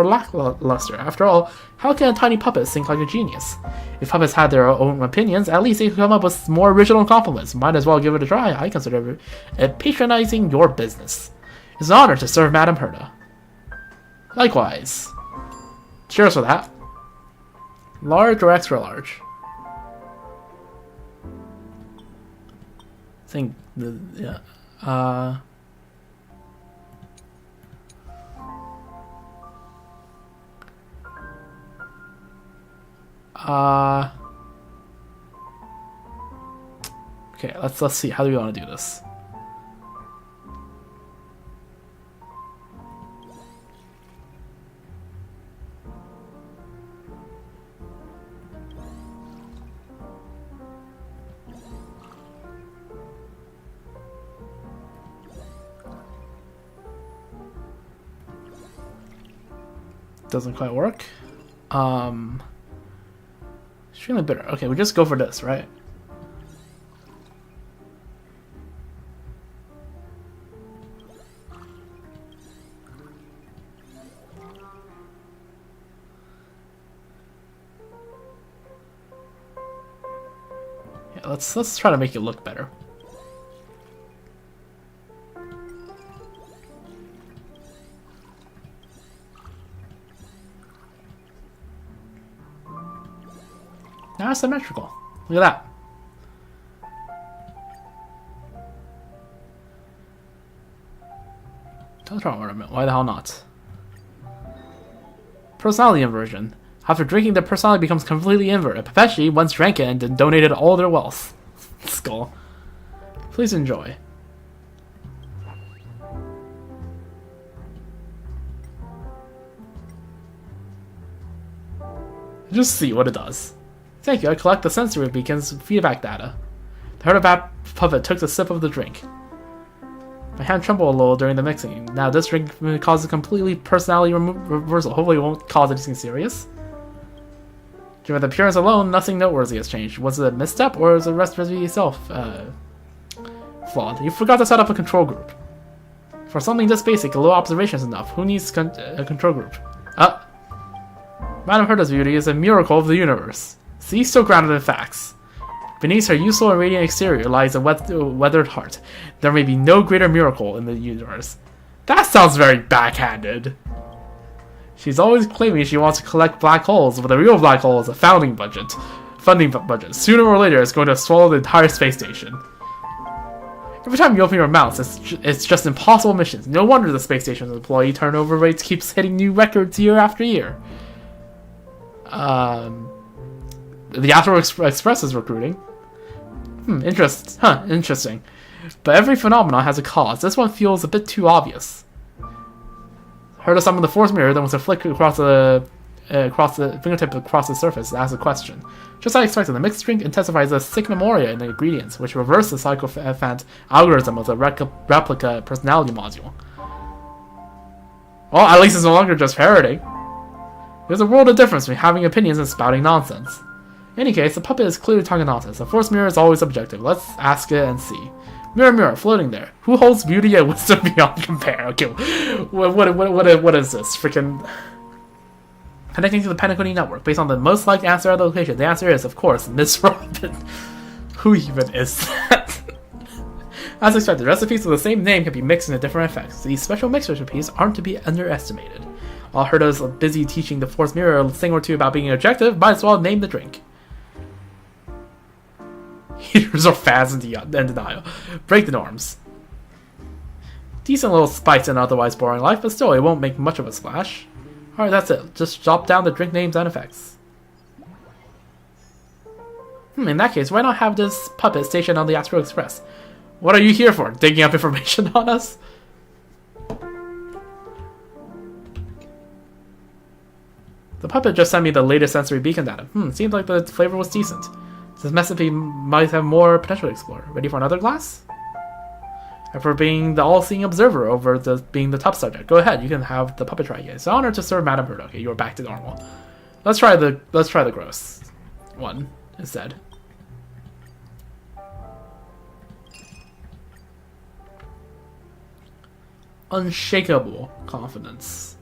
lackluster. After all, how can a tiny puppet think like a genius? If puppets had their own opinions, at least they could come up with more original compliments. Might as well give it a try. I consider it patronizing your business. It's an honor to serve Madame Herda. Likewise. Cheers for that. Large or extra large? I think yeah. Okay, let's see. How do we want to do this? Doesn't quite work. Extremely bitter. Okay, we just go for this, right? Yeah, let's try to make it look better. Now it's symmetrical. Look at that. Total ornament. Why the hell not? Personality inversion. After drinking, the personality becomes completely inverted. Pepeshi once drank it and then donated all their wealth. Skull. Please enjoy. Just see what it does. Thank you, I collect the sensory beacon's feedback data. The Herda puppet took a sip of the drink. My hand trembled a little during the mixing. Now this drink causes completely personality reversal. Hopefully it won't cause anything serious. Given the appearance alone, nothing noteworthy has changed. Was it a misstep, or is the recipe itself flawed? You forgot to set up a control group. For something this basic, a little observation is enough. Who needs a control group? Madame Herda's beauty is a miracle of the universe. See, so grounded in facts. Beneath her useful and radiant exterior lies a weathered heart. There may be no greater miracle in the universe. That sounds very backhanded. She's always claiming she wants to collect black holes, but the real black hole is a funding budget. Sooner or later, it's going to swallow the entire space station. Every time you open your mouth, it's just impossible missions. No wonder the space station's employee turnover rates keeps hitting new records year after year. The Astro Express is recruiting. Interesting. But every phenomenon has a cause. This one feels a bit too obvious. Heard of summon the force mirror, then with a flick across the fingertip across the surface, asks a question. Just as I expected, the mixed drink intensifies the sick memoria in the ingredients, which reverse the sycophant algorithm of the replica personality module. Well, at least it's no longer just parroting. There's a world of difference between having opinions and spouting nonsense. In any case, the puppet is clearly talking nonsense. The force mirror is always objective. Let's ask it and see. Mirror, mirror, floating there. Who holds beauty and wisdom beyond compare? Okay, what is this? Freaking... Connecting to the Penacony network based on the most liked answer at the location. The answer is, of course, Miss Robin. Who even is that? As expected, recipes with the same name can be mixed into different effects. These special mix recipes aren't to be underestimated. While Herta's busy teaching the Force Mirror a thing or two about being objective, might as well name the drink. Heaters are fast and denial. Break the norms. Decent little spice in an otherwise boring life, but still, it won't make much of a splash. Alright, that's it. Just drop down the drink names and effects. In that case, why not have this puppet stationed on the Astral Express? What are you here for? Digging up information on us? The puppet just sent me the latest sensory beacon data. Seems like the flavor was decent. This recipe might have more potential to explore. Ready for another glass? And for being the all-seeing observer over being the top subject, go ahead. You can have the puppet try again. It's an honor to serve Madame Herta. Okay, you're back to normal. Let's try the gross one instead. Unshakable confidence.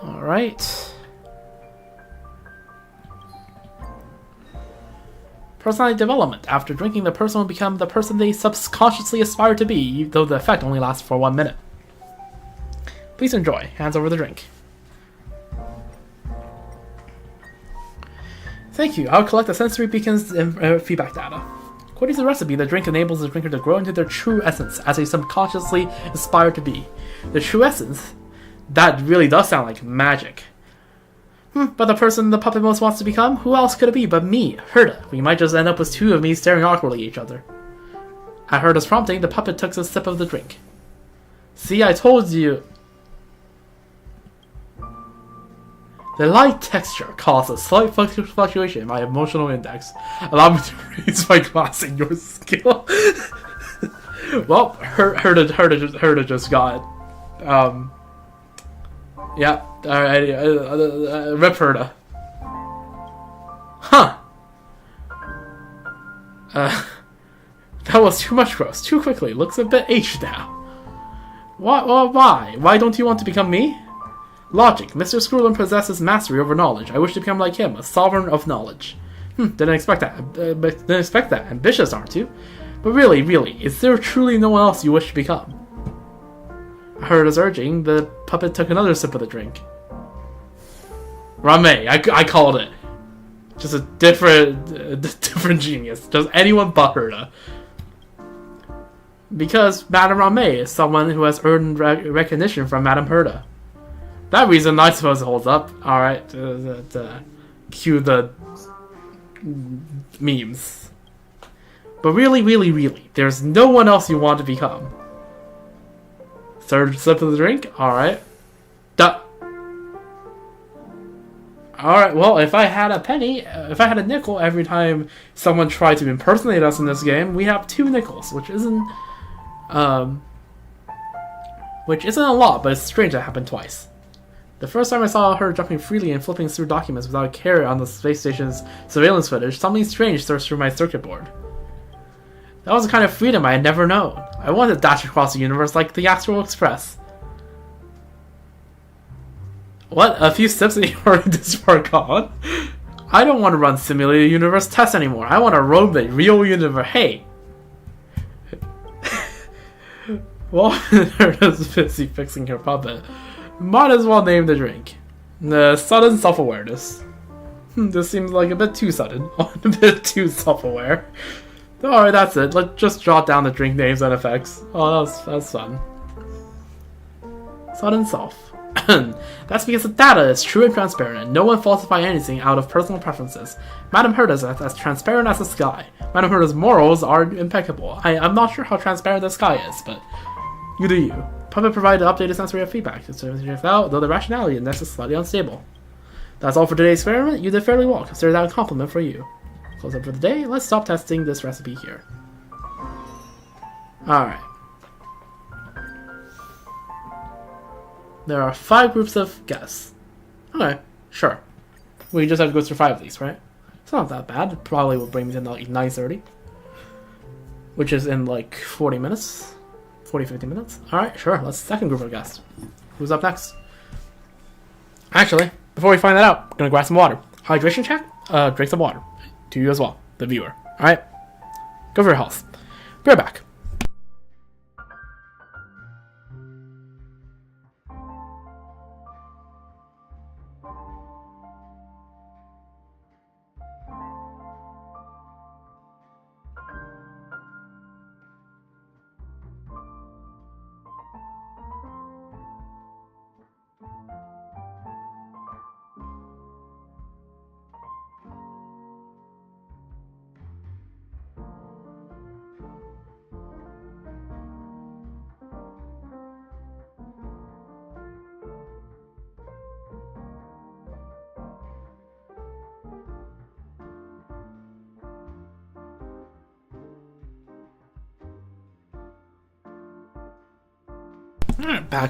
Alright. Personality development. After drinking, the person will become the person they subconsciously aspire to be, though the effect only lasts for 1 minute. Please enjoy. Hands over the drink. Thank you. I'll collect the sensory beacons and feedback data. According to the recipe, the drink enables the drinker to grow into their true essence as they subconsciously aspire to be. The true essence? That really does sound like magic. But the person the puppet most wants to become? Who else could it be but me, Herta? We might just end up with two of me staring awkwardly at each other. At Herta's prompting, the puppet took a sip of the drink. See, I told you. The light texture caused a slight fluctuation in my emotional index. Allow me to raise my glass in your skill. Well, Herta just got it. Yeah, alright, Rip Herta. Huh. That was too much gross, too quickly, looks a bit aged now. Why? Why don't you want to become me? Logic. Mr. Screwlin possesses mastery over knowledge. I wish to become like him, a sovereign of knowledge. Didn't expect that. Ambitious, aren't you? But really, is there truly no one else you wish to become? I heard us urging, the puppet took another sip of the drink. Ramee, I called it. Just a different genius. Just anyone but Herta. Because Madame Ramee is someone who has earned recognition from Madame Herta. That reason, I suppose, it holds up. Alright, cue the memes. But really, there's no one else you want to become. Third sip of the drink? Alright. Alright, well, if I had a penny, if I had a nickel every time someone tried to impersonate us in this game, we have 2 nickels, which isn't a lot, but it's strange that happened twice. The first time I saw her jumping freely and flipping through documents without a care on the space station's surveillance footage, something strange surged through my circuit board. That was the kind of freedom I had never known. I wanted to dash across the universe like the Astral Express. What? A few steps and you're already this far gone? I don't want to run simulated universe tests anymore. I want to roam the real universe. Hey! Well, Herta's busy fixing her puppet. Might as well name the drink. The sudden self-awareness. This seems like a bit too sudden. A bit too self-aware. Alright, that's it. Let's just jot down the drink names and effects. Oh, that's fun. Sudden self. That's because the data is true and transparent, and no one falsifies anything out of personal preferences. Madame Herta is as transparent as the sky. Madame Herta's morals are impeccable. I'm not sure how transparent the sky is, but you do you. Puppet provided updated sensory feedback. Though the rationality index is slightly unstable. That's all for today's experiment. You did fairly well. Consider that a compliment for you. Close up for the day. Let's stop testing this recipe here. Alright. There are 5 groups of guests. Okay, sure. We just have to go through 5 of these, right? It's not that bad. It probably will bring me to like 9:30. Which is in like 40 minutes. 40-50 minutes. Alright, sure. Let's second group of guests. Who's up next? Actually, before we find that out, I'm gonna grab some water. Hydration check? Drink some water. To you as well, the viewer. Alright? Go for your health. Be right back.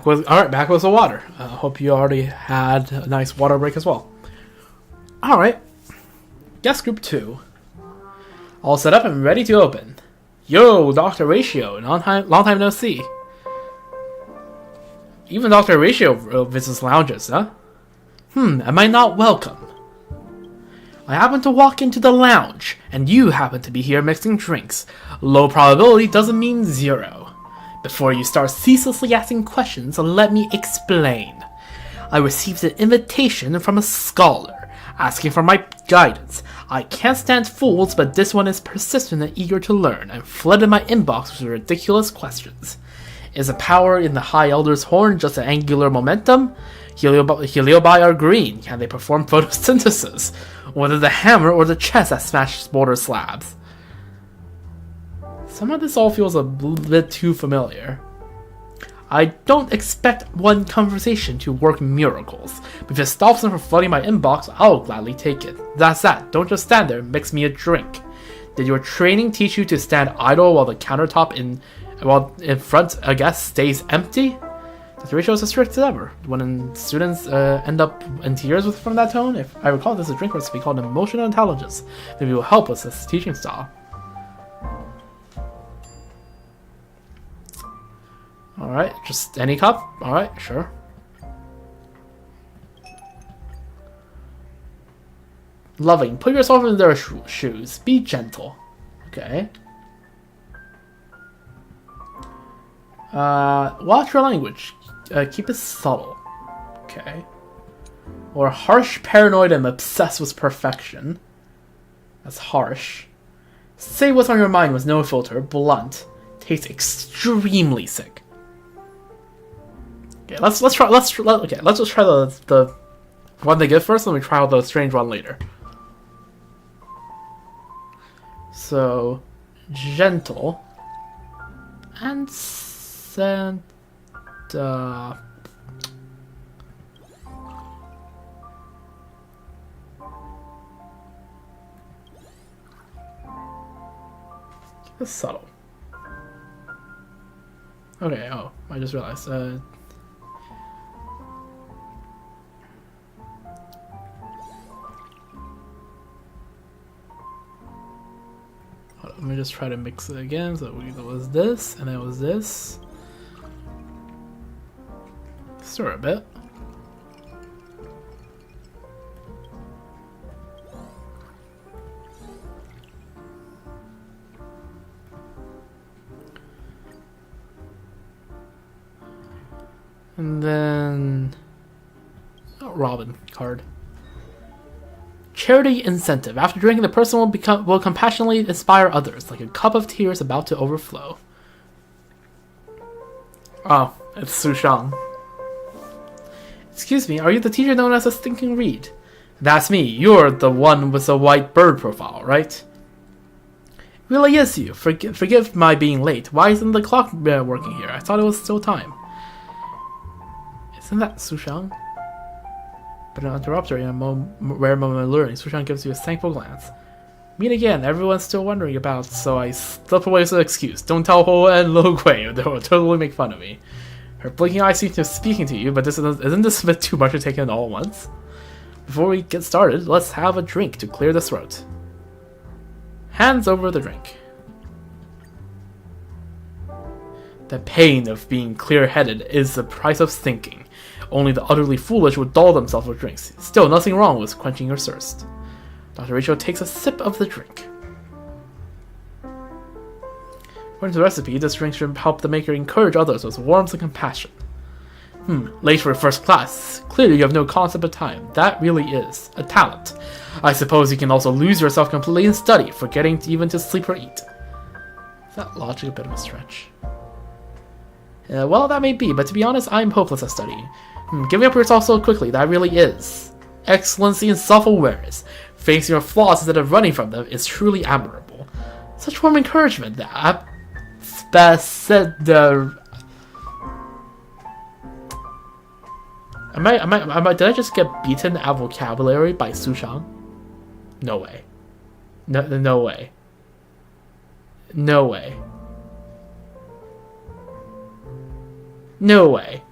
Alright, back with the water. Hope you already had a nice water break as well. Alright. Guest group 2. All set up and ready to open. Yo, Dr. Ratio, long time no see. Even Dr. Ratio visits lounges, huh? Am I not welcome? I happen to walk into the lounge, and you happen to be here mixing drinks. Low probability doesn't mean 0. Before you start ceaselessly asking questions, let me explain. I received an invitation from a scholar, asking for my guidance. I can't stand fools, but this one is persistent and eager to learn, and flooded my inbox with ridiculous questions. Is the power in the High Elder's horn just an angular momentum? Heliobi are green. Can they perform photosynthesis? Whether the hammer or the chest that smashes boulder slabs? Some of this all feels a bit too familiar. I don't expect one conversation to work miracles, but if it stops them from flooding my inbox, I'll gladly take it. That's that. Don't just stand there and mix me a drink. Did your training teach you to stand idle while the countertop in front, I guess, stays empty? The ratio is as strict as ever. When students end up in tears from that tone, if I recall, this is a drink recipe called emotional intelligence. Maybe it will help with this teaching style. Alright, just any cup? Alright, sure. Loving. Put yourself in their shoes. Be gentle. Okay. Watch your language. Keep it subtle. Okay. Or harsh, paranoid, and obsessed with perfection. That's harsh. Say what's on your mind with no filter. Blunt. Tastes extremely sick. Okay, let's just try the one they give first, and we try out the strange one later. So, gentle and sent. It's subtle. Okay. Oh, I just realized. Let me just try to mix it again. So it was this, and it was this. Stir a bit. And then Robin card. Charity incentive. After drinking, the person will compassionately inspire others, like a cup of tears about to overflow. Oh, it's Sushang. Excuse me, are you the teacher known as a stinking reed? That's me. You're the one with the white bird profile, right? Really is you. Forgive my being late. Why isn't the clock working here? I thought it was still time. Isn't that Sushang? But an interrupter in a rare moment of learning, Sushang gives you a thankful glance. Meet again. Everyone's still wondering about, so I slip away with an excuse. Don't tell Ho and Lo Gui, or they'll totally make fun of me. Her blinking eyes seem to be speaking to you, but isn't this a bit too much to take in all at once? Before we get started, let's have a drink to clear the throat. Hands over the drink. The pain of being clear-headed is the price of thinking. Only the utterly foolish would dull themselves with drinks. Still, nothing wrong with quenching your thirst. Dr. Rachel takes a sip of the drink. According to the recipe, this drink should help the maker encourage others with warmth and compassion. Late for first class. Clearly you have no concept of time. That really is a talent. I suppose you can also lose yourself completely in study, forgetting even to sleep or eat. Is that logic a bit of a stretch? Well, that may be, but to be honest, I'm hopeless at studying. Giving up yourself so quickly, that really is. Excellency and self-awareness. Facing your flaws instead of running from them is truly admirable. Such warm encouragement. Did I just get beaten at vocabulary by Sushang? No way. No way. No way. No way.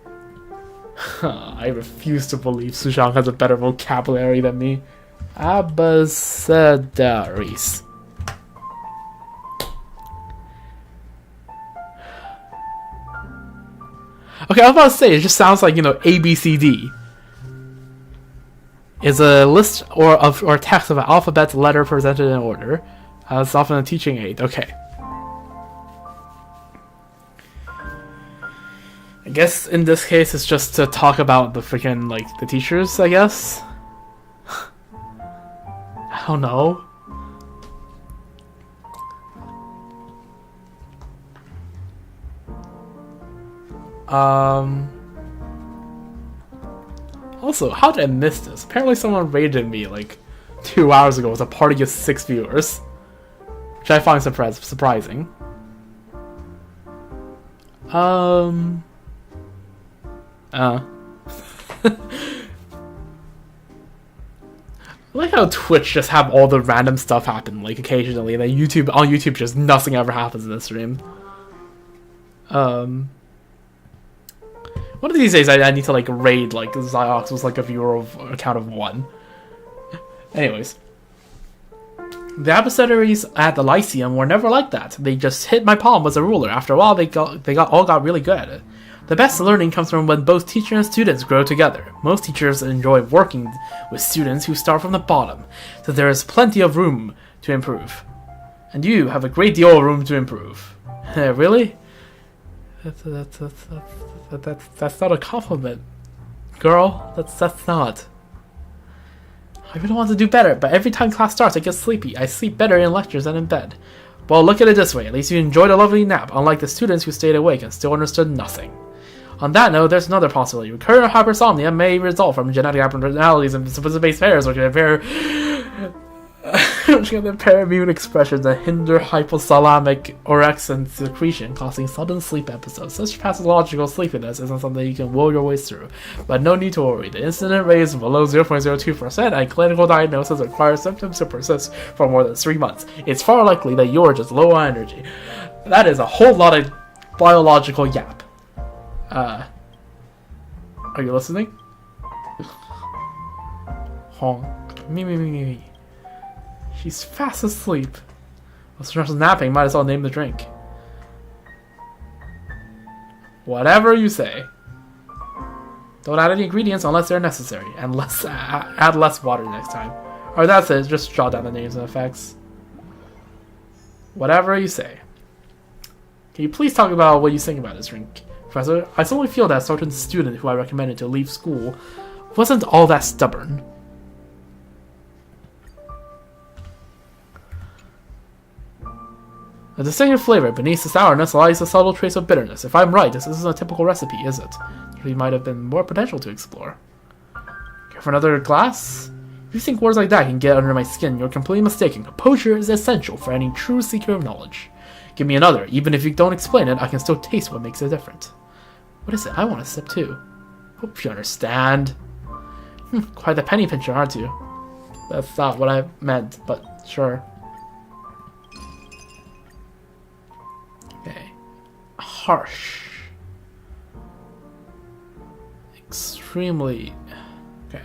I refuse to believe Sushang has a better vocabulary than me. Abecedaries. Okay, I was about to say, it just sounds like, ABCD is a list or text of an alphabet letter presented in order. It's often a teaching aid. Okay. I guess in this case, it's just to talk about the freaking, the teachers, I guess. I don't know. Also, how did I miss this? Apparently someone rated me 2 hours ago with a party of 6 viewers, which I find surprising. I like how Twitch just have all the random stuff happen, occasionally, and then on YouTube just nothing ever happens in the stream. One of these days I need to raid Ziox was a viewer account of 1. Anyways. The adversaries at the Lyceum were never like that. They just hit my palm with a ruler. After a while they all got really good at it. The best learning comes from when both teacher and students grow together. Most teachers enjoy working with students who start from the bottom, so there is plenty of room to improve. And you have a great deal of room to improve. Really? That's not a compliment, girl. That's not. I really want to do better, but every time class starts I get sleepy. I sleep better in lectures than in bed. Well, look at it this way. At least you enjoyed a lovely nap, unlike the students who stayed awake and still understood nothing. On that note, there's another possibility. Recurrent hypersomnia may result from genetic abnormalities in specific pairs, which impair immune expression that hinder hypothalamic orexin secretion, causing sudden sleep episodes. Such pathological sleepiness isn't something you can will your way through, but no need to worry. The incident rate is below 0.02%, and clinical diagnosis requires symptoms to persist for more than 3 months. It's far likely that you're just low on energy. That is a whole lot of biological yap. Are you listening? Honk. Me. She's fast asleep. Well, since she's napping, might as well name the drink. Whatever you say. Don't add any ingredients unless they're necessary, and add less water next time. Or that's it, just jot down the names and effects. Whatever you say. Can you please talk about what you think about this drink, Professor? I suddenly feel that a certain student who I recommended to leave school wasn't all that stubborn. A distinctive flavor beneath the sourness lies a subtle trace of bitterness. If I'm right, this isn't a typical recipe, is it? There might have been more potential to explore. For another glass? If you think words like that can get under my skin, you're completely mistaken. Composure is essential for any true seeker of knowledge. Give me another. Even if you don't explain it, I can still taste what makes it different. What is it? I want a sip too. Hope you understand. Quite the penny pincher, aren't you? That's not what I meant, but sure. Okay. Harsh. Extremely... Okay.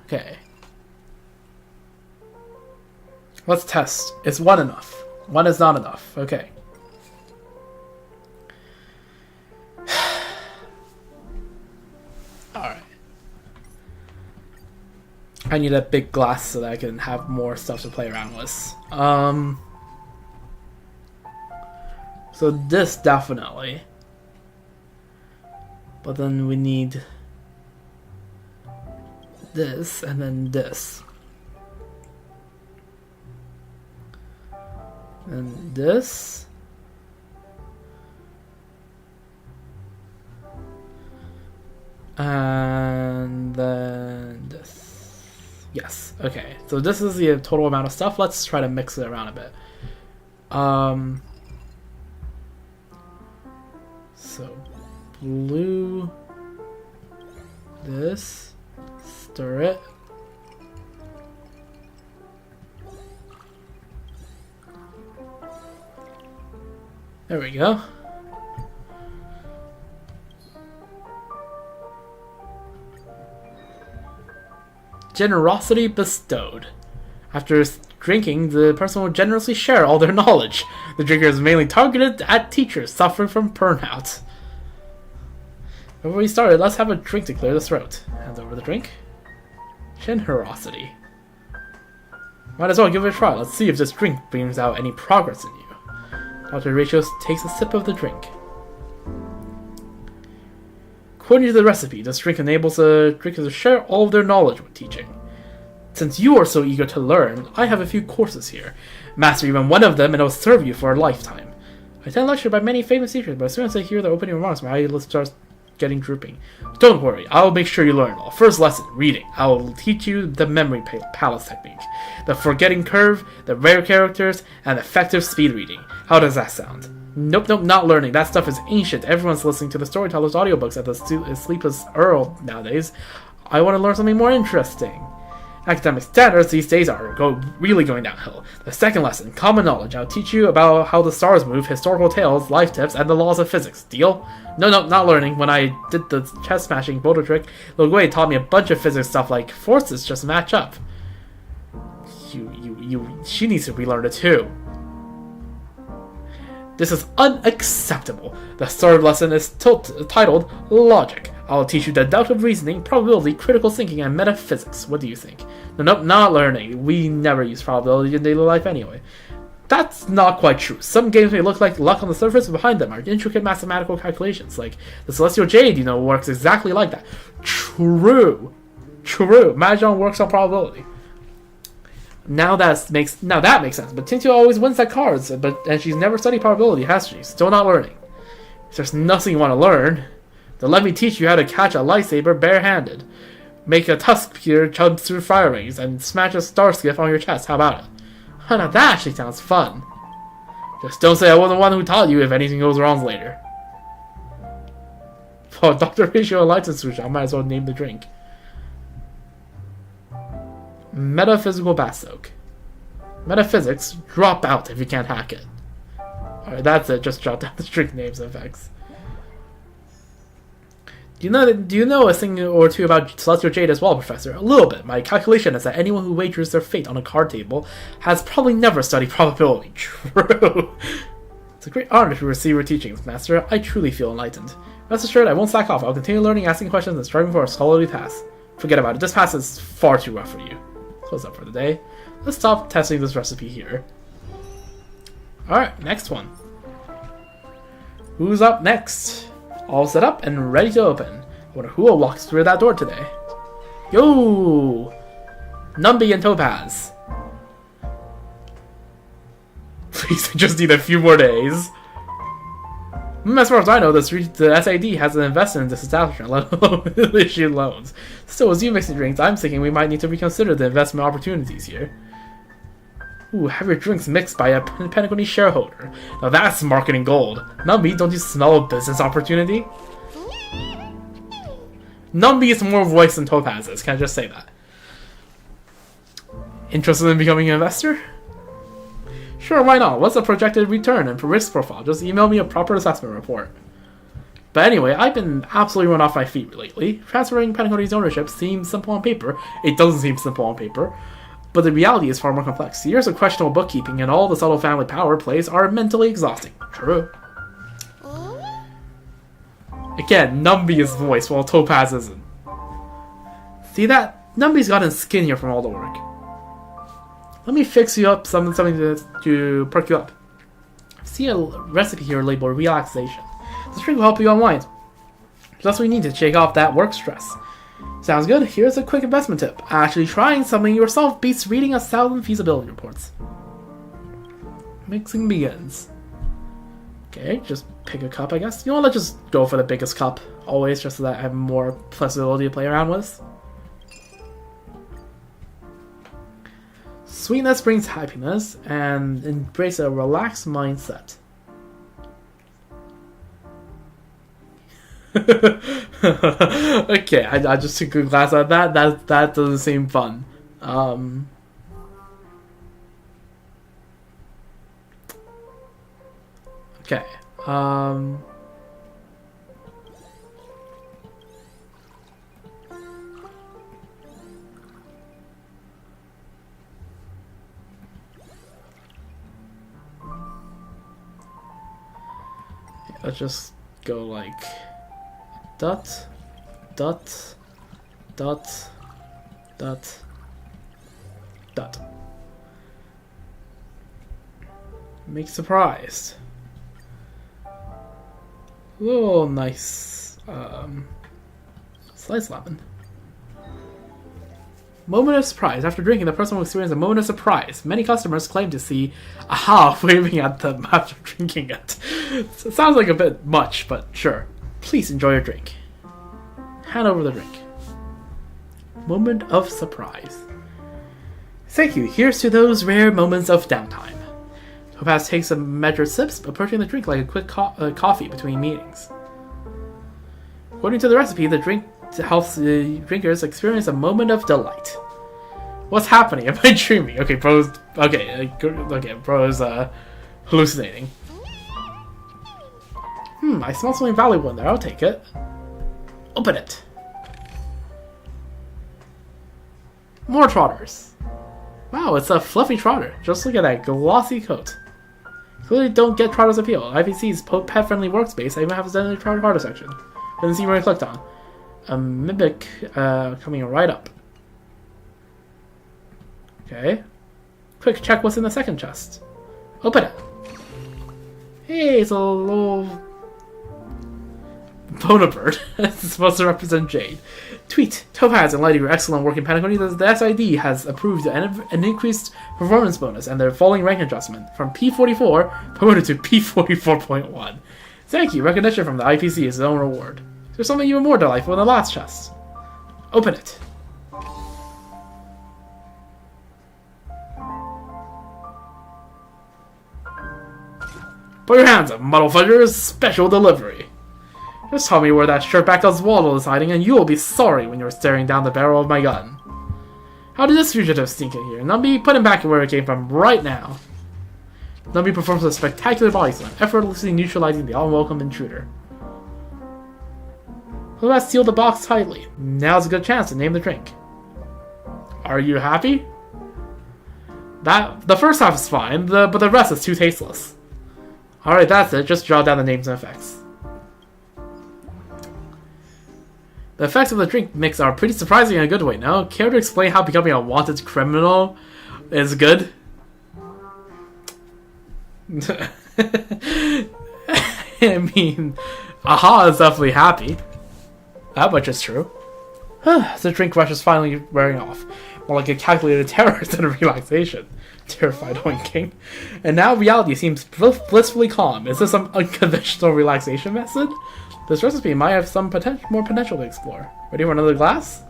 Okay. Let's test. Is 1 enough? 1 is not enough. Okay. Alright. I need a big glass so that I can have more stuff to play around with. So this definitely. But then we need this and then this. And this. And then this. Yes, okay. So this is the total amount of stuff. Let's try to mix it around a bit. So blue, this, stir it. There we go. Generosity bestowed. After drinking, the person will generously share all their knowledge. The drinker is mainly targeted at teachers suffering from burnout. Before we started, let's have a drink to clear the throat. Hands over the drink. Generosity. Might as well give it a try. Let's see if this drink brings out any progress in you. Dr. Chrysos takes a sip of the drink. According to the recipe, this drink enables the drinkers to share all of their knowledge when teaching. Since you are so eager to learn, I have a few courses here. Master even one of them and it will serve you for a lifetime. I attend lecture by many famous teachers, but as soon as I hear the opening remarks, my eyelids start getting drooping. Don't worry, I will make sure you learn all. First lesson, reading. I will teach you the memory palace technique, the forgetting curve, the rare characters, and effective speed reading. How does that sound? Nope, not learning. That stuff is ancient. Everyone's listening to the storyteller's audiobooks at the sleepless Earl nowadays. I want to learn something more interesting. Academic standards these days are really going downhill. The second lesson, common knowledge. I'll teach you about how the stars move, historical tales, life tips, and the laws of physics. Deal? No, not learning. When I did the chest smashing boulder trick, Logwei taught me a bunch of physics stuff like forces just match up. She needs to relearn it too. This is unacceptable. The third lesson is titled Logic. I'll teach you deductive reasoning, probability, critical thinking, and metaphysics. What do you think? Nope, not learning. We never use probability in daily life anyway. That's not quite true. Some games may look like luck on the surface, but behind them are intricate mathematical calculations. Like the Celestial Jade, works exactly like that. True. Mahjong works on probability. Now that makes sense. But Tintu always wins at cards, and she's never studied probability, has she? Still not learning. If there's nothing you want to learn, then let me teach you how to catch a lightsaber barehanded. Make a tusk spear jump through fire rings, and smash a star skiff on your chest. How about it? Now that actually sounds fun. Just don't say I wasn't the one who taught you if anything goes wrong later. Oh, Dr. Ratio enlightens Susha. I might as well name the drink. Metaphysical bath soak. Metaphysics, drop out if you can't hack it. Alright, that's it. Just jot down the drink names and effects. Do you know a thing or two about Celestial Jade as well, Professor? A little bit. My calculation is that anyone who wagers their fate on a card table has probably never studied probability. True. It's a great honor to receive your teachings, Master. I truly feel enlightened. Rest assured, I won't slack off. I'll continue learning, asking questions, and striving for a scholarly path. Forget about it. This path is far too rough for you. Close up for the day. Let's stop testing this recipe here. Alright, next one. Who's up next? All set up and ready to open. I wonder who will walk through that door today. Yo! Numby and Topaz. Please, I just need a few more days. As far as I know, the SAD hasn't invested in this establishment, let alone issued loans. Still, as you mixing drinks, I'm thinking we might need to reconsider the investment opportunities here. Ooh, have your drinks mixed by a Pentaconi shareholder. Now that's marketing gold. Numby, don't you smell a business opportunity? Numby is more voice than Topaz is, can I just say that? Interested in becoming an investor? Sure, why not? What's the projected return and risk profile? Just email me a proper assessment report. But anyway, I've been absolutely run off my feet lately. Transferring Pentaconi's ownership seems simple on paper. It doesn't seem simple on paper. But the reality is far more complex. Years of questionable bookkeeping and all the subtle family power plays are mentally exhausting. True. Again, Numby's voice while Topaz isn't. See that? Numby's gotten skinnier from all the work. Let me fix you up something to perk you up. See a recipe here labeled relaxation. This drink will help you unwind. Just what we need to shake off that work stress. Sounds good. Here's a quick investment tip. Actually trying something yourself beats reading 1,000 feasibility reports. Mixing begins. Okay, just pick a cup, I guess. You know what, let's just go for the biggest cup. Always, just so that I have more flexibility to play around with. Sweetness brings happiness, and embrace a relaxed mindset. Okay, I just took a glass of that. That doesn't seem fun. Okay. Let's just go like dot, dot, dot, dot, dot. Make surprised. Oh, nice. Slice lemon. Moment of surprise. After drinking, the person will experience a moment of surprise. Many customers claim to see aha waving at them after drinking it. So it sounds like a bit much, but sure. Please enjoy your drink. Hand over the drink. Moment of surprise. Thank you. Here's to those rare moments of downtime. Topaz takes some measured sips, approaching the drink like a quick coffee between meetings. According to the recipe, the drink helps the drinkers experience a moment of delight. What's happening? Am I dreaming? Okay, bro's... Okay, bro's hallucinating. I smell something valuable in there. I'll take it. Open it. More trotters. Wow, it's a fluffy trotter. Just look at that glossy coat. Clearly don't get Trotter's appeal. IPC's pet-friendly workspace, I even have a designated Trotter section. Doesn't seem where I clicked on. A mimic coming right up. Okay. Quick check what's in the second chest. Open it. Hey, it's a little Bonabird. It's supposed to represent Jade. Tweet. Topaz and Lighty, your excellent work in Pentaconi. The SID has approved an increased performance bonus and their falling rank adjustment from P44 promoted to P44.1. Thank you. Recognition from the IPC is its own reward. There's something even more delightful in the last chest. Open it. Put your hands up, Muddle Fudgers. Special delivery. Just tell me where that shirtback Oswaldo is hiding, and you will be sorry when you're staring down the barrel of my gun. How did this fugitive sneak in here? Numby, put him back where it came from right now. Numby performs a spectacular body slam, effortlessly neutralizing the unwelcome intruder. Who has sealed the box tightly? Now's a good chance to name the drink. Are you happy? The first half is fine, but the rest is too tasteless. Alright, that's it. Just jot down the names and effects. The effects of the drink mix are pretty surprising in a good way, no? Care to explain how becoming a wanted criminal is good? I mean, Aha is definitely happy. That much is true. The drink rush is finally wearing off. More like a calculated terror than a relaxation. Terrified winking. And now reality seems blissfully calm. Is this some unconventional relaxation method? This recipe might have some more potential to explore. Ready for another glass?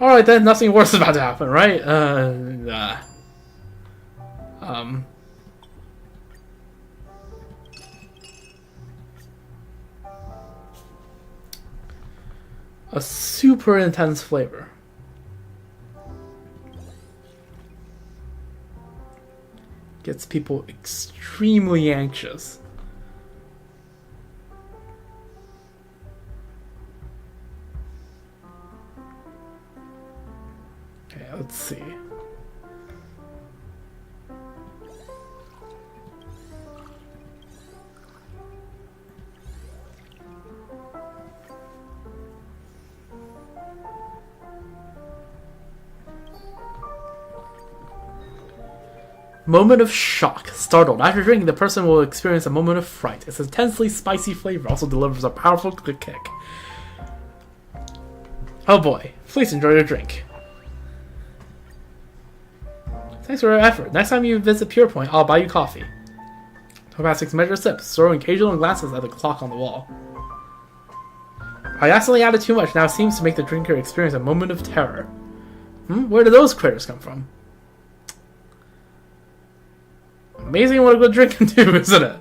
Alright then, nothing worse is about to happen, right? A super intense flavor. Gets people extremely anxious. Okay, let's see. Moment of shock. Startled. After drinking, the person will experience a moment of fright. Its intensely spicy flavor also delivers a powerful kick. Oh boy. Please enjoy your drink. Thanks for your effort. Next time you visit Pure Point, I'll buy you coffee. Topaz takes measured sips, throwing occasional glances at the clock on the wall. I accidentally added too much, now it seems to make the drinker experience a moment of terror. Where did those critters come from? Amazing what a good drink can do, isn't it?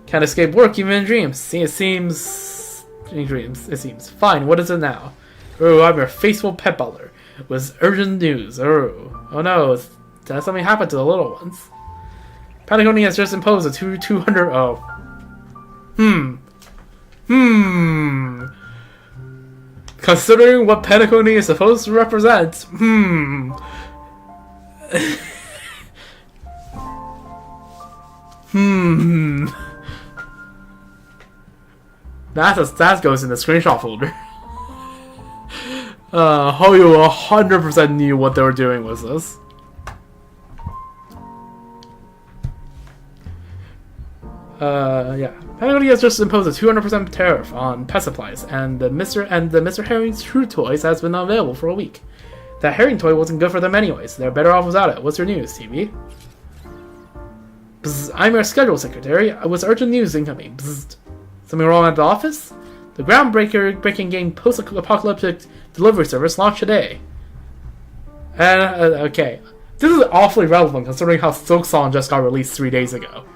Can't escape work even in dreams. See, it seems... In dreams, it seems. Fine, what is it now? Oh, I'm your faithful pet butler. With urgent news. Oh no, has something happened to the little ones? Patagonia has just imposed a 200... Oh. Considering what Patagonia is supposed to represent, That goes in the screenshot folder. Hoyo 100% knew what they were doing with this. Yeah. Patagonia has just imposed a 200% tariff on pet supplies, and the Mr. Herring's True Toys has been unavailable for a week. That herring toy wasn't good for them anyways. They're better off without it. What's your news, TV? Bzz, I'm your schedule secretary. With urgent news incoming. Bzz. Something wrong at the office? The groundbreaking game post-apocalyptic delivery service launched today. And, okay. This is awfully relevant considering how Silksong just got released 3 days ago.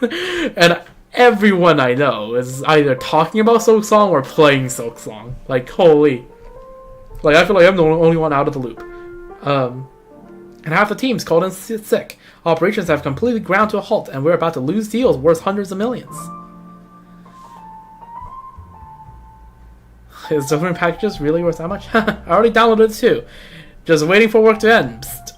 And everyone I know is either talking about Silksong or playing Silksong. Like, holy. Like, I feel like I'm the only one out of the loop. And half the team's called in sick. Operations have completely ground to a halt, and we're about to lose deals worth hundreds of millions. Is delivering packages really worth that much? I already downloaded it too. Just waiting for work to end. Psst.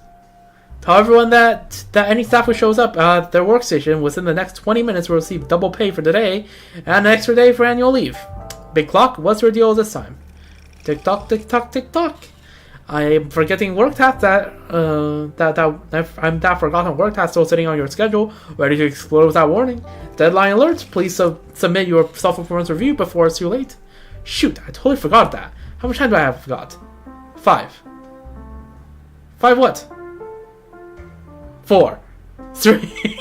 Tell everyone that any staff who shows up at their workstation within the next 20 minutes will receive double pay for today and an extra day for annual leave. Big Clock, what's your deal this time? Tick tock, tick tock, tick tock. I'm forgetting work task I'm that forgotten work task still sitting on your schedule, ready to explode without warning. Deadline alert, please submit your self-performance review before it's too late. Shoot, I totally forgot that. How much time do I have forgot? 5. 5 what? 4. 3.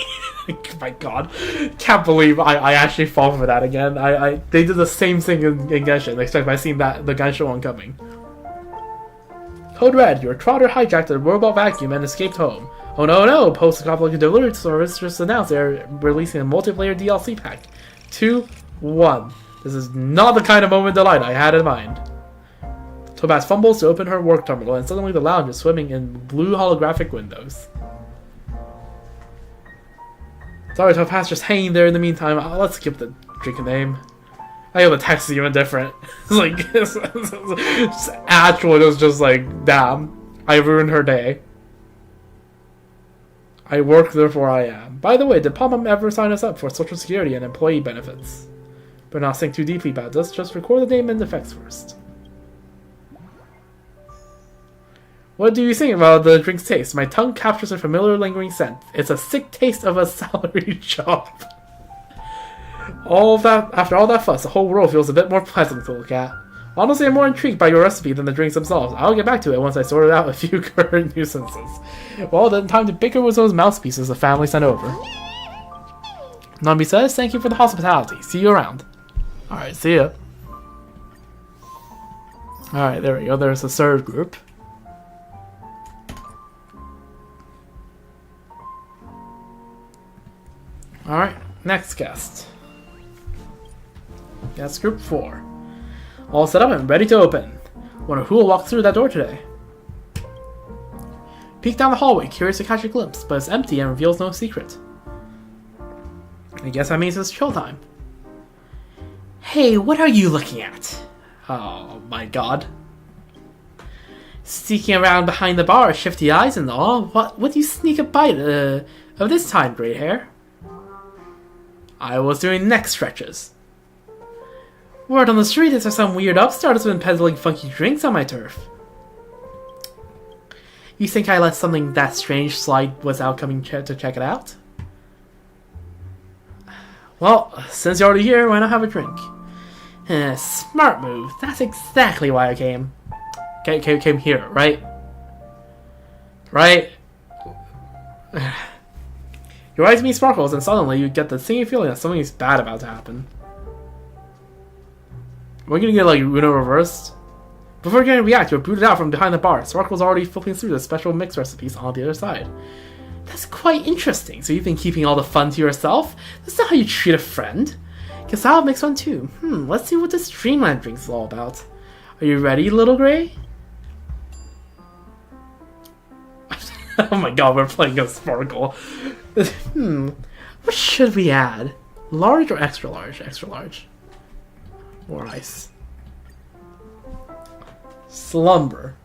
My god. Can't believe I actually fall for that again. They did the same thing in Genshin, except I seen that the Genshin one coming. Code Red, your trotter hijacked a robot vacuum and escaped home. Oh no, post-apocalyptic delivery service just announced they're releasing a multiplayer DLC pack. 2-1. This is not the kind of moment delight I had in mind. Topaz fumbles to open her work terminal, and suddenly the lounge is swimming in blue holographic windows. Sorry, Topaz, just hanging there in the meantime. Let's skip the drink name. I know the text is even different. It's like, actually, it was just like, damn, I ruined her day. I work, therefore I am. By the way, did Pom ever sign us up for Social Security and employee benefits? But not think too deeply about this, just record the name and effects first. What do you think about the drink's taste? My tongue captures a familiar lingering scent. It's a sick taste of a salary job. After all that fuss, the whole world feels a bit more pleasant to look at. Honestly, I'm more intrigued by your recipe than the drinks themselves. I'll get back to it once I sorted out a few current nuisances. Well, then, time to bicker with those mouthpieces the family sent over. Nambi says, thank you for the hospitality. See you around. Alright, see ya. Alright, there we go. There's the third group. Alright, next guest. That's group 4. All set up and ready to open. Wonder who will walk through that door today. Peek down the hallway, curious to catch a glimpse, but it's empty and reveals no secret. I guess that means it's chill time. Hey, what are you looking at? Oh my god. Sneaking around behind the bar, shifty eyes and all. What would you sneak a bite of this time, grey hair? I was doing neck stretches. Word on the street is there some weird upstart has been peddling funky drinks on my turf. You think I let something that strange slide without coming to check it out? Well, since you're already here, why not have a drink? Smart move. That's exactly why I came. Came here, right? Right? Your eyes meet sparkles, and suddenly you get the singing feeling that something is bad about to happen. We're gonna get like Uno reversed. Before you can react, you're booted out from behind the bar. Sparkle's already flipping through the special mix recipes on the other side. That's quite interesting. So you've been keeping all the fun to yourself? That's not how you treat a friend. Guess I'll mix one too. Let's see what this Dreamland drink's all about. Are you ready, little Gray? Oh my god, we're playing a Sparkle. What should we add? Large or extra large? Extra large. More ice. Slumber.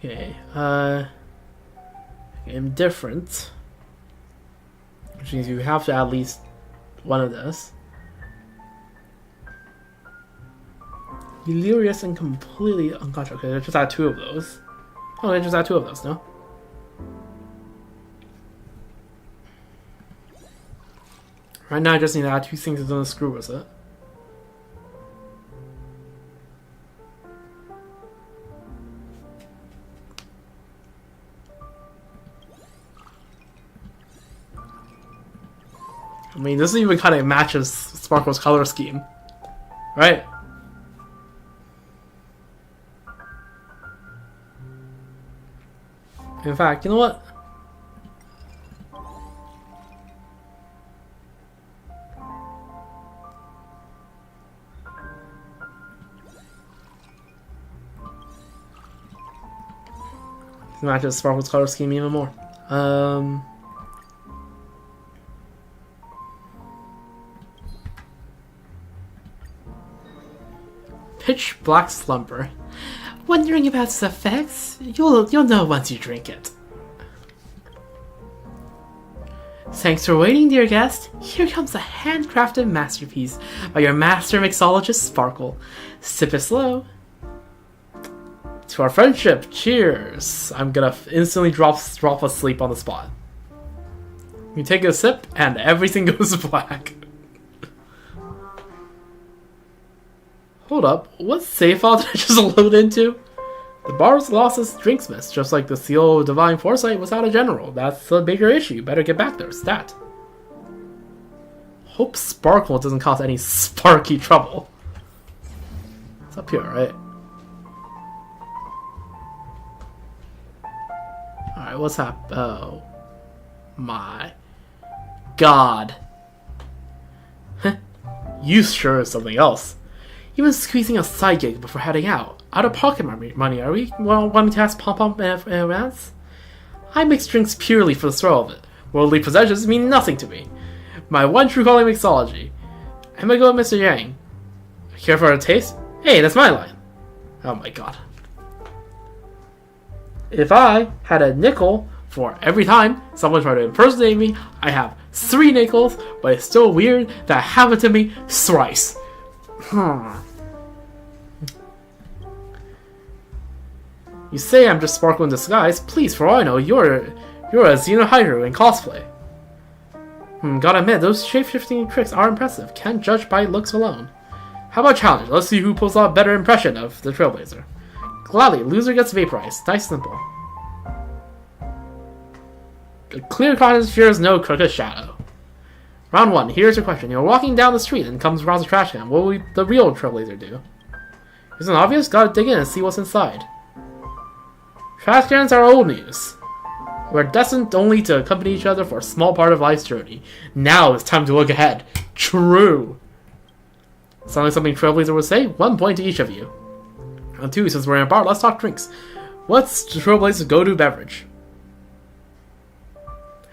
Okay, indifferent. Which means you have to add at least one of this. Delirious and completely unconscious. Okay, let's just add 2 of those. Oh, let's just add 2 of those, no? Right now I just need to add 2 things that don't screw with it. I mean, this even kind of matches Sparkle's color scheme, right? In fact, you know what? This matches Sparkle's color scheme even more. Pitch Black Slumber. Wondering about its effects? You'll know once you drink it. Thanks for waiting, dear guest. Here comes a handcrafted masterpiece by your master mixologist, Sparkle. Sip it slow. To our friendship, cheers! I'm gonna instantly drop asleep on the spot. You take a sip, and everything goes black. Hold up, what save file did I just load into? The bar's lost its drinksmith, just like the seal of divine foresight without a general. That's a bigger issue. Better get back there, stat. Hope Sparkle doesn't cause any sparky trouble. It's up here, right? Alright, what's happening? Oh my god. You sure is something else. Even squeezing a side gig before heading out. Out of pocket money, are we? Well, wanting to ask Pom-Pom and Rance? I mix drinks purely for the thrill of it. Worldly possessions mean nothing to me. My one true calling mixology. I'm gonna go with Mr. Yang. Care for a taste? Hey, that's my line. Oh my god. If I had a nickel for every time someone tried to impersonate me, I have 3 nickels, but it's still weird that happened to me thrice. You say I'm just Sparkle in disguise. Please, for all I know, you're a Xenohydro in cosplay. Gotta admit, those shape-shifting tricks are impressive. Can't judge by looks alone. How about challenge? Let's see who pulls off a better impression of the Trailblazer. Gladly, loser gets vaporized. Nice simple. A clear conscience fears no crooked shadow. Round 1. Here's your question. You're walking down the street and comes across a trash can. What will the real Trailblazer do? Isn't it obvious? Gotta dig in and see what's inside. Trash cans are old news. We're destined only to accompany each other for a small part of life's journey. Now it's time to look ahead. True. Sounds like something Trailblazer would say. 1 point to each of you. On 2, since we're in a bar, let's talk drinks. What's Trailblazer's go-to beverage?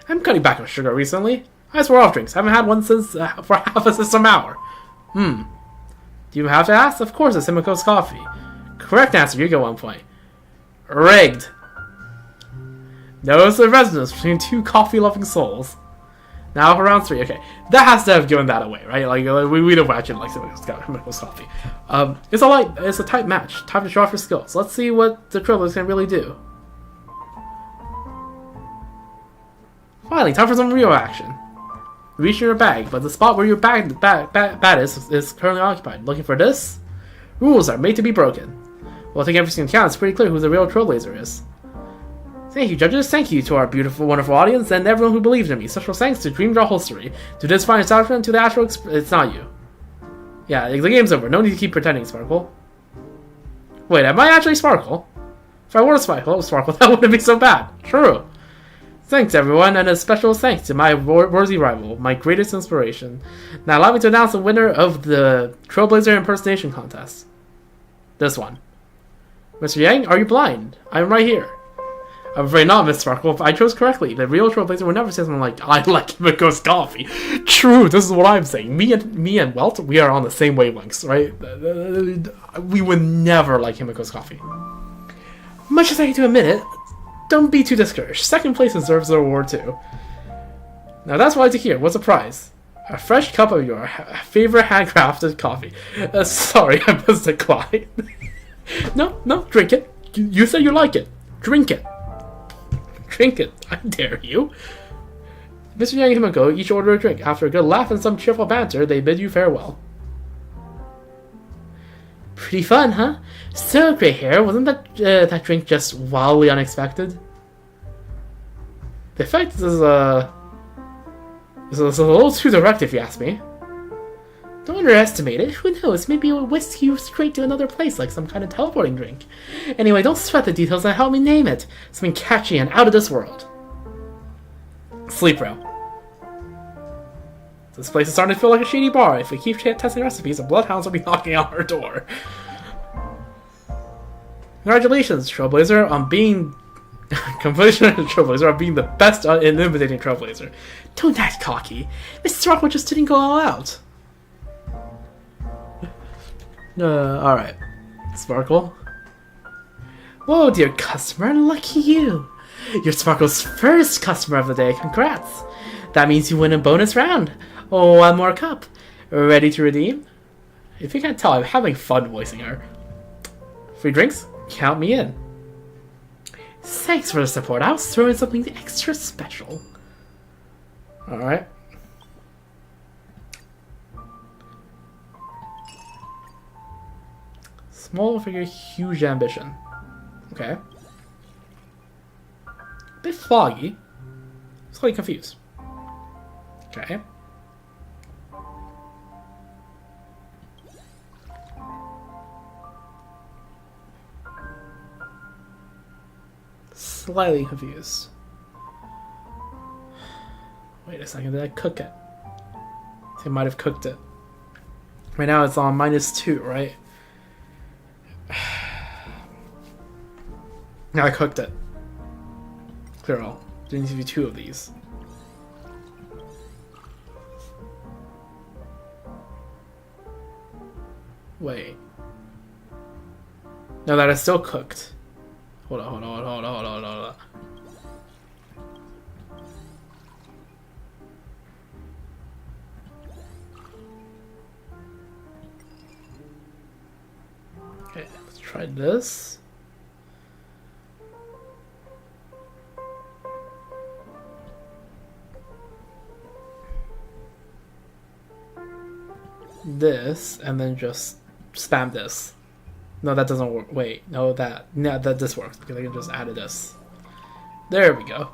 I'm cutting back on sugar recently. I swear off drinks. Haven't had one since for half a system hour. Do you have to ask? Of course it's Himiko's coffee. Correct answer, you get 1 point. Rigged. Notice the resonance between 2 coffee-loving souls. Now for round 3. Okay, that has to have given that away, right? Like we don't actually like Himiko's coffee. It's a tight match. Time to show off your skills. Let's see what the Trailblazers can really do. Finally, time for some real action. Reach in your bag, but the spot where your bat is currently occupied. Looking for this? Rules are made to be broken. Well, I think everything counts. It's pretty clear who the real Trailblazer is. Thank you, judges. Thank you to our beautiful, wonderful audience and everyone who believed in me. Special thanks to Dreamdraw Holstery, to this fine establishment, to the Astro It's not you. Yeah, the game's over. No need to keep pretending, Sparkle. Wait, am I actually Sparkle? If I were Sparkle, that wouldn't be so bad. True. Thanks, everyone, and a special thanks to my worthy rival, my greatest inspiration. Now allow me to announce the winner of the Trailblazer impersonation contest. This one. Mr. Yang, are you blind? I'm right here. I'm afraid not, Miss Sparkle. I chose correctly. The real Trailblazer would never say something like, I like Himiko's coffee. True, this is what I'm saying. Me and Welt, we are on the same wavelengths, right? We would never like Himiko's coffee. Much as I hate to admit it, don't be too discouraged. Second place deserves the award too. Now that's what I like to hear. What's the prize? A fresh cup of your favorite handcrafted coffee. Sorry, I must decline. No, drink it. You said you like it. Drink it. Drink it. I dare you. Mr. Yang and Himiko each order a drink. After a good laugh and some cheerful banter, they bid you farewell. Pretty fun, huh? So, Grey Hair, wasn't that drink just wildly unexpected? The effect is a little too direct, if you ask me. Don't underestimate it. Who knows? Maybe it will whisk you straight to another place, like some kind of teleporting drink. Anyway, don't sweat the details and help me name it. Something catchy and out of this world. Sleep Rail. This place is starting to feel like a shady bar. If we keep testing recipes, the bloodhounds will be knocking on our door. Congratulations, Trailblazer, on being... Trailblazer on being the best in imitating Trailblazer. Don't act cocky. Mrs. Rockwell just didn't go all out. Alright. Sparkle. Whoa, dear customer, lucky you. You're Sparkle's first customer of the day. Congrats. That means you win a bonus round. Oh, 1 more cup. Ready to redeem? If you can't tell, I'm having fun voicing her. Free drinks? Count me in. Thanks for the support. I was throwing something extra special. Alright. Small figure, huge ambition. Okay. A bit foggy. Slightly confused. Okay. Slightly confused. Wait a second, did I cook it? I might have cooked it. Right now it's on -2, right? Now I cooked it. Clear all. There needs to be 2 of these. Wait. No, that is still cooked. Hold on. Okay, let's try this. This, and then just spam this. No, that doesn't work. Wait, no, that this works because I can just add this. There we go.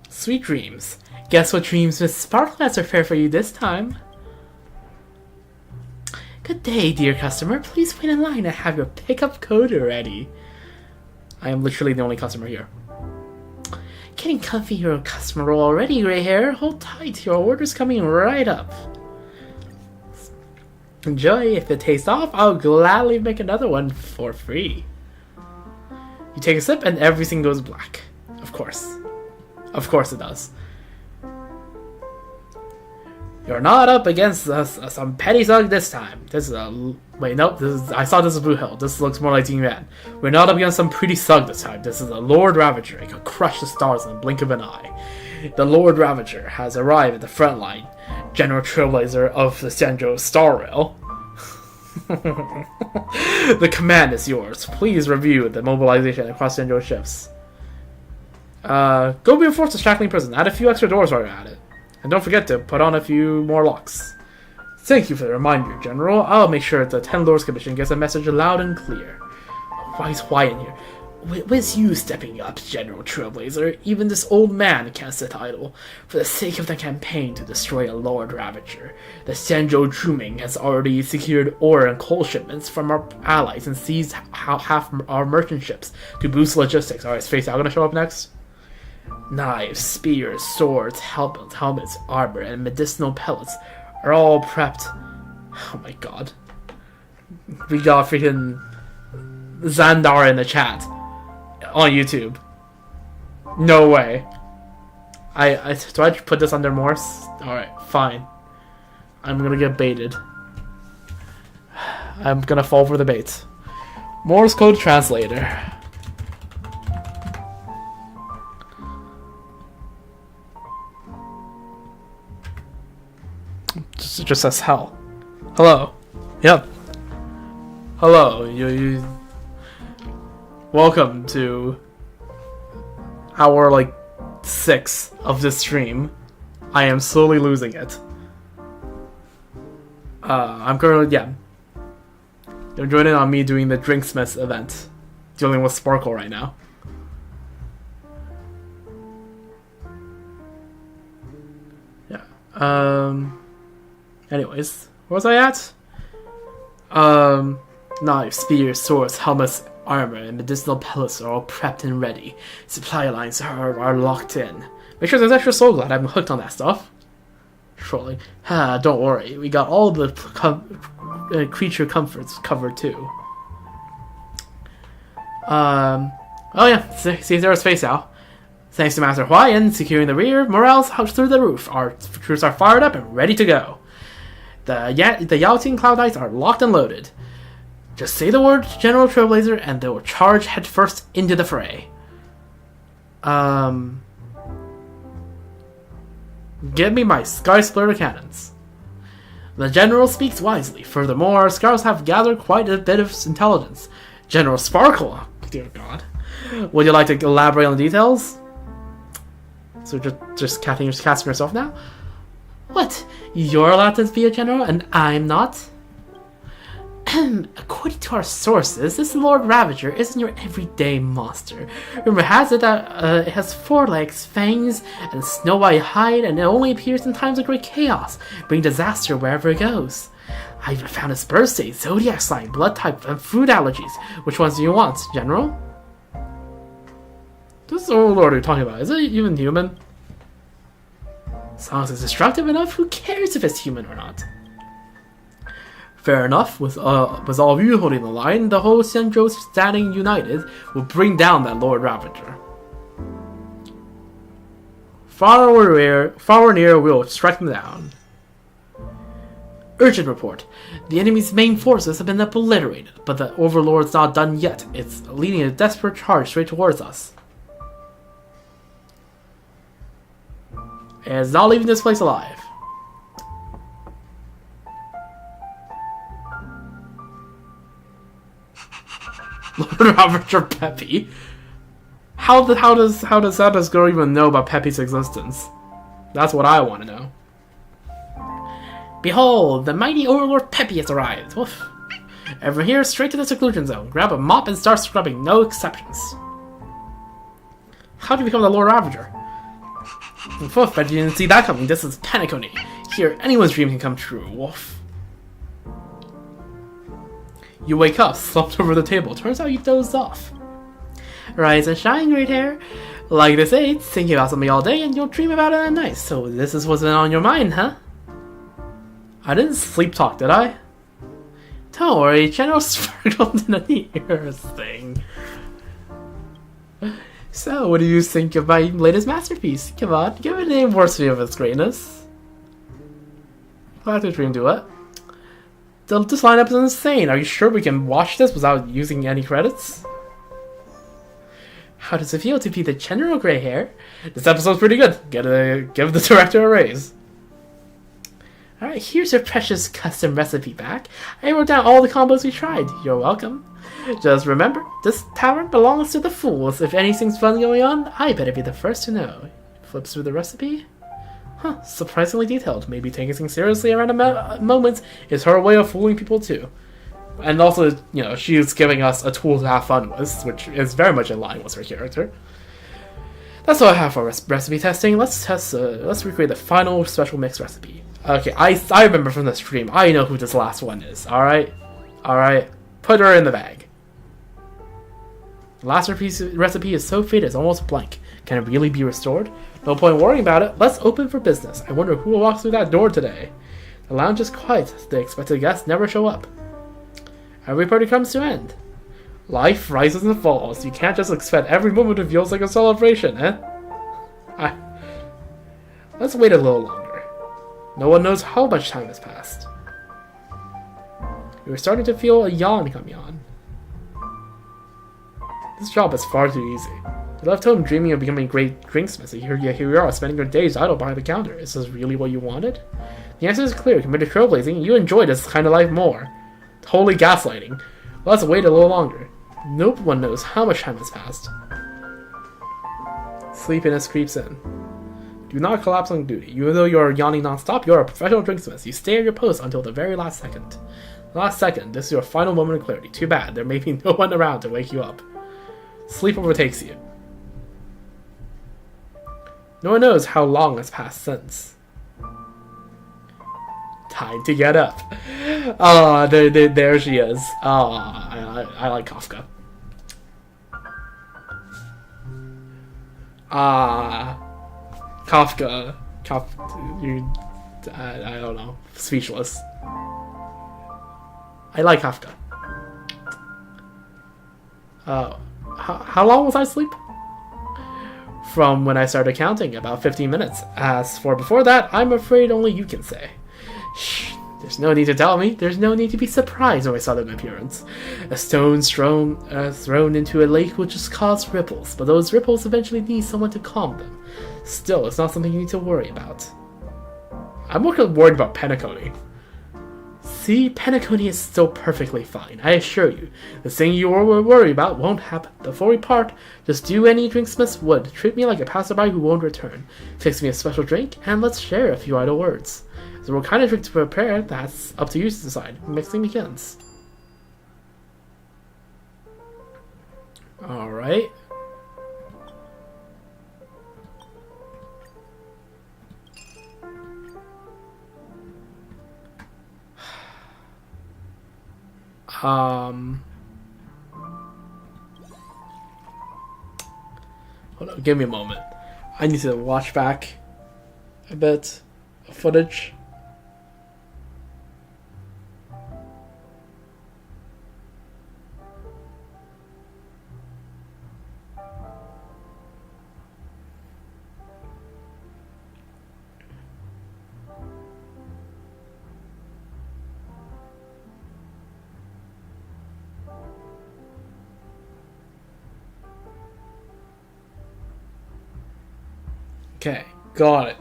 Sweet dreams. Guess what dreams Miss Sparkle has prepared for you this time? Good day, dear customer. Please wait in line and have your pickup code ready. I am literally the only customer here. Getting comfy, you're a customer role already, gray hair. Hold tight, your order's coming right up. Enjoy. If it tastes off, I'll gladly make another one for free. You take a sip and everything goes black. Of course. Of course it does. You're not up against some petty thug this time. This is a... Wait, nope. I saw this as Blue Hill. This looks more like Team Red. We're not up against some pretty thug this time. This is a Lord Ravager. He could crush the stars in the blink of an eye. The Lord Ravager has arrived at the front line. General Trailblazer of the Senjo Star Rail. The command is yours. Please review the mobilization across Senjo ships. Go reinforce the shackling prison. Add a few extra doors while you're at it. And don't forget to put on a few more locks. Thank you for the reminder, General. I'll make sure the 10 Lords Commission gets a message loud and clear. Why is Hawaiian here? With you stepping up, General Trailblazer, even this old man can't sit idle. For the sake of the campaign to destroy a Lord Ravager, the Senjo Truming has already secured ore and coal shipments from our allies and seized half our merchant ships to boost logistics. Alright, is Face Out gonna show up next? Knives, spears, swords, helmets, armor, and medicinal pellets are all prepped. Oh my god. We got freaking Xandar in the chat on YouTube. No way. Do I put this under Morse? Alright, fine. I'm gonna get baited. I'm gonna fall for the bait. Morse code translator. It just says hell. Hello. Yep. Hello. You. Welcome to hour like 6 of this stream. I am slowly losing it. I'm currently You're joining on me doing the Drinksmith event, dealing with Sparkle right now. Yeah. Anyways, where was I at? Knives, spears, swords, helmets, armor, and medicinal pellets are all prepped and ready. Supply lines are locked in. Make sure there's extra soul glad I'm hooked on that stuff. Shortly. Don't worry, we got all the creature comforts covered too. Oh yeah, see there's Face Out. Thanks to Master Hawaiian securing the rear, morale's through the roof. Our troops are fired up and ready to go. The Yaoting Cloud Knights are locked and loaded. Just say the word General Trailblazer and they will charge headfirst into the fray. Give me my Sky Splitter cannons. The General speaks wisely. Furthermore, our scouts have gathered quite a bit of intelligence. General Sparkle, dear God. Would you like to elaborate on the details? So just casting yourself now? What? You're allowed to be a general and I'm not? According to our sources, this Lord Ravager isn't your everyday monster. Rumor has it that it has 4 legs, fangs, and snow white hide, and it only appears in times of great chaos, bringing disaster wherever it goes. I even found its birthday, zodiac sign, blood type, and food allergies. Which ones do you want, General? This old lord you're talking about, is it even human? As long as it's destructive enough, who cares if it's human or not? Fair enough, with all of you holding the line, the whole Senjo standing united will bring down that Lord Ravager. Far or near, we'll strike them down. Urgent report. The enemy's main forces have been obliterated, but the Overlord's not done yet. It's leading a desperate charge straight towards us. And it's not leaving this place alive. Lord Ravager Peppy? How does girl even know about Peppy's existence? That's what I want to know. Behold, the mighty Overlord Peppy has arrived. Woof. Everyone here, straight to the seclusion zone. Grab a mop and start scrubbing, no exceptions. How do you become the Lord Ravager? Woof, bet you didn't see that coming. This is Penacony. Here, anyone's dream can come true. Woof. You wake up, slumped over the table. Turns out you dozed off. Rise and shine, great hair. Like they say, thinking about something all day and you'll dream about it at night. So this is what's been on your mind, huh? I didn't sleep talk, did I? Don't worry, General sparkled in the ears thing. So, what do you think of my latest masterpiece? Come on, give it a name worthy of its greatness. I'll have to dream do it. This lineup is insane. Are you sure we can watch this without using any credits? How does it feel to be the General Grey Hair? This episode's pretty good. Give the director a raise. Alright, here's your precious custom recipe back. I wrote down all the combos we tried. You're welcome. Just remember, this tavern belongs to the fools. If anything's fun going on, I better be the first to know. Flips through the recipe. Huh, surprisingly detailed. Maybe taking things seriously around moments is her way of fooling people too. And also, you know, she's giving us a tool to have fun with, which is very much in line with her character. That's all I have for recipe testing. Let's recreate the final special mix recipe. Okay, I remember from the stream. I know who this last one is. Alright? Alright. Put her in the bag. The last recipe is so faded it's almost blank. Can it really be restored? No point worrying about it. Let's open for business. I wonder who will walk through that door today. The lounge is quiet. The expected guests never show up. Every party comes to an end. Life rises and falls. You can't just expect every moment to feel like a celebration, eh? Let's wait a little longer. No one knows how much time has passed. You were starting to feel a yawn coming on. This job is far too easy. You left home dreaming of becoming a great drinksmith, and here you are, spending your days idle behind the counter. Is this really what you wanted? The answer is clear. Compared to trailblazing, you enjoy this kind of life more. Totally gaslighting. Let's wait a little longer. No one knows how much time has passed. Sleepiness creeps in. Do not collapse on duty. Even though you are yawning non-stop, you are a professional drinksmith. You stay at your post until the very last second. Last second, this is your final moment of clarity. Too bad, there may be no one around to wake you up. Sleep overtakes you. No one knows how long has passed since. Time to get up. Ah, there she is. Ah, I like Kafka. Kafka, you, I don't know, speechless. I like Kafka. How long was I asleep? From when I started counting, about 15 minutes. As for before that, I'm afraid only you can say. Shh, there's no need to tell me. There's no need to be surprised when I saw their appearance. A stone thrown into a lake will just cause ripples, but those ripples eventually need someone to calm them. Still, it's not something you need to worry about. I'm more worried about Penacony. See, Penacony is still perfectly fine, I assure you. The thing you were worried about won't happen. Before we part, just do any drinksmiths would. Treat me like a passerby who won't return. Fix me a special drink, and let's share a few idle words. So what kind of drink to prepare, that's up to you to decide. Mixing begins. Alright. Hold on, give me a moment. I need to watch back a bit of footage. Okay, got it.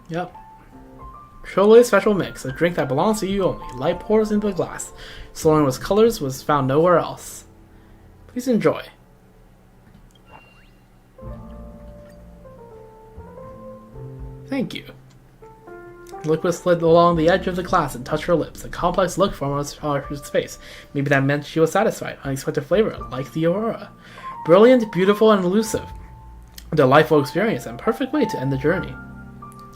Yep. Truly special mix, a drink that belongs to you only. Light pours into the glass. Swirling with colors was found nowhere else. Please enjoy. Thank you. The liquid slid along the edge of the glass and touched her lips. A complex look formed on her face. Maybe that meant she was satisfied. Unexpected flavor, like the aurora. Brilliant, beautiful, and elusive. A delightful experience and perfect way to end the journey.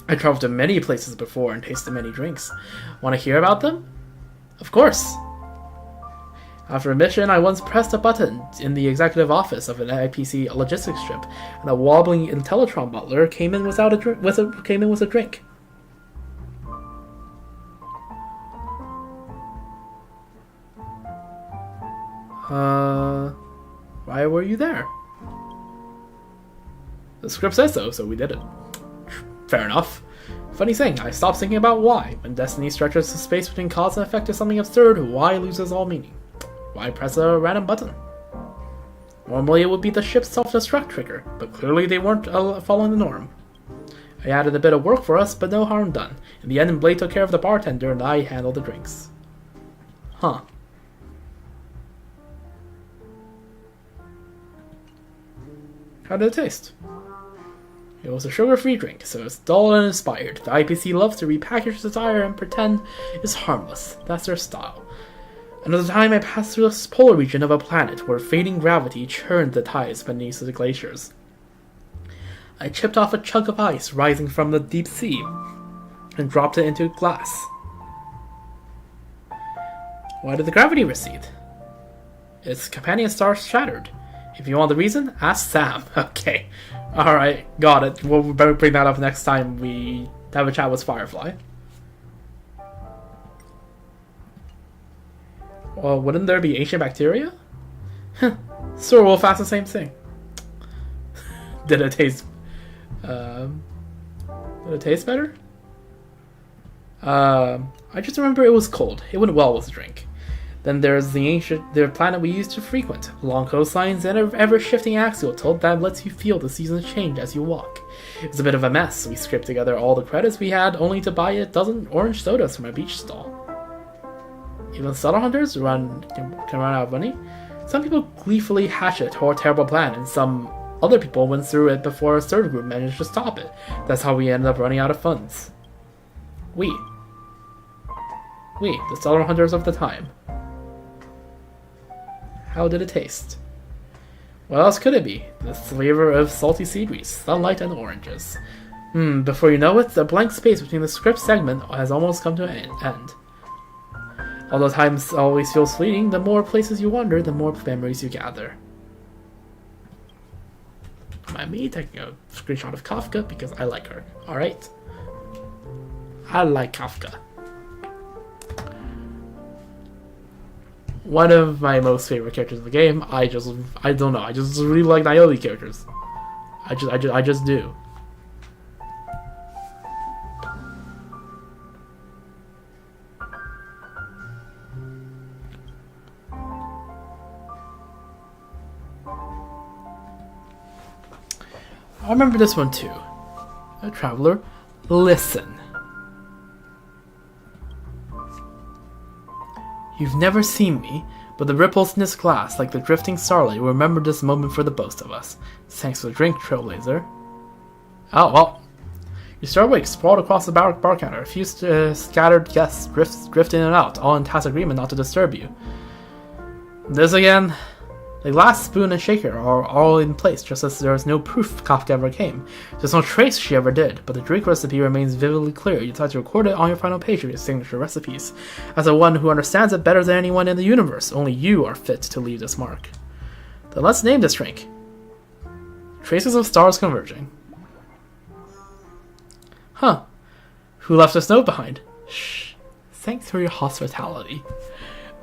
I traveled to many places before and tasted many drinks. Want to hear about them? Of course! After a mission, I once pressed a button in the executive office of an IPC logistics ship, and a wobbling Intellitron butler came in with a drink. Why were you there? The script says so, so we did it. Fair enough. Funny thing, I stopped thinking about why. When destiny stretches the space between cause and effect to something absurd, why loses all meaning? Why press a random button? Normally it would be the ship's self-destruct trigger, but clearly they weren't following the norm. I added a bit of work for us, but no harm done. In the end, Blade took care of the bartender and I handled the drinks. Huh. How did it taste? It was a sugar-free drink, so it's dull and inspired. The IPC loves to repackage desire and pretend it's harmless. That's their style. Another time I passed through the polar region of a planet where fading gravity churned the tides beneath the glaciers. I chipped off a chunk of ice rising from the deep sea and dropped it into glass. Why did the gravity recede? Its companion star shattered. If you want the reason, ask Sam. Okay. Alright, got it. We'll bring that up next time we have a chat with Firefly. Well, wouldn't there be ancient bacteria? Sewer Wolf asked the same thing. Did it taste... did it taste better? I just remember it was cold. It went well with the drink. Then there's the planet we used to frequent. Long coastlines and an ever-shifting axial tilt that lets you feel the seasons change as you walk. It was a bit of a mess. We scraped together all the credits we had, only to buy a dozen orange sodas from a beach stall. Even subtle hunters can run out of money. Some people gleefully hatch a terrible plan, and some other people went through it before a third group managed to stop it. That's how we ended up running out of funds. We, the subtle hunters of the time. How did it taste? What else could it be? The flavor of salty sea breeze, sunlight, and oranges. Before you know it, the blank space between the script segment has almost come to an end. Although time always feels fleeting, the more places you wander, the more memories you gather. By me taking a screenshot of Kafka because I like her. Alright. I like Kafka. One of my most favorite characters in the game. I don't know. I just really like Niobe characters. I just do. I remember this one too. A traveler, listen. You've never seen me, but the ripples in this glass, like the drifting starlight, will remember this moment for the both of us. Thanks for the drink, Trailblazer. Oh, well. You start awake, sprawled across the bar counter. A few scattered guests drift in and out, all in tacit agreement not to disturb you. This again? The glass, spoon, and shaker are all in place, just as there is no proof Kafka ever came. There's no trace she ever did, but the drink recipe remains vividly clear. You decide to record it on your final page of your signature recipes. As the one who understands it better than anyone in the universe, only you are fit to leave this mark. Then let's name this drink. Traces of Stars Converging. Huh. Who left this note behind? Shh. Thanks for your hospitality.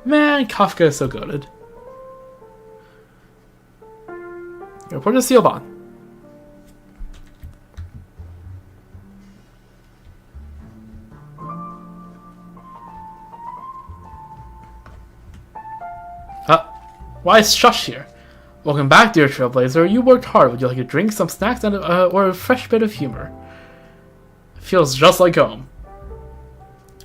Man, Kafka is so goated. Report to Sealbon. Why is Shush here? Welcome back, dear Trailblazer. You worked hard. Would you like a drink, some snacks, and or a fresh bit of humor? Feels just like home.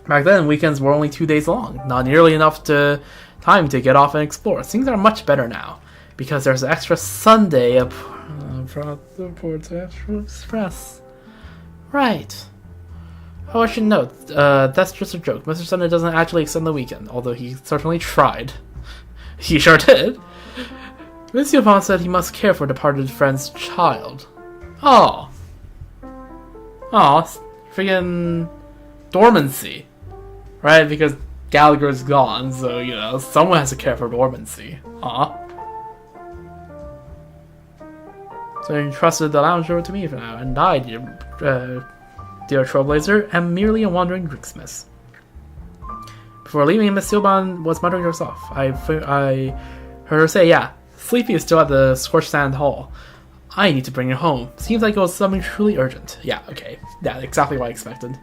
Back then, weekends were only 2 days long, not nearly enough time to get off and explore. Things are much better now, because there's an extra Sunday brought the board to Extra Express. Right. Oh, I should note, that's just a joke. Mr. Sunday doesn't actually extend the weekend, although he certainly tried. He sure did. Miss Yvonne said he must care for a departed friend's child. Oh. Oh, friggin' dormancy. Right? Because Gallagher's gone, so, you know, someone has to care for dormancy. Aw. So you entrusted the lounge door to me for now, and I, dear Trailblazer, am merely a wandering drinksmith. Before leaving, Miss Silban was muttering to herself. I heard her say, yeah, Sleepy is still at the Scorched Sand Hall. I need to bring her home. Seems like it was something truly urgent. Yeah, okay. Yeah, exactly what I expected.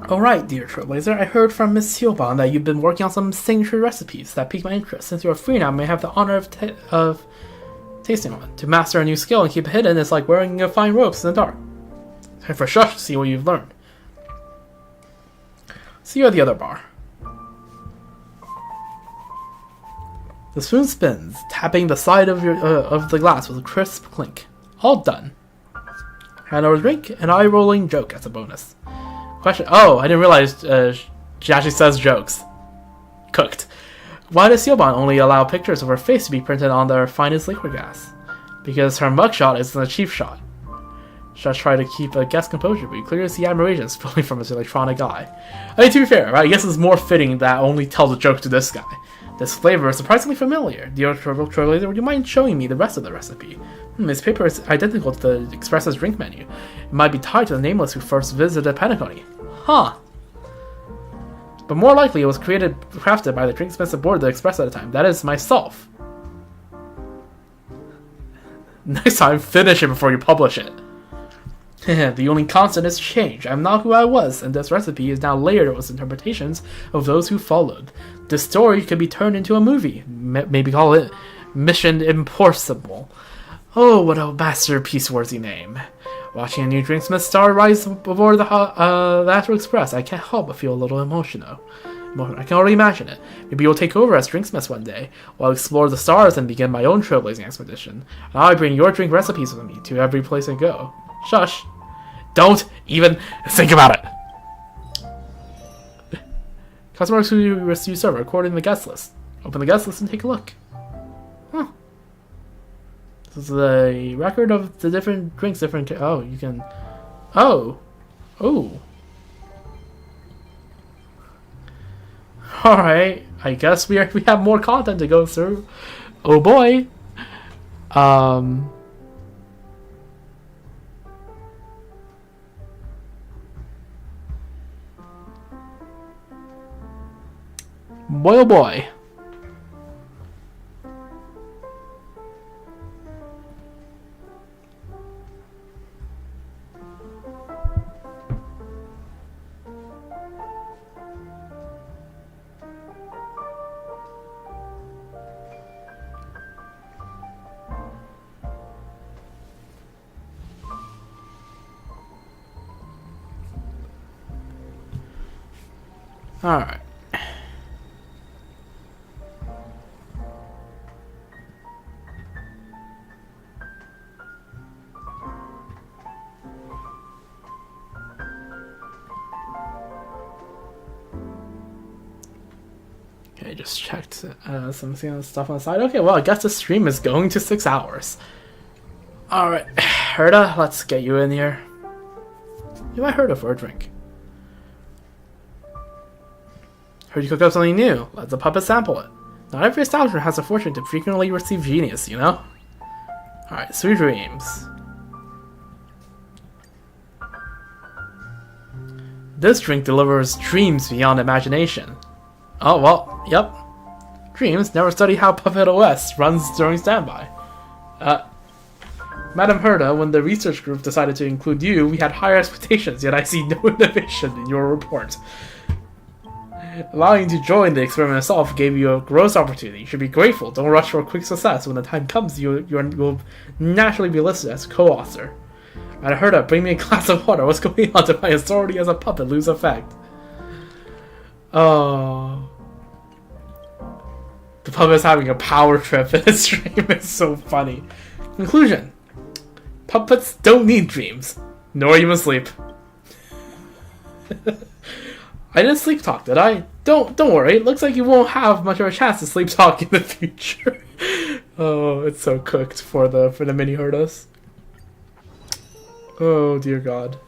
Alright, dear Trailblazer, I heard from Miss Silban that you've been working on some signature recipes that piqued my interest. Since you're free now, I may have the honor of tasting one. To master a new skill and keep it hidden is like wearing a fine ropes in the dark. Time for Shush to see what you've learned. See you at the other bar. The spoon spins, tapping the side of the glass with a crisp clink. All done. Hand over the drink, an eye-rolling joke as a bonus. Question. Oh, I didn't realize she actually says jokes. Cooked. Why does Sealbon only allow pictures of her face to be printed on their finest liquid gas? Because her mugshot isn't a cheap shot. Just try to keep a guest composure, but you clearly see admiration spilling from his electronic eye. I mean, to be fair, right, I guess it's more fitting that only tells a joke to this guy. This flavor is surprisingly familiar. Dear Trailblazer, would you mind showing me the rest of the recipe? This paper is identical to the Express's drink menu. It might be tied to the nameless who first visited Penacony. Huh. But more likely it was crafted by the drinksmiths aboard the Express at the time. That is, myself. Next time, finish it before you publish it. The only constant is change. I'm not who I was, and this recipe is now layered with interpretations of those who followed. This story could be turned into a movie. Maybe call it Mission Impossible. Oh, what a masterpiece-worthy name. Watching a new drinksmith star rise aboard the Astral Express, I can't help but feel a little emotional. I can already imagine it. Maybe you'll take over as drinksmith one day, while I explore the stars and begin my own trailblazing expedition. And I'll bring your drink recipes with me to every place I go. Shush. Don't even think about it. Customers who you serve are recorded in the guest list. Open the guest list and take a look. Huh. This is a record of the different drinks, oh, you can... Oh. Oh. Alright, I guess we have more content to go through. Oh boy. Boy oh boy. Alright. Okay, just checked some stuff on the side. Okay, well, I guess the stream is going to 6 hours. Alright, Herta, let's get you in here. You might Herta for a drink. Heard you cook up something new. Let the puppet sample it. Not every establishment has the fortune to frequently receive genius, you know? Alright, sweet dreams. This drink delivers dreams beyond imagination. Oh, well, yep. Dreams never study how Puppet OS runs during standby. Madam Herta, when the research group decided to include you, we had higher expectations, yet I see no innovation in your report. Allowing you to join the experiment itself gave you a gross opportunity. You should be grateful. Don't rush for a quick success. When the time comes, you will naturally be listed as co-author. Madam Herta, bring me a glass of water. What's going on? Did my authority as a puppet lose effect? Oh... The puppet's having a power trip in his stream. It's so funny. Conclusion. Puppets don't need dreams. Nor even sleep. I didn't sleep talk, did I? Don't worry. It looks like you won't have much of a chance to sleep talk in the future. Oh, it's so cooked for the mini Hertas. Oh dear God.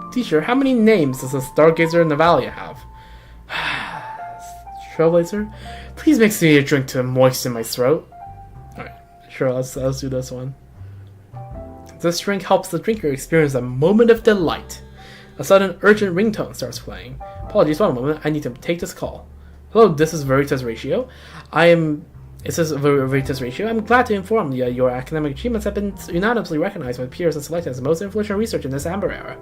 Teacher, how many names does the Stargazer Navalia have? Trailblazer? Please mix me a drink to moisten my throat. Alright, sure, let's do this one. This drink helps the drinker experience a moment of delight. A sudden urgent ringtone starts playing. Apologies, one moment, I need to take this call. Hello, this is Veritas Ratio. It says Veritas Ratio. I'm glad to inform you your academic achievements have been unanimously recognized by peers and selected as the most influential research in this amber era.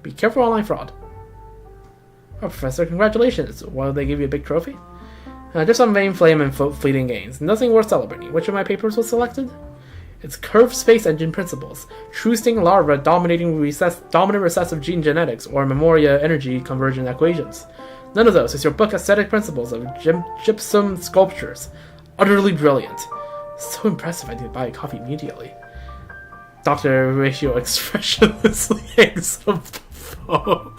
Be careful online fraud. Oh, Professor, congratulations. Will they give you a big trophy? Just some vain flame and fleeting gains. Nothing worth celebrating. Which of my papers was selected? It's Curved Space Engine Principles, True Sting Larva Dominant Recessive Gene Genetics, or Memoria Energy Conversion Equations. None of those. It's your book Aesthetic Principles of Gypsum Sculptures. Utterly brilliant. So impressive I need to buy a copy immediately. Dr. Ratio expressionlessly hangs up the phone.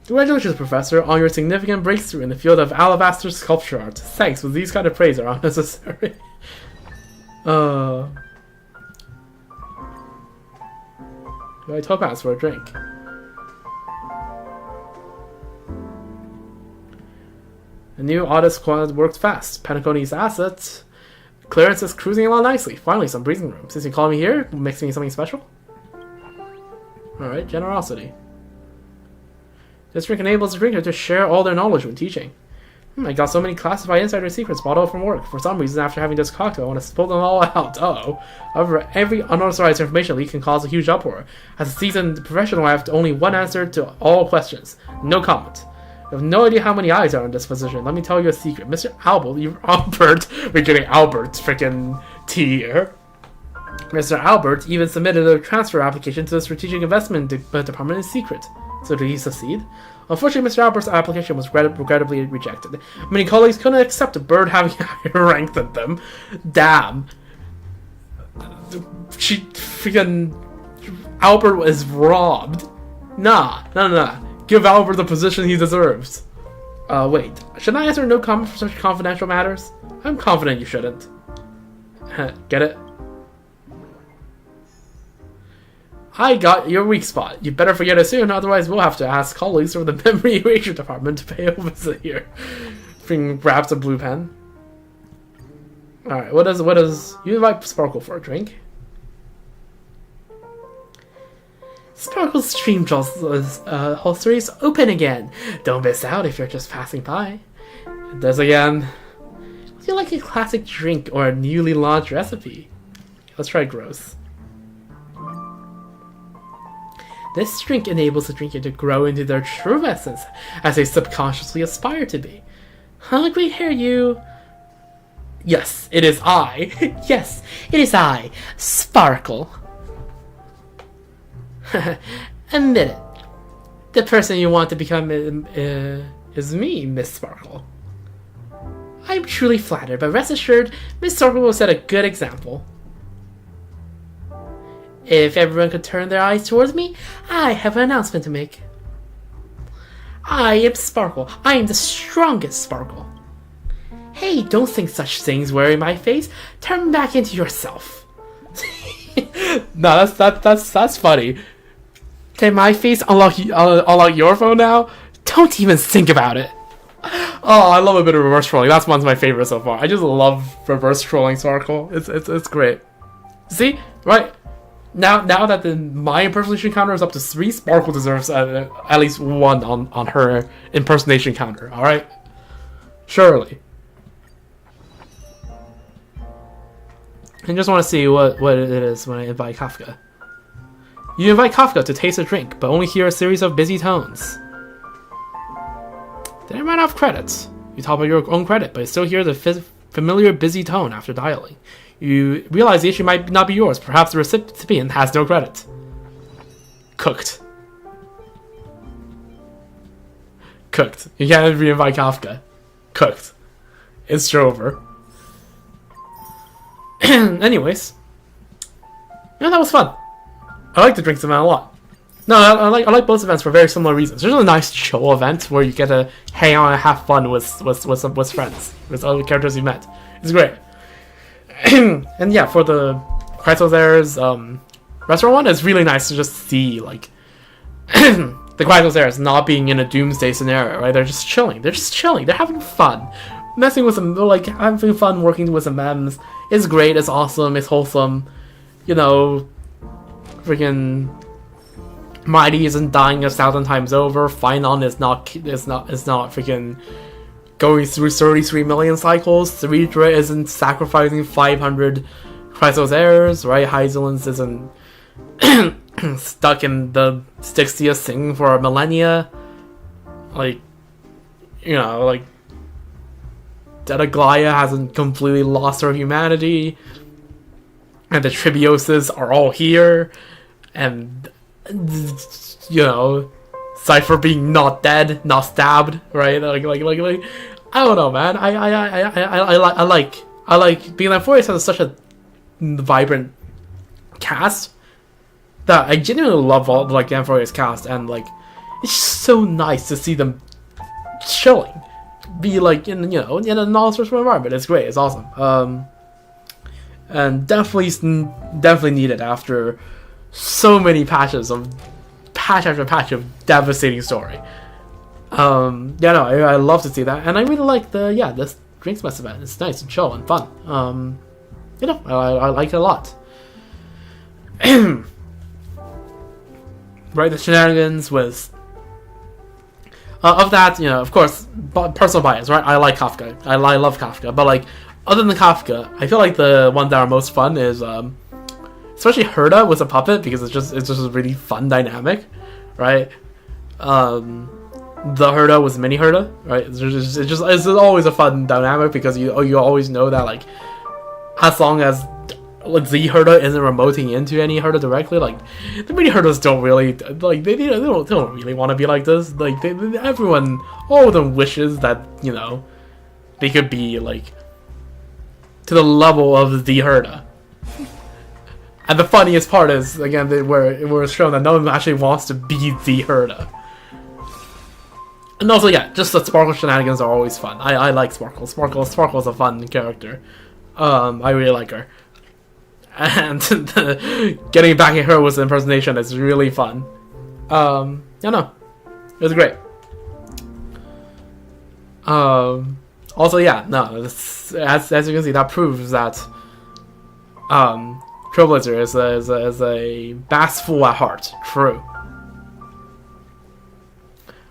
Congratulations, Professor, on your significant breakthrough in the field of alabaster sculpture art. Thanks, but these kind of praise are unnecessary. Do I topaz for a drink? The new audit squad worked fast. Penaconi's assets clearance is cruising along nicely. Finally, some breathing room. Since you called me here, mix me something special? Alright, generosity. This drink enables the drinker to share all their knowledge when teaching. I got so many classified insider secrets bought out from work. For some reason, after having this cocktail, I want to spill them all out. Uh-oh. However, every unauthorized information leak can cause a huge uproar. As a seasoned professional, I have only one answer to all questions. No comment. I have no idea how many eyes are in this position. Let me tell you a secret. Mr. Albert, we're getting Albert's freaking tea here. Mr. Albert even submitted a transfer application to the Strategic Investment Department in secret. So did he succeed? Unfortunately, Mr. Albert's application was regrettably rejected. Many colleagues couldn't accept a bird having a higher rank than them. Damn. Albert was robbed. Nah. Give Albert the position he deserves. Wait. Should I answer no comment for such confidential matters? I'm confident you shouldn't. Get it? I got your weak spot. You better forget it soon, otherwise we'll have to ask colleagues from the memory erasure department to pay a visit here. Grabs a blue pen. Alright, what does you invite Sparkle for a drink? Sparkle's stream holster is open again. Don't miss out if you're just passing by. It does again. Would you like a classic drink or a newly launched recipe? Let's try gross. This drink enables the drinker to grow into their true essence, as they subconsciously aspire to be. Hungry hair, you... Yes, it is I. Yes, it is I, Sparkle. Admit it. The person you want to become It's me, Miss Sparkle. I'm truly flattered, but rest assured, Miss Sparkle will set a good example. If everyone could turn their eyes towards me, I have an announcement to make. I am Sparkle. I am the strongest Sparkle. Hey, don't think such things wearing my face. Turn back into yourself. No, that's funny. Can my face unlock your phone now? Don't even think about it. Oh, I love a bit of reverse trolling. That's one of my favorites so far. I just love reverse trolling Sparkle. It's great. See, right now that my impersonation counter is up to 3, Sparkle deserves at least 1 on her impersonation counter. All right, surely. I just want to see what it is when I invite Kafka. You invite Kafka to taste a drink, but only hear a series of busy tones. Then I ran out of credits. You top up your own credit, but still hear the familiar busy tone after dialing. You realize the issue might not be yours. Perhaps the recipient has no credit. Cooked. Cooked. You can't re-invite Kafka. Cooked. It's over. Anyways. Yeah, that was fun. I like the drinks event a lot. No, I like both events for very similar reasons. There's a nice chill event where you get to hang out and have fun with friends, with other characters you met. It's great. And yeah, for the Chrysos Airs restaurant one, it's really nice to just see like the Chrysos Airs not being in a doomsday scenario, right? They're just chilling. They're having fun. Messing with them, like having fun working with some memes. It's great, it's awesome, it's wholesome. You know, freaking Mighty isn't dying 1,000 times over. Finon is not freaking going through 33 million cycles. Ceridra isn't sacrificing 500 Chrysos Airs, right? Hyzolence isn't stuck in the 60th thing for a millennia. Like, you know, like Detaglaya hasn't completely lost her humanity. And the Tribioses are all here. And, you know, Cypher being not dead, not stabbed, right? Like I don't know, man. I like being that Forest has such a vibrant cast that I genuinely love all like Amphorea's cast, and like it's just so nice to see them chilling, be like in a non-stressful environment. It's great. It's awesome. And definitely needed after so many patches of patch after patch of devastating story. I love to see that, and I really like this Drinks Mess event. It's nice and chill and fun. I like it a lot. Right, the shenanigans with of that, of course, personal bias, right? I like Kafka. I love Kafka, but like other than Kafka, I feel like the ones that are most fun is especially Herda with a puppet, because it's just a really fun dynamic, right? The Herda with mini Herda, right? It's always a fun dynamic, because you always know that like as long as the Herda isn't remoting into any Herda directly, like the mini Herdas don't really like they don't really want to be like this. Like all of them wishes that they could be like to the level of the Herda. And the funniest part is, again, where it was shown that no one actually wants to be the Herda. And also, yeah, just the Sparkle shenanigans are always fun. I like Sparkle. Sparkle's a fun character. I really like her. And getting back at her with the impersonation is really fun. It was great. Also, yeah, no, as you can see, that proves that Trailblazer is a bass fool at heart. True.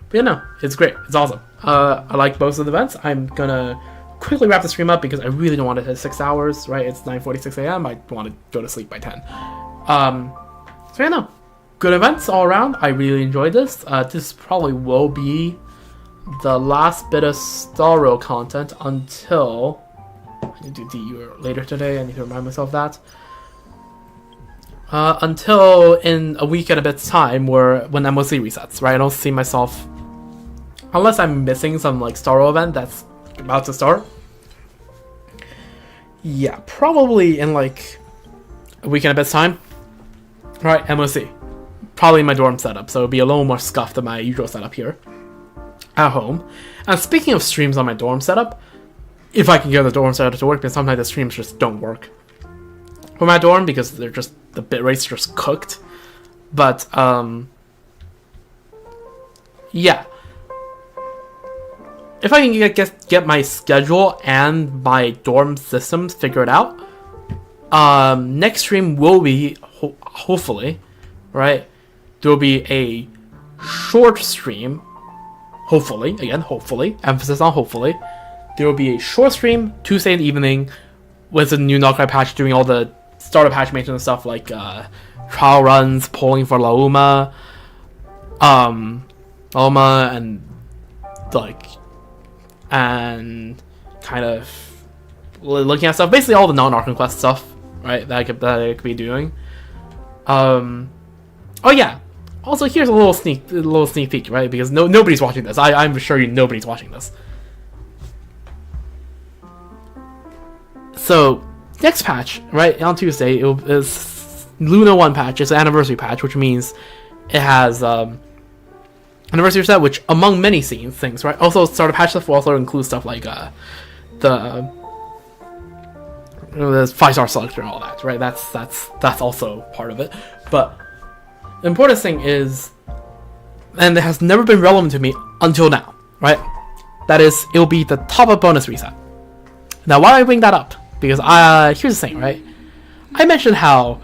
But it's great. It's awesome. I like both of the events. I'm gonna quickly wrap the stream up because I really don't want to hit 6 hours, right? It's 9:46 a.m. I want to go to sleep by 10. Good events all around. I really enjoyed this. This probably will be the last bit of Star Rail content until I need to do DU later today. I need to remind myself that. Until in a week and a bit's time, when MOC resets, right? I don't see myself unless I'm missing some like Star Wars event that's about to start. Yeah, probably in like a week and a bit's time. Right, MOC. Probably my dorm setup, so it'll be a little more scuffed than my usual setup here at home. And speaking of streams on my dorm setup, if I can get the dorm setup to work, because sometimes the streams just don't work for my dorm because they're just, the bit rates are just cooked. But yeah, if I can get my schedule and my dorm systems figured out, next stream will be hopefully, right, there will be a short stream, hopefully, again, hopefully, emphasis on hopefully. There will be a short stream Tuesday evening with a new Knockout patch, doing all the startup patch maintenance stuff like trial runs, polling for Lauma, and like, and kind of looking at stuff, basically all the non-Arkham Quest stuff, right, that I could be doing. Oh yeah. Also, here's a little sneak peek, right? Because nobody's watching this. I'm sure nobody's watching this. So next patch, right, on Tuesday, is Luna 1 patch. It's an anniversary patch, which means it has anniversary set, which among many things, right? Also, starter patch stuff will also include stuff like the 5-star selector and all that, right? That's also part of it. But the important thing is, and it has never been relevant to me until now, right? That is, it'll be the top-up bonus reset. Now, why do I bring that up? Because here's the thing, right? I mentioned how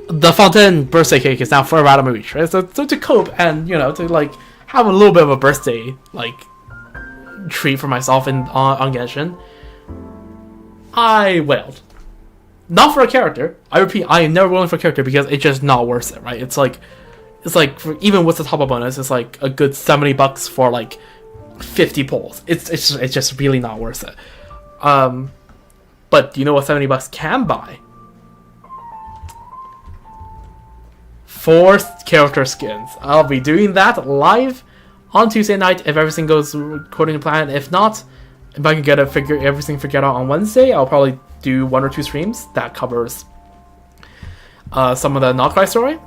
the Fontaine birthday cake is now forever out of my reach, right? So to cope and, you know, to like have a little bit of a birthday like treat for myself on Genshin, I wailed. Not for a character. I repeat, I am never willing for a character because it's just not worth it, right? It's like for, even with the top-up bonus, it's like a good $70 for like 50 pulls. It's just really not worth it. But do you know what $70 can buy? 4 character skins. I'll be doing that live on Tuesday night if everything goes according to plan. If not, if I can get everything figured out on Wednesday, I'll probably do 1 or 2 streams that covers some of the Noctri story.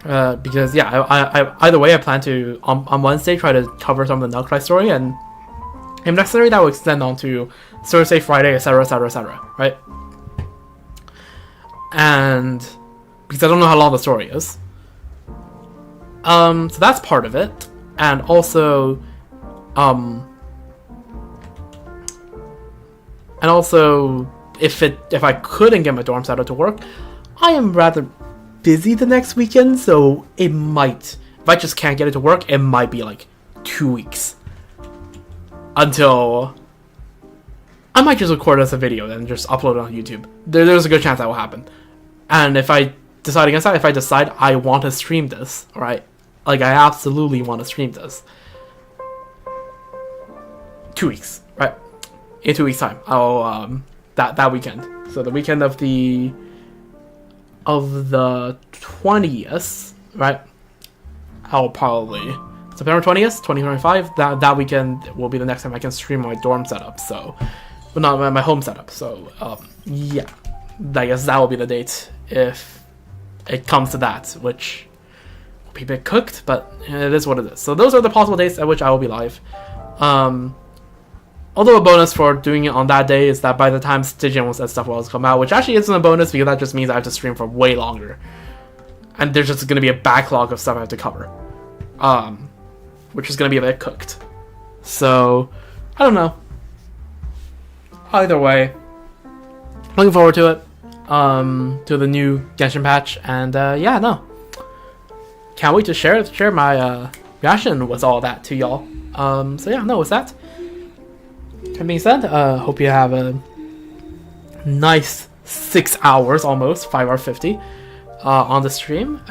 Because yeah, I either way, I plan to on Wednesday try to cover some of the Noctri story, and if necessary, that will extend on to Thursday, Friday, etc., etc., etc. Right? And because I don't know how long the story is, so that's part of it, and also, if I couldn't get my dorm setup to work, I am rather busy the next weekend, so it might, if I just can't get it to work, it might be like 2 weeks until I might just record as a video and just upload it on YouTube. There's a good chance that will happen. And if I decide against that, if I decide I want to stream this, right, like I absolutely want to stream this, 2 weeks, right? In 2 weeks time, I'll that weekend. So the weekend of the 20th, right? I'll probably September 20th, 2025. That weekend will be the next time I can stream my dorm setup. So, but not my home setup. So yeah, I guess that will be the date if it comes to that, which will be a bit cooked, but it is what it is. So those are the possible dates at which I will be live. Although a bonus for doing it on that day is that by the time Stygian and stuff will come out, which actually isn't a bonus because that just means I have to stream for way longer. And there's just going to be a backlog of stuff I have to cover. Which is going to be a bit cooked. So, I don't know. Either way, looking forward to it. To the new Genshin patch. And yeah, no. Can't wait to share my reaction with all that to y'all. So yeah, no, with that. That being said, hope you have a nice 6 hours, almost 5 hours 50, on the stream,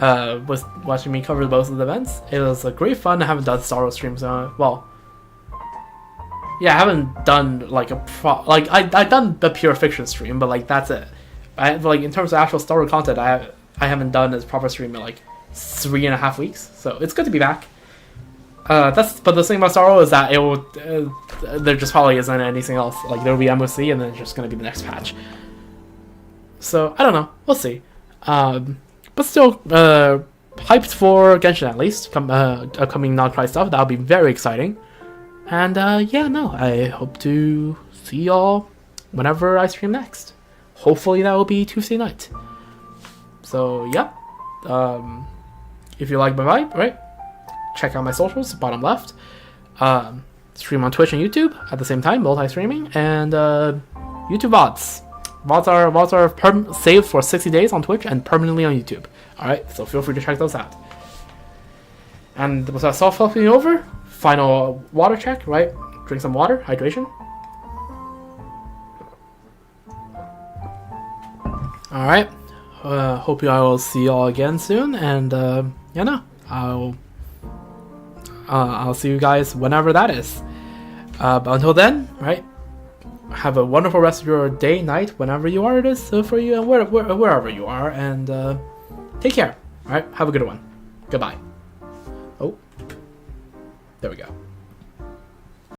with watching me cover both of the events. It was a great fun. I haven't done Star Wars streams. Well, yeah, I haven't done like I've done the pure fiction stream, but like that's it. Like in terms of actual Star Wars content, I haven't done a proper stream in like 3.5 weeks. So it's good to be back. But the thing about Star Wars is that it will there just probably isn't anything else. Like there will be MOC and then it's just gonna be the next patch. So I don't know. We'll see. But still, hyped for Genshin at least. Upcoming non-price stuff. That'll be very exciting. And yeah, no, I hope to see y'all whenever I stream next. Hopefully that will be Tuesday night. So yeah, if you like my vibe, right? Check out my socials, bottom left. Stream on Twitch and YouTube at the same time, multi-streaming, and YouTube VODs. VODs are saved for 60 days on Twitch and permanently on YouTube. Alright, so feel free to check those out. And with that self-helping over, final water check, right? Drink some water, hydration. Alright, hope I will see y'all again soon, and yeah, no, I'll see you guys whenever that is. But until then, right? Have a wonderful rest of your day, night, whenever you are it is for you, and wherever you are, and take care. All right, have a good one. Goodbye. Oh, there we go.